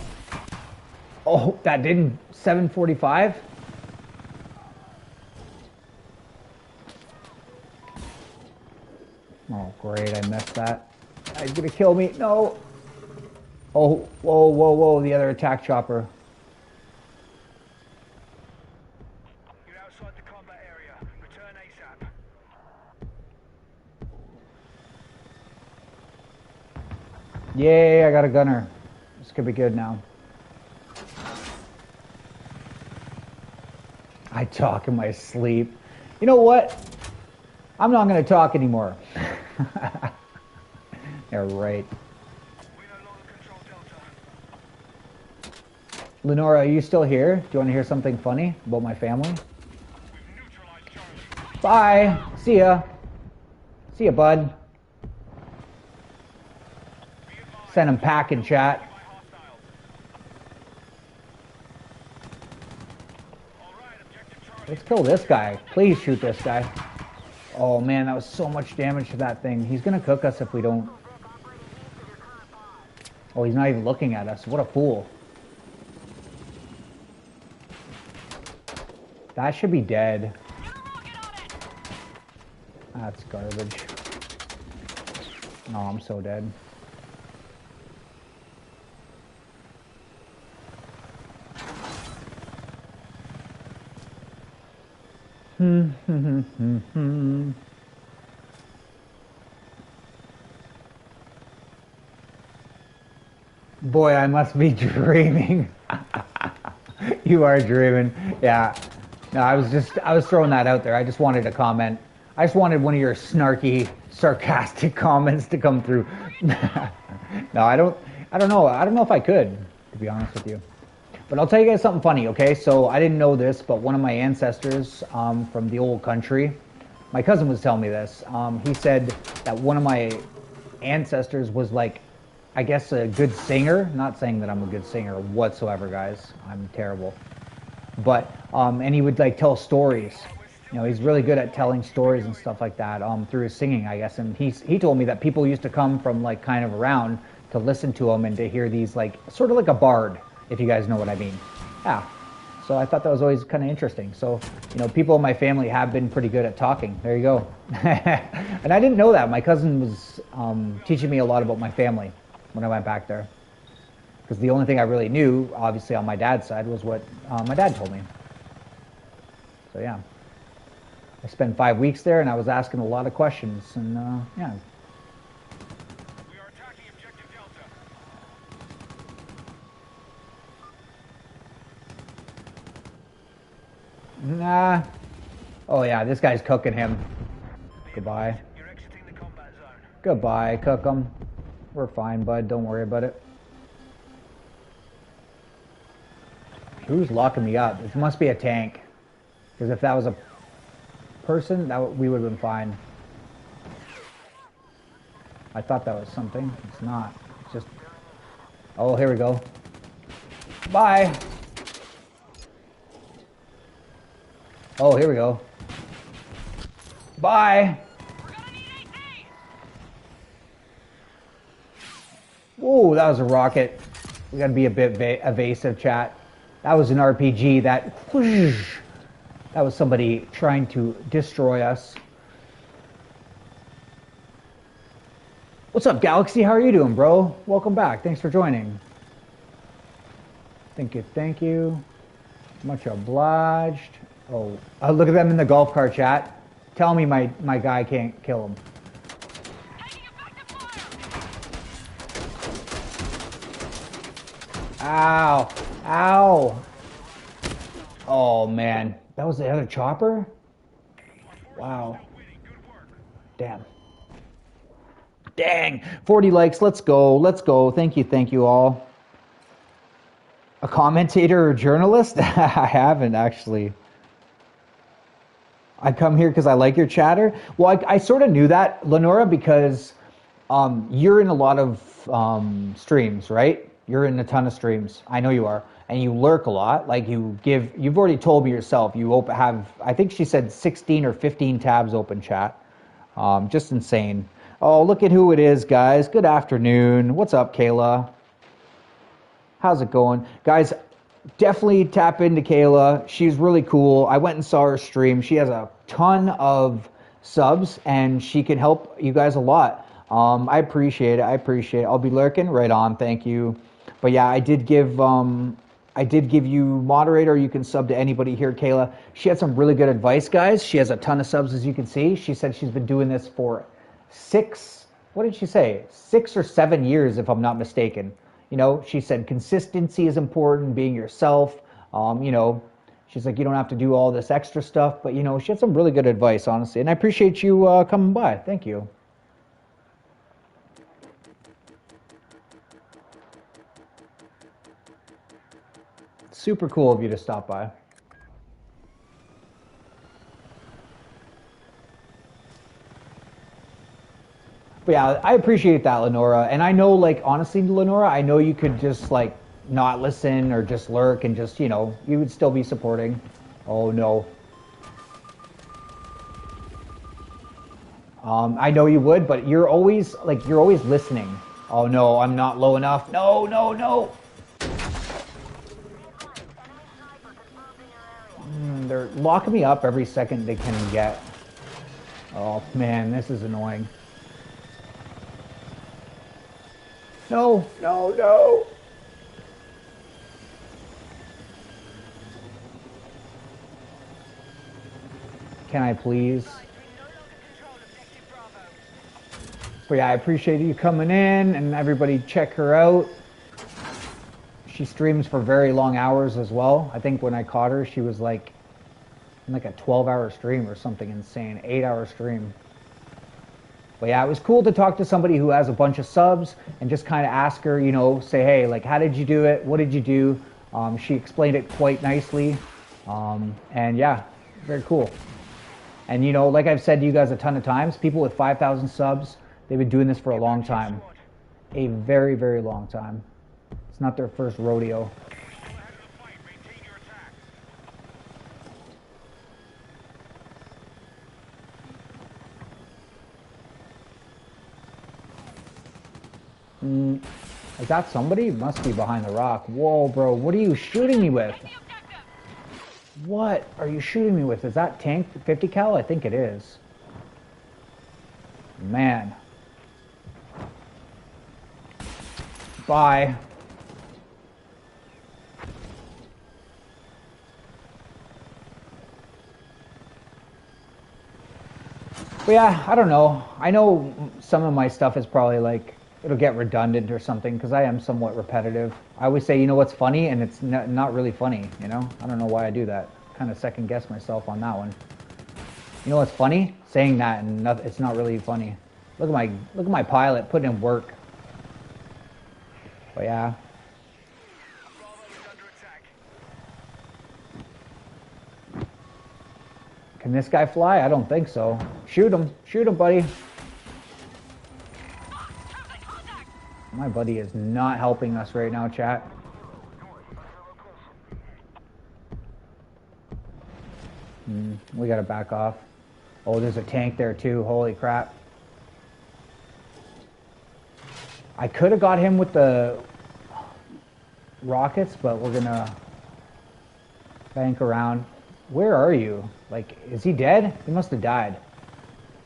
Oh, that didn't 745? Oh, great, I missed that. He's gonna kill me. No. Oh, whoa, the other attack chopper. You're outside the combat area. Return ASAP. Yay, I got a gunner. This could be good now. I talk in my sleep. You know what? I'm not going to talk anymore. They're right. We no longer control Delta. Lenora, are you still here? Do you want to hear something funny about my family? We've neutralized Charlie. Bye. See ya. See ya, bud. Be advised. Send him packing, chat. By hostiles. All right, objective Charlie. Let's kill this guy. Please shoot this guy. Oh man, that was so much damage to that thing. He's gonna cook us if we don't. Oh, he's not even looking at us. What a fool. That should be dead. That's garbage. No, I'm so dead. Boy, I must be dreaming. You are dreaming. Yeah. No, I was throwing that out there. I just wanted to comment. I just wanted one of your snarky, sarcastic comments to come through. No, I don't know. I don't know if I could, to be honest with you. But I'll tell you guys something funny, okay? So I didn't know this, but one of my ancestors from the old country, my cousin was telling me this. He said that one of my ancestors was like, I guess, a good singer. Not saying that I'm a good singer whatsoever, guys. I'm terrible. But, and he would like tell stories. You know, he's really good at telling stories and stuff like that through his singing, I guess. And he told me that people used to come from like kind of around to listen to him and to hear these like, sort of like a bard, if you guys know what I mean. Yeah. So I thought that was always kind of interesting. So, you know, people in my family have been pretty good at talking. There you go. And I didn't know that. My cousin was teaching me a lot about my family when I went back there. Because the only thing I really knew, obviously on my dad's side, was what my dad told me. So yeah. I spent 5 weeks there and I was asking a lot of questions. And yeah. We are attacking objective Delta. Nah. Oh yeah, this guy's cooking him. Goodbye. You're exiting the combat zone. Goodbye, cook him. We're fine, bud. Don't worry about it. Who's locking me up? It must be a tank. Because if that was a person, we would have been fine. I thought that was something. It's not. It's just... Oh, here we go. Bye. Oh, here we go. Bye. Whoa, that was a rocket. We gotta be a bit evasive, chat. That was an RPG. That was somebody trying to destroy us. What's up, Galaxy? How are you doing, bro? Welcome back. Thanks for joining. Thank you, thank you. Much obliged. Oh, look at them in the golf cart, chat. Tell me my guy can't kill him. Ow. Ow. Oh, man. That was the other chopper? Wow. Damn. Dang. 40 likes. Let's go. Let's go. Thank you all. A commentator or journalist? I haven't, actually. I come here because I like your chatter. Well, I sort of knew that, Lenora, because you're in a lot of streams, right? You're in a ton of streams. I know you are. And you lurk a lot. Like, you've already told me yourself, you have, I think she said 16 or 15 tabs open, chat. Just insane. Oh, look at who it is, guys. Good afternoon. What's up, Kayla? How's it going? Guys, definitely tap into Kayla. She's really cool. I went and saw her stream. She has a ton of subs, and she can help you guys a lot. I appreciate it. I'll be lurking. Right on. Thank you. But yeah, I did give you moderator. You can sub to anybody here, Kayla. She had some really good advice, guys. She has a ton of subs, as you can see. She said she's been doing this for 6 or 7 years, if I'm not mistaken. You know, she said consistency is important, being yourself. You know, she's like, you don't have to do all this extra stuff. But, you know, she had some really good advice, honestly. And I appreciate you coming by. Thank you. Super cool of you to stop by. But yeah, I appreciate that, Lenora. And I know, like, honestly, Lenora, I know you could just, like, not listen or just lurk and just, you know, you would still be supporting. Oh, no. I know you would, but you're always listening. Oh, no, I'm not low enough. No, no, no. They're locking me up every second they can get. Oh, man, this is annoying. No, no, no. Can I please? But yeah, I appreciate you coming in, and everybody check her out. She streams for very long hours as well. I think when I caught her, she was like in like a 12-hour stream or something insane, 8-hour stream. But yeah, it was cool to talk to somebody who has a bunch of subs and just kind of ask her, you know, say, hey, like, how did you do it? What did you do? She explained it quite nicely. And yeah, very cool. And, you know, like I've said to you guys a ton of times, people with 5,000 subs, they've been doing this for a long time. A very, very long time. It's not their first rodeo. Is that somebody? Must be behind the rock. Whoa, bro, what are you shooting me with? What are you shooting me with? Is that tank 50 cal? I think it is. Man. Bye. But yeah, I don't know. I know some of my stuff is probably like, it'll get redundant or something because I am somewhat repetitive. I always say, you know what's funny? And it's not really funny, you know? I don't know why I do that. Kind of second guess myself on that one. You know what's funny? Saying that and it's not really funny. Look at my pilot putting in work. But yeah. Can this guy fly? I don't think so. Shoot him, buddy. My buddy is not helping us right now, chat. We gotta back off. Oh, there's a tank there too. Holy crap. I could have got him with the rockets, but we're gonna bank around. Where are you? Like, is he dead? He must have died.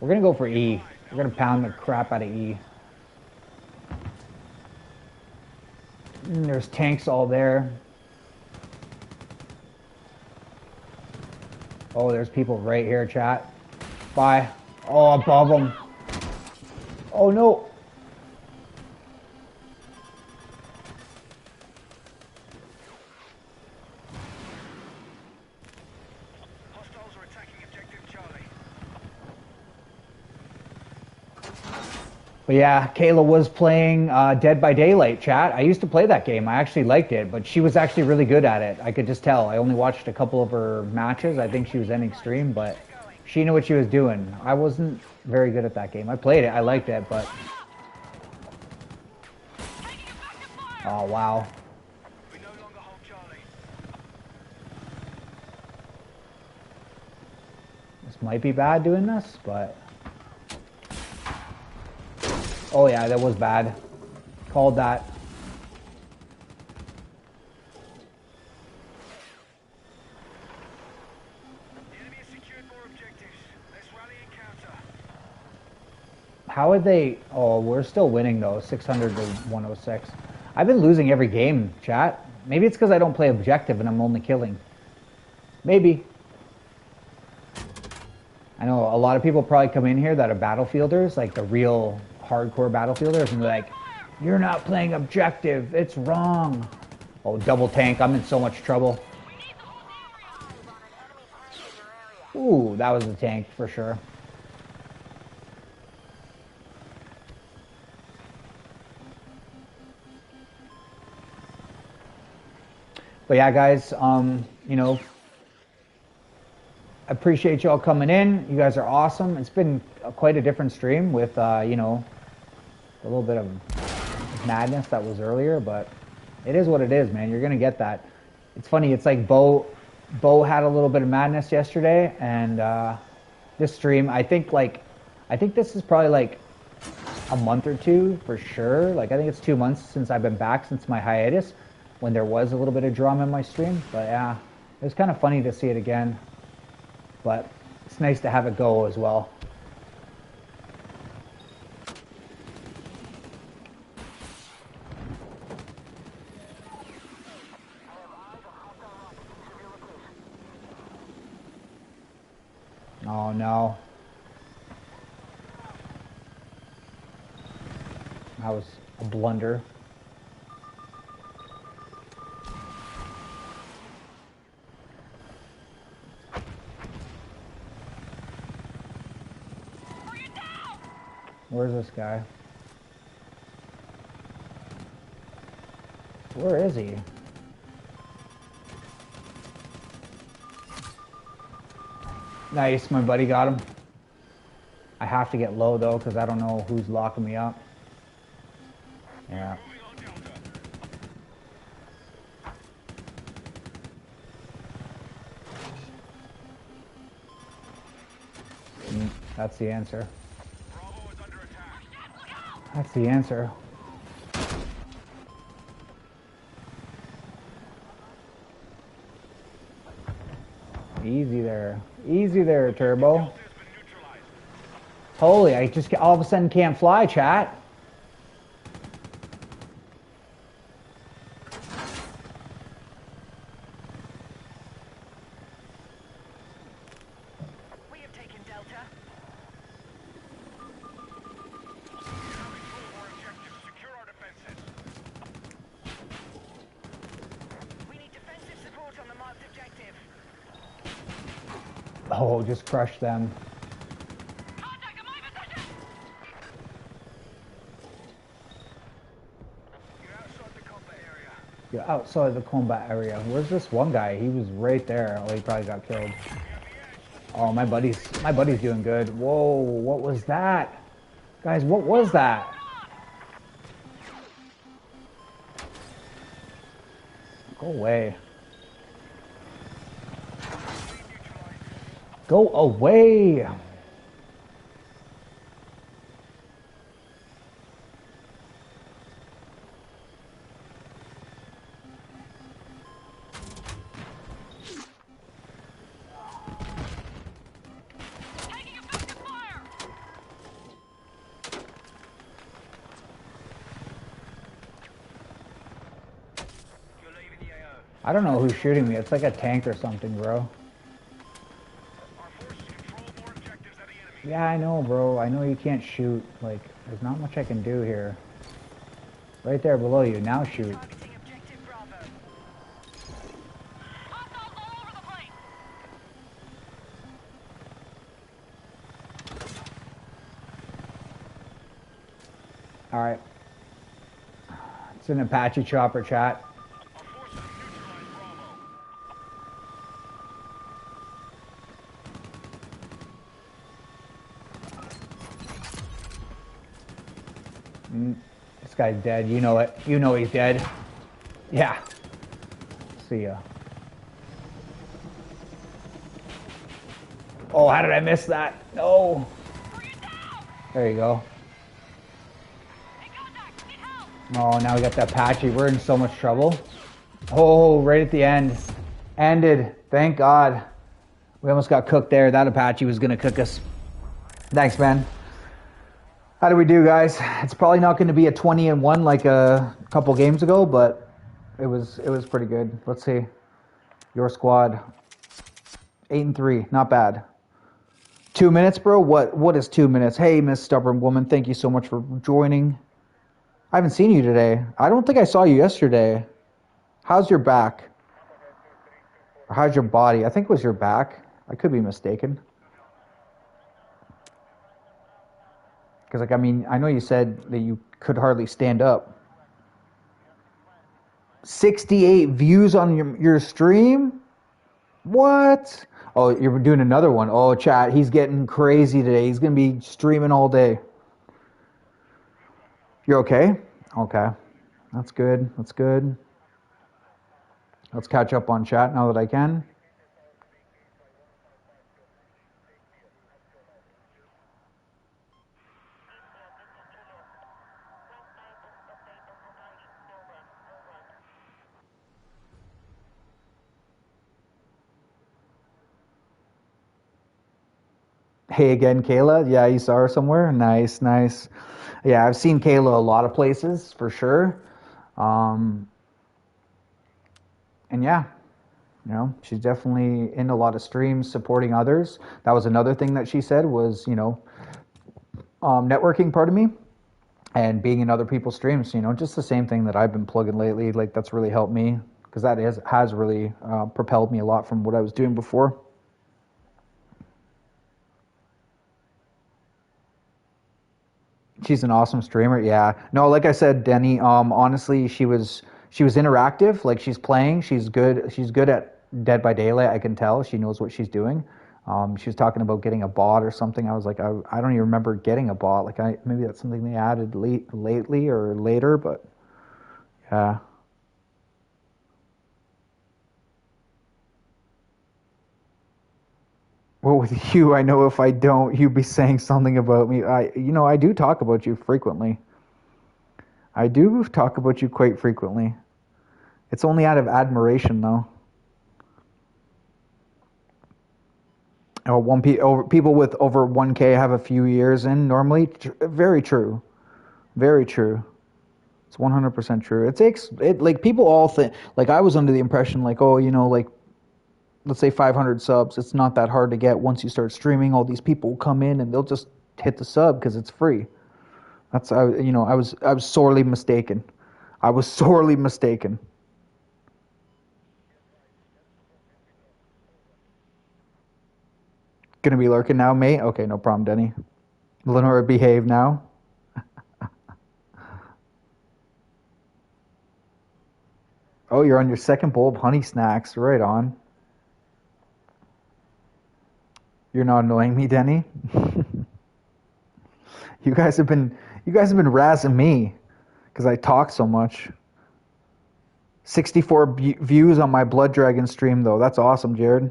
We're gonna go for E. We're gonna pound the crap out of E. And there's tanks all there. Oh, there's people right here, chat. Bye. Oh, above them. Oh, no. Hostiles are attacking objective Charlie. But yeah, Kayla was playing Dead by Daylight, chat. I used to play that game. I actually liked it, but she was actually really good at it. I could just tell. I only watched a couple of her matches. I think she was ending stream, but she knew what she was doing. I wasn't very good at that game. I played it. I liked it, but... Oh, wow. We no longer hold Charlie. This might be bad doing this, but... Oh yeah, that was bad. Called that. The enemy has secured more objectives. Let's rally and counter. How are they... Oh, we're still winning though, 600 to 106. I've been losing every game, chat. Maybe it's because I don't play objective and I'm only killing. Maybe. I know a lot of people probably come in here that are battlefielders, like the real hardcore battlefielders, and they're like, you're not playing objective, it's wrong. Oh, double tank, I'm in so much trouble. Ooh, that was a tank for sure. But yeah, guys, you know, I appreciate y'all coming in. You guys are awesome. It's been quite a different stream with, you know, a little bit of madness that was earlier, but it is what it is, man. You're gonna get that. It's funny. It's like Bo had a little bit of madness yesterday, and this stream, I think this is probably like a month or two for sure. Like I think it's 2 months since I've been back since my hiatus, when there was a little bit of drama in my stream. But yeah, it was kind of funny to see it again. But it's nice to have it go as well. Oh no. That was a blunder. Where's this guy? Where is he? Nice, my buddy got him. I have to get low though, because I don't know who's locking me up. Yeah. That's the answer. Bravo is under attack. That's the answer. Easy there. Easy there, Turbo. Delta has been neutralized. Holy, I just all of a sudden can't fly, chat. We have taken Delta. Incoming full more objectives. Secure our defenses. We need defensive support on the marked objective. Oh, just crush them. Contact in my position! You're outside the combat area. You're outside the combat area. Where's this one guy? He was right there. Oh, he probably got killed. Oh, my buddy's doing good. Whoa, what was that? Guys, what was that? Go away. Go away. Taking effective fire! You're leaving the AO. I don't know who's shooting me. It's like a tank or something, bro. Our forces control more objectives than the enemy. Yeah, I know, bro. I know you can't shoot. Like, there's not much I can do here. Right there below you. Now shoot. Targeting objective Bravo. Hostiles all over the place! All right. It's an Apache chopper, chat. Our forces have neutralized Bravo. This guy's dead. You know it. You know he's dead. Yeah. See ya. Oh, how did I miss that? No. Bring it down! There you go. In contact! Need help! Oh, now we got the Apache. We're in so much trouble. Oh, right at the end. Ended. Thank God. We almost got cooked there. That Apache was going to cook us. Thanks, man. How do we do, guys? It's probably not going to be a 20-1 like a couple games ago, but it was pretty good. Let's see. Your squad. 8-3. Not bad. 2 minutes, bro? What is 2 minutes? Hey, Miss Stubborn Woman, thank you so much for joining. I haven't seen you today. I don't think I saw you yesterday. How's your back? Or how's your body? I think it was your back. I could be mistaken. Because, like, I mean, I know you said that you could hardly stand up. 68 views on your stream? What? Oh, you're doing another one. Oh, chat, he's getting crazy today. He's going to be streaming all day. You're okay? Okay. That's good. That's good. Let's catch up on chat now that I can. Hey again, Kayla. Yeah, you saw her somewhere. Nice, nice. Yeah, I've seen Kayla a lot of places for sure. And yeah, you know, she's definitely in a lot of streams supporting others. That was another thing that she said was, you know, networking, pardon me, and being in other people's streams. You know, just the same thing that I've been plugging lately. Like, that's really helped me because that has really propelled me a lot from what I was doing before. She's an awesome streamer. Yeah. No, like I said, Denny, honestly, she was interactive. Like, she's playing. She's good. She's good at Dead by Daylight. I can tell. She knows what she's doing. She was talking about getting a bot or something. I was like, I don't even remember getting a bot. Like, maybe that's something they added lately or later, but yeah. Well, with you, I know if I don't, you'd be saying something about me. I do talk about you frequently. I do talk about you quite frequently. It's only out of admiration, though. People with over 1K have a few years in normally. Very true. Very true. It's 100% true. Like, people all think, like, I was under the impression, like, oh, you know, like, let's say 500 subs, it's not that hard to get. Once you start streaming, all these people will come in and they'll just hit the sub because it's free. I was sorely mistaken. I was sorely mistaken. Gonna be lurking now, mate? Okay, no problem, Denny. Lenora, behave now. Oh, you're on your second bowl of honey snacks. Right on. You're not annoying me, Denny. You guys have been razzing me because I talk so much. 64 views on my Blood Dragon stream, though. That's awesome, Jared.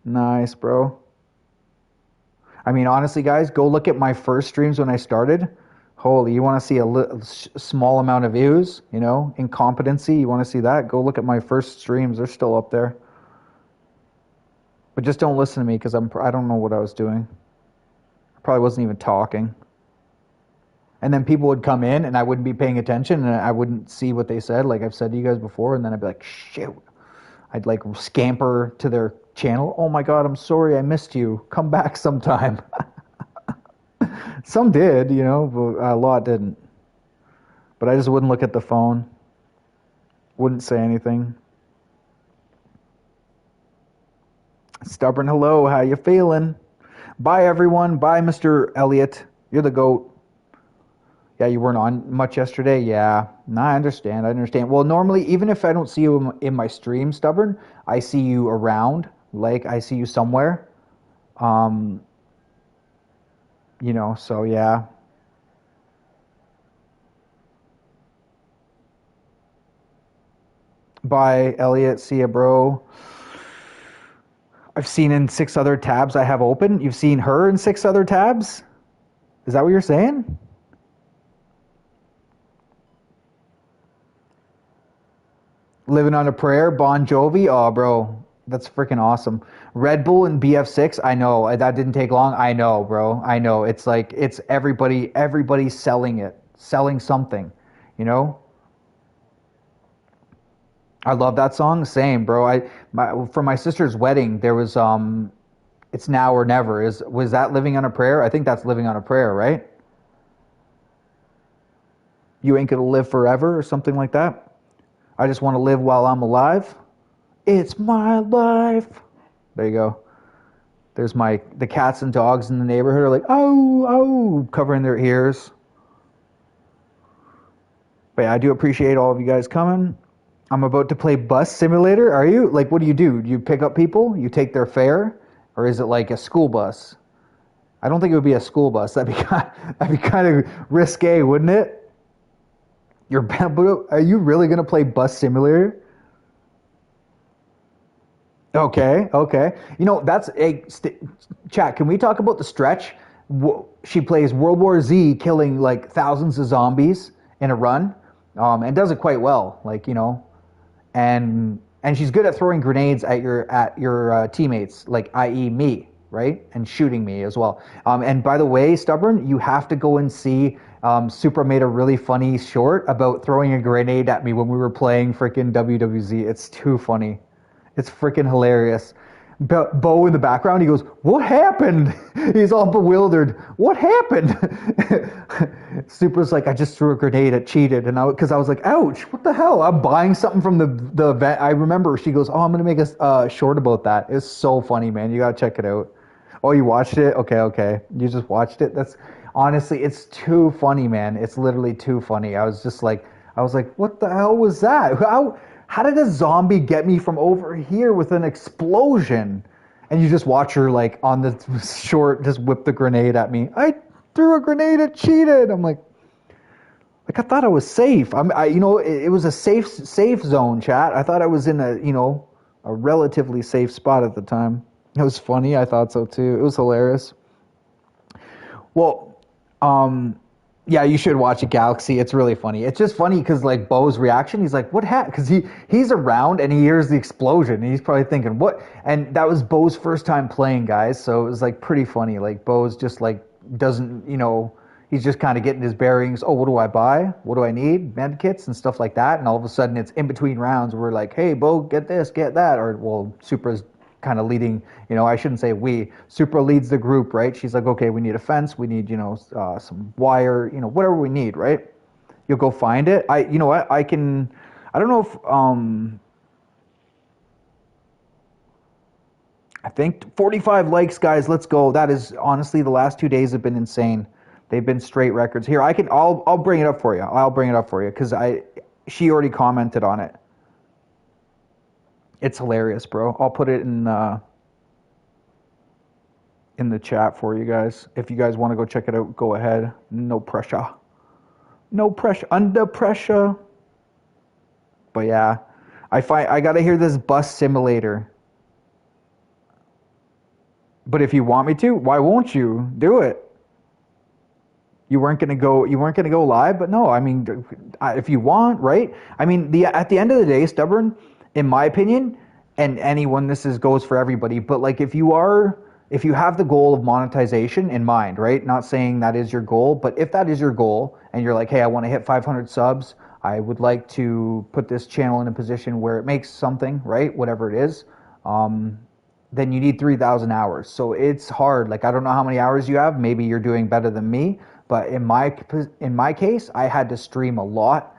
Nice, bro. I mean, honestly, guys, go look at my first streams when I started. Holy, you want to see small amount of views, you know, incompetency, you want to see that? Go look at my first streams. They're still up there. But just don't listen to me because I don't know what I was doing. I probably wasn't even talking. And then people would come in and I wouldn't be paying attention and I wouldn't see what they said, like I've said to you guys before, and then I'd be like, shoot. I'd like scamper to their channel. Oh my God, I'm sorry, I missed you. Come back sometime. Some did, you know, but a lot didn't. But I just wouldn't look at the phone. Wouldn't say anything. Stubborn hello, how you feeling? Bye everyone. Bye Mr. Elliott. You're the GOAT. Yeah, you weren't on much yesterday? Yeah. No, I understand. Well, normally, even if I don't see you in my stream, Stubborn, I see you around. Like, I see you somewhere. You know, so yeah. Bye, Elliot. See ya, bro. I've seen in 6 other tabs I have open. You've seen her in 6 other tabs? Is that what you're saying? Living on a Prayer, Bon Jovi. Oh, bro, that's freaking awesome. Red Bull and Bf6. I know that didn't take long. I know, bro. I know. It's like it's everybody's selling it, selling something. You know. I love that song. Same, bro. For my sister's wedding, there was "It's Now or Never." Was that "Living on a Prayer"? I think that's "Living on a Prayer," right? You ain't gonna live forever or something like that. I just want to live while I'm alive. It's my life. There you go. There's the cats and dogs in the neighborhood are like, oh, oh, covering their ears. But yeah, I do appreciate all of you guys coming. I'm about to play Bus Simulator. Are you? Like, what do? Do you pick up people? You take their fare? Or is it like a school bus? I don't think it would be a school bus. That'd be kind of risque, wouldn't it? Are you really going to play Bus Simulator? Okay. You know, chat, can we talk about the stretch? She plays World War Z, killing like thousands of zombies in a run, and does it quite well. Like, you know, and she's good at throwing grenades at your teammates, like i.e. me, right? And shooting me as well. And by the way, Stubborn, you have to go and see. Supra made a really funny short about throwing a grenade at me when we were playing freaking WWZ. It's too funny. It's freaking hilarious. Bo in the background, he goes, "What happened?" He's all bewildered. What happened? Supra's like, "I just threw a grenade. It cheated." And because I was like, "Ouch! What the hell?" I'm buying something from the event. I remember she goes, "Oh, I'm gonna make a short about that." It's so funny, man. You gotta check it out. Oh, you watched it? Okay. You just watched it? Honestly, it's too funny, man. It's literally too funny. I was like, what the hell was that? How did a zombie get me from over here with an explosion? And you just watch her like on the short, just whip the grenade at me. I threw a grenade, it cheated. I'm like I thought I was safe. It was a safe zone, chat. I thought I was in a relatively safe spot at the time. It was funny. I thought so too. It was hilarious. Well, yeah, you should watch it, Galaxy. It's really funny. It's just funny because like Bo's reaction, he's like, "What happened?" Because he's around and he hears the explosion and he's probably thinking, "What?" And that was Bo's first time playing, guys. So it was like pretty funny. Like Bo's just like doesn't, he's just kind of getting his bearings. Oh, what do I buy? What do I need? Med kits and stuff like that. And all of a sudden, it's in between rounds. We're like, "Hey, Bo, get this, get that," or well, Supra's kind of leading, I shouldn't say we. Supra leads the group, right? She's like, "Okay, we need a fence, we need, some wire, whatever we need, right?" You'll go find it. You know what? I don't know if, I think 45 likes, guys. Let's go. That is honestly, the last 2 days have been insane. They've been straight records. Here, I'll bring it up for you. Because she already commented on it. It's hilarious, bro. I'll put it in the chat for you guys. If you guys want to go check it out, go ahead. No pressure. Under pressure. But yeah, I gotta hear this Bus Simulator. But if you want me to, why won't you do it? You weren't gonna go. You weren't gonna go live, but no. I mean, if you want, right? I mean, at the end of the day, stubborn, in my opinion, and anyone, goes for everybody. But like, if you have the goal of monetization in mind, right? Not saying that is your goal, but if that is your goal, and you're like, hey, I want to hit 500 subs, I would like to put this channel in a position where it makes something, right? Whatever it is. Then you need 3,000 hours. So it's hard. Like, I don't know how many hours you have. Maybe you're doing better than me. But in my case, I had to stream a lot.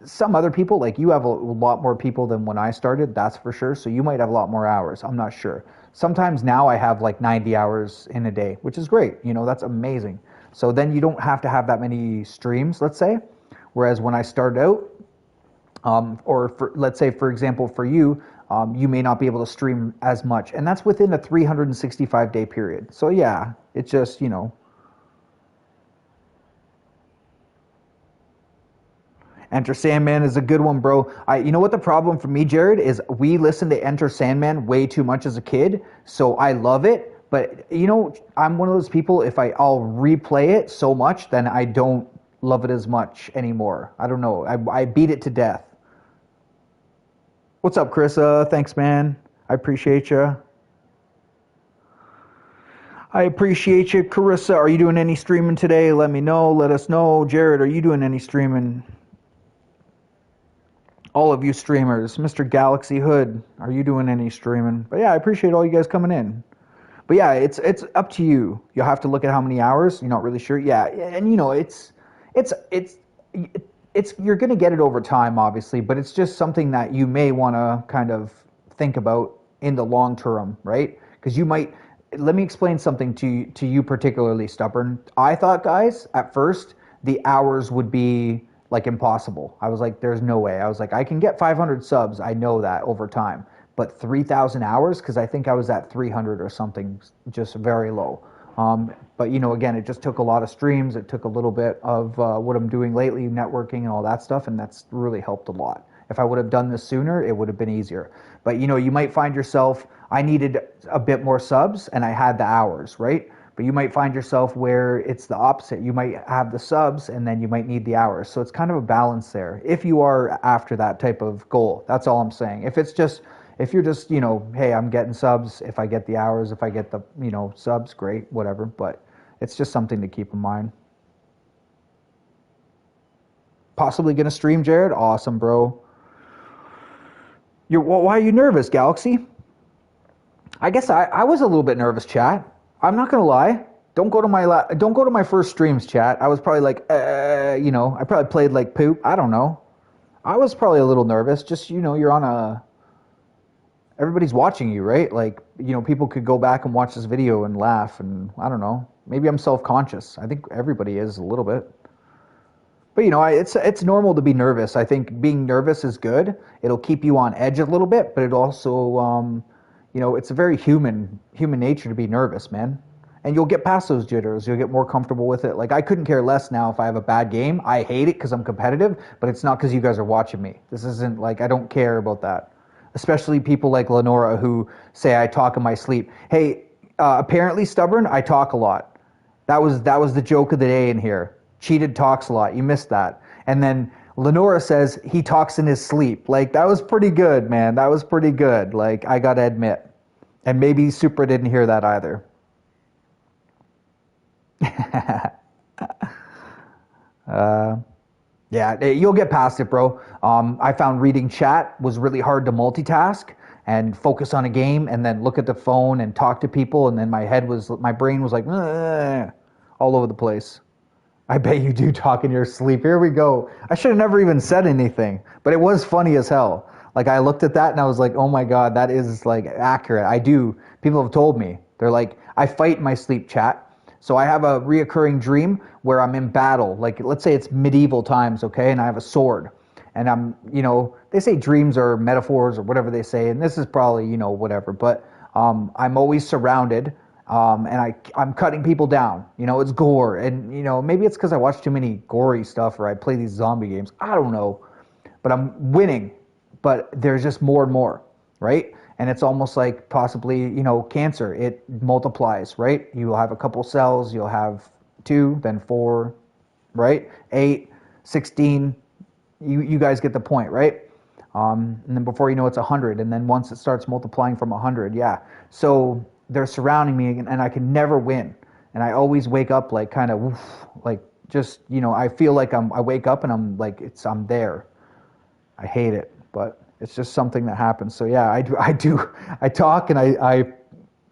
Some other people, like you have a lot more people than when I started, that's for sure. So you might have a lot more hours. I'm not sure. Sometimes now I have like 90 hours in a day, which is great. That's amazing. So then you don't have to have that many streams, let's say. Whereas when I started out, let's say, for example, for you, you may not be able to stream as much. And that's within a 365-day period. So yeah, it's just, Enter Sandman is a good one, bro. You know what the problem for me, Jared, is we listened to Enter Sandman way too much as a kid, so I love it. But I'm one of those people. If I'll replay it so much, then I don't love it as much anymore. I don't know. I beat it to death. What's up, Chris? Thanks, man. I appreciate you. I appreciate you, Carissa. Are you doing any streaming today? Let me know. Let us know. Jared, are you doing any streaming? All of you streamers, Mr. Galaxy Hood, are you doing any streaming? But yeah, I appreciate all you guys coming in. But yeah, it's up to you. You'll have to look at how many hours. You're not really sure. Yeah, and it's you're gonna get it over time, obviously. But it's just something that you may want to kind of think about in the long term, right? Because you might. Let me explain something to you particularly, Stubborn. I thought, guys, at first the hours would be like impossible. I was like, there's no way. I was like, I can get 500 subs. I know that over time. But 3,000 hours, because I think I was at 300 or something, just very low. But, again, it just took a lot of streams. It took a little bit of what I'm doing lately, networking and all that stuff, and that's really helped a lot. If I would have done this sooner, it would have been easier. But, you might find yourself, I needed a bit more subs, and I had the hours, right? But you might find yourself where it's the opposite. You might have the subs and then you might need the hours. So it's kind of a balance there. If you are after that type of goal, that's all I'm saying. If you're just, hey, I'm getting subs. If I get the hours, if I get the, subs, great, whatever. But it's just something to keep in mind. Possibly going to stream, Jared? Awesome, bro. Why are you nervous, Galaxy? I guess I was a little bit nervous, chat. I'm not gonna lie. Don't go to my first streams, chat. I was probably like, I probably played like poop. I don't know. I was probably a little nervous. Just you're on everybody's watching you, right? Like people could go back and watch this video and laugh, and I don't know. Maybe I'm self-conscious. I think everybody is a little bit. But it's normal to be nervous. I think being nervous is good. It'll keep you on edge a little bit, but it also it's a very human nature to be nervous, man. And you'll get past those jitters. You'll get more comfortable with it. Like, I couldn't care less now if I have a bad game. I hate it because I'm competitive, but it's not because you guys are watching me. This isn't like, I don't care about that. Especially people like Lenora who say I talk in my sleep. Hey, apparently, Stubborn, I talk a lot. That was the joke of the day in here. Cheated talks a lot. You missed that. And then Lenora says he talks in his sleep. Like, that was pretty good, man. That was pretty good. Like, I gotta admit. And maybe Supra didn't hear that either. Yeah, you'll get past it, bro. I found reading chat was really hard to multitask and focus on a game and then look at the phone and talk to people. And then my brain was like, all over the place. I bet you do talk in your sleep. Here we go. I should have never even said anything, but it was funny as hell. Like, I looked at that and I was like, oh my God, that is like accurate. I do. People have told me. They're like, I fight in my sleep, chat. So I have a reoccurring dream where I'm in battle. Like, let's say it's medieval times, okay? And I have a sword. And I'm, they say dreams are metaphors or whatever they say. And this is probably, whatever. But I'm always surrounded. And I'm cutting people down. It's gore. And, maybe it's because I watch too many gory stuff or I play these zombie games. I don't know. But I'm winning. But there's just more and more, right? And it's almost like possibly, cancer. It multiplies, right? You'll have a couple cells, you'll have 2, then 4, right? 8, 16. You guys get the point, right? And then before you know it's 100, and then once it starts multiplying from 100, yeah. So they're surrounding me, and I can never win. And I always wake up like kind of, like just, I feel like I wake up and I'm like, I'm there. I hate it, but it's just something that happens. So yeah, I talk, and I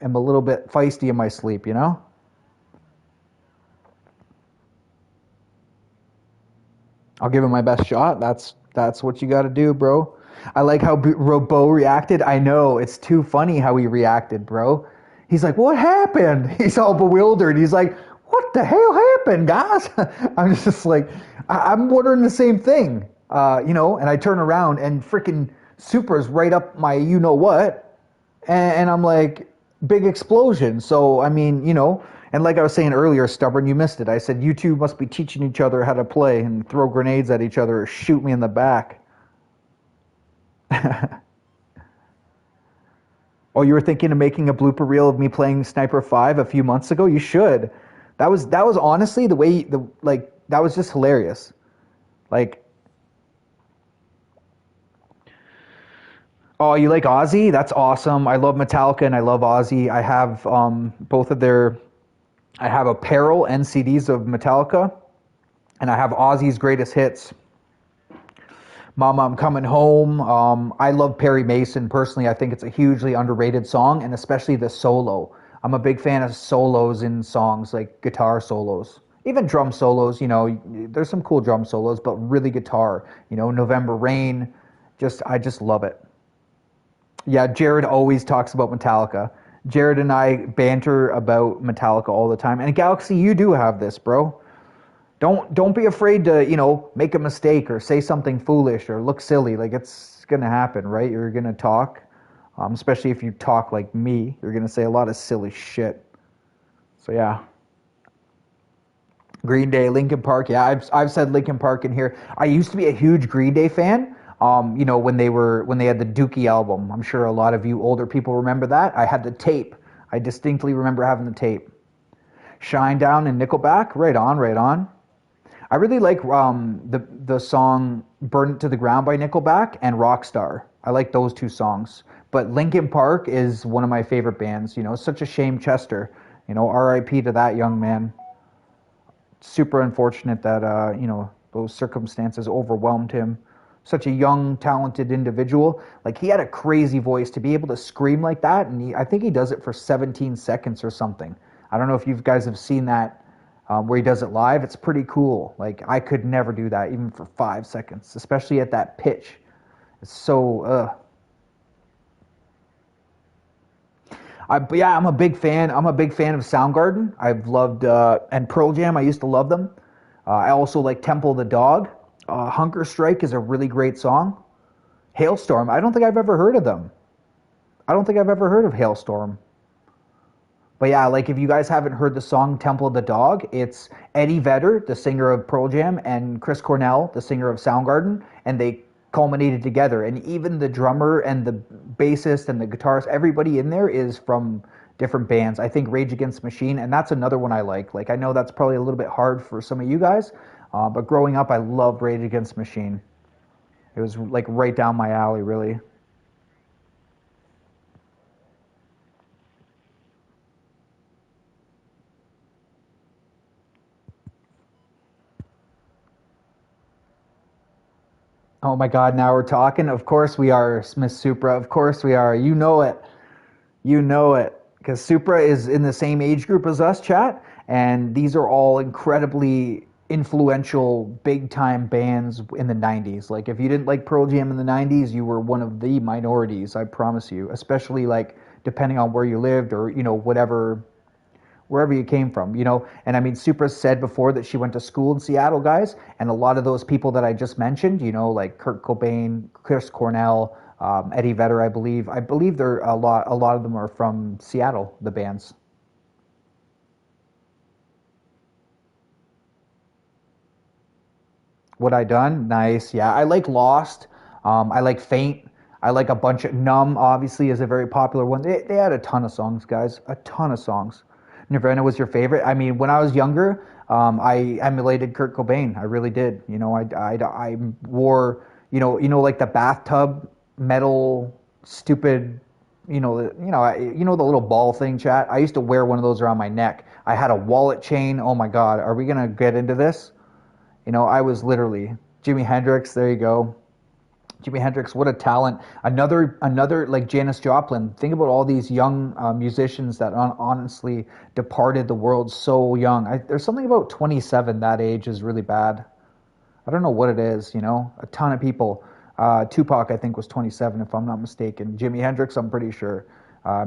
am a little bit feisty in my sleep, I'll give it my best shot. That's what you got to do, bro. I like how Robo reacted. I know, it's too funny how he reacted, bro. He's like, "What happened?" He's all bewildered. He's like, "What the hell happened, guys?" I'm just like, I'm wondering the same thing, And I turn around, and freaking Supra's right up my what, and I'm like, big explosion. So I mean, and like I was saying earlier, Stubborn, you missed it. I said you two must be teaching each other how to play and throw grenades at each other or shoot me in the back. Oh, you were thinking of making a blooper reel of me playing Sniper 5 a few months ago? You should. That was honestly the way that was just hilarious. Like, oh, you like Ozzy? That's awesome. I love Metallica and I love Ozzy. I have both of their I have apparel and CDs of Metallica, and I have Ozzy's greatest hits. Mama, I'm Coming Home. I love Perry Mason personally. I think it's a hugely underrated song, and especially the solo. I'm a big fan of solos in songs, like guitar solos. Even drum solos, there's some cool drum solos, but really guitar. November Rain, I just love it. Yeah, Jared always talks about Metallica. Jared and I banter about Metallica all the time. And Galaxy, you do have this, bro. Don't be afraid to, make a mistake or say something foolish or look silly. Like, it's gonna happen, right? You're gonna talk, especially if you talk like me. You're gonna say a lot of silly shit. So yeah. Green Day, Linkin Park. Yeah, I've said Linkin Park in here. I used to be a huge Green Day fan. When they had the Dookie album. I'm sure a lot of you older people remember that. I had the tape. I distinctly remember having the tape. Shinedown and Nickelback. Right on, right on. I really like the song "Burn It to the Ground" by Nickelback and "Rockstar." I like those two songs. But Linkin Park is one of my favorite bands. It's such a shame, Chester. R.I.P. to that young man. Super unfortunate that those circumstances overwhelmed him. Such a young, talented individual. Like, he had a crazy voice to be able to scream like that, and I think he does it for 17 seconds or something. I don't know if you guys have seen that where he does it live. It's pretty cool. Like, I could never do that even for 5 seconds, especially at that pitch. It's so I'm a big fan. I'm a big fan of Soundgarden. I've loved and Pearl Jam. I used to love them. I also like Temple of the Dog. Hunger Strike is a really great song. Hailstorm. I don't think I've ever heard of them. I don't think I've ever heard of Hailstorm. But yeah, like, if you guys haven't heard the song Temple of the Dog, it's Eddie Vedder, the singer of Pearl Jam, and Chris Cornell, the singer of Soundgarden, and they culminated together. And even the drummer and the bassist and the guitarist, everybody in there is from different bands. I think Rage Against the Machine, and that's another one I like. Like, I know that's probably a little bit hard for some of you guys, but growing up, I loved Rage Against the Machine. It was like right down my alley, really. Oh my God, now we're talking. Of course we are, Miss Supra. Of course we are. You know it. You know it. Because Supra is in the same age group as us, chat. And these are all incredibly influential, big time bands in the 90s. Like, if you didn't like Pearl Jam in the 90s, you were one of the minorities, I promise you. Especially, like, depending on where you lived or, whatever, wherever you came from, And I mean, Supra said before that she went to school in Seattle, guys, and a lot of those people that I just mentioned, like Kurt Cobain, Chris Cornell, Eddie Vedder, I believe. I believe they're a lot. A lot of them are from Seattle. The bands. What I done? Nice. Yeah, I like Lost. I like Faint. I like a bunch of Numb. Obviously, is a very popular one. They had a ton of songs, guys. A ton of songs. Nirvana was your favorite. I mean, when I was younger, I emulated Kurt Cobain. I really did. You know, I wore, like the bathtub metal, stupid, the little ball thing, chat. I used to wear one of those around my neck. I had a wallet chain. Oh my God, are we gonna get into this? I was literally Jimi Hendrix. There you go. Jimi Hendrix, what a talent! Another like Janis Joplin. Think about all these young musicians that honestly departed the world so young. There's something about 27. That age is really bad. I don't know what it is. A ton of people. Tupac, I think, was 27, if I'm not mistaken. Jimi Hendrix, I'm pretty sure.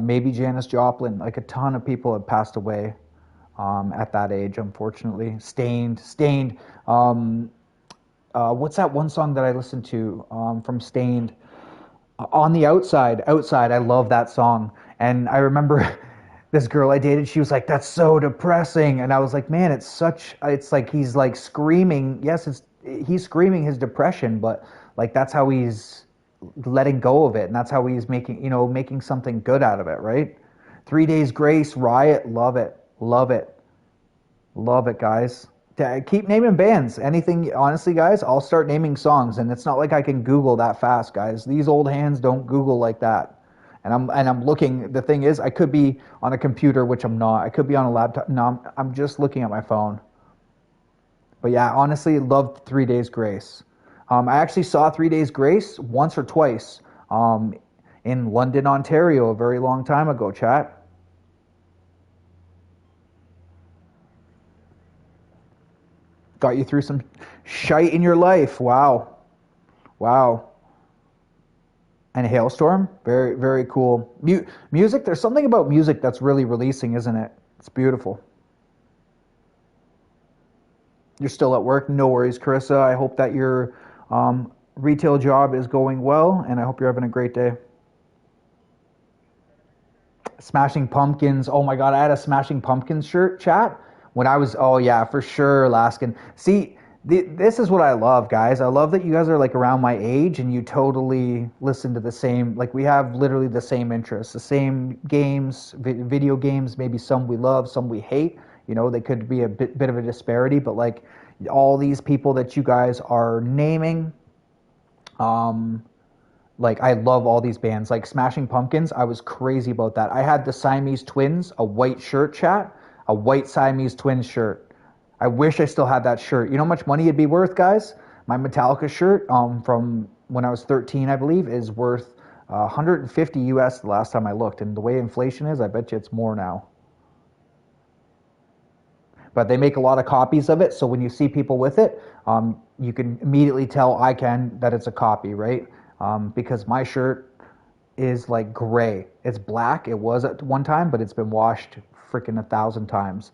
Maybe Janis Joplin. Like a ton of people have passed away at that age, unfortunately. Stained. What's that one song that I listened to from Stained? On the Outside. Outside, I love that song. And I remember this girl I dated, she was like, that's so depressing. And I was like, man, it's like he's like screaming. Yes, he's screaming his depression, but like that's how he's letting go of it. And that's how he's making something good out of it, right? 3 Days Grace, Riot, love it. Love it. Love it, guys. Keep naming bands. Anything, honestly, guys, I'll start naming songs, and it's not like I can Google that fast, guys. These old hands don't Google like that. And I'm looking. The thing is, I could be on a computer, which I'm not. I could be on a laptop. No, I'm just looking at my phone. But yeah, honestly, loved 3 Days Grace. I actually saw 3 Days Grace once or twice in London, Ontario, a very long time ago, chat. Got you through some shite in your life. Wow. And Hailstorm, very, very cool. Music, there's something about music that's really releasing, isn't it? It's beautiful. You're still at work? No worries, Carissa. I hope that your retail job is going well, and I hope you're having a great day. Smashing Pumpkins. Oh my God, I had a Smashing Pumpkins shirt, chat. When I was, oh yeah, for sure, Alaskan. See, this is what I love, guys. I love that you guys are like around my age and you totally listen to the same, like we have literally the same interests, the same games, video games, maybe some we love, some we hate. They could be a bit of a disparity, but like all these people that you guys are naming, like I love all these bands. Like Smashing Pumpkins, I was crazy about that. I had the Siamese Twins, a white shirt, chat. A white Siamese Twins shirt. I wish I still had that shirt. You know how much money it'd be worth, guys? My Metallica shirt from when I was 13, I believe, is worth 150 US the last time I looked. And the way inflation is, I bet you it's more now. But they make a lot of copies of it, so when you see people with it, you can immediately tell that it's a copy, right? Because my shirt is like gray. It's black. It was at one time, but it's been washed freaking 1,000 times.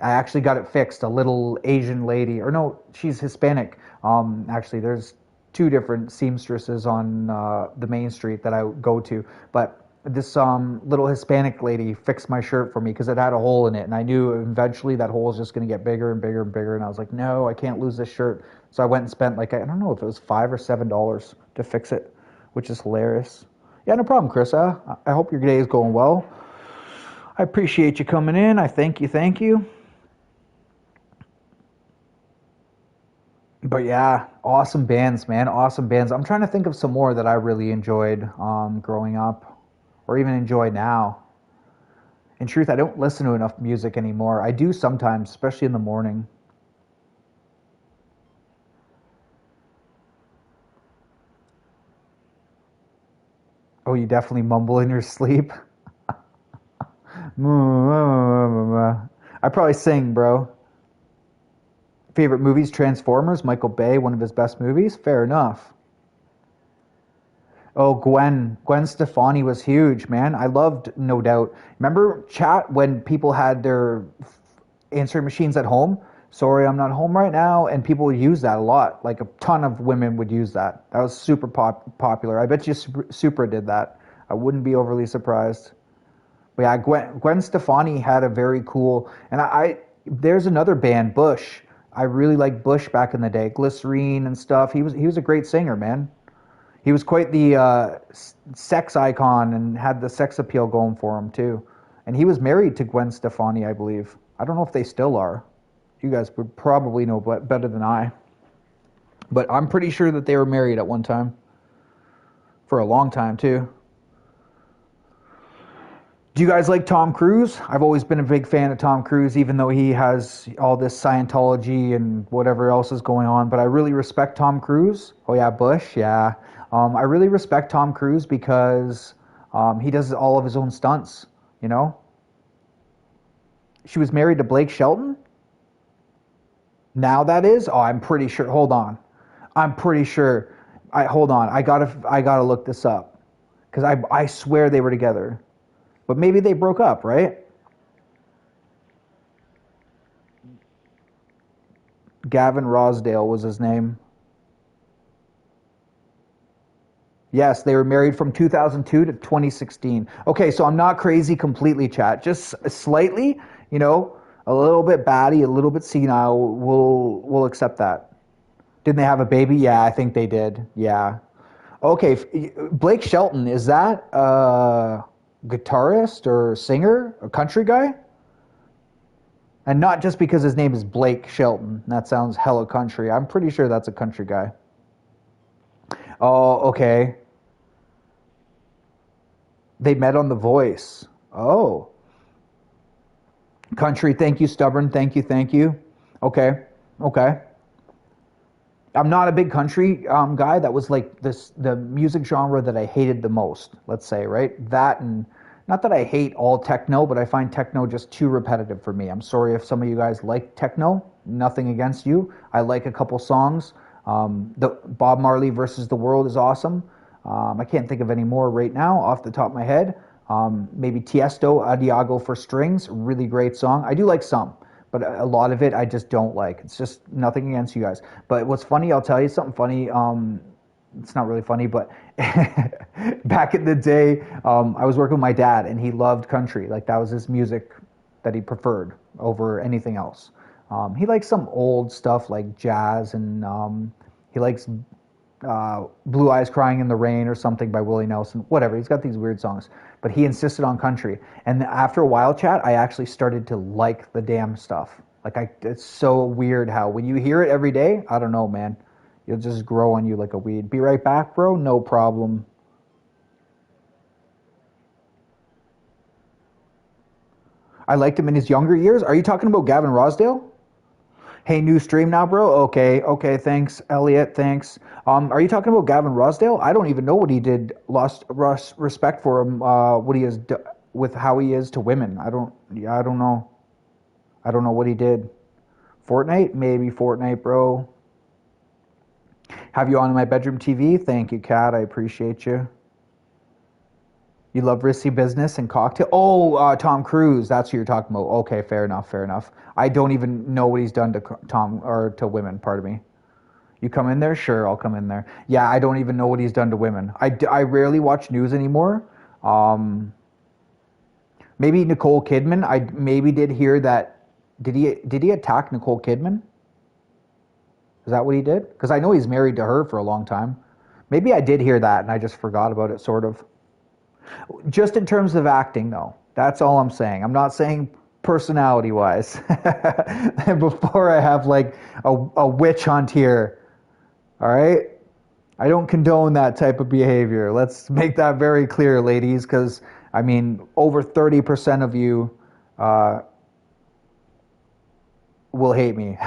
I actually got it fixed. A little Asian lady, or no, she's Hispanic. Actually, there's two different seamstresses on the main street that I go to, but this little Hispanic lady fixed my shirt for me because it had a hole in it, and I knew eventually that hole was just going to get bigger and bigger and bigger, and I was like, no, I can't lose this shirt. So I went and spent like, I don't know if it was $5 or $7 to fix it, which is hilarious. Yeah, no problem, Chris. I hope your day is going well. I appreciate you coming in. I thank you. But yeah, awesome bands, man. Awesome bands. I'm trying to think of some more that I really enjoyed growing up, or even enjoy now. In truth, I don't listen to enough music anymore. I do sometimes, especially in the morning. Oh, you definitely mumble in your sleep. I probably sing, bro. Favorite movies, Transformers, Michael Bay, one of his best movies. Fair enough. Oh, Gwen Stefani was huge, man. I loved No Doubt. Remember, chat, when people had their answering machines at home? Sorry, I'm not home right now. And people would use that a lot. Like a ton of women would use that. That was super popular. I bet you Supra did that. I wouldn't be overly surprised. But yeah, Gwen Stefani had a very cool, and there's another band, Bush. I really liked Bush back in the day, Glycerine and stuff. He was a great singer, man. He was quite the sex icon and had the sex appeal going for him too. And he was married to Gwen Stefani, I believe. I don't know if they still are. You guys would probably know better than I. But I'm pretty sure that they were married at one time. For a long time too. Do you guys like Tom Cruise? I've always been a big fan of Tom Cruise, even though he has all this Scientology and whatever else is going on. But I really respect Tom Cruise. Oh yeah, Bush, yeah. I really respect Tom Cruise because he does all of his own stunts, you know? She was married to Blake Shelton? Now that is? Oh, I'm pretty sure. Hold on. I'm pretty sure. Hold on. I gotta look this up. Because I swear they were together. But maybe they broke up, right? Gavin Rosdale was his name. Yes, they were married from 2002 to 2016. Okay, so I'm not crazy completely, chat. Just slightly, you know, a little bit batty, a little bit senile. We'll accept that. Didn't they have a baby? Yeah, I think they did. Yeah. Okay, Blake Shelton, is that guitarist or singer, a country guy? And not just because his name is Blake Shelton. That sounds hella country. I'm pretty sure that's a country guy. Oh, okay. They met on The Voice. Oh. Country, thank you. Stubborn, thank you, thank you. Okay, okay. I'm not a big country guy. That was like the music genre that I hated the most, let's say, right? That, and not that I hate all techno, but I find techno just too repetitive for me. I'm sorry if some of you guys like techno. Nothing against you. I like a couple songs. The Bob Marley versus the World is awesome. I can't think of any more right now off the top of my head. Maybe Tiesto, Adiago for Strings, really great song. I do like some, but a lot of it I just don't like. It's just nothing against you guys. But what's funny, I'll tell you something funny. It's not really funny, but back in the day, I was working with my dad, and he loved country. Like, that was his music that he preferred over anything else. He likes some old stuff like jazz, and he likes Blue Eyes Crying in the Rain or something by Willie Nelson. Whatever, he's got these weird songs. But he insisted on country. And after a while, chat, I actually started to like the damn stuff. Like, it's so weird how when you hear it every day, I don't know, man. It'll just grow on you like a weed. Be right back, bro. No problem. I liked him in his younger years. Are you talking about Gavin Rosdale? Hey, new stream now, bro? Okay, thanks. Elliot, thanks. Are you talking about Gavin Rosdale? I don't even know what he did. Lost respect for him, what he is with how he is to women. I don't know. I don't know what he did. Fortnite? Maybe Fortnite, bro. Have you on my bedroom TV? Thank you, Kat. I appreciate you. You love Risky Business and Cocktail? Oh, Tom Cruise. That's who you're talking about. Okay, fair enough, fair enough. I don't even know what he's done to Tom, or to women, pardon me. You come in there? Sure, I'll come in there. Yeah, I don't even know what he's done to women. I rarely watch news anymore. Maybe Nicole Kidman. I maybe did hear that. Did he attack Nicole Kidman? Is that what he did? Because I know he's married to her for a long time. Maybe I did hear that and I just forgot about it, sort of. Just in terms of acting, though. That's all I'm saying. I'm not saying personality-wise. Before I have like a witch hunt here. All right? I don't condone that type of behavior. Let's make that very clear, ladies, because, I mean, over 30% of you will hate me.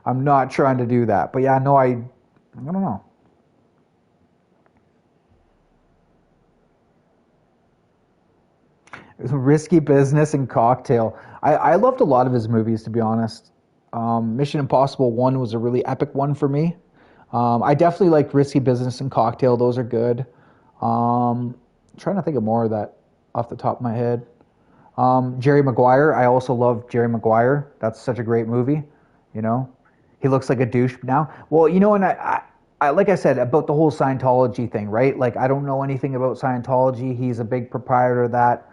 I'm not trying to do that. But yeah, no, I don't know. Risky Business and Cocktail. I loved a lot of his movies, to be honest. Mission Impossible 1 was a really epic one for me. I definitely liked Risky Business and Cocktail. Those are good. Trying to think of more of that off the top of my head. Jerry Maguire. I also love Jerry Maguire. That's such a great movie. You know, he looks like a douche now. Well, you know, and I like I said about the whole Scientology thing, right? Like, I don't know anything about Scientology. He's a big proprietor of that.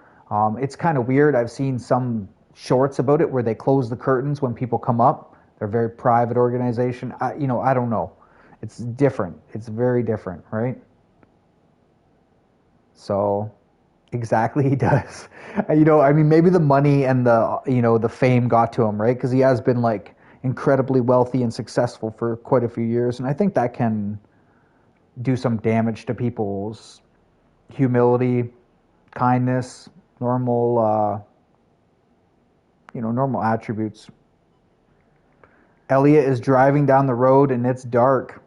It's kind of weird. I've seen some shorts about it where they close the curtains when people come up. They're a very private organization. I don't know. It's different. It's very different, right? So, exactly, he does. I mean, maybe the money and the fame got to him, right? Because he has been like incredibly wealthy and successful for quite a few years, and I think that can do some damage to people's humility, kindness, normal attributes. Elliot is driving down the road and it's dark.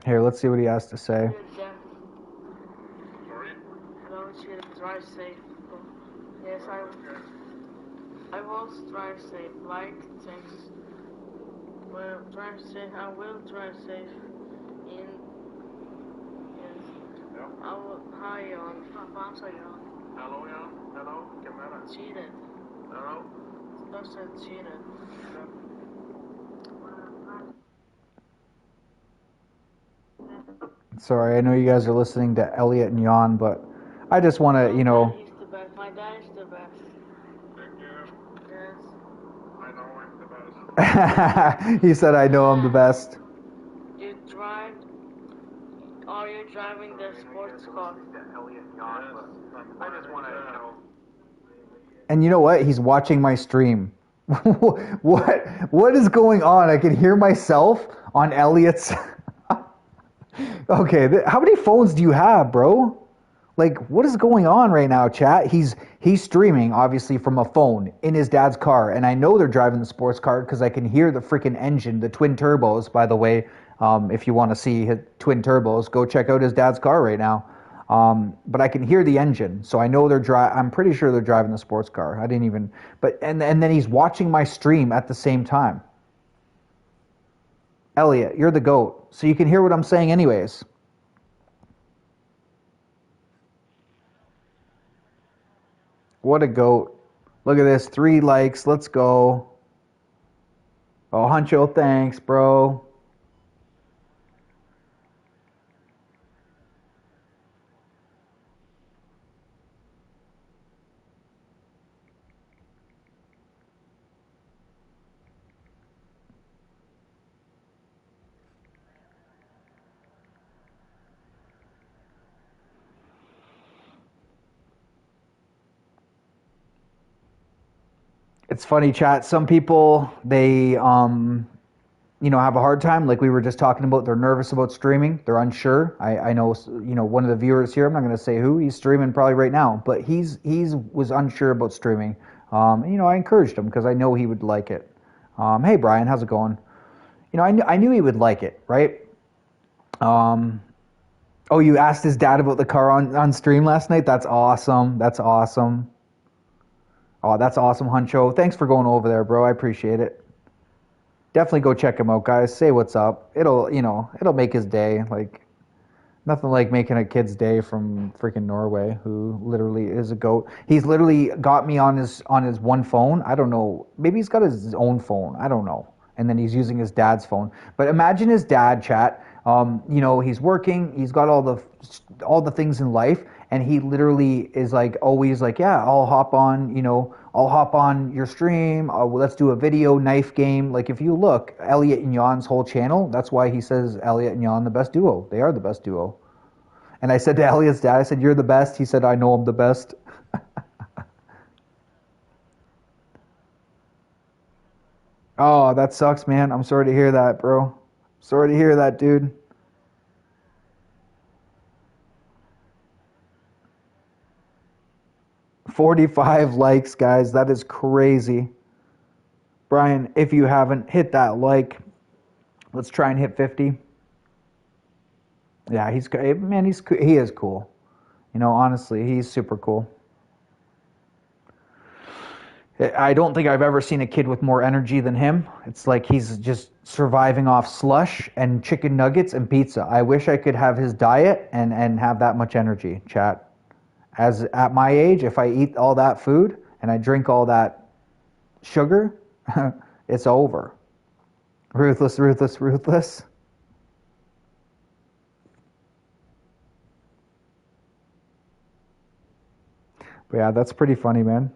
Here, let's see what he has to say. Hello, drive safe. Yes, I will drive safe. Like things. Well, drive safe. I will drive safe. In yes. I will. Hi, Jan. Varför sa Jan? Hello, Jan. Hello. Camera. Cheated. Hello. I said cheated. Sorry, I know you guys are listening to Elliot and Jan, but I just want to, He's the best. My dad is the best. Thank you. Yes. I know I'm the best. He said, I know I'm the best. You drive. Are you driving the sports car? I just want to, And you know what? He's watching my stream. What is going on? I can hear myself on Elliot's. Okay, how many phones do you have, bro? Like, what is going on right now, chat? He's streaming, obviously, from a phone in his dad's car, and I know they're driving the sports car because I can hear the freaking engine, the twin turbos, by the way. If you want to see his twin turbos, go check out his dad's car right now. But I can hear the engine, so I know I'm pretty sure they're driving the sports car. I didn't even, and then he's watching my stream at the same time. Elliot, you're the GOAT, so you can hear what I'm saying anyways. What a GOAT. Look at this, 3 likes, let's go. Oh, Huncho, thanks, bro. It's funny, chat. Some people, they, have a hard time. Like we were just talking about, they're nervous about streaming. They're unsure. I know, one of the viewers here, I'm not going to say who, he's streaming probably right now, but he's was unsure about streaming. I encouraged him because I know he would like it. Hey, Brian, how's it going? I knew he would like it, right? Oh, you asked his dad about the car on stream last night? That's awesome. That's awesome. Oh, that's awesome, Huncho. Thanks for going over there, bro. I appreciate it. Definitely go check him out, guys. Say what's up. It'll make his day. Like, nothing like making a kid's day from freaking Norway, who literally is a GOAT. He's literally got me on his one phone. I don't know. Maybe he's got his own phone. I don't know. And then he's using his dad's phone. But imagine his dad, chat. He's working. He's got all the things in life, and he literally is like always like, yeah, I'll hop on your stream. Let's do a video knife game. Like if you look, Elliot and Jan's whole channel, that's why he says Elliot and Jan the best duo. They are the best duo. And I said to Elliot's dad, I said, you're the best. He said, I know I'm the best. Oh, that sucks, man. I'm sorry to hear that, bro. Sorry to hear that, dude. $45 likes, guys. That is crazy. Brian, if you haven't hit that like, let's try and hit 50. Yeah, he is cool. Honestly, he's super cool. I don't think I've ever seen a kid with more energy than him. It's like he's just surviving off slush and chicken nuggets and pizza. I wish I could have his diet and have that much energy, chat. As at my age, if I eat all that food and I drink all that sugar, it's over. Ruthless, ruthless, ruthless. But yeah, that's pretty funny, man.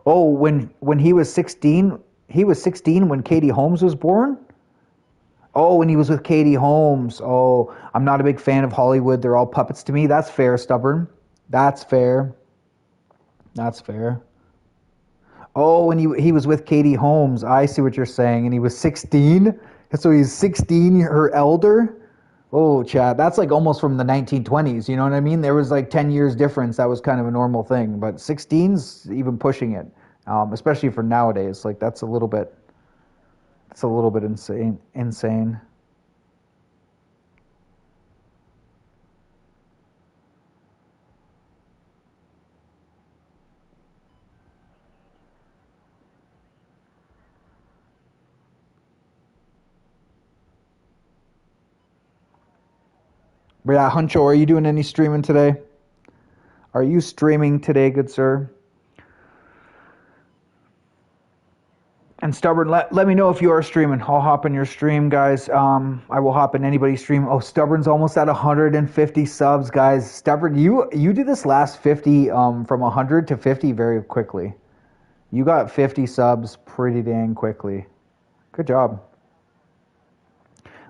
Oh, when he was 16 when Katie Holmes was born? Oh, when he was with Katie Holmes. Oh, I'm not a big fan of Hollywood. They're all puppets to me. That's fair, stubborn. That's fair. That's fair. Oh, when he was with Katie Holmes. I see what you're saying. And he was 16? So he's 16, her elder? Oh, Chad, that's like almost from the 1920s. You know what I mean? There was like 10 years difference. That was kind of a normal thing. But 16's even pushing it, especially for nowadays. Like it's a little bit insane. Insane. But yeah, Huncho, are you doing any streaming today? Are you streaming today, good sir? And Stubborn, let me know if you are streaming. I'll hop in your stream, guys. I will hop in anybody's stream. Oh, Stubborn's almost at 150 subs, guys. Stubborn, you did this last 50 from 100 to 50 very quickly. You got 50 subs pretty dang quickly. Good job.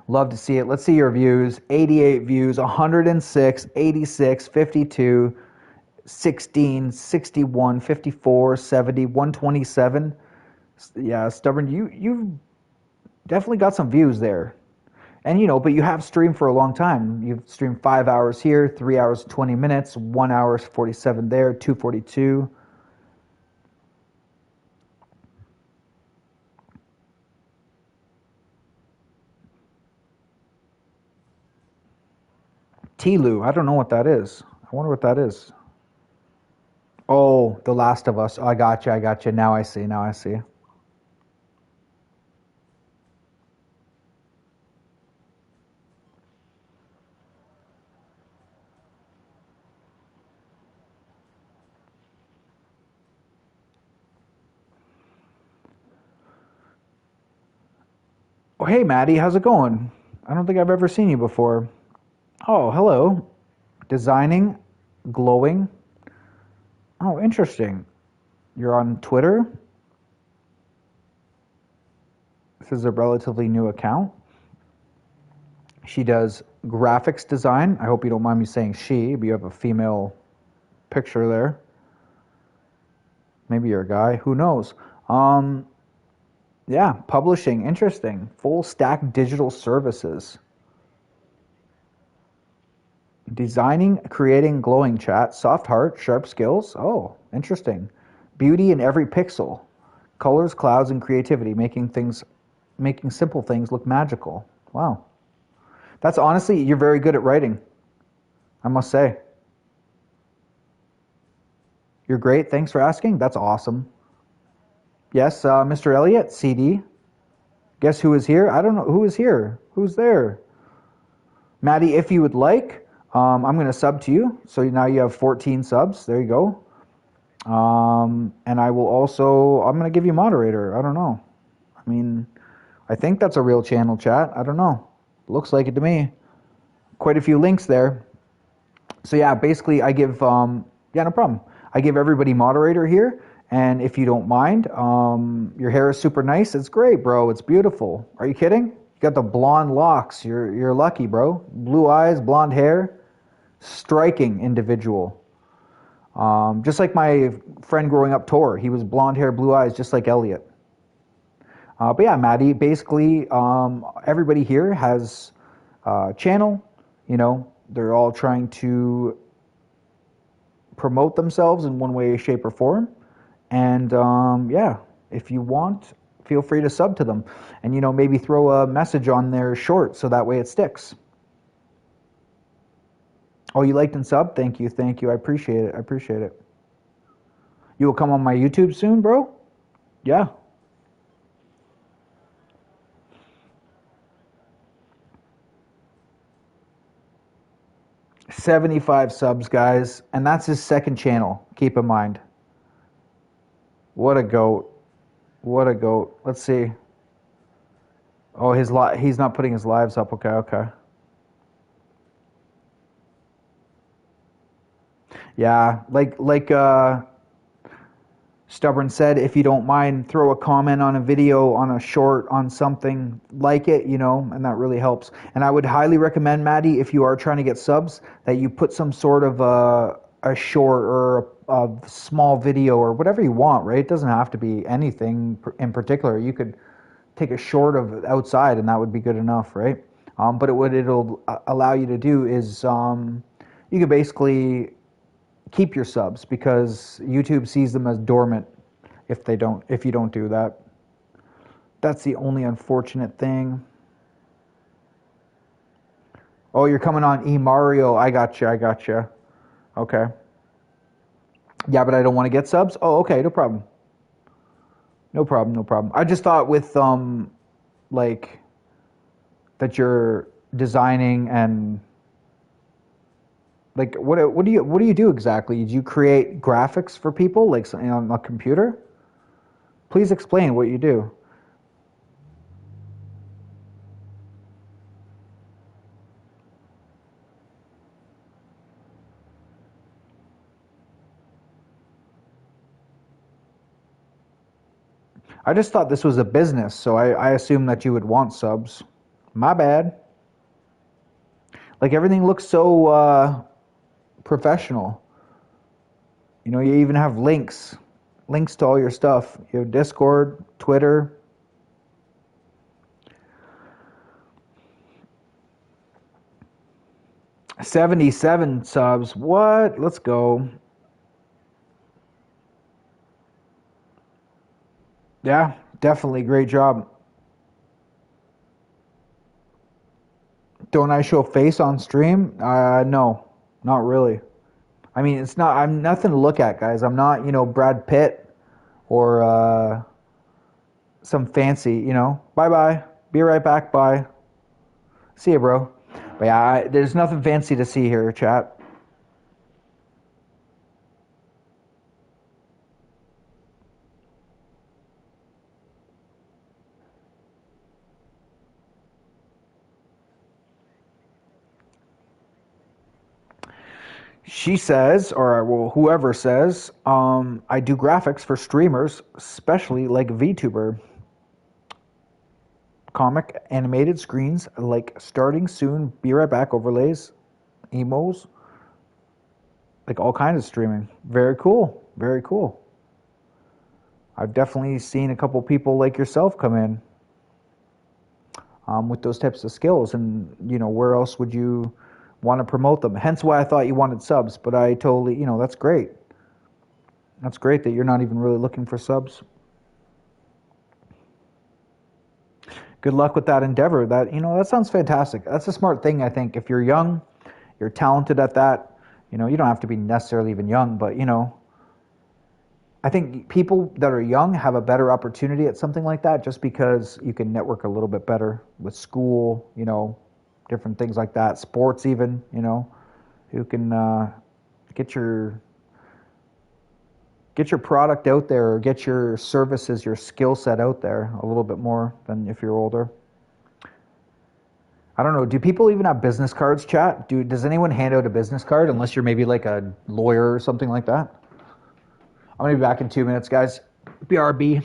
Love to see it. Let's see your views. 88 views, 106, 86, 52, 16, 61, 54, 70, 127. Yeah, Stubborn, you've definitely got some views there. And but you have streamed for a long time. You've streamed 5 hours here, 3 hours 20 minutes, 1 hour 47 there, 242. Tilu, I don't know what that is. I wonder what that is. Oh, The Last of Us. Oh, I got you. I got you. Now I see. Now I see. Oh, hey, Maddie. How's it going? I don't think I've ever seen you before. Oh, hello. Designing, glowing. Oh, interesting. You're on Twitter? This is a relatively new account. She does graphics design. I hope you don't mind me saying she, but you have a female picture there. Maybe you're a guy. Who knows? Yeah, publishing. Interesting. Full stack digital services. Designing, creating glowing chat. Soft heart, sharp skills. Oh, interesting. Beauty in every pixel. Colors, clouds, and creativity, making simple things look magical. Wow. That's honestly, you're very good at writing, I must say. You're great. Thanks for asking. That's awesome. Yes, Mr. Elliott, CD. Guess who is here? I don't know. Who is here? Who's there? Maddie, if you would like, I'm going to sub to you. So now you have 14 subs. There you go. And I will also, I'm going to give you moderator. I don't know. I mean, I think that's a real channel, chat. I don't know. Looks like it to me. Quite a few links there. So yeah, basically I give, yeah, no problem. I give everybody moderator here. And if you don't mind, your hair is super nice. It's great, bro. It's beautiful. Are you kidding? You got the blonde locks. You're lucky, bro. Blue eyes, blonde hair. Striking individual. Just like my friend growing up, Tor. He was blonde hair, blue eyes, just like Elliot. But yeah, Maddie, basically everybody here has a channel. They're all trying to promote themselves in one way, shape, or form. And yeah, if you want, feel free to sub to them. And maybe throw a message on their short so that way it sticks. Oh, you liked and sub? Thank you. I appreciate it. You will come on my YouTube soon, bro? Yeah. $75 subs, guys. And that's his second channel. Keep in mind. What a goat. Let's see. Oh, he's not putting his lives up. Okay, okay. Yeah, Stubborn said, if you don't mind, throw a comment on a video, on a short, on something like it, and that really helps. And I would highly recommend, Maddie, if you are trying to get subs, that you put some sort of a short or a small video or whatever you want, right? It doesn't have to be anything in particular. You could take a short of outside and that would be good enough, right? But what it'll allow you to do is you can basically keep your subs because YouTube sees them as dormant if you don't do that. That's the only unfortunate thing. Oh, you're coming on Mario. I got you. I got you. Okay. Yeah, but I don't want to get subs. Oh, okay, no problem. No problem, no problem. I just thought with like that you're designing and like what do you do exactly? Do you create graphics for people like on a computer? Please explain what you do. I just thought this was a business, so I assumed that you would want subs. My bad. Like everything looks so professional. You even have links to all your stuff. You have Discord, Twitter. $77 subs. What? Let's go. Yeah, definitely great job. Don't I show face on stream? No, not really. I mean, it's not. I'm nothing to look at, guys. I'm not, Brad Pitt or some fancy, Bye bye. Be right back. Bye. See you, bro. But yeah, there's nothing fancy to see here, chat. She says, or well, whoever says, I do graphics for streamers, especially like VTuber. Comic animated screens like starting soon, be right back overlays, emos, like all kinds of streaming. Very cool. Very cool. I've definitely seen a couple people like yourself come in with those types of skills, and where else would you want to promote them? Hence why I thought you wanted subs, but I totally, that's great. That's great that you're not even really looking for subs. Good luck with that endeavor. That sounds fantastic. That's a smart thing, I think. If you're young, you're talented at that. You don't have to be necessarily even young, but I think people that are young have a better opportunity at something like that just because you can network a little bit better with school, different things like that, sports even, you can get your product out there or get your services, your skill set out there a little bit more than if you're older. I don't know. Do people even have business cards, chat? Does anyone hand out a business card unless you're maybe like a lawyer or something like that? I'm going to be back in 2 minutes, guys. BRB.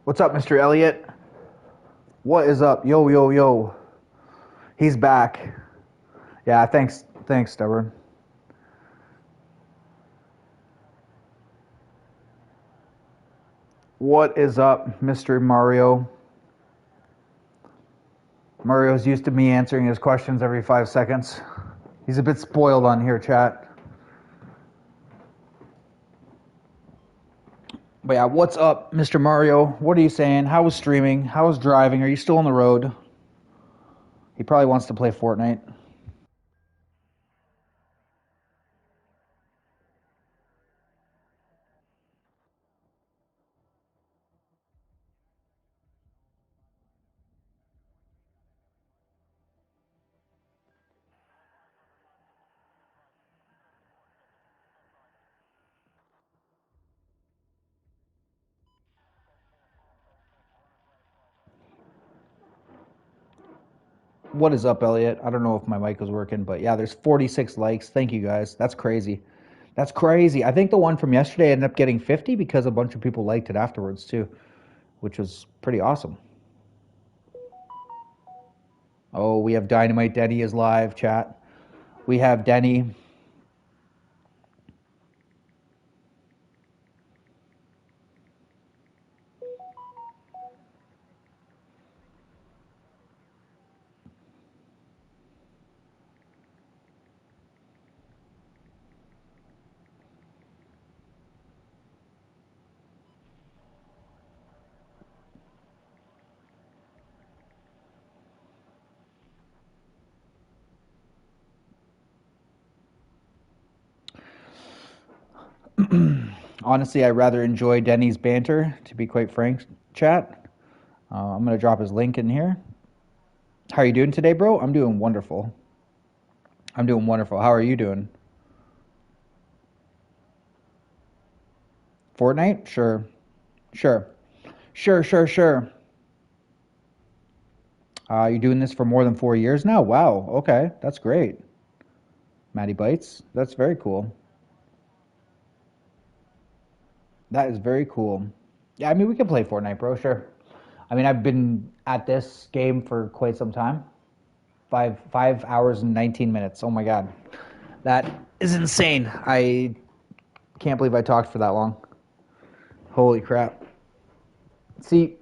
What's up, Mr. Elliott? What is up? Yo, yo, yo. He's back. Yeah, thanks, Stubborn. What is up, Mr. Mario? Mario's used to me answering his questions every 5 seconds. He's a bit spoiled on here, chat. But yeah, what's up, Mr. Mario? What are you saying? How was streaming? How was driving? Are you still on the road? He probably wants to play Fortnite. What is up, Elliot? I don't know if my mic was working, but yeah, there's 46 likes. Thank you, guys. That's crazy. That's crazy. I think the one from yesterday ended up getting 50 because a bunch of people liked it afterwards, too, which was pretty awesome. Oh, we have Dynamite Denny is live, chat. We have Denny. Honestly, I rather enjoy Denny's banter, to be quite frank, chat. I'm going to drop his link in here. How are you doing today, bro? I'm doing wonderful. I'm doing wonderful. How are you doing? Fortnite? Sure. Sure. Sure. You're doing this for more than 4 years now? Wow. Okay. That's great. Matty Bites? That's very cool. That is very cool. Yeah, I mean, we can play Fortnite, bro. Sure. I mean, I've been at this game for quite some time. 5 hours and 19 minutes. Oh my god. That is insane. I can't believe I talked for that long. Holy crap. See,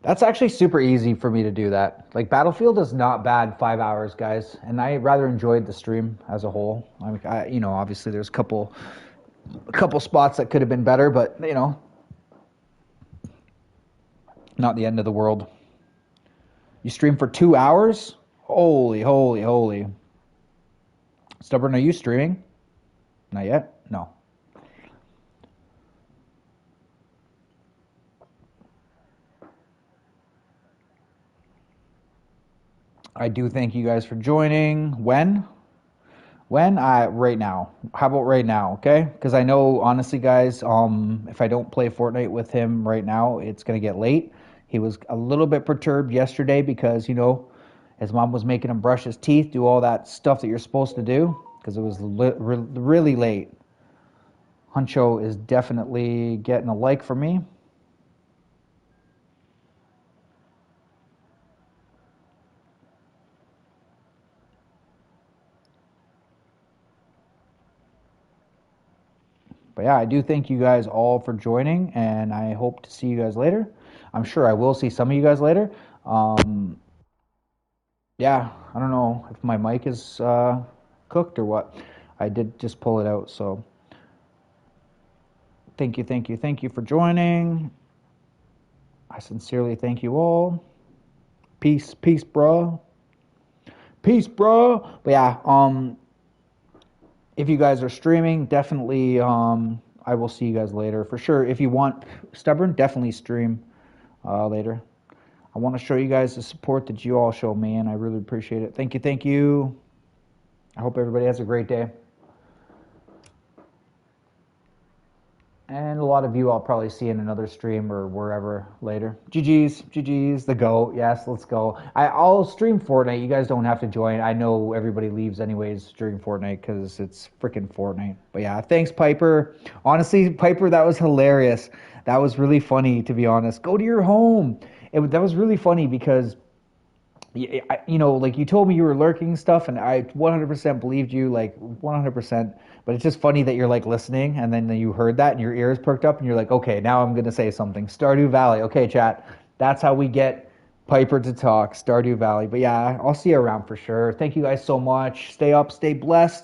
that's actually super easy for me to do that. Like, Battlefield is not bad 5 hours, guys, and I rather enjoyed the stream as a whole. Obviously there's a couple spots that could have been better, but not the end of the world. You stream for 2 hours? Holy. Stubborn, are you streaming? Not yet? No. I do thank you guys for joining. When? Right now. How about right now, okay? Because I know, honestly, guys, if I don't play Fortnite with him right now, it's going to get late. He was a little bit perturbed yesterday because, his mom was making him brush his teeth, do all that stuff that you're supposed to do, because it was really late. Huncho is definitely getting a like for me. But yeah, I do thank you guys all for joining, and I hope to see you guys later. I'm sure I will see some of you guys later. Yeah, I don't know if my mic is cooked or what. I did just pull it out, so thank you for joining. I sincerely thank you all. Peace, bro. Peace, bro. But yeah, if you guys are streaming, definitely I will see you guys later for sure. If you want Stubborn, definitely stream later. I want to show you guys the support that you all show me, and I really appreciate it. Thank you. I hope everybody has a great day. And a lot of you I'll probably see in another stream or wherever later. GG's, the GOAT. Yes, let's go. I'll stream Fortnite. You guys don't have to join. I know everybody leaves anyways during Fortnite because it's freaking Fortnite. But yeah, thanks, Piper. Honestly, Piper, that was hilarious. That was really funny, to be honest. Go to your home. That was really funny because like you told me you were lurking stuff, and I 100% believed you, like 100%. But it's just funny that you're like listening, and then you heard that, and your ears perked up, and you're like, okay, now I'm gonna say something. Stardew Valley. Okay, chat. That's how we get Piper to talk. Stardew Valley. But yeah, I'll see you around for sure. Thank you guys so much. Stay up, stay blessed.